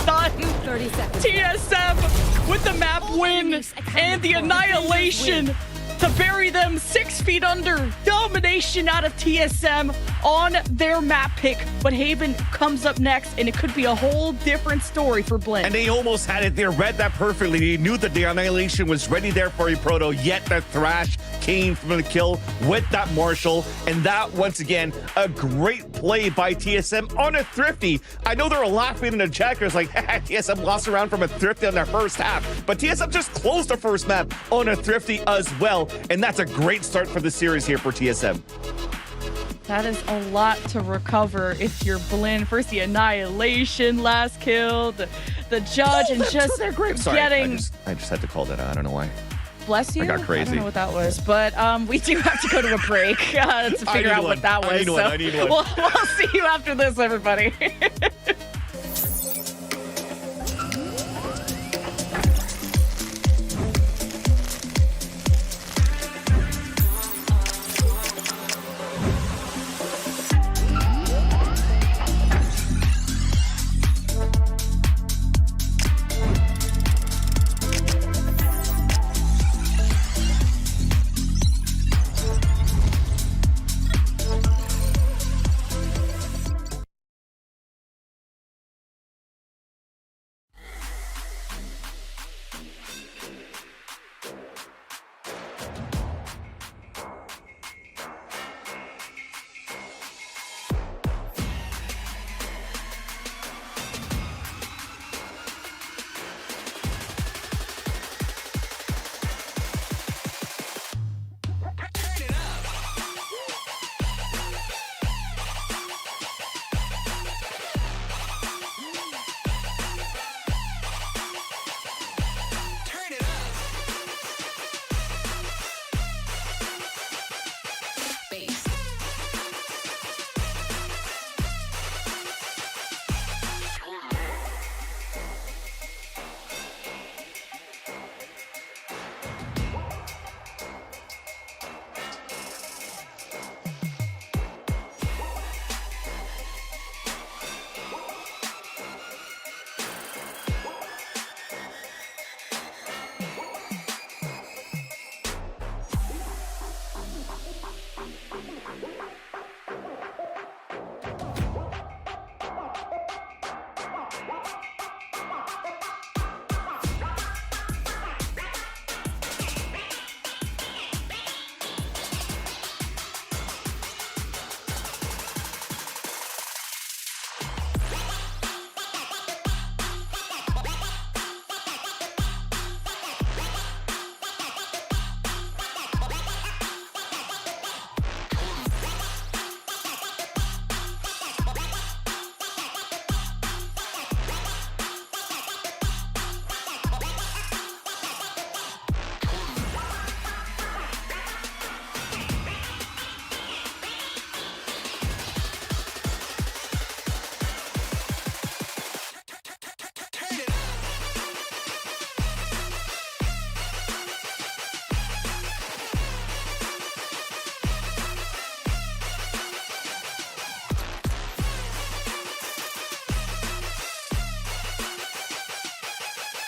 J: done.
N: 30 seconds.
J: TSM with the map win and the Annihilation to bury them 6 feet under. Domination out of TSM on their map pick. But Haven comes up next, and it could be a whole different story for BLIN.
L: And they almost had it. They read that perfectly. They knew that the Annihilation was ready there for a Proto, yet that Thrash came from the kill with that Marshall. And that, once again, a great play by TSM on a Thrifty. I know they're laughing in the checkers like, TSM lost around from a Thrifty on their first half. But TSM just closed the first map on a Thrifty as well. And that's a great start for the series here for TSM.
J: That is a lot to recover if you're BLIN. First the Annihilation, last kill, the judge, and just
L: Sorry,
J: getting...
L: I just had to call that out. I don't know why.
J: Bless you.
L: I got crazy.
J: I don't know what that was, but we do have to go to a break to figure out what that was.
L: I need one.
J: We'll see you after this, everybody.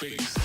G: face.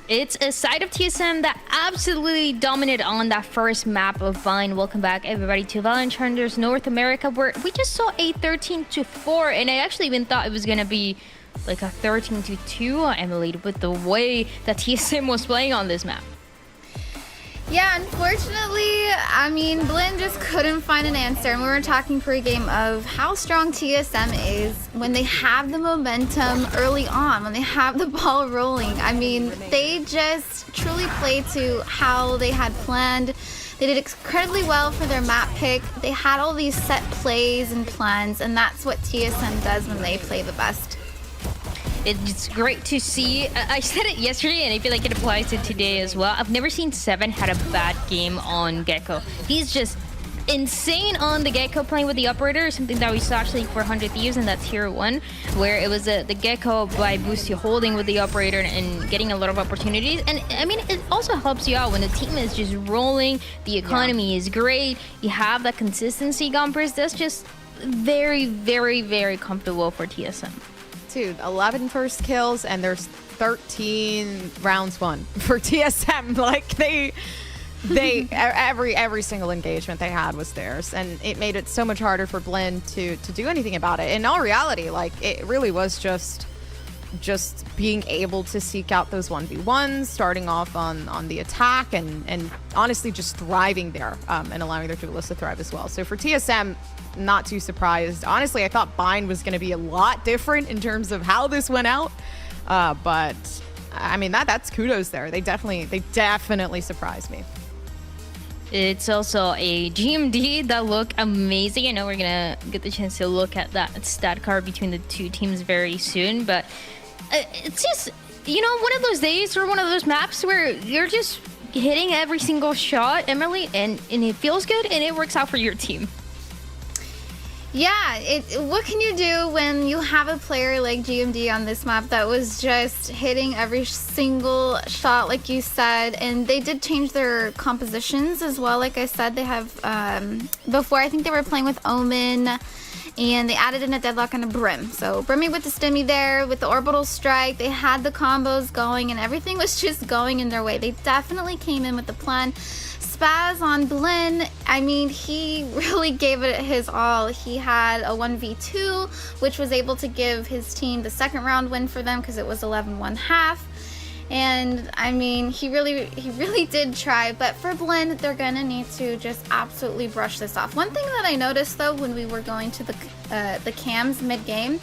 C: It's a side of TSM that absolutely dominated on that first map of VALORANT. Welcome back, everybody, to VALORANT Challengers North America, where we just saw a 13-4, and I actually even thought it was gonna be like a 13-2, Emily, with the way that TSM was playing on this map.
E: Yeah, unfortunately, I mean, BLIN just couldn't find an answer, and we were talking pre-game of how strong TSM is when they have the momentum early on, when they have the ball rolling. I mean, they just truly played to how they had planned. They did incredibly well for their map pick. They had all these set plays and plans, and that's what TSM does when they play the best.
C: it's great to see. I said it yesterday, and I feel like it applies to today as well. I've never seen Seven had a bad game on Gecko. He's just insane on the Gecko playing with the operator, something that we saw actually for 100 Thieves, and that's Tier 1, where it was the Gecko by Boosty holding with the operator and getting a lot of opportunities. And I mean, it also helps you out when the team is just rolling, the economy is great, you have that consistency, Gompers. That's just very, very, very comfortable for TSM.
D: Dude, 11 first kills, and there's 13 rounds won for TSM. Like, they every single engagement they had was theirs, and it made it so much harder for BLIN to do anything about it. In all reality, like, it really was just being able to seek out those 1v1s, starting off on the attack, and honestly just thriving there, and allowing their duelists to thrive as well. So for TSM, not too surprised. Honestly, I thought Bind was going to be a lot different in terms of how this went out, but I mean, that's kudos there. They definitely surprised me.
C: It's also a GMD that look amazing. I know we're gonna get the chance to look at that stat card between the two teams very soon, but it's just, you know, one of those days or one of those maps where you're just hitting every single shot, Emily, and it feels good and it works out for your team.
E: Yeah, what can you do when you have a player like GMD on this map that was just hitting every single shot, like you said, and they did change their compositions as well. Like I said, they have, before I think they were playing with Omen, and they added in a Deadlock and a Brim. So Brimmy with the Stimmy there, with the Orbital Strike, they had the combos going, and everything was just going in their way. They definitely came in with the plan. Spaz on BLIN, I mean, he really gave it his all. He had a 1v2, which was able to give his team the second round win for them because it was 11-1/2. And I mean, he really did try, but for BLIN, they're gonna need to just absolutely brush this off. One thing that I noticed though when we were going to the cams mid-game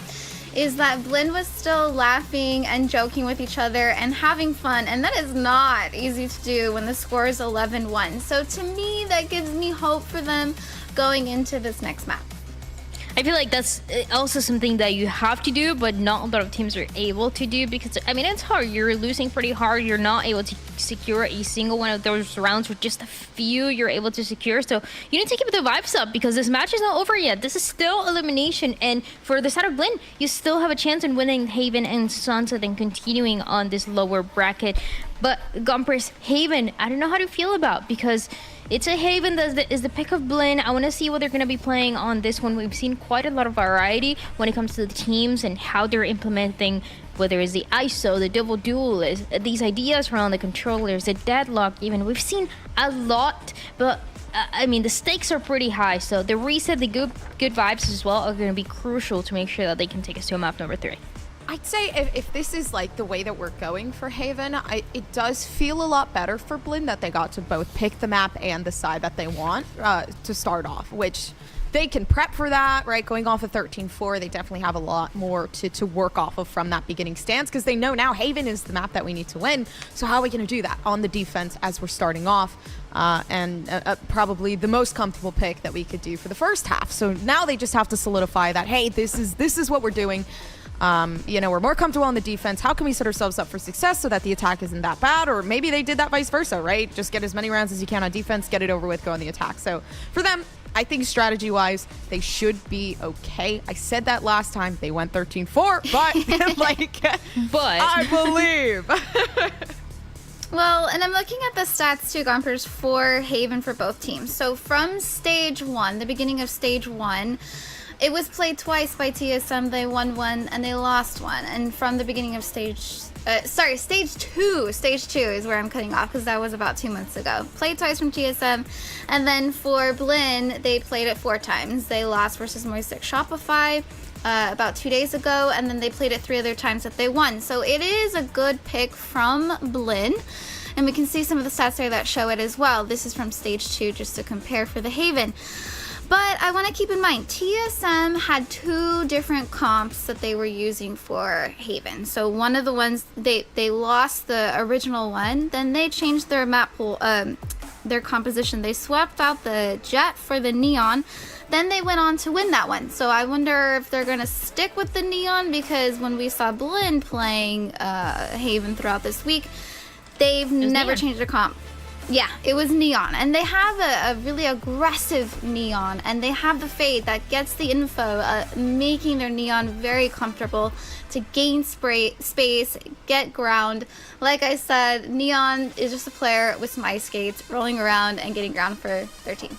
E: is that BLIN was still laughing and joking with each other and having fun, and that is not easy to do when the score is 11-1. So to me, that gives me hope for them going into this next map.
C: I feel like that's also something that you have to do, but not a lot of teams are able to do, because I mean, it's hard. You're losing pretty hard. You're not able to secure a single one of those rounds, with just a few you're able to secure. So you need to keep the vibes up, because this match is not over yet. This is still elimination, and for the side of BLIN, you still have a chance in winning Haven and Sunset and continuing on this lower bracket. But Gompers, Haven, I don't know how to feel about, because it's a Haven that is the pick of BLIN. I want to see what they're going to be playing on this one. We've seen quite a lot of variety when it comes to the teams and how they're implementing, whether it's the ISO, the double duelist, these ideas around the controllers, the deadlock even. We've seen a lot, but I mean, the stakes are pretty high. So the reset, the good vibes as well are going to be crucial to make sure that they can take us to map number 3.
D: I'd say if this is like the way that we're going for Haven, it does feel a lot better for BLIN that they got to both pick the map and the side that they want to start off, which they can prep for that, right? Going off of 13-4, they definitely have a lot more to work off of from that beginning stance, because they know now Haven is the map that we need to win. So how are we going to do that on the defense as we're starting off? And probably the most comfortable pick that we could do for the first half. So now they just have to solidify that, hey, this is what we're doing. You know, we're more comfortable on the defense. How can we set ourselves up for success so that the attack isn't that bad? Or maybe they did that vice versa, right? Just get as many rounds as you can on defense, get it over with, go on the attack. So for them, I think strategy-wise, they should be okay. I said that last time. They went 13-4, but like,
C: but
D: I believe.
E: Well, and I'm looking at the stats too, Gompers, for Haven for both teams. So from stage 1, the beginning of stage 1, it was played twice by TSM. They won one and they lost one. And from the beginning of stage 2 is where I'm cutting off, because that was about 2 months ago. Played twice from TSM. And then for BLIN, they played it 4 times. They lost versus Moistic Shopify about 2 days ago, and then they played it 3 other times that they won. So it is a good pick from BLIN. And we can see some of the stats there that show it as well. This is from stage 2, just to compare for the Haven. But I want to keep in mind, TSM had 2 different comps that they were using for Haven. So one of the ones, they lost the original one, then they changed their map pool, their composition. They swept out the Jet for the Neon. Then they went on to win that one. So I wonder if they're going to stick with the Neon, because when we saw BLIN playing Haven throughout this week, they've never changed their comp. Yeah, it was Neon. And they have a really aggressive Neon. And they have the Fade that gets the info, making their Neon very comfortable to gain space, get ground. Like I said, Neon is just a player with some ice skates, rolling around and getting ground for their team.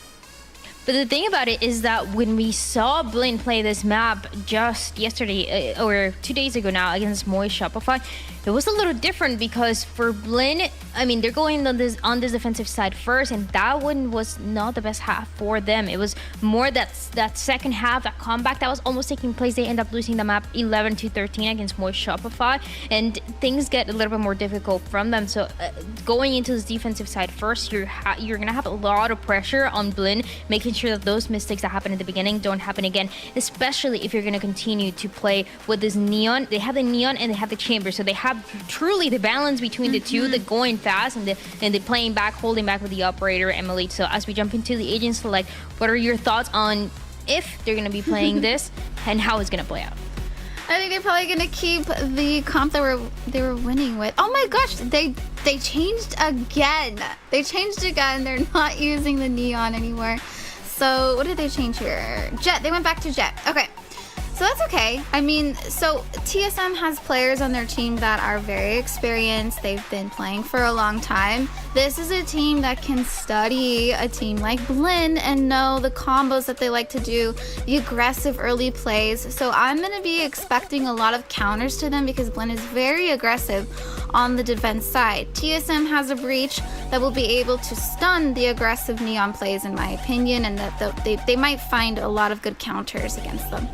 C: But the thing about it is that when we saw BLIN play this map just yesterday, or 2 days ago now, against Moist Shopify, it was a little different, because for BLIN, I mean, they're going on this defensive side first, and that one was not the best half for them. It was more that second half, that comeback that was almost taking place. They end up losing the map 11-13 against Moist Shopify, and things get a little bit more difficult from them. So going into this defensive side first, you're gonna have a lot of pressure on BLIN, making sure that those mistakes that happened at the beginning don't happen again, especially if you're gonna continue to play with this Neon. They have the Neon and they have the Chamber, so they have truly the balance between the two, the going fast and the playing back, holding back with the operator, Emily. So as we jump into the Agent Select, what are your thoughts on if they're going to be playing this and how it's going to play out?
E: I think they're probably going to keep the comp that they were winning with. Oh my gosh, they changed again. They changed again. They're not using the Neon anymore. So what did they change here? Jet. They went back to Jet. Okay. So that's okay. I mean, so TSM has players on their team that are very experienced. They've been playing for a long time. This is a team that can study a team like BLIN and know the combos that they like to do, the aggressive early plays. So I'm going to be expecting a lot of counters to them, because BLIN is very aggressive on the defense side. TSM has a breach that will be able to stun the aggressive Neon plays, in my opinion, and that they might find a lot of good counters against them.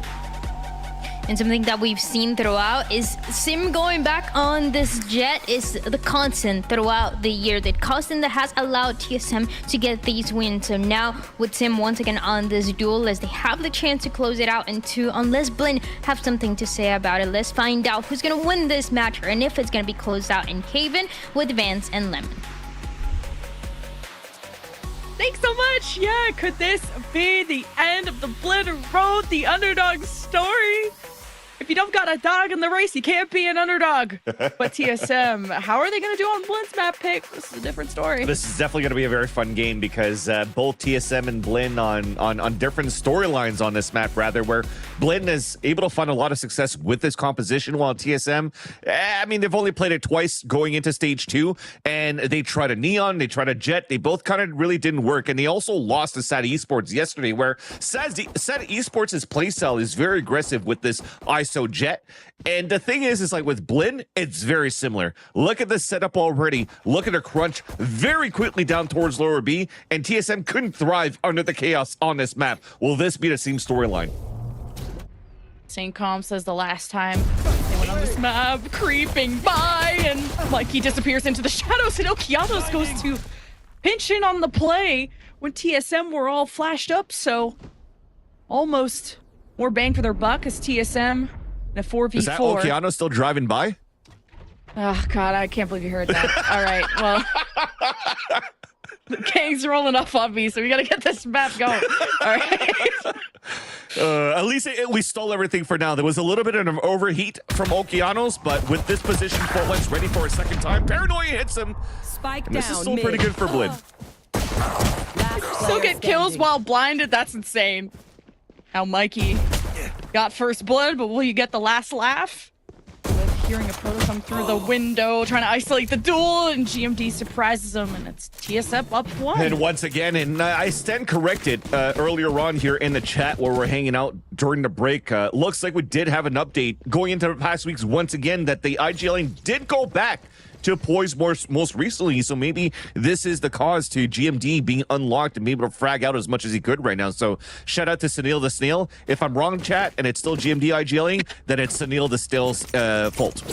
C: And something that we've seen throughout is Sim going back on this Jet is the constant throughout the year. The constant that has allowed TSM to get these wins. So now with Sim once again on this duel, as they have the chance to close it out in 2, unless BLIN have something to say about it. Let's find out who's going to win this match, and if it's going to be closed out in Haven with Vance and Lemon.
J: Thanks so much. Yeah, could this be the end of the BLIN Road, the underdog story? If you don't got a dog in the race, you can't be an underdog. But TSM, how are they going to do on BLIN's map pick? This is a different story.
L: This is definitely going to be a very fun game, because both TSM and BLIN on different storylines on this map, rather, where BLIN is able to find a lot of success with this composition, while TSM, I mean, they've only played it twice going into stage 2, and they tried a Neon, they tried a Jet, they both kind of really didn't work, and they also lost to SAD Esports yesterday, where SAD Esports' playstyle is very aggressive with this ISO Jet. And the thing is like with BLIN, it's very similar. Look at the setup already. Look at her crunch very quickly down towards lower B, and TSM couldn't thrive under the chaos on this map. Will this be the same storyline?
J: St. Com says the last time they went on this map, creeping by, and Mikey disappears into the shadows, and Okeanos goes to pinch in on the play when TSM were all flashed up. So almost more bang for their buck as TSM in a 4v4.
L: Is that Okeanos still driving by?
J: Oh, God, I can't believe you heard that. All right, well, the gang's rolling up on me, so we got to get this map going. All right.
L: At least we stole everything for now. There was a little bit of an overheat from Okeanos, but with this position, Fortlet's ready for a second time. Paranoia hits him.
N: Spike
L: and this
N: down,
L: is still
N: mid.
L: pretty good for BLIN.
J: Still get kills while blinded. That's insane. Now Mikey got first blood, but will you get the last laugh? With hearing a pro come through the window, trying to isolate the duel, and GMD surprises him, and it's TSM up 1.
L: And once again, and I stand corrected earlier on here in the chat where we're hanging out during the break. Looks like we did have an update going into the past weeks once again that the IGLing did go back to Poise most recently, so maybe this is the cause to GMD being unlocked and be able to frag out as much as he could right now. So shout out to Sunil the Snail. If I'm wrong, chat, and it's still GMD IGLing, then it's Sunil the Snail's fault.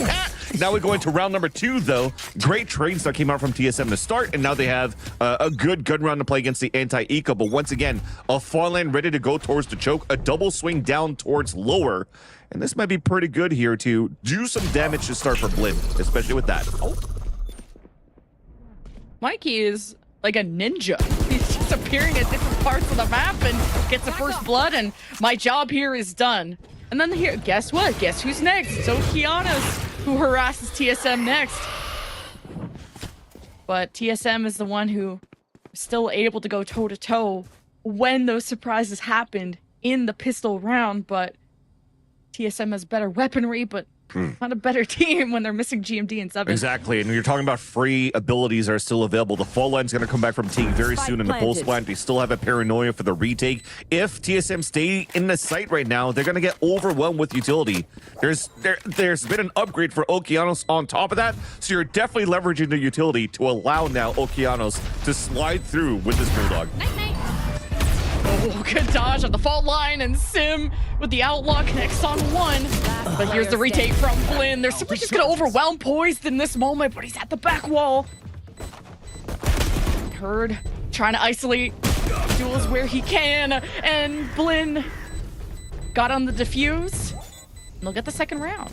L: Now we go into round number 2, though. Great trades that came out from TSM to start, and now they have a good round to play against the anti-eco. But once again, a Farland ready to go towards the choke, a double swing down towards lower. And this might be pretty good here to do some damage to start for BLIN, especially with that. Oh.
J: Mikey is like a ninja. He's just appearing at different parts of the map and gets the first blood, and my job here is done. And then here, guess what? Guess who's next? It's Okeanos, who harasses TSM next. But TSM is the one who is still able to go toe-to-toe when those surprises happened in the pistol round, but TSM has better weaponry, but not a better team when they're missing GMD and 7.
L: Exactly, and when you're talking about free abilities that are still available, the fall line's going to come back from take very soon in the pulse plant. They still have a paranoia for the retake. If TSM stay in the site right now, they're going to get overwhelmed with utility. There's been an upgrade for Okeanos on top of that, so you're definitely leveraging the utility to allow now Okeanos to slide through with this Bulldog.
J: Oh, good dodge on the fault line, and Sim with the outlaw connects on 1. But here's the retake from BLIN. They're simply just going to overwhelm Poised in this moment, but he's at the back wall. Herd trying to isolate duels where he can, and BLIN got on the defuse. And they'll get the second round.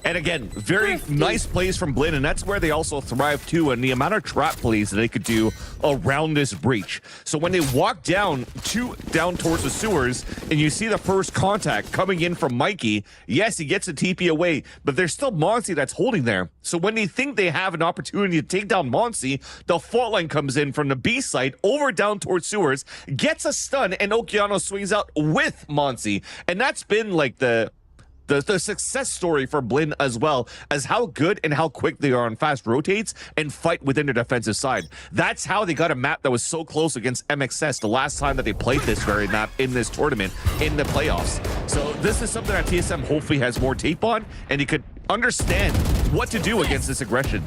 L: And again, very nice plays from BLIN, and that's where they also thrive too, and the amount of trap plays that they could do around this breach. So when they walk down towards the sewers, and you see the first contact coming in from Mikey, yes, he gets a TP away, but there's still Monsi that's holding there. So when they think they have an opportunity to take down Monsi, the fault line comes in from the B site over down towards sewers, gets a stun, and Okeanos swings out with Monsi. And that's been like the success story for BLIN, as well as how good and how quick they are on fast rotates and fight within their defensive side. That's how they got a map that was so close against MXS the last time that they played this very map in this tournament in the playoffs. So this is something that TSM hopefully has more tape on, and he could understand what to do against this aggression.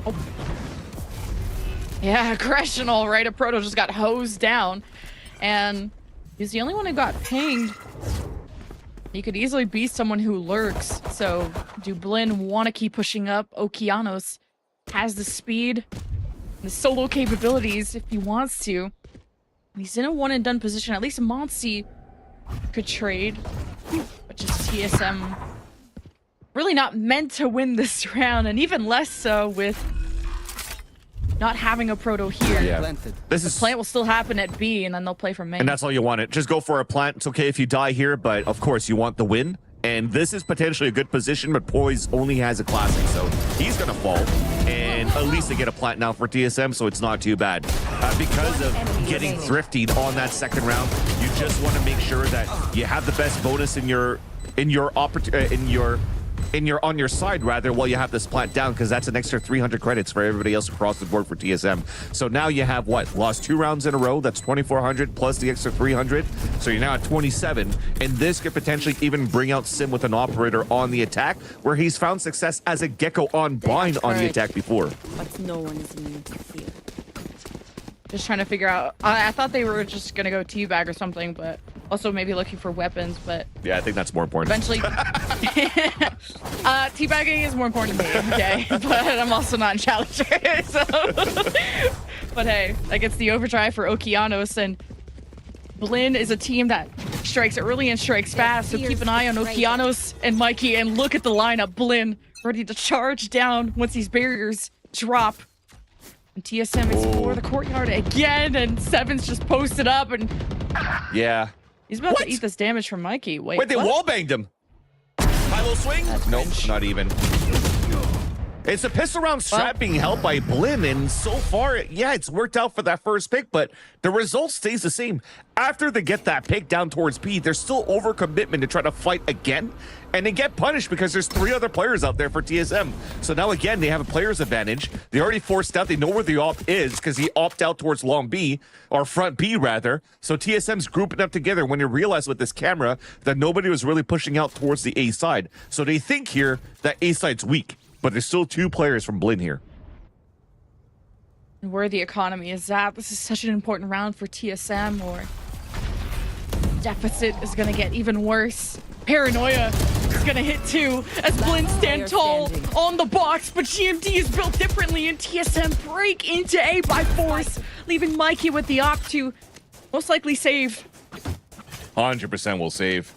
J: Yeah, aggression, all right. A Proto just got hosed down, and he's the only one who got pinged. He could easily be someone who lurks. So do BLIN want to keep pushing up? Okeanos has the speed, the solo capabilities if he wants to. He's in a one and done position. At least Monsi could trade, but just TSM really not meant to win this round, and even less so with not having a Proto here.
L: Yeah.
J: The plant will still happen at B, and then they'll play from main.
L: And that's all you want. It. Just go for a plant. It's okay if you die here, but of course you want the win. And this is potentially a good position, but Poise only has a classic, so he's going to fall. And at least they get a plant now for TSM, so it's not too bad. Because of getting thriftied on that second round, you just want to make sure that you have the best bonus on your side rather while you have this plant down, because that's an extra 300 credits for everybody else across the board for TSM. So now you have what, lost 2 rounds in a row, that's 2,400 plus the extra 300, so you're now at 27, and this could potentially even bring out Sim with an operator on the attack, where he's found success as a Gecko on bind on the attack before.
N: But no one is immune to fear.
J: Just trying to figure out. I thought they were just gonna go teabag or something, but also maybe looking for weapons. But
L: yeah, I think that's more important.
J: Eventually, teabagging is more important to me. Okay, but I'm also not in Challenger. So, but hey, that gets the overdrive for Okeanos, and BLIN is a team that strikes early and strikes fast. So keep an eye on Okeanos and Mikey, and look at the lineup. BLIN ready to charge down once these barriers drop. And TSM explore the courtyard again, and Seven's just posted up, and
L: yeah,
J: he's about to eat this damage from Mikey. Wait,
L: they wallbanged him. High low swing? Nope, not even. It's a pistol round strat being held by BLIN, and so far, yeah, it's worked out for that first pick, but the result stays the same. After they get that pick down towards B, there's still overcommitment to try to fight again, and they get punished because there's 3 other players out there for TSM. So now again, they have a player's advantage. They already forced out. They know where the op is because he opted out towards long B, or front B rather. So TSM's grouping up together when they realized with this camera that nobody was really pushing out towards the A side. So they think here that A side's weak, but there's still 2 players from BLIN here.
J: Where the economy is at. This is such an important round for TSM, or deficit is going to get even worse. Paranoia is going to hit too, as BLIN stand tall on the box, but GMD is built differently, and TSM break into A by force, leaving Mikey with the op to most likely save.
L: 100% will save.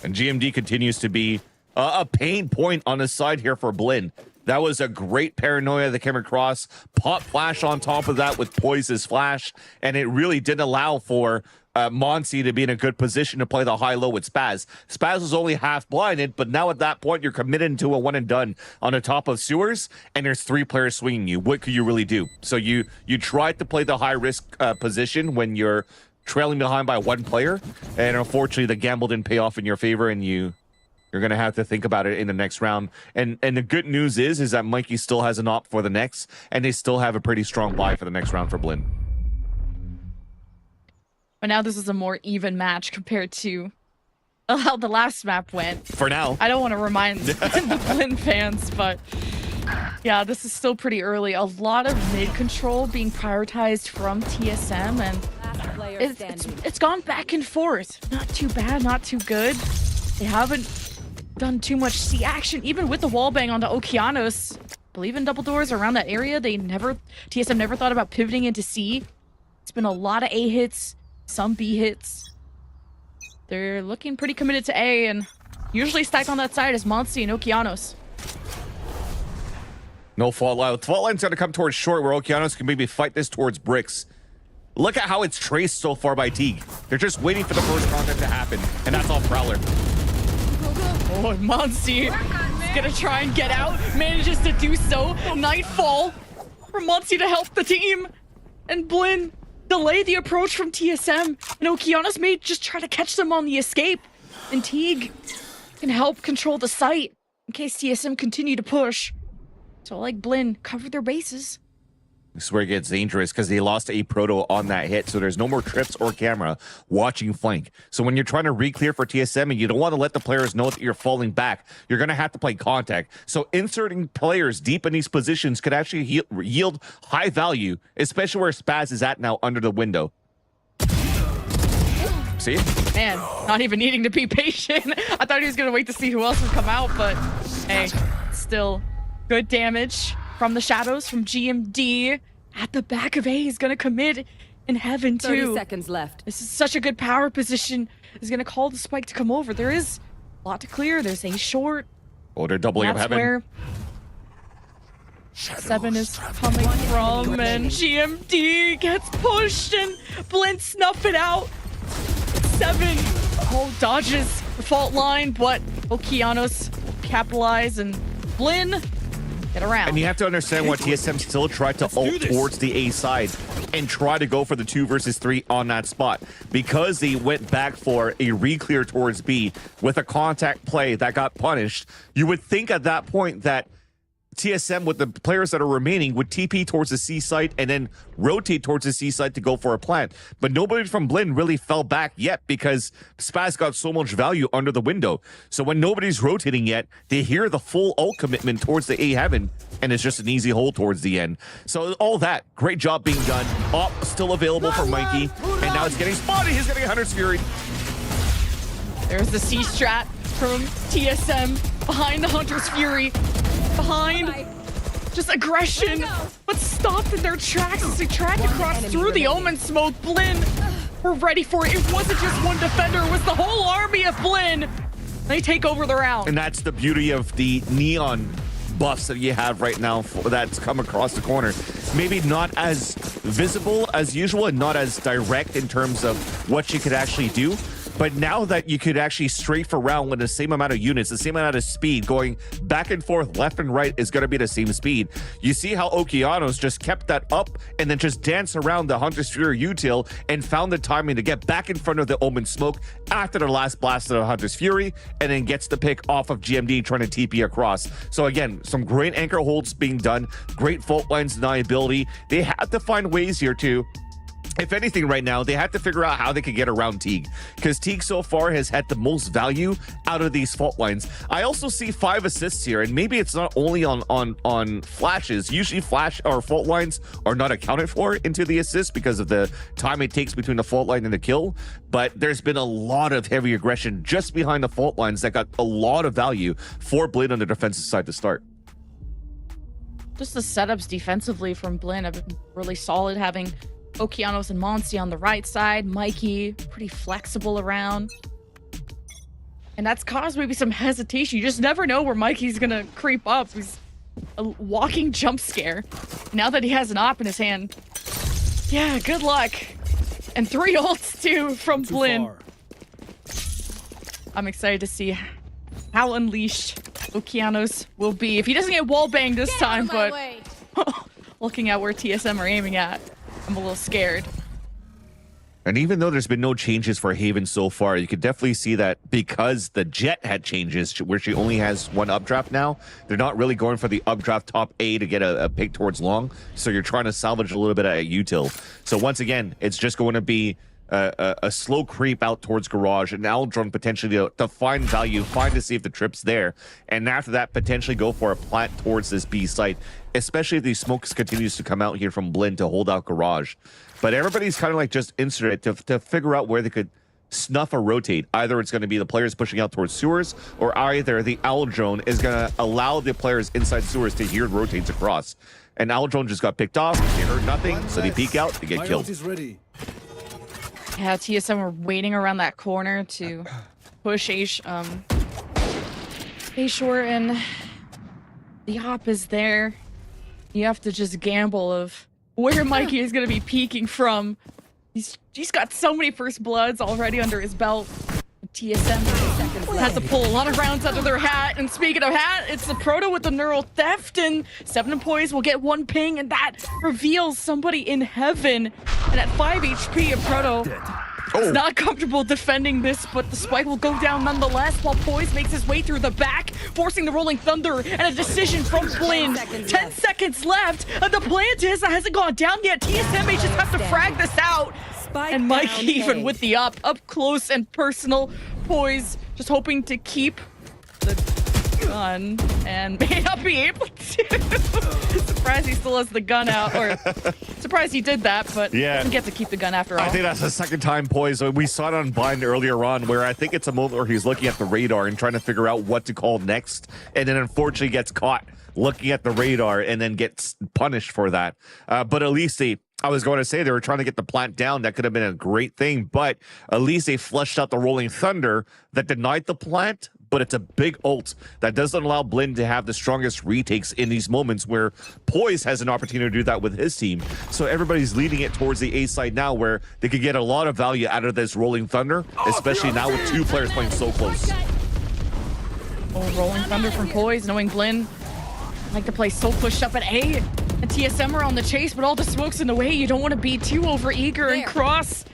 L: And GMD continues to be a pain point on his side here for BLIN. That was a great paranoia that came across. Pop flash on top of that with Poise's flash, and it really didn't allow for Monty to be in a good position to play the high-low with Spaz. Spaz was only half blinded, but now at that point, you're committed to a one and done on the top of sewers, and there's 3 players swinging you. What could you really do? So you tried to play the high-risk position when you're trailing behind by 1 player, and unfortunately, the gamble didn't pay off in your favor, and you're going to have to think about it in the next round. And the good news is that Mikey still has an op for the next, and they still have a pretty strong buy for the next round for BLIN.
J: But now this is a more even match compared to how the last map went.
L: For now.
J: I don't want to remind the BLIN fans, but yeah, this is still pretty early. A lot of mid control being prioritized from TSM, and it's gone back and forth. Not too bad, not too good. They haven't done too much C action, even with the wallbang onto Okeanos. Believe in double doors around that area. TSM never thought about pivoting into C. It's been a lot of A hits, some B hits. They're looking pretty committed to A, and usually stacked on that side is Monty and Okeanos.
L: No fault line. Fault line's going to come towards short, where Okeanos can maybe fight this towards bricks. Look at how it's traced so far by Teague. They're just waiting for the first contact to happen, and that's all Prowler.
J: Oh, Monty is gonna try and get out, manages to do so. Nightfall for Monty to help the team, and BLIN delay the approach from TSM, and Okeanos may just try to catch them on the escape, and Teague can help control the site in case TSM continue to push. So like BLIN, cover their bases.
L: This is where it gets dangerous because they lost a proto on that hit, so there's no more trips or camera watching flank. So when you're trying to re-clear for TSM and you don't want to let the players know that you're falling back, you're going to have to play contact. So inserting players deep in these positions could actually yield high value, especially where Spaz is at now under the window. See?
J: Man, not even needing to be patient. I thought he was going to wait to see who else would come out, but hey, still good damage from the shadows from GMD. At the back of A, he's going to commit in heaven too.
N: 30 seconds left.
J: This is such a good power position. He's going to call the spike to come over. There is a lot to clear. There's A short.
L: Oh, they're doubling up heaven.
J: Where 7 is coming from, and GMD gets pushed, and BLIN snuff it out. 7 dodges the fault line, but Okeanos capitalize, and BLIN get around.
L: And you have to understand why TSM still tried to ult towards the A side and try to go for the 2 versus 3 on that spot. Because they went back for a re-clear towards B with a contact play that got punished, you would think at that point that TSM, with the players that are remaining, would TP towards the C site and then rotate towards the C site to go for a plant. But nobody from BLIN really fell back yet because Spaz got so much value under the window. So when nobody's rotating yet, they hear the full ult commitment towards the A heaven, and it's just an easy hold towards the end. So all that, great job being done. Op still available for Mikey, and now it's getting spotted. He's getting Hunter's Fury.
J: There's the C strat from TSM behind the Hunter's Fury. Behind just aggression, but stopped in their tracks as they tried to cross through the Omen smoke. BLIN were ready for it. It wasn't just one defender, it was the whole army of BLIN. They take over the round.
L: And that's the beauty of the neon buffs that you have right now that's come across the corner. Maybe not as visible as usual and not as direct in terms of what you could actually do. But now that you could actually strafe around with the same amount of units, the same amount of speed, going back and forth, left and right is going to be the same speed. You see how Okeanos just kept that up and then just danced around the Hunter's Fury util and found the timing to get back in front of the Omen smoke after the last blast of the Hunter's Fury, and then gets the pick off of GMD trying to TP across. So again, some great anchor holds being done, great fault lines deniability. They had to find ways here too. If anything right now, they had to figure out how they could get around Teague, because Teague so far has had the most value out of these fault lines. I also see 5 assists here, and maybe it's not only on flashes. Usually flash or fault lines are not accounted for into the assist because of the time it takes between the fault line and the kill. But there's been a lot of heavy aggression just behind the fault lines that got a lot of value for BLIN on the defensive side to start.
J: Just the setups defensively from BLIN have been really solid, having Okeanos and Monty on the right side, Mikey pretty flexible around. And that's caused maybe some hesitation. You just never know where Mikey's gonna creep up. He's a walking jump scare. Now that he has an op in his hand, yeah, good luck. And 3 ults too from BLIN. I'm excited to see how unleashed Okeanos will be. If he doesn't get wallbanged this time, but looking at where TSM are aiming at, I'm a little scared.
L: And even though there's been no changes for Haven so far, you could definitely see that because the Jet had changes where she only has 1 updraft now, they're not really going for the updraft top A to get a pick towards long. So you're trying to salvage a little bit at util. So once again, it's just going to be a slow creep out towards Garage, and Aldron potentially to find value, find to see if the trip's there, and after that potentially go for a plant towards this B site, especially if these smokes continues to come out here from BLIN to hold out Garage. But everybody's kind of like just inserted to figure out where they could snuff or rotate. Either it's going to be the players pushing out towards sewers, or either the Owl Drone is going to allow the players inside sewers to hear rotates across. And Owl Drone just got picked off, they heard nothing, so they peek out, they get killed.
J: Yeah, TSM were waiting around that corner to push A short, and the op is there. You have to just gamble of where Mikey is going to be peeking from. He's got so many first bloods already under his belt. TSM has to pull a lot of rounds out of their hat. And speaking of hat, it's the Proto with the neural theft, and 7 Poise will get 1 ping, and that reveals somebody in heaven. And at 5 HP, a Proto is not comfortable defending this, but the spike will go down nonetheless while Poise makes his way through the back, forcing the Rolling Thunder and a decision from BLIN. 10 seconds left, and the plant hasn't gone down yet. TSM may just have to frag this out. And Mikey, even with the up close and personal, Poise just hoping to keep the gun and may not be able to. Surprised he still has the gun out, or surprised he did that, but doesn't get to keep the gun after all.
L: I think that's the second time Poise. We saw it on Blind earlier on, where I think it's a moment where he's looking at the radar and trying to figure out what to call next, and then unfortunately gets caught looking at the radar and then gets punished for that. But at least I was going to say they were trying to get the plant down. That could have been a great thing, but at least they flushed out the Rolling Thunder that denied the plant. But it's a big ult that doesn't allow BLIN to have the strongest retakes in these moments where Poise has an opportunity to do that with his team. So everybody's leading it towards the A side now, where they could get a lot of value out of this Rolling Thunder, especially now with 2 players playing so close.
J: Rolling Thunder from Poise, knowing BLIN like to play so pushed up at A. And TSM are on the chase, but all the smoke's in the way. You don't want to be too over-eager and cross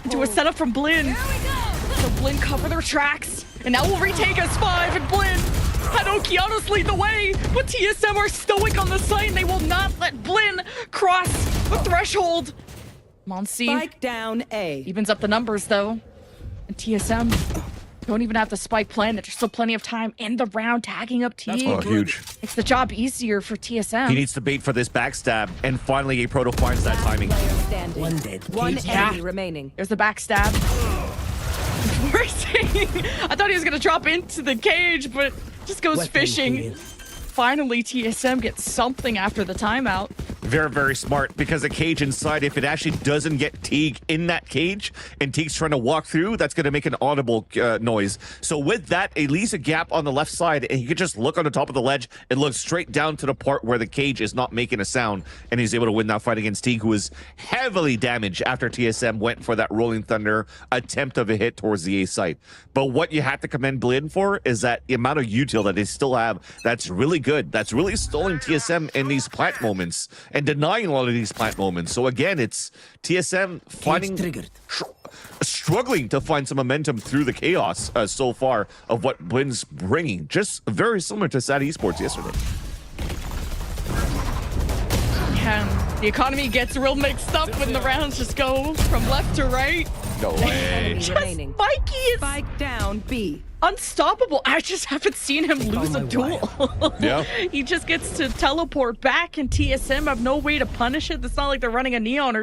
J: into a setup from BLIN. So BLIN cover their tracks, and now we'll retake S5, and BLIN had Okeanos lead the way, but TSM are stoic on the site, and they will not let BLIN cross the threshold. Monsi
N: Spike down A.
J: Evens up the numbers, though. And TSM don't even have the spike plan. There's still plenty of time in the round, tagging up T.
L: Oh, huge.
J: It's the job easier for TSM.
L: He needs to bait for this backstab, and finally a Proto finds that timing.
N: One dead. One enemy remaining.
J: There's the backstab. I thought he was going to drop into the cage, but just goes fishing. Finally, TSM gets something after the timeout.
L: Very, very smart, because the cage inside, if it actually doesn't get Teague in that cage and Teague's trying to walk through, that's going to make an audible noise. So with that, it leaves a gap on the left side, and he can just look on the top of the ledge and look straight down to the part where the cage is not making a sound, and he's able to win that fight against Teague, who was heavily damaged after TSM went for that Rolling Thunder attempt of a hit towards the A site. But what you have to commend BLIN for is that the amount of util that they still have, that's really good. That's really stalling TSM in these plant moments and denying a lot of these plant moments. So again, it's TSM finding struggling to find some momentum through the chaos so far of what BLIN's bringing. Just very similar to SAD Esports yesterday.
J: Yeah, the economy gets real mixed up when the rounds just go from left to right.
L: No way.
J: Mikey is
N: Spike down B.
J: Unstoppable. I just haven't seen him lose a duel.
L: Yeah.
J: He just gets to teleport back, and TSM have no way to punish it. It's not like they're running a neon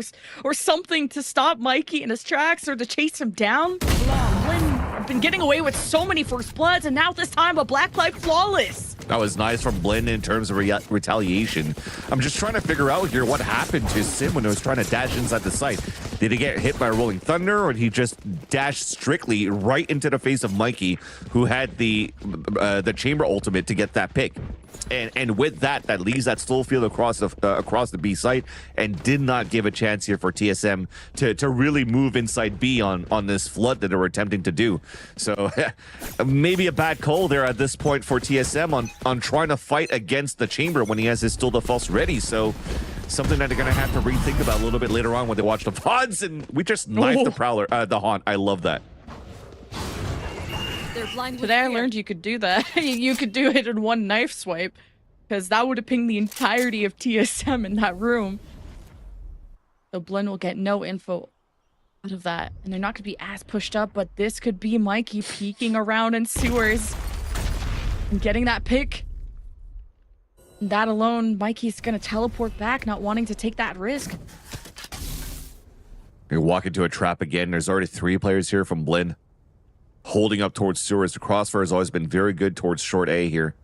J: or something to stop Mikey in his tracks or to chase him down. BLIN have been getting away with so many first bloods, and now this time a Blacklyte flawless.
L: That was nice from BLIN in terms of retaliation. I'm just trying to figure out here what happened to Sim when he was trying to dash inside the site. Did he get hit by Rolling Thunder, or did he just dash strictly right into the face of Mikey, who had the chamber ultimate to get that pick? And with that leaves that slow field across the B site, and did not give a chance here for TSM to really move inside B on this flood that they were attempting to do. So maybe a bad call there at this point for TSM on trying to fight against the chamber when he has his still defense ready. So something that they're gonna have to rethink about a little bit later on when they watch the VODs. And we just knifed the Prowler, the Haunt. I love that.
J: Today I learned you could do that. You could do it in one knife swipe, because that would have pinged the entirety of TSM in that room. So BLIN will get no info out of that, and they're not going to be as pushed up, but this could be Mikey peeking around in sewers and getting that pick. And that alone, Mikey's going to teleport back, not wanting to take that risk.
L: You walk into a trap again. There's already 3 players here from BLIN. Holding up towards sewers. The crossfire has always been very good towards short A here.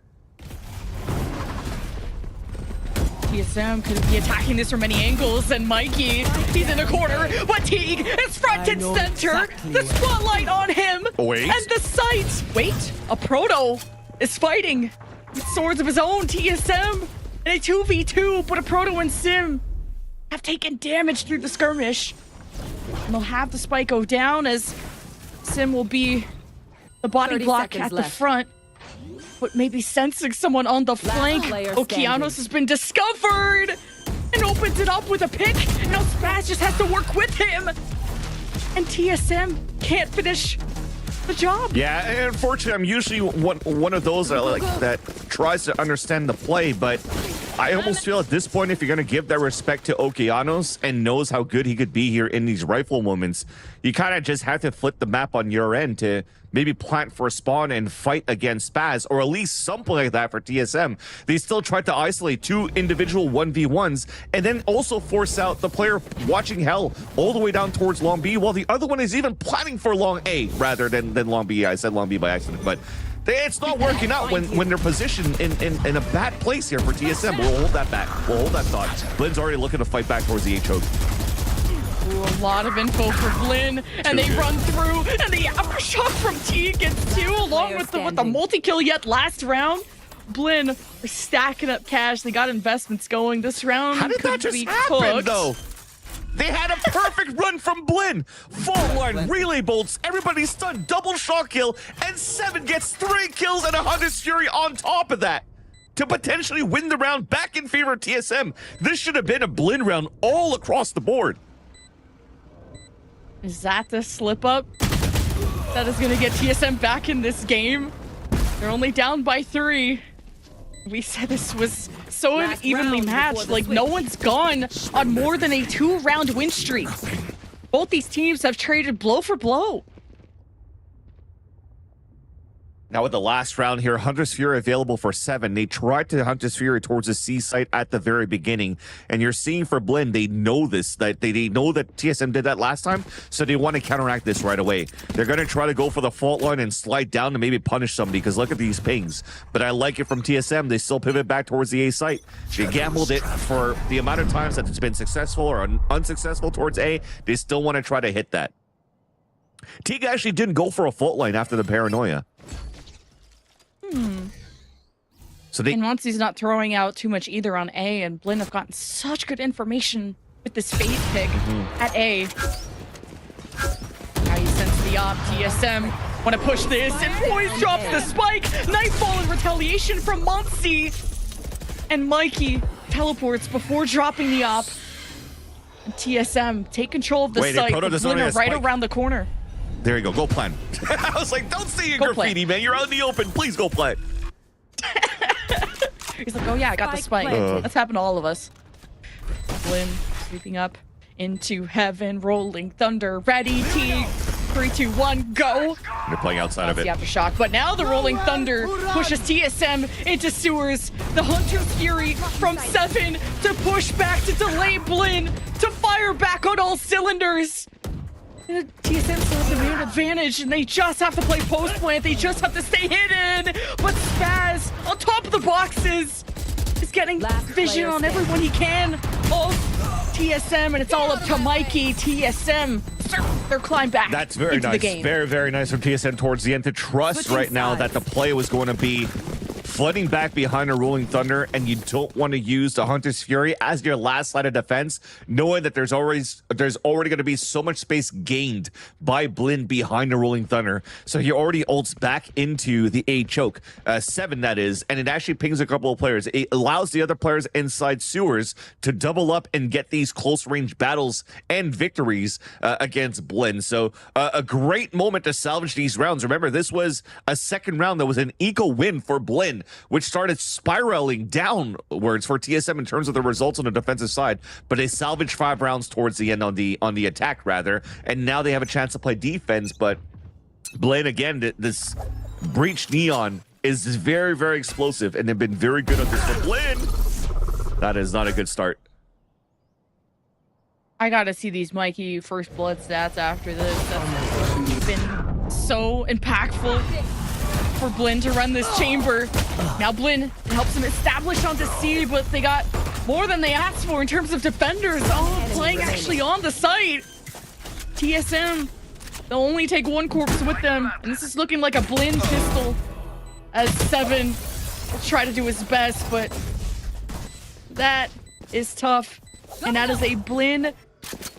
J: TSM could be attacking this from many angles, and Mikey, he's in a corner, but Teague is front and center. Exactly. The spotlight on him.
L: Wait.
J: And the sight. Wait, a Proto is fighting with swords of his own. TSM in a 2v2, but a Proto and Sim have taken damage through the skirmish. And they'll have the spike go down as Sim will be the body block at the front, but maybe sensing someone on the flank. Okeanos has been discovered and opens it up with a pick. Now Spaz just has to work with him, and TSM can't finish the job.
L: Yeah, and unfortunately, I'm usually one of those that tries to understand the play, but I almost feel at this point, if you're going to give that respect to Okeanos and knows how good he could be here in these rifle moments, you kind of just have to flip the map on your end to maybe plant for a spawn and fight against Spaz, or at least something like that for TSM. They still tried to isolate 2 individual 1v1s and then also force out the player watching Hell all the way down towards Long B, while the other one is even planning for Long A rather than Long B. I said Long B by accident, but it's not working out when they're positioned in a bad place here for TSM. We'll hold that back. We'll hold that thought. BLIN's already looking to fight back towards the H choke.
J: Ooh, a lot of info for BLIN, and they run through, and the aftershock from T gets 2, along with the multi-kill yet last round. BLIN are stacking up cash. They got investments going. This round
L: How did that just happen, though? They had a perfect run from BLIN. Full line, relay bolts, everybody's stunned, double shot kill, and 7 gets 3 kills and a Hunter's Fury on top of that to potentially win the round back in favor of TSM. This should have been a BLIN round all across the board.
J: Is that the slip up that is going to get TSM back in this game? They're only down by 3. We said this was so evenly matched. Like, no one's gone on more than a 2-round win streak. Both these teams have traded blow for blow.
L: Now with the last round here, Hunter's Fury available for 7. They tried to Hunter's Fury towards the C site at the very beginning, and you're seeing for BLIN, they know this, that they know that TSM did that last time, so they want to counteract this right away. They're going to try to go for the fault line and slide down to maybe punish somebody, because look at these pings. But I like it from TSM. They still pivot back towards the A site. They gambled it for the amount of times that it's been successful or unsuccessful towards A. They still want to try to hit that. Teague actually didn't go for a fault line after the paranoia.
J: So and Monty's not throwing out too much either on A, and BLIN have gotten such good information with this phase pick at A. Now you sense the op. TSM want to push this, and Poise drops the spike. Nightfall in retaliation from Monty, and Mikey teleports before dropping the op. And TSM take control of the site. BLIN are right around the corner.
L: There you go. Go plan. I was like, don't say your graffiti, man. You're out in the open. Please go play.
J: He's like, oh yeah, I got the spike. That's happened to all of us. BLIN sweeping up into heaven. Rolling Thunder. Ready. Teague. 3, 2, 1, go.
L: They're playing outside of it.
J: The aftershock. But now the Rolling Thunder pushes TSM into sewers. The Hunter's Fury from 7 to push back to delay BLIN to fire back on all cylinders. TSM still has the man advantage, and they just have to play post plant. They just have to stay hidden. But Spaz, on top of the boxes, is getting vision on everyone he can of TSM, and it's all up to Mikey. TSM, their climb back.
L: That's very
J: into
L: nice.
J: the game.
L: Very, very nice from TSM towards the end to trust right now that the play was going to be flooding back behind a Rolling Thunder, and you don't want to use the Hunter's Fury as your last line of defense, knowing that there's already going to be so much space gained by BLIN behind the Rolling Thunder. So he already ults back into the A choke, 7 that is, and it actually pings a couple of players. It allows the other players inside sewers to double up and get these close range battles and victories against BLIN. So a great moment to salvage these rounds. Remember, this was a second round that was an eco win for BLIN, which started spiraling downwards for TSM in terms of the results on the defensive side, but they salvaged 5 rounds towards the end on the attack rather, and now they have a chance to play defense. But BLIN, again, this breach neon is very, very explosive, and they've been very good at this for BLIN. That is not a good start.
J: I gotta see these Mikey first blood stats after this. That's been so impactful for BLIN to run this chamber. Now BLIN helps them establish onto C, but they got more than they asked for in terms of defenders. Oh, playing actually on the site. TSM, they'll only take 1 corpse with them, and this is looking like a BLIN pistol as 7 will try to do his best, but that is tough. And that is a BLIN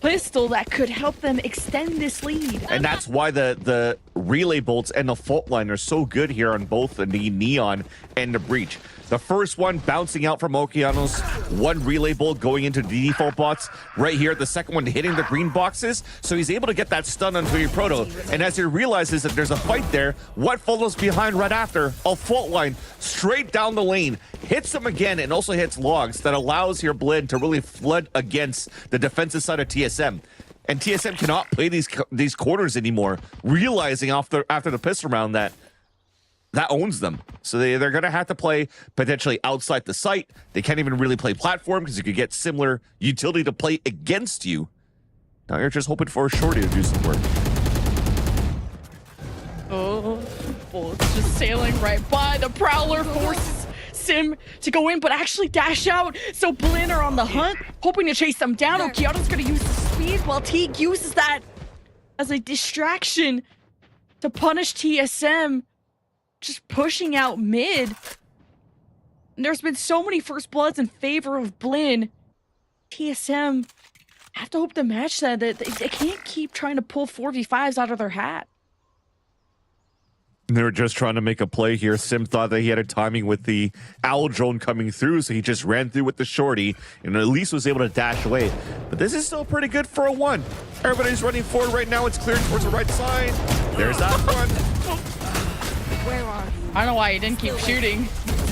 J: pistol that could help them extend this lead.
L: And that's why the relay bolts and the fault line are so good here on both the neon and the breach. The first one bouncing out from Okeanos, 1 relay bolt going into the default bots right here. The second one hitting the green boxes, so he's able to get that stun onto your proto. And as he realizes that there's a fight there, what follows behind right after? A fault line straight down the lane, hits him again, and also hits logs that allows your BLIN to really flood against the defensive side of TSM. And TSM cannot play these quarters anymore, realizing after the pistol round that owns them. So they're going to have to play potentially outside the site. They can't even really play platform because you could get similar utility to play against you. Now you're just hoping for a shorty to do some work.
J: Oh, bullets just sailing right by. The Prowler forces Sim to go in, but actually dash out. So BLIN are on the hunt, hoping to chase them down. Okeano's going to use the speed while Teague uses that as a distraction to punish TSM. Just pushing out mid. And there's been so many first bloods in favor of BLIN. TSM have to hope to match that. They can't keep trying to pull 4v5s out of their hat.
L: They were just trying to make a play here. Sim thought that he had a timing with the owl drone coming through, so he just ran through with the shorty and at least was able to dash away. But this is still pretty good for a 1. Everybody's running forward right now. It's clearing towards the right side. There's that one.
J: Where are you? I don't know why he didn't keep shooting.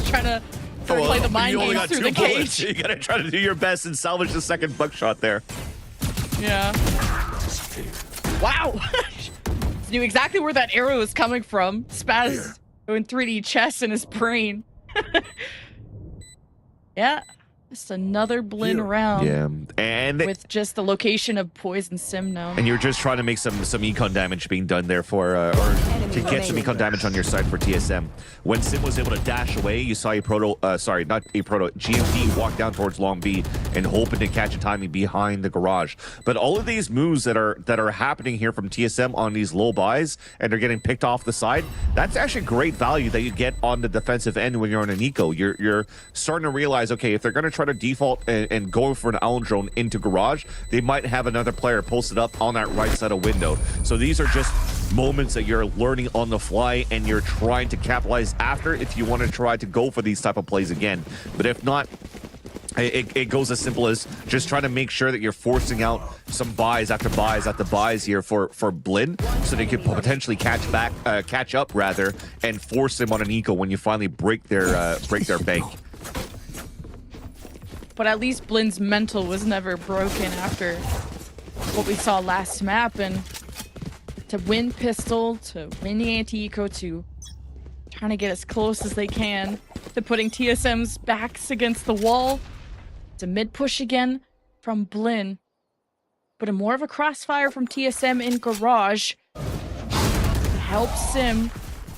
J: Trying to play the mind games through the cage.
L: You gotta try to do your best and salvage the second buckshot there.
J: Yeah. Wow. Knew exactly where that arrow was coming from. Spaz doing 3D chess in his brain. Yeah. Just another BLIN round.
L: Yeah, and
J: with just the location of Poison Sim now.
L: And you're just trying to make some econ damage being done there for, or to get some econ damage on your side for TSM. When Sim was able to dash away, you saw a GMD walk down towards Long B and hoping to catch a timing behind the garage. But all of these moves that are happening here from TSM on these low buys and they're getting picked off the side, that's actually great value that you get on the defensive end when you're on an eco. You're starting to realize, okay, if they're going to try to default and go for an owl drone into garage, they might have another player posted up on that right side of window. So these are just moments that you're learning on the fly and you're trying to capitalize after if you want to try to go for these type of plays again. But if not, it goes as simple as just trying to make sure that you're forcing out some buys after buys after buys here for BLIN, so they could potentially catch up rather, and force them on an eco when you finally break their bank.
J: But at least BLIN's mental was never broken after what we saw last map, and to win pistol, to win the anti-eco, to trying to get as close as they can to putting TSM's backs against the wall. It's a mid push again from BLIN. but a more of a crossfire from TSM in Garage. Help Sim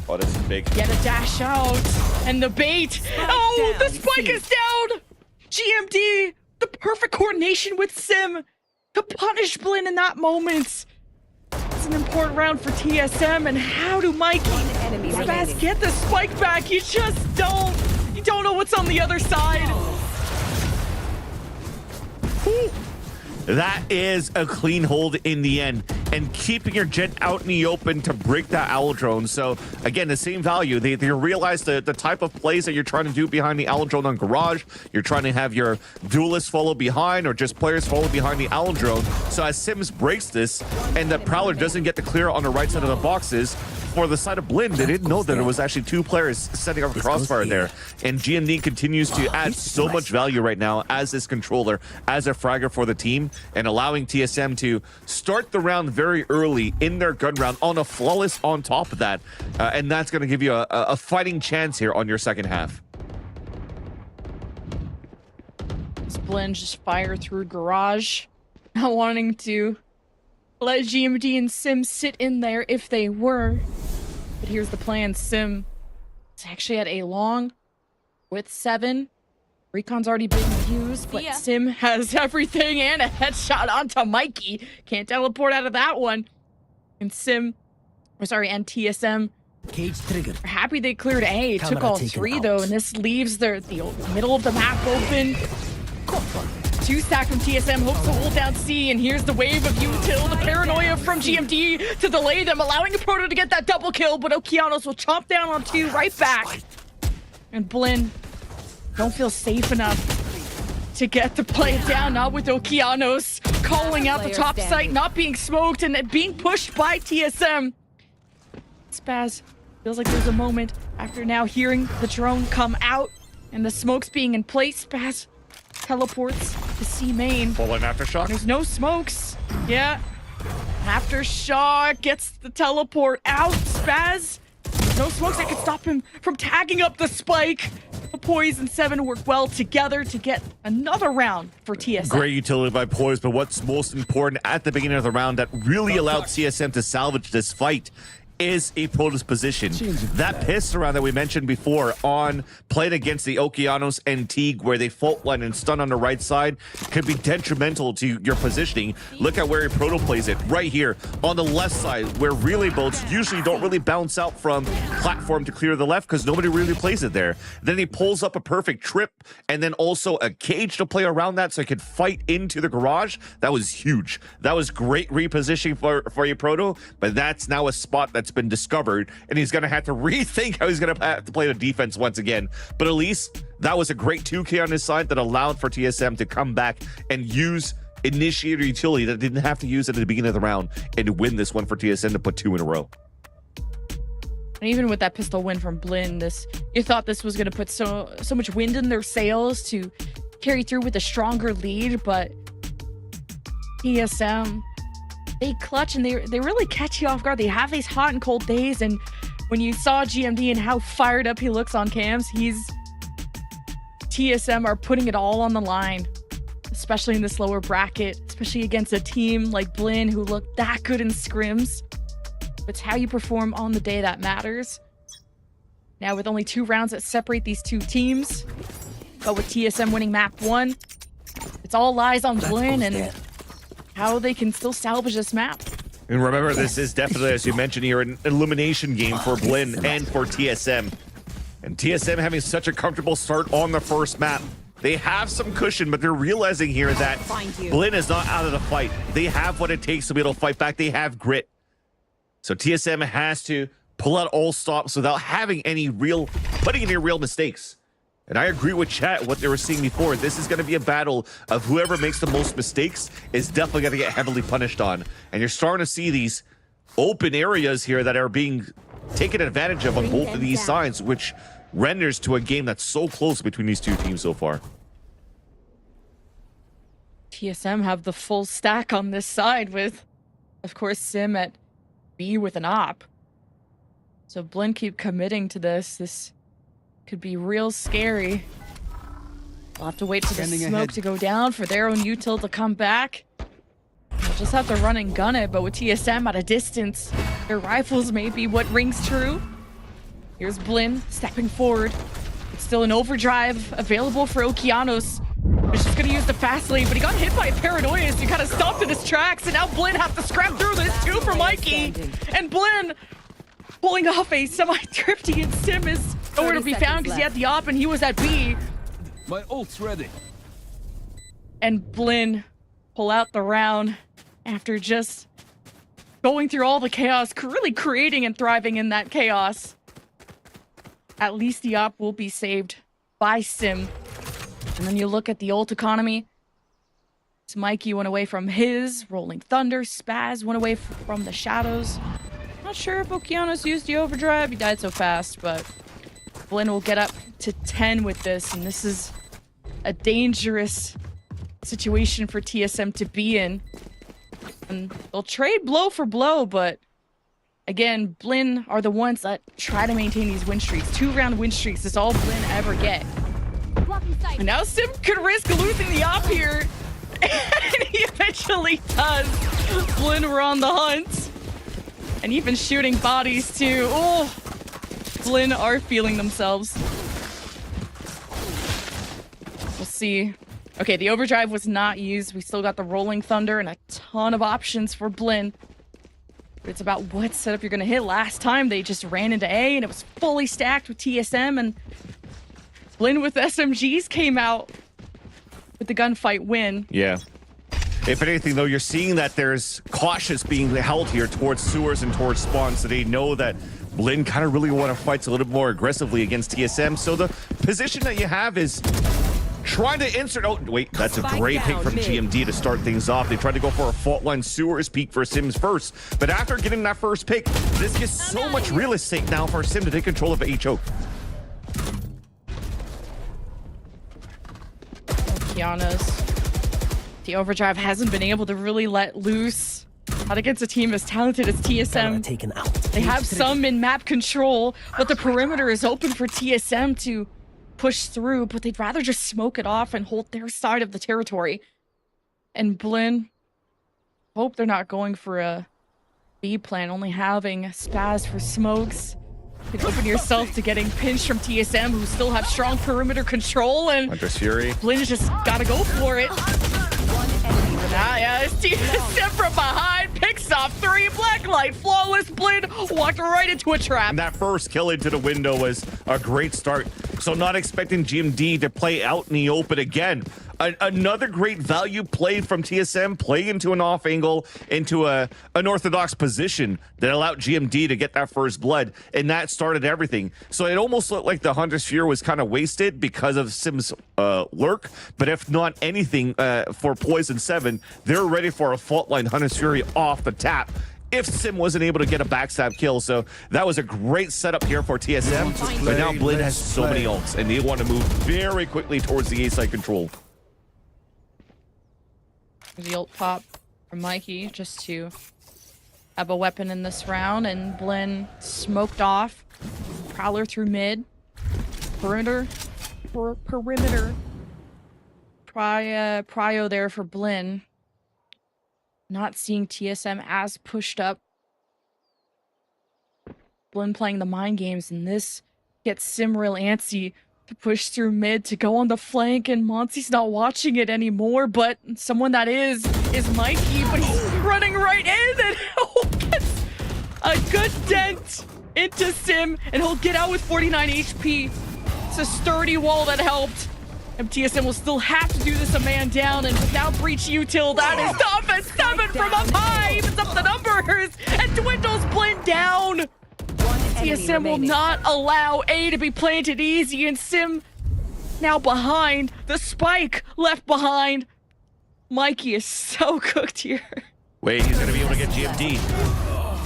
L: Oh, this is big.
J: get a dash out. And the bait. Oh, the spike is down. GMD, the perfect coordination with Sim to punish BLIN in that moment. It's an important round for TSM. And how do Mikey Spaz get the spike back? You just don't. You don't know what's on the other side.
L: That is a clean hold in the end, and keeping your Jet out in the open to break that Owl Drone. So again, the same value. They realize the type of plays that you're trying to do behind the Owl Drone on Garage. You're trying to have your duelists follow behind, or just players follow behind the Owl Drone. So as Sims breaks this, and the Prowler doesn't get the clear on the right side of the boxes, for the side of BLIN, they didn't know that it was actually two players setting up a crossfire there. And GMD continues to add so much value right now as this controller, as a fragger for the team, and allowing TSM to start the round very early in their gun round on a flawless on top of that. And that's going to give you a fighting chance here on your second half.
J: BLIN just fire through Garage, not wanting to let GMD and Sim sit in there if they were. But here's the plan. Sim is actually at a long with 7. Recon's already been used, but Sim has everything and a headshot onto Mikey. Can't teleport out of that one. And and TSM
A: Cage triggered.
J: are happy they cleared A. It took all 3 though, and this leaves the middle of the map open. 2-stack from TSM, hopes to hold down C, and here's the wave of util, the paranoia from GMD to delay them, allowing a Proto to get that double kill, but Okeanos will chomp down on 2 right back. And BLIN don't feel safe enough to get the play down, not with Okeanos calling out the top site, not being smoked, and being pushed by TSM. Spaz feels like there's a moment after now hearing the drone come out and the smokes being in place. Spaz teleports to C main.
L: Full-in Aftershock.
J: There's no smokes. Yeah. Aftershock gets the teleport out. Spaz. There's no smokes that could stop him from tagging up the spike. The Poise and 7 work well together to get another round for TSM.
L: Great utility by Poise, but what's most important at the beginning of the round that really allowed TSM to salvage this fight is a Protoss position. That pistol round that we mentioned before on playing against the Okeanos and Teague, where they fault line and stun on the right side, could be detrimental to your positioning. Look at where a Proto plays it, right here on the left side, where relay boats usually don't really bounce out from platform to clear the left because nobody really plays it there. Then he pulls up a perfect trip and then also a cage to play around that so he could fight into the Garage. That was huge. That was great repositioning for a Proto, but that's now a spot that's been discovered, and he's going to have to rethink how he's going to have to play the defense once again. But at least that was a great 2K on his side that allowed for TSM to come back and use initiator utility that didn't have to use it at the beginning of the round and to win this one for TSM to put 2 in a row.
J: And even with that pistol win from BLIN, you thought this was going to put so much wind in their sails to carry through with a stronger lead, but TSM, they clutch and they really catch you off guard. They have these hot and cold days, and when you saw GMD and how fired up he looks on cams, TSM are putting it all on the line, especially in this lower bracket, especially against a team like BLIN who look that good in scrims. It's how you perform on the day that matters. Now with only 2 rounds that separate these 2 teams, but with TSM winning map 1, it's all lies on BLIN and how they can still salvage this map.
L: And remember, this is definitely, as you mentioned here, an elimination game for BLIN and for TSM. And TSM having such a comfortable start on the first map. They have some cushion, but they're realizing here that BLIN is not out of the fight. They have what it takes to be able to fight back. They have grit. So TSM has to pull out all stops without having putting any real mistakes. And I agree with chat, what they were seeing before. This is going to be a battle of whoever makes the most mistakes is definitely going to get heavily punished on. And you're starting to see these open areas here that are being taken advantage of on both of these sides, which renders to a game that's so close between these 2 teams so far.
J: TSM have the full stack on this side with, of course, Sim at B with an op. So BLIN keep committing to this. This could be real scary. We'll have to wait for the smoke to go down for their own util to come back. just have to run and gun it, but with TSM at a distance, their rifles may be what rings true. Here's BLIN stepping forward. It's still an overdrive available for Okeanos. He's just gonna use the fast lane, but he got hit by a Paranoia, so he kind of stopped in his tracks, and now BLIN have to scrap through this too for Mikey. And BLIN pulling off a semi-thrifty, and Sim is nowhere to be found because he had the op and he was at B.
T: My ult's ready.
J: And BLIN pull out the round after just going through all the chaos, really creating and thriving in that chaos. At least the op will be saved by Sim. And then you look at the ult economy. Mikey went away from his, Rolling Thunder, Spaz went away from the shadows. Not sure if Okeanos used the overdrive, he died so fast, but BLIN will get up to 10 with this, and this is a dangerous situation for TSM to be in. And they'll trade blow for blow, but again, BLIN are the ones that try to maintain these win streaks. 2-round win streaks is all BLIN ever get. And now Sim could risk losing the op here. And he eventually does. BLIN were on the hunt. And even shooting bodies too. Oh, BLIN are feeling themselves. We'll see. Okay, the overdrive was not used. We still got the Rolling Thunder and a ton of options for BLIN. But it's about what setup you're going to hit. Last time they just ran into A and it was fully stacked with TSM, and BLIN with SMGs came out with the gunfight win.
L: Yeah. If anything, though, you're seeing that there's cautious being held here towards sewers and towards spawns, so they know that BLIN kind of really want to fight a little bit more aggressively against TSM. So the position that you have is trying to insert. Oh, wait, that's a great pick from GMD to start things off. They tried to go for a fault line sewers peek for Sim's first, but after getting that first pick, this gives so much real estate now for Sim to take control of HO.
J: Okeanos. The overdrive hasn't been able to really let loose. Not against a team as talented as TSM. They have some in-map control, but the perimeter is open for TSM to push through, but they'd rather just smoke it off and hold their side of the territory. And BLIN, hope they're not going for a B plan, only having Spaz for smokes. You can open yourself to getting pinched from TSM, who still have strong perimeter control, and
L: Hunter's Fury.
J: BLIN just gotta go for it. Yeah, it's TSM from behind, picks off 3, Blacklyte, flawless. BLIN walked right into a trap.
L: And that first kill into the window was a great start. So not expecting GMD to play out in the open again. Another great value play from TSM, play into an off angle, into an unorthodox position that allowed GMD to get that first blood, and that started everything. So it almost looked like the Hunter's Fury was kind of wasted because of Sim's lurk, but if not anything for Poison 7, they're ready for a fault line Hunter's Fury off the tap if Sim wasn't able to get a backstab kill. So that was a great setup here for TSM, but now BLIN has so many ults, and they want to move very quickly towards the A side control.
J: The ult pop from Mikey just to have a weapon in this round, and BLIN smoked off. Prowler through mid. Perimeter. Prio there for BLIN. Not seeing TSM as pushed up. BLIN playing the mind games, and this gets Sim real antsy to push through mid to go on the flank, and Monty's not watching it anymore, but someone that is Mikey, but he's running right in, and gets a good dent into Sim, and he'll get out with 49 HP. It's a sturdy wall that helped. And TSM will still have to do this a man down, and without breach util, that is tough as 7 from up high, evens up the numbers, and dwindles BLIN down. TSM will not allow A to be planted easy, and Sim now behind. The spike left behind. Mikey is so cooked here.
L: Wait, he's going to be able to get GMD.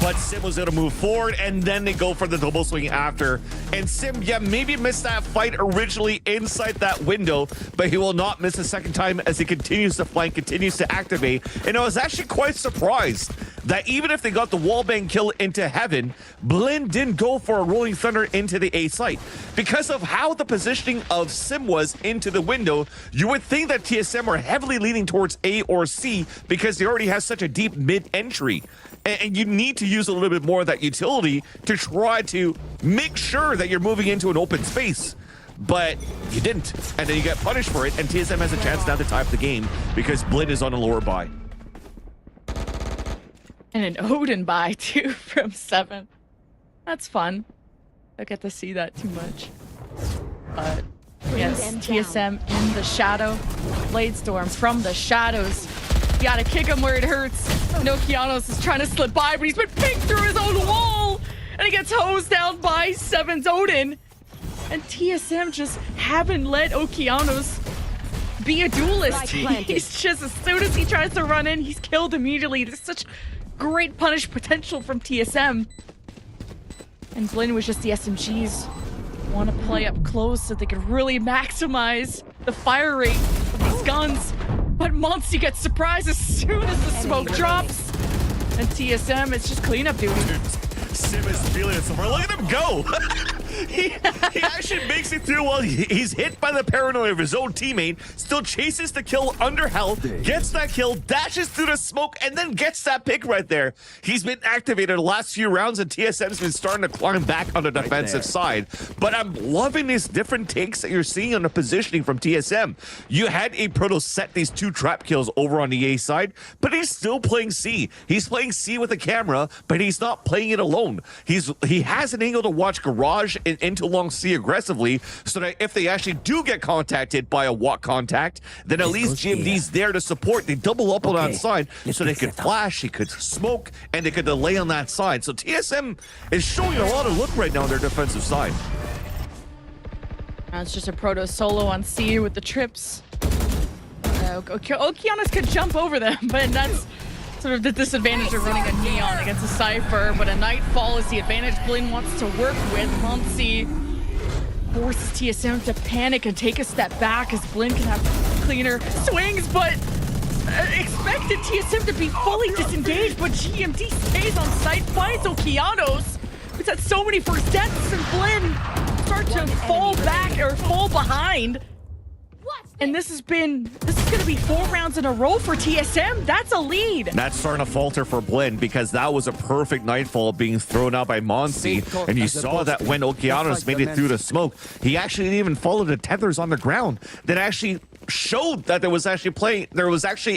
L: But Sim was able to move forward, and then they go for the double swing after. And Sim, yeah, maybe missed that fight originally inside that window, but he will not miss a second time as he continues to flank, continues to activate. And I was actually quite surprised that even if they got the wallbang kill into heaven, BLIN didn't go for a rolling thunder into the A site. Because of how the positioning of Sim was into the window, you would think that TSM are heavily leaning towards A or C because they already have such a deep mid entry. And you need to use a little bit more of that utility to try to make sure that you're moving into an open space. But you didn't, and then you get punished for it, and TSM has a chance now to tie up the game because BLIN is on a lower buy.
J: And an Odin buy too from 7. That's fun. Don't get to see that too much. But yes, TSM in the shadow. Bladestorm from the shadows. You gotta kick him where it hurts. Okeanos is trying to slip by, but he's been pinged through his own wall, and he gets hosed down by 7's Odin. And TSM just haven't let Okeanos be a duelist. He's just, as soon as he tries to run in, he's killed immediately. There's such great punish potential from TSM. And BLIN was just the SMGs. Want to play up close so they could really maximize the fire rate of these guns. But Monty gets surprised as soon as the smoke drops. And TSM, it's just cleanup duty.
L: Sim is feeling it somewhere. Look at him go! he actually makes it through while he's hit by the paranoia of his own teammate, still chases the kill under health, gets that kill, dashes through the smoke, and then gets that pick right there. He's been activated the last few rounds, and TSM's been starting to climb back on the defensive side. But I'm loving these different takes that you're seeing on the positioning from TSM. You had a Proto set these 2 trap kills over on the A side, but he's still playing C. He's playing C with a camera, but he's not playing it alone. He has an angle to watch Garage into long C aggressively, so that if they actually do get contacted by a walk contact, then at least GMD's there to support. They double up on that side, so they could flash, he could smoke, and they could delay on that side. So TSM is showing a lot of look right now on their defensive side.
J: It's just a Proto solo on C with the trips. Okeanos could jump over them, but that's sort of the disadvantage of running a Neon against a Cypher, but a Nightfall is the advantage BLIN wants to work with. Monty forces TSM to panic and take a step back as BLIN can have cleaner swings, but expected TSM to be fully disengaged, but GMD stays on site, finds Okeanos, who's had so many first deaths, and BLIN start to fall back or fall behind. And this is going to be 4 rounds in a row for TSM. That's a lead.
L: That's starting to falter for BLIN because that was a perfect Nightfall being thrown out by Monty. And you saw that when Okeanos made it through the smoke, he actually didn't even follow the tethers on the ground. That actually showed that there was actually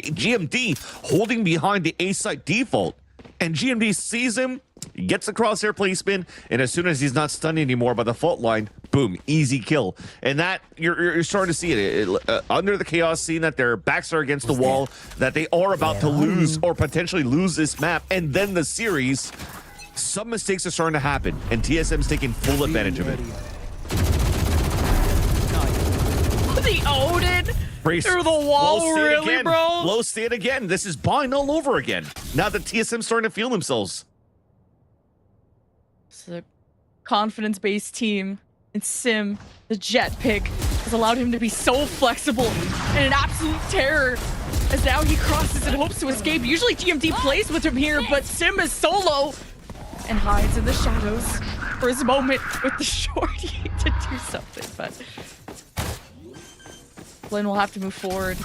L: GMD holding behind the A site default. And GMD sees him, gets the crosshair placement, and as soon as he's not stunned anymore by the fault line, boom, easy kill. And that, you're starting to see it under the chaos scene, that their backs are against the wall, that they are about to lose or potentially lose this map, and then the series. Some mistakes are starting to happen, and TSM's taking full advantage of it.
J: The Odin through the wall, really, bro?
L: Low state again. This is buying all over again. Now that TSM's starting to feel themselves.
J: It's a confidence-based team. And Sim, the jet pick, has allowed him to be so flexible and an absolute terror as now he crosses and hopes to escape. Usually GMD plays with him here, but Sim is solo and hides in the shadows for his moment with the shorty to do something, but BLIN will have to move forward.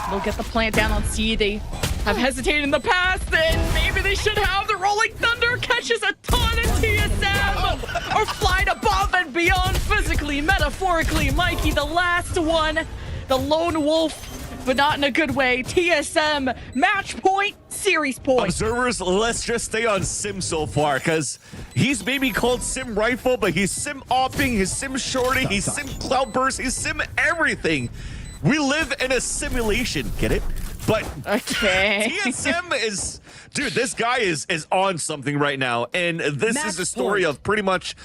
J: They'll get the plant down on C. They have hesitated in the past, and maybe they should have. The Rolling Thunder catches a ton of TSM, or flying above and beyond physically, metaphorically. Mikey, the last one, the lone wolf, but not in a good way. TSM, match point, series point.
L: Observers, let's just stay on Sim so far, because he's maybe called Sim Rifle, but he's Sim Opping, he's Sim Shorty, he's Sim Cloudburst, he's Sim everything. We live in a simulation, get it? But
J: okay.
L: TSM is, dude, this guy is on something right now, and this is the story of pretty much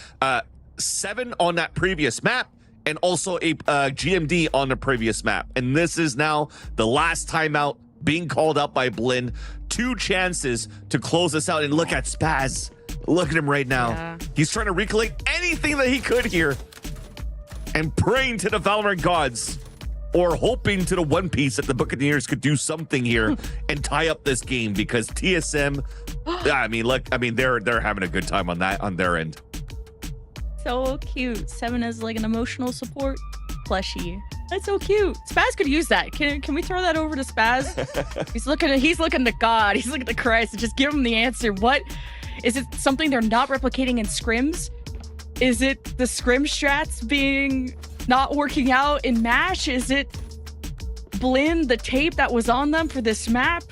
L: 7 on that previous map, and also a GMD on the previous map. And this is now the last timeout being called out by BLIN. 2 chances to close this out, and look at Spaz. Look at him right now.
J: Yeah.
L: He's trying to recollect anything that he could here and praying to the Valorant gods or hoping to the one piece that the Buccaneers could do something here and tie up this game, because TSM, I mean, look, I mean, they're having a good time on their end.
J: So cute. Seven is like an emotional support plushie. That's so cute. Spaz could use that. Can we throw that over to Spaz? He's looking to God. He's looking to Christ. And just give him the answer. What is it? Something they're not replicating in scrims? Is it the scrim strats being not working out in MASH? Is it BLIN, the tape that was on them for this map?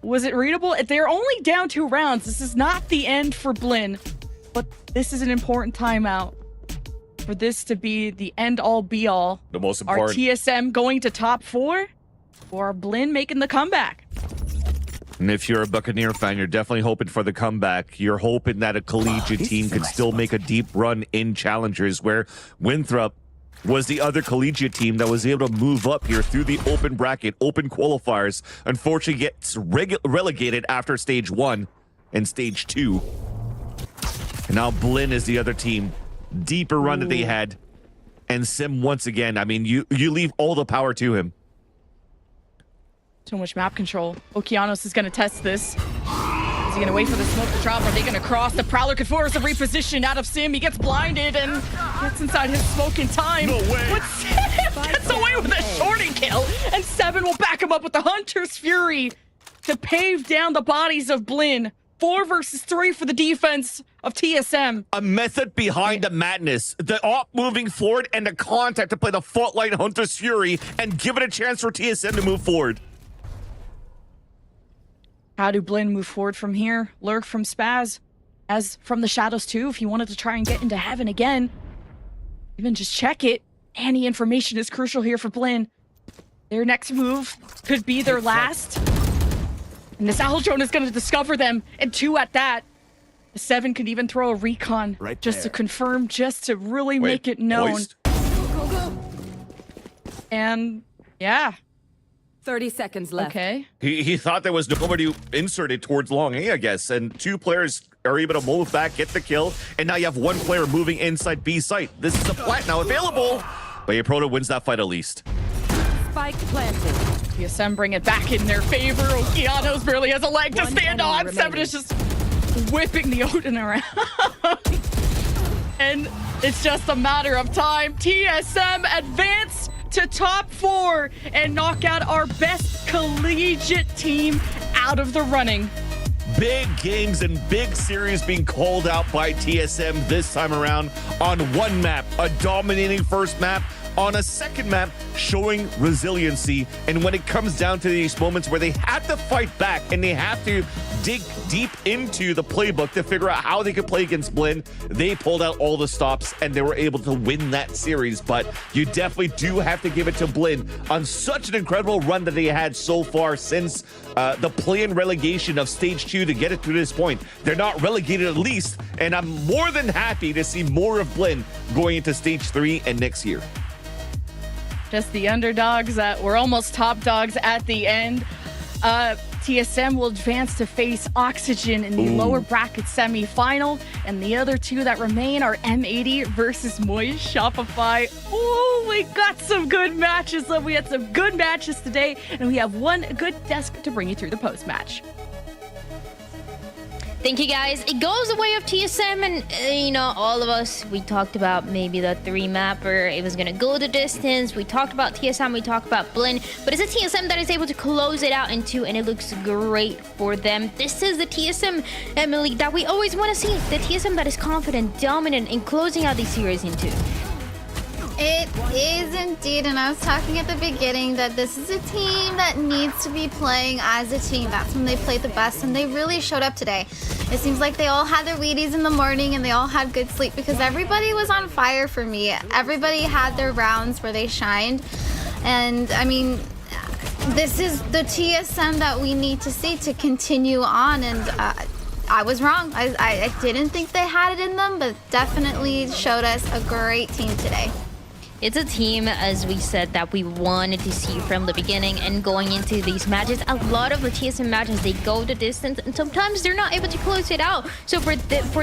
J: Was it readable? They're only down 2 rounds. This is not the end for BLIN, but this is an important timeout for this to be the end all be all.
L: The most important.
J: Are TSM going to top 4, or are BLIN making the comeback?
L: And if you're a Buccaneer fan, you're definitely hoping for the comeback. You're hoping that a collegiate team could still make a deep run in Challengers, where Winthrop was the other collegiate team that was able to move up here through the open bracket, open qualifiers. Unfortunately, gets relegated after stage 1 and stage 2. And now BLIN is the other team. Deeper run that they had. And Sim, once again, I mean, you leave all the power to him.
J: So much map control. Okeanos is going to test this. Is he going to wait for the smoke to drop? Are they going to cross? The Prowler could force a reposition out of Sim. He gets blinded and gets inside his smoke in time.
L: No way.
J: But Sim gets away with a shorty kill. And Seven will back him up with the Hunter's Fury to pave down the bodies of BLIN. 4 versus 3 for the defense of TSM.
L: A method behind the madness. The op moving forward and the contact to play the fault line Hunter's Fury and give it a chance for TSM to move forward.
J: How do BLIN move forward from here? Lurk from Spaz. As from the Shadows too, if he wanted to try and get into heaven again. Even just check it. Any information is crucial here for BLIN. Their next move could be their last. And this Owl Drone is going to discover them. And 2 at that. The 7 could even throw a recon just to confirm, just to really make it known. And yeah.
N: 30 seconds left.
J: Okay.
L: He thought there was nobody inserted towards long A, I guess, and 2 players are able to move back, get the kill, and now you have 1 player moving inside B site. This is a plat now available, but Proto wins that fight at least.
N: Spike planted.
J: TSM bring it back in their favor. Okeanos barely has a leg to stand on. Seven is just whipping the Odin around. And it's just a matter of time. TSM advance to top 4 and knock out our best collegiate team out of the running.
L: Big games and big series being called out by TSM this time around on 1 map, a dominating first map, on a second map showing resiliency. And when it comes down to these moments where they have to fight back and they have to dig deep into the playbook to figure out how they could play against BLIN, they pulled out all the stops and they were able to win that series. But you definitely do have to give it to BLIN on such an incredible run that they had so far since the play-in relegation of stage 2 to get it to this point. They're not relegated at least, and I'm more than happy to see more of BLIN going into stage 3 and next year.
J: Just the underdogs that were almost top dogs at the end. TSM will advance to face Oxygen in the lower bracket semi-final, and the other 2 that remain are M80 versus Moist Shopify. Oh, we got some good matches. We had some good matches today, and we have 1 good desk to bring you through the post-match.
C: Thank you, guys. It goes the way of TSM, and you know, all of us, we talked about maybe the 3-mapper. It was gonna go the distance. We talked about TSM, we talked about BLIN, but it's a TSM that is able to close it out in 2, and it looks great for them. This is the TSM, Emily, that we always want to see. The TSM that is confident, dominant, in closing out these series in 2.
E: It is indeed, and I was talking at the beginning that this is a team that needs to be playing as a team. That's when they played the best, and they really showed up today. It seems like they all had their Wheaties in the morning and they all had good sleep because everybody was on fire for me. Everybody had their rounds where they shined, and I mean, this is the TSM that we need to see to continue on, and I was wrong. I didn't think they had it in them, but definitely showed us a great team today.
C: It's a team, as we said, that we wanted to see from the beginning, and going into these matches, a lot of the TSM matches, they go the distance, and sometimes they're not able to close it out. So for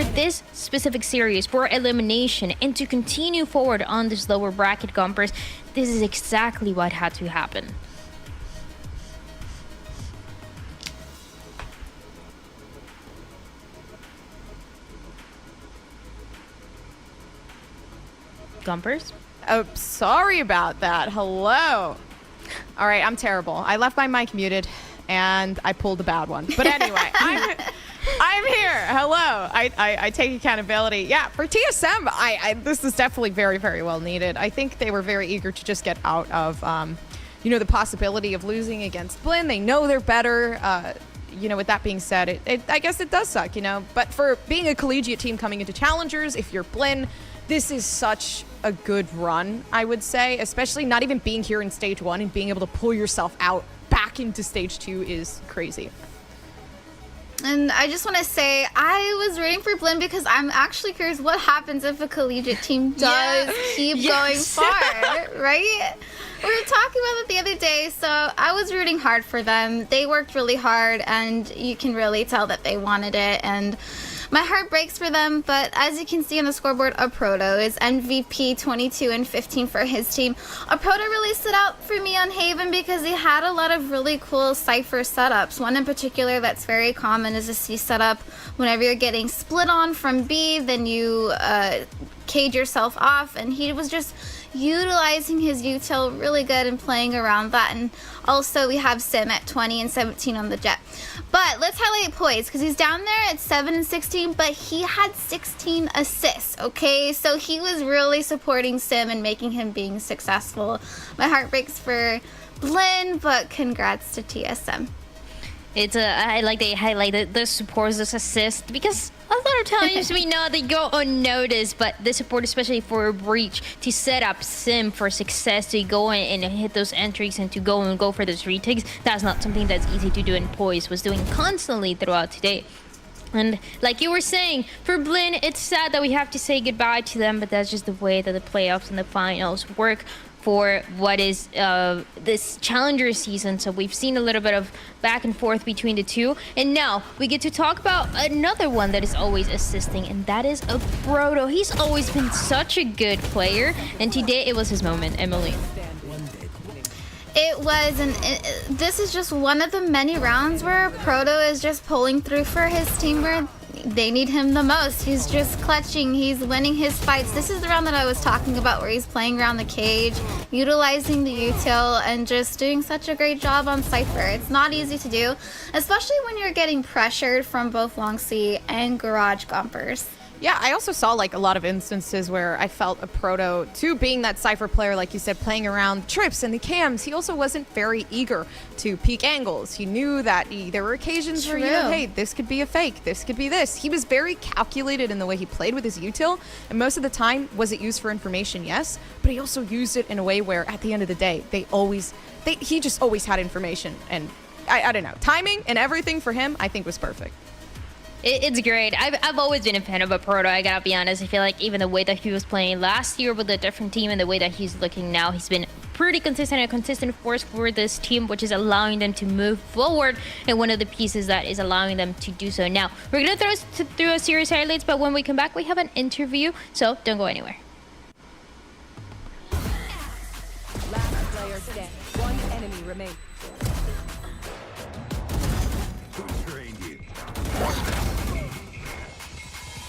C: this specific series, for elimination, and to continue forward on this lower bracket, Gompers, this is exactly what had to happen. Gompers?
D: Oh, sorry about that. Hello. All right, I'm terrible. I left my mic muted, and I pulled a bad one. But anyway, I'm here. Hello. I take accountability. Yeah, for TSM, this is definitely very, very well needed. I think they were very eager to just get out of, the possibility of losing against BLIN. They know they're better. With that being said, I guess it does suck, But for being a collegiate team coming into Challengers, if you're BLIN, this is such a good run, I would say, especially not even being here in stage 1 and being able to pull yourself out back into stage 2 is crazy.
E: And I just want to say, I was rooting for BLIN because I'm actually curious what happens if a collegiate team does keep going far, right? We were talking about it the other day, so I was rooting hard for them. They worked really hard, and you can really tell that they wanted it, and my heart breaks for them, but as you can see on the scoreboard, Aproto is MVP 22 and 15 for his team. Aproto really stood out for me on Haven because he had a lot of really cool Cypher setups. One in particular that's very common is a C setup. Whenever you're getting split on from B, then you cage yourself off, and he was just utilizing his util really good and playing around that. And also we have Sim at 20 and 17 on the Jet. But let's highlight Poise because he's down there at 7 and 16, but he had 16 assists, okay? So he was really supporting Sim and making him being successful. My heart breaks for BLIN, but congrats to TSM.
C: I like they highlighted the supports, this assist, because a lot of times we know they go unnoticed, but the support, especially for a breach, to set up Sim for success, to go in and hit those entries and to go for those retakes, that's not something that's easy to do, and Poise was doing constantly throughout today. And like you were saying, for BLIN, it's sad that we have to say goodbye to them, but that's just the way that the playoffs and the finals work for what is this Challenger season. So we've seen a little bit of back and forth between the two, and now we get to talk about another one that is always assisting, and that is Aproto. He's always been such a good player, and today it was his moment. Emily.
E: It was, and this is just one of the many rounds where Proto is just pulling through for his team where they need him the most. He's just clutching, he's winning his fights. This is the round that I was talking about where he's playing around the cage, utilizing the util, and just doing such a great job on Cypher. It's not easy to do, especially when you're getting pressured from both Long C and Garage Gompers.
D: Yeah, I also saw like a lot of instances where I felt Aproto, too, being that Cypher player, like you said, playing around trips and the cams, he also wasn't very eager to peek angles. He knew that there were occasions where, hey, this could be a fake, this could be this. He was very calculated in the way he played with his util, and most of the time, was it used for information? Yes, but he also used it in a way where, at the end of the day, he just always had information, and I don't know, timing and everything for him, I think was perfect.
C: It's great. I've always been a fan of Aproto, I gotta be honest. I feel like even the way that he was playing last year with a different team and the way that he's looking now, he's been pretty consistent, a consistent force for this team, which is allowing them to move forward, and one of the pieces that is allowing them to do so. Now, we're gonna throw a series highlights, but when we come back, we have an interview, so don't go anywhere.
N: Last player standing. One enemy remains.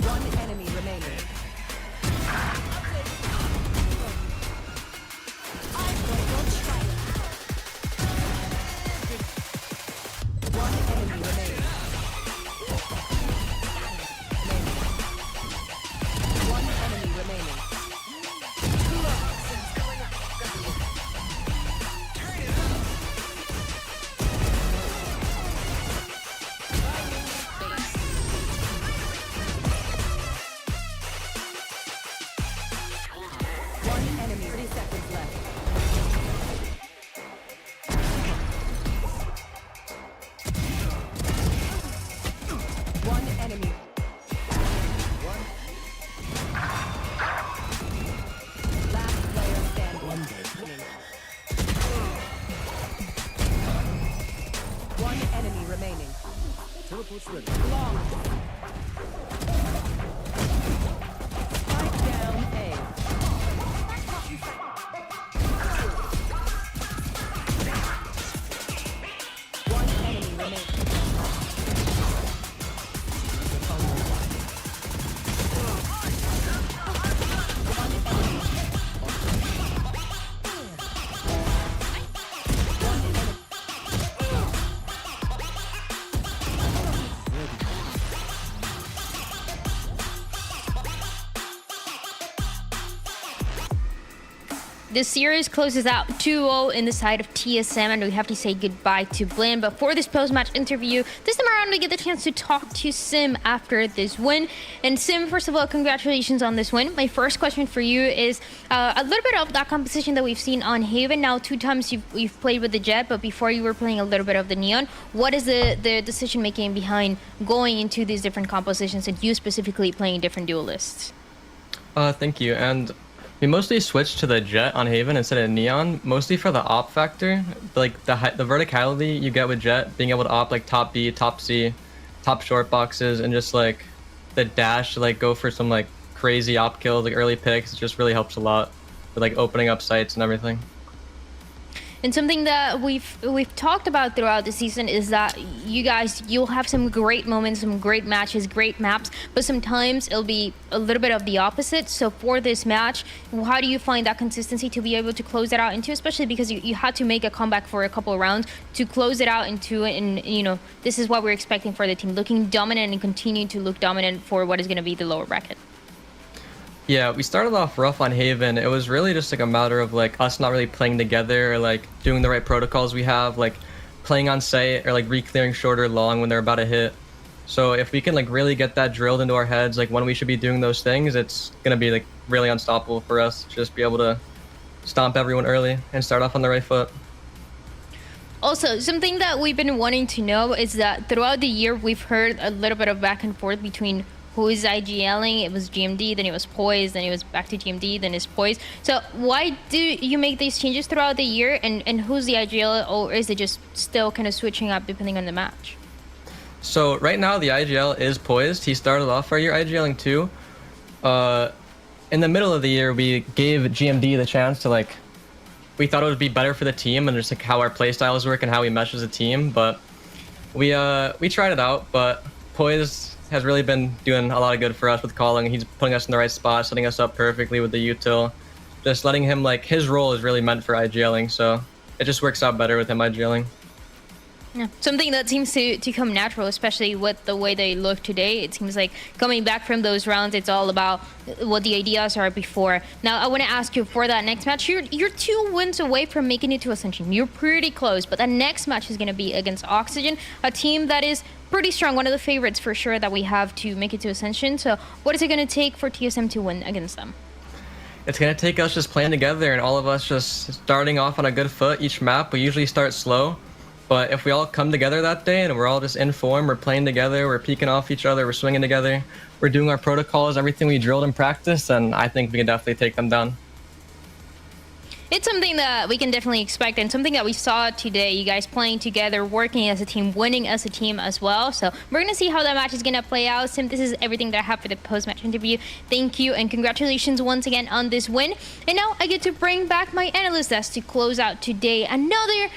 N: One enemy remaining. One enemy remaining. One enemy remaining. Last player standing.
C: The series closes out 2-0 in the side of TSM, and we have to say goodbye to BLIN. But for this post-match interview, this time around we get the chance to talk to Sim after this win. And Sim, first of all, congratulations on this win. My first question for you is a little bit of that composition that we've seen on Haven. Now, 2 times you've played with the Jet, but before you were playing a little bit of the Neon. What is the decision-making behind going into these different compositions and you specifically playing different duelists?
U: Thank you. And we mostly switched to the Jet on Haven instead of Neon, mostly for the op factor. Like the verticality you get with Jet, being able to op like top B, top C, top short boxes, and just like the dash to like go for some like crazy op kills, like early picks. It just really helps a lot with like opening up sites and everything.
C: And something that we've talked about throughout the season is that you'll have some great moments, some great matches, great maps, but sometimes it'll be a little bit of the opposite. So for this match, how do you find that consistency to be able to close it out into, especially because you had to make a comeback for a couple of rounds to close it out into, and you know, this is what we're expecting for the team, looking dominant and continuing to look dominant for what is going to be the lower bracket.
U: Yeah, we started off rough on Haven. It was really just like a matter of like us not really playing together or like doing the right protocols we have, like playing on site or like re-clearing short or long when they're about to hit. So if we can like really get that drilled into our heads, like when we should be doing those things, it's gonna be like really unstoppable for us. Just be able to stomp everyone early and start off on the right foot.
C: Also, something that we've been wanting to know is that throughout the year, we've heard a little bit of back and forth between who is IGLing. It was GMD, then it was Poise, then it was back to GMD, then it's Poise. So why do you make these changes throughout the year, and who's the IGL, or is it just still kind of switching up depending on the match?
U: So right now the IGL is Poised. He started off our year IGLing too. In the middle of the year, we gave GMD the chance to like, we thought it would be better for the team and just like how our play styles work and how we mesh as a team. But we tried it out, but Poised has really been doing a lot of good for us with calling. He's putting us in the right spot, setting us up perfectly with the util. Just letting him, like, his role is really meant for IGLing, so it just works out better with him IGLing.
C: Yeah. Something that seems to come natural, especially with the way they look today. It seems like coming back from those rounds, it's all about what the ideas are before. Now, I want to ask you for that next match. You're 2 wins away from making it to Ascension. You're pretty close, but that next match is going to be against Oxygen, a team that is pretty strong, one of the favorites for sure that we have to make it to Ascension. So what is it going to take for TSM to win against them?
U: It's going to take us just playing together and all of us just starting off on a good foot each map. We usually start slow. But if we all come together that day and we're all just in form, we're playing together, we're peeking off each other, we're swinging together, we're doing our protocols, everything we drilled in practice, and I think we can definitely take them down.
C: It's something that we can definitely expect, and something that we saw today, you guys playing together, working as a team, winning as a team as well. So we're going to see how that match is going to play out. Sim, this is everything that I have for the post-match interview. Thank you, and congratulations once again on this win. And now I get to bring back my analyst desk to close out today. Another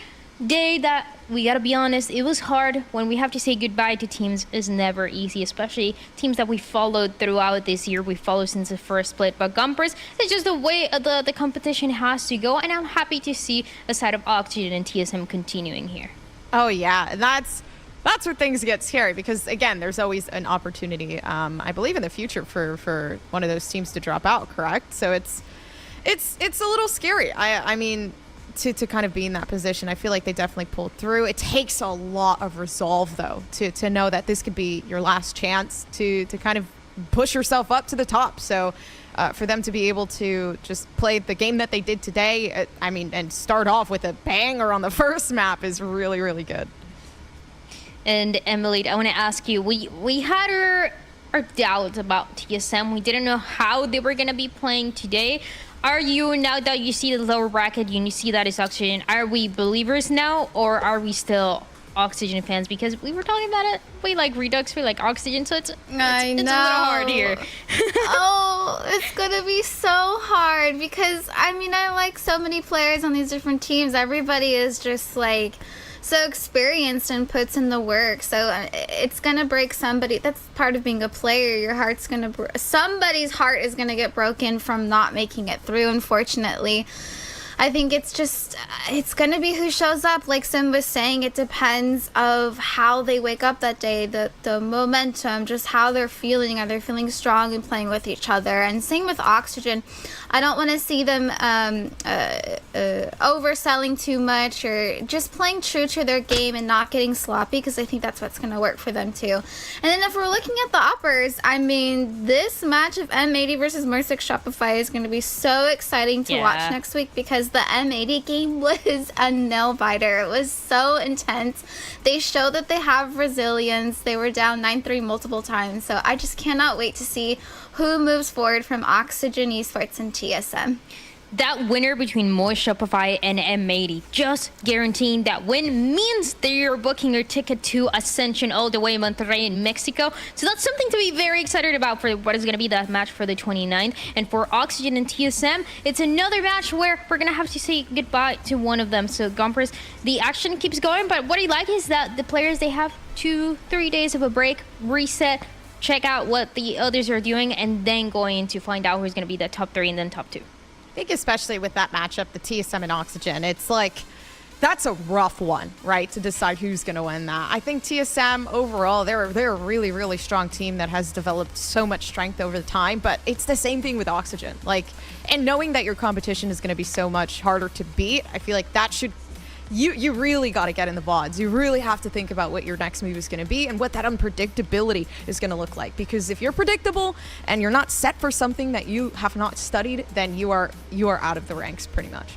C: day that, we gotta be honest, it was hard. When we have to say goodbye to teams is never easy, especially teams that we followed throughout this year. We followed since the first split, but Gumpers, it's just the way the competition has to go, and I'm happy to see a side of Oxygen and TSM continuing here.
D: Oh yeah, and that's where things get scary, because again, there's always an opportunity, I believe, in the future for one of those teams to drop out, correct? So it's a little scary. I mean, to kind of be in that position. I feel like they definitely pulled through. It takes a lot of resolve, though, to know that this could be your last chance to kind of push yourself up to the top. So for them to be able to just play the game that they did today, I mean, and start off with a banger on the first map is really, really good.
C: And Emily, I want to ask you, we had our doubts about TSM. We didn't know how they were going to be playing today. Are you, now that you see the lower bracket, you see that it's Oxygen, are we believers now, or are we still Oxygen fans? Because we were talking about it, we like Redux, we like Oxygen, so it's a little hard here.
E: Oh, it's gonna be so hard, because I mean, I like so many players on these different teams. Everybody is just like so experienced and puts in the work, so it's gonna break somebody. That's part of being a player. Your heart's gonna somebody's heart is gonna get broken from not making it through, unfortunately. I think it's gonna be who shows up. Like Sim was saying, it depends of how they wake up that day, the momentum, just how they're feeling. Are they feeling strong and playing with each other? And same with Oxygen. I don't want to see them overselling too much, or just playing true to their game and not getting sloppy, because I think that's what's going to work for them too. And then if we're looking at the uppers, I mean, this match of M80 versus Mersic Shopify is going to be so exciting to watch next week, because the M80 game was a nail-biter. It was so intense. They showed that they have resilience. They were down 9-3 multiple times, so I just cannot wait to see who moves forward from Oxygen Esports and TSM.
C: That winner between Moist Shopify and M80, just guaranteeing that win means that you're booking your ticket to Ascension all the way Monterrey in Mexico. So that's something to be very excited about for what is going to be that match for the 29th. And for Oxygen and TSM, it's another match where we're going to have to say goodbye to one of them. So Gompers, the action keeps going, but what I like is that the players, they have 2-3 days of a break, reset, check out what the others are doing, and then going to find out who's going to be the top 3 and then top 2.
D: I think especially with that matchup, the TSM and Oxygen, it's like, that's a rough one, right, to decide who's going to win that. I think TSM overall, they're a really, really strong team that has developed so much strength over the time, but it's the same thing with Oxygen. Like, and knowing that your competition is going to be so much harder to beat, I feel like that should, you really got to get in the VODs. You really have to think about what your next move is going to be and what that unpredictability is going to look like. Because if you're predictable and you're not set for something that you have not studied, then you are out of the ranks pretty much.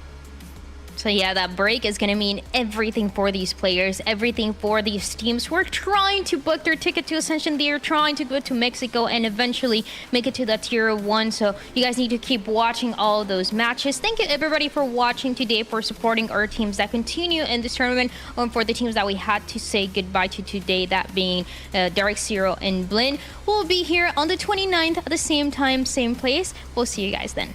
C: So yeah, that break is going to mean everything for these players, everything for these teams who are trying to book their ticket to Ascension. They are trying to go to Mexico and eventually make it to that tier 1. So you guys need to keep watching all those matches. Thank you everybody for watching today, for supporting our teams that continue in this tournament, and for the teams that we had to say goodbye to today, that being Derek Zero and BLIN. We'll be here on the 29th at the same time, same place. We'll see you guys then.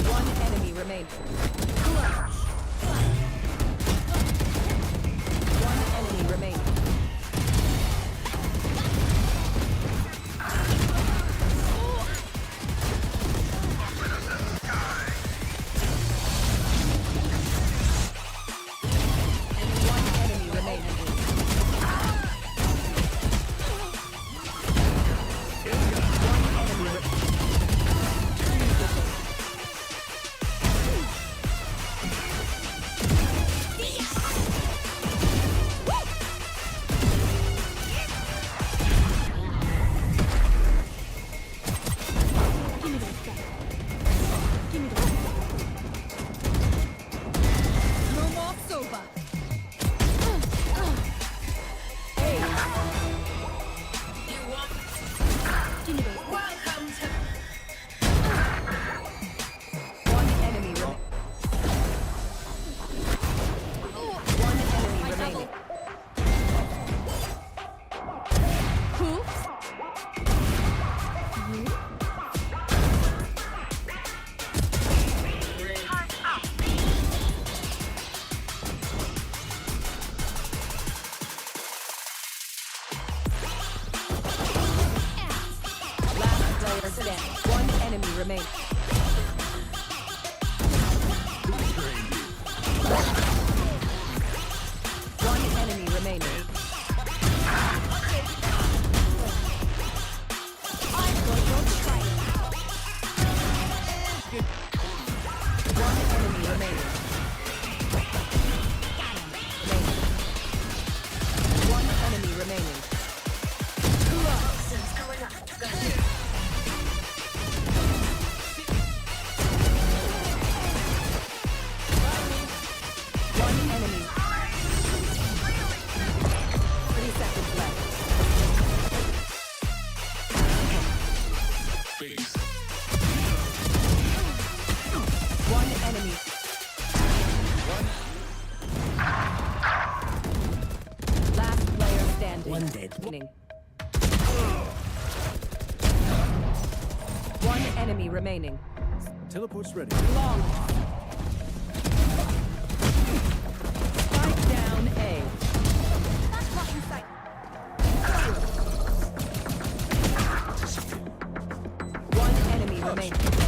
N: One enemy remains. One enemy remains. One enemy remains. One enemy remaining. One enemy remaining. One enemy remaining. One enemy. 30 seconds left. One enemy. Last player standing. One dead. One enemy remaining.
T: Teleport's ready.
N: Long. Spike down A. remaining.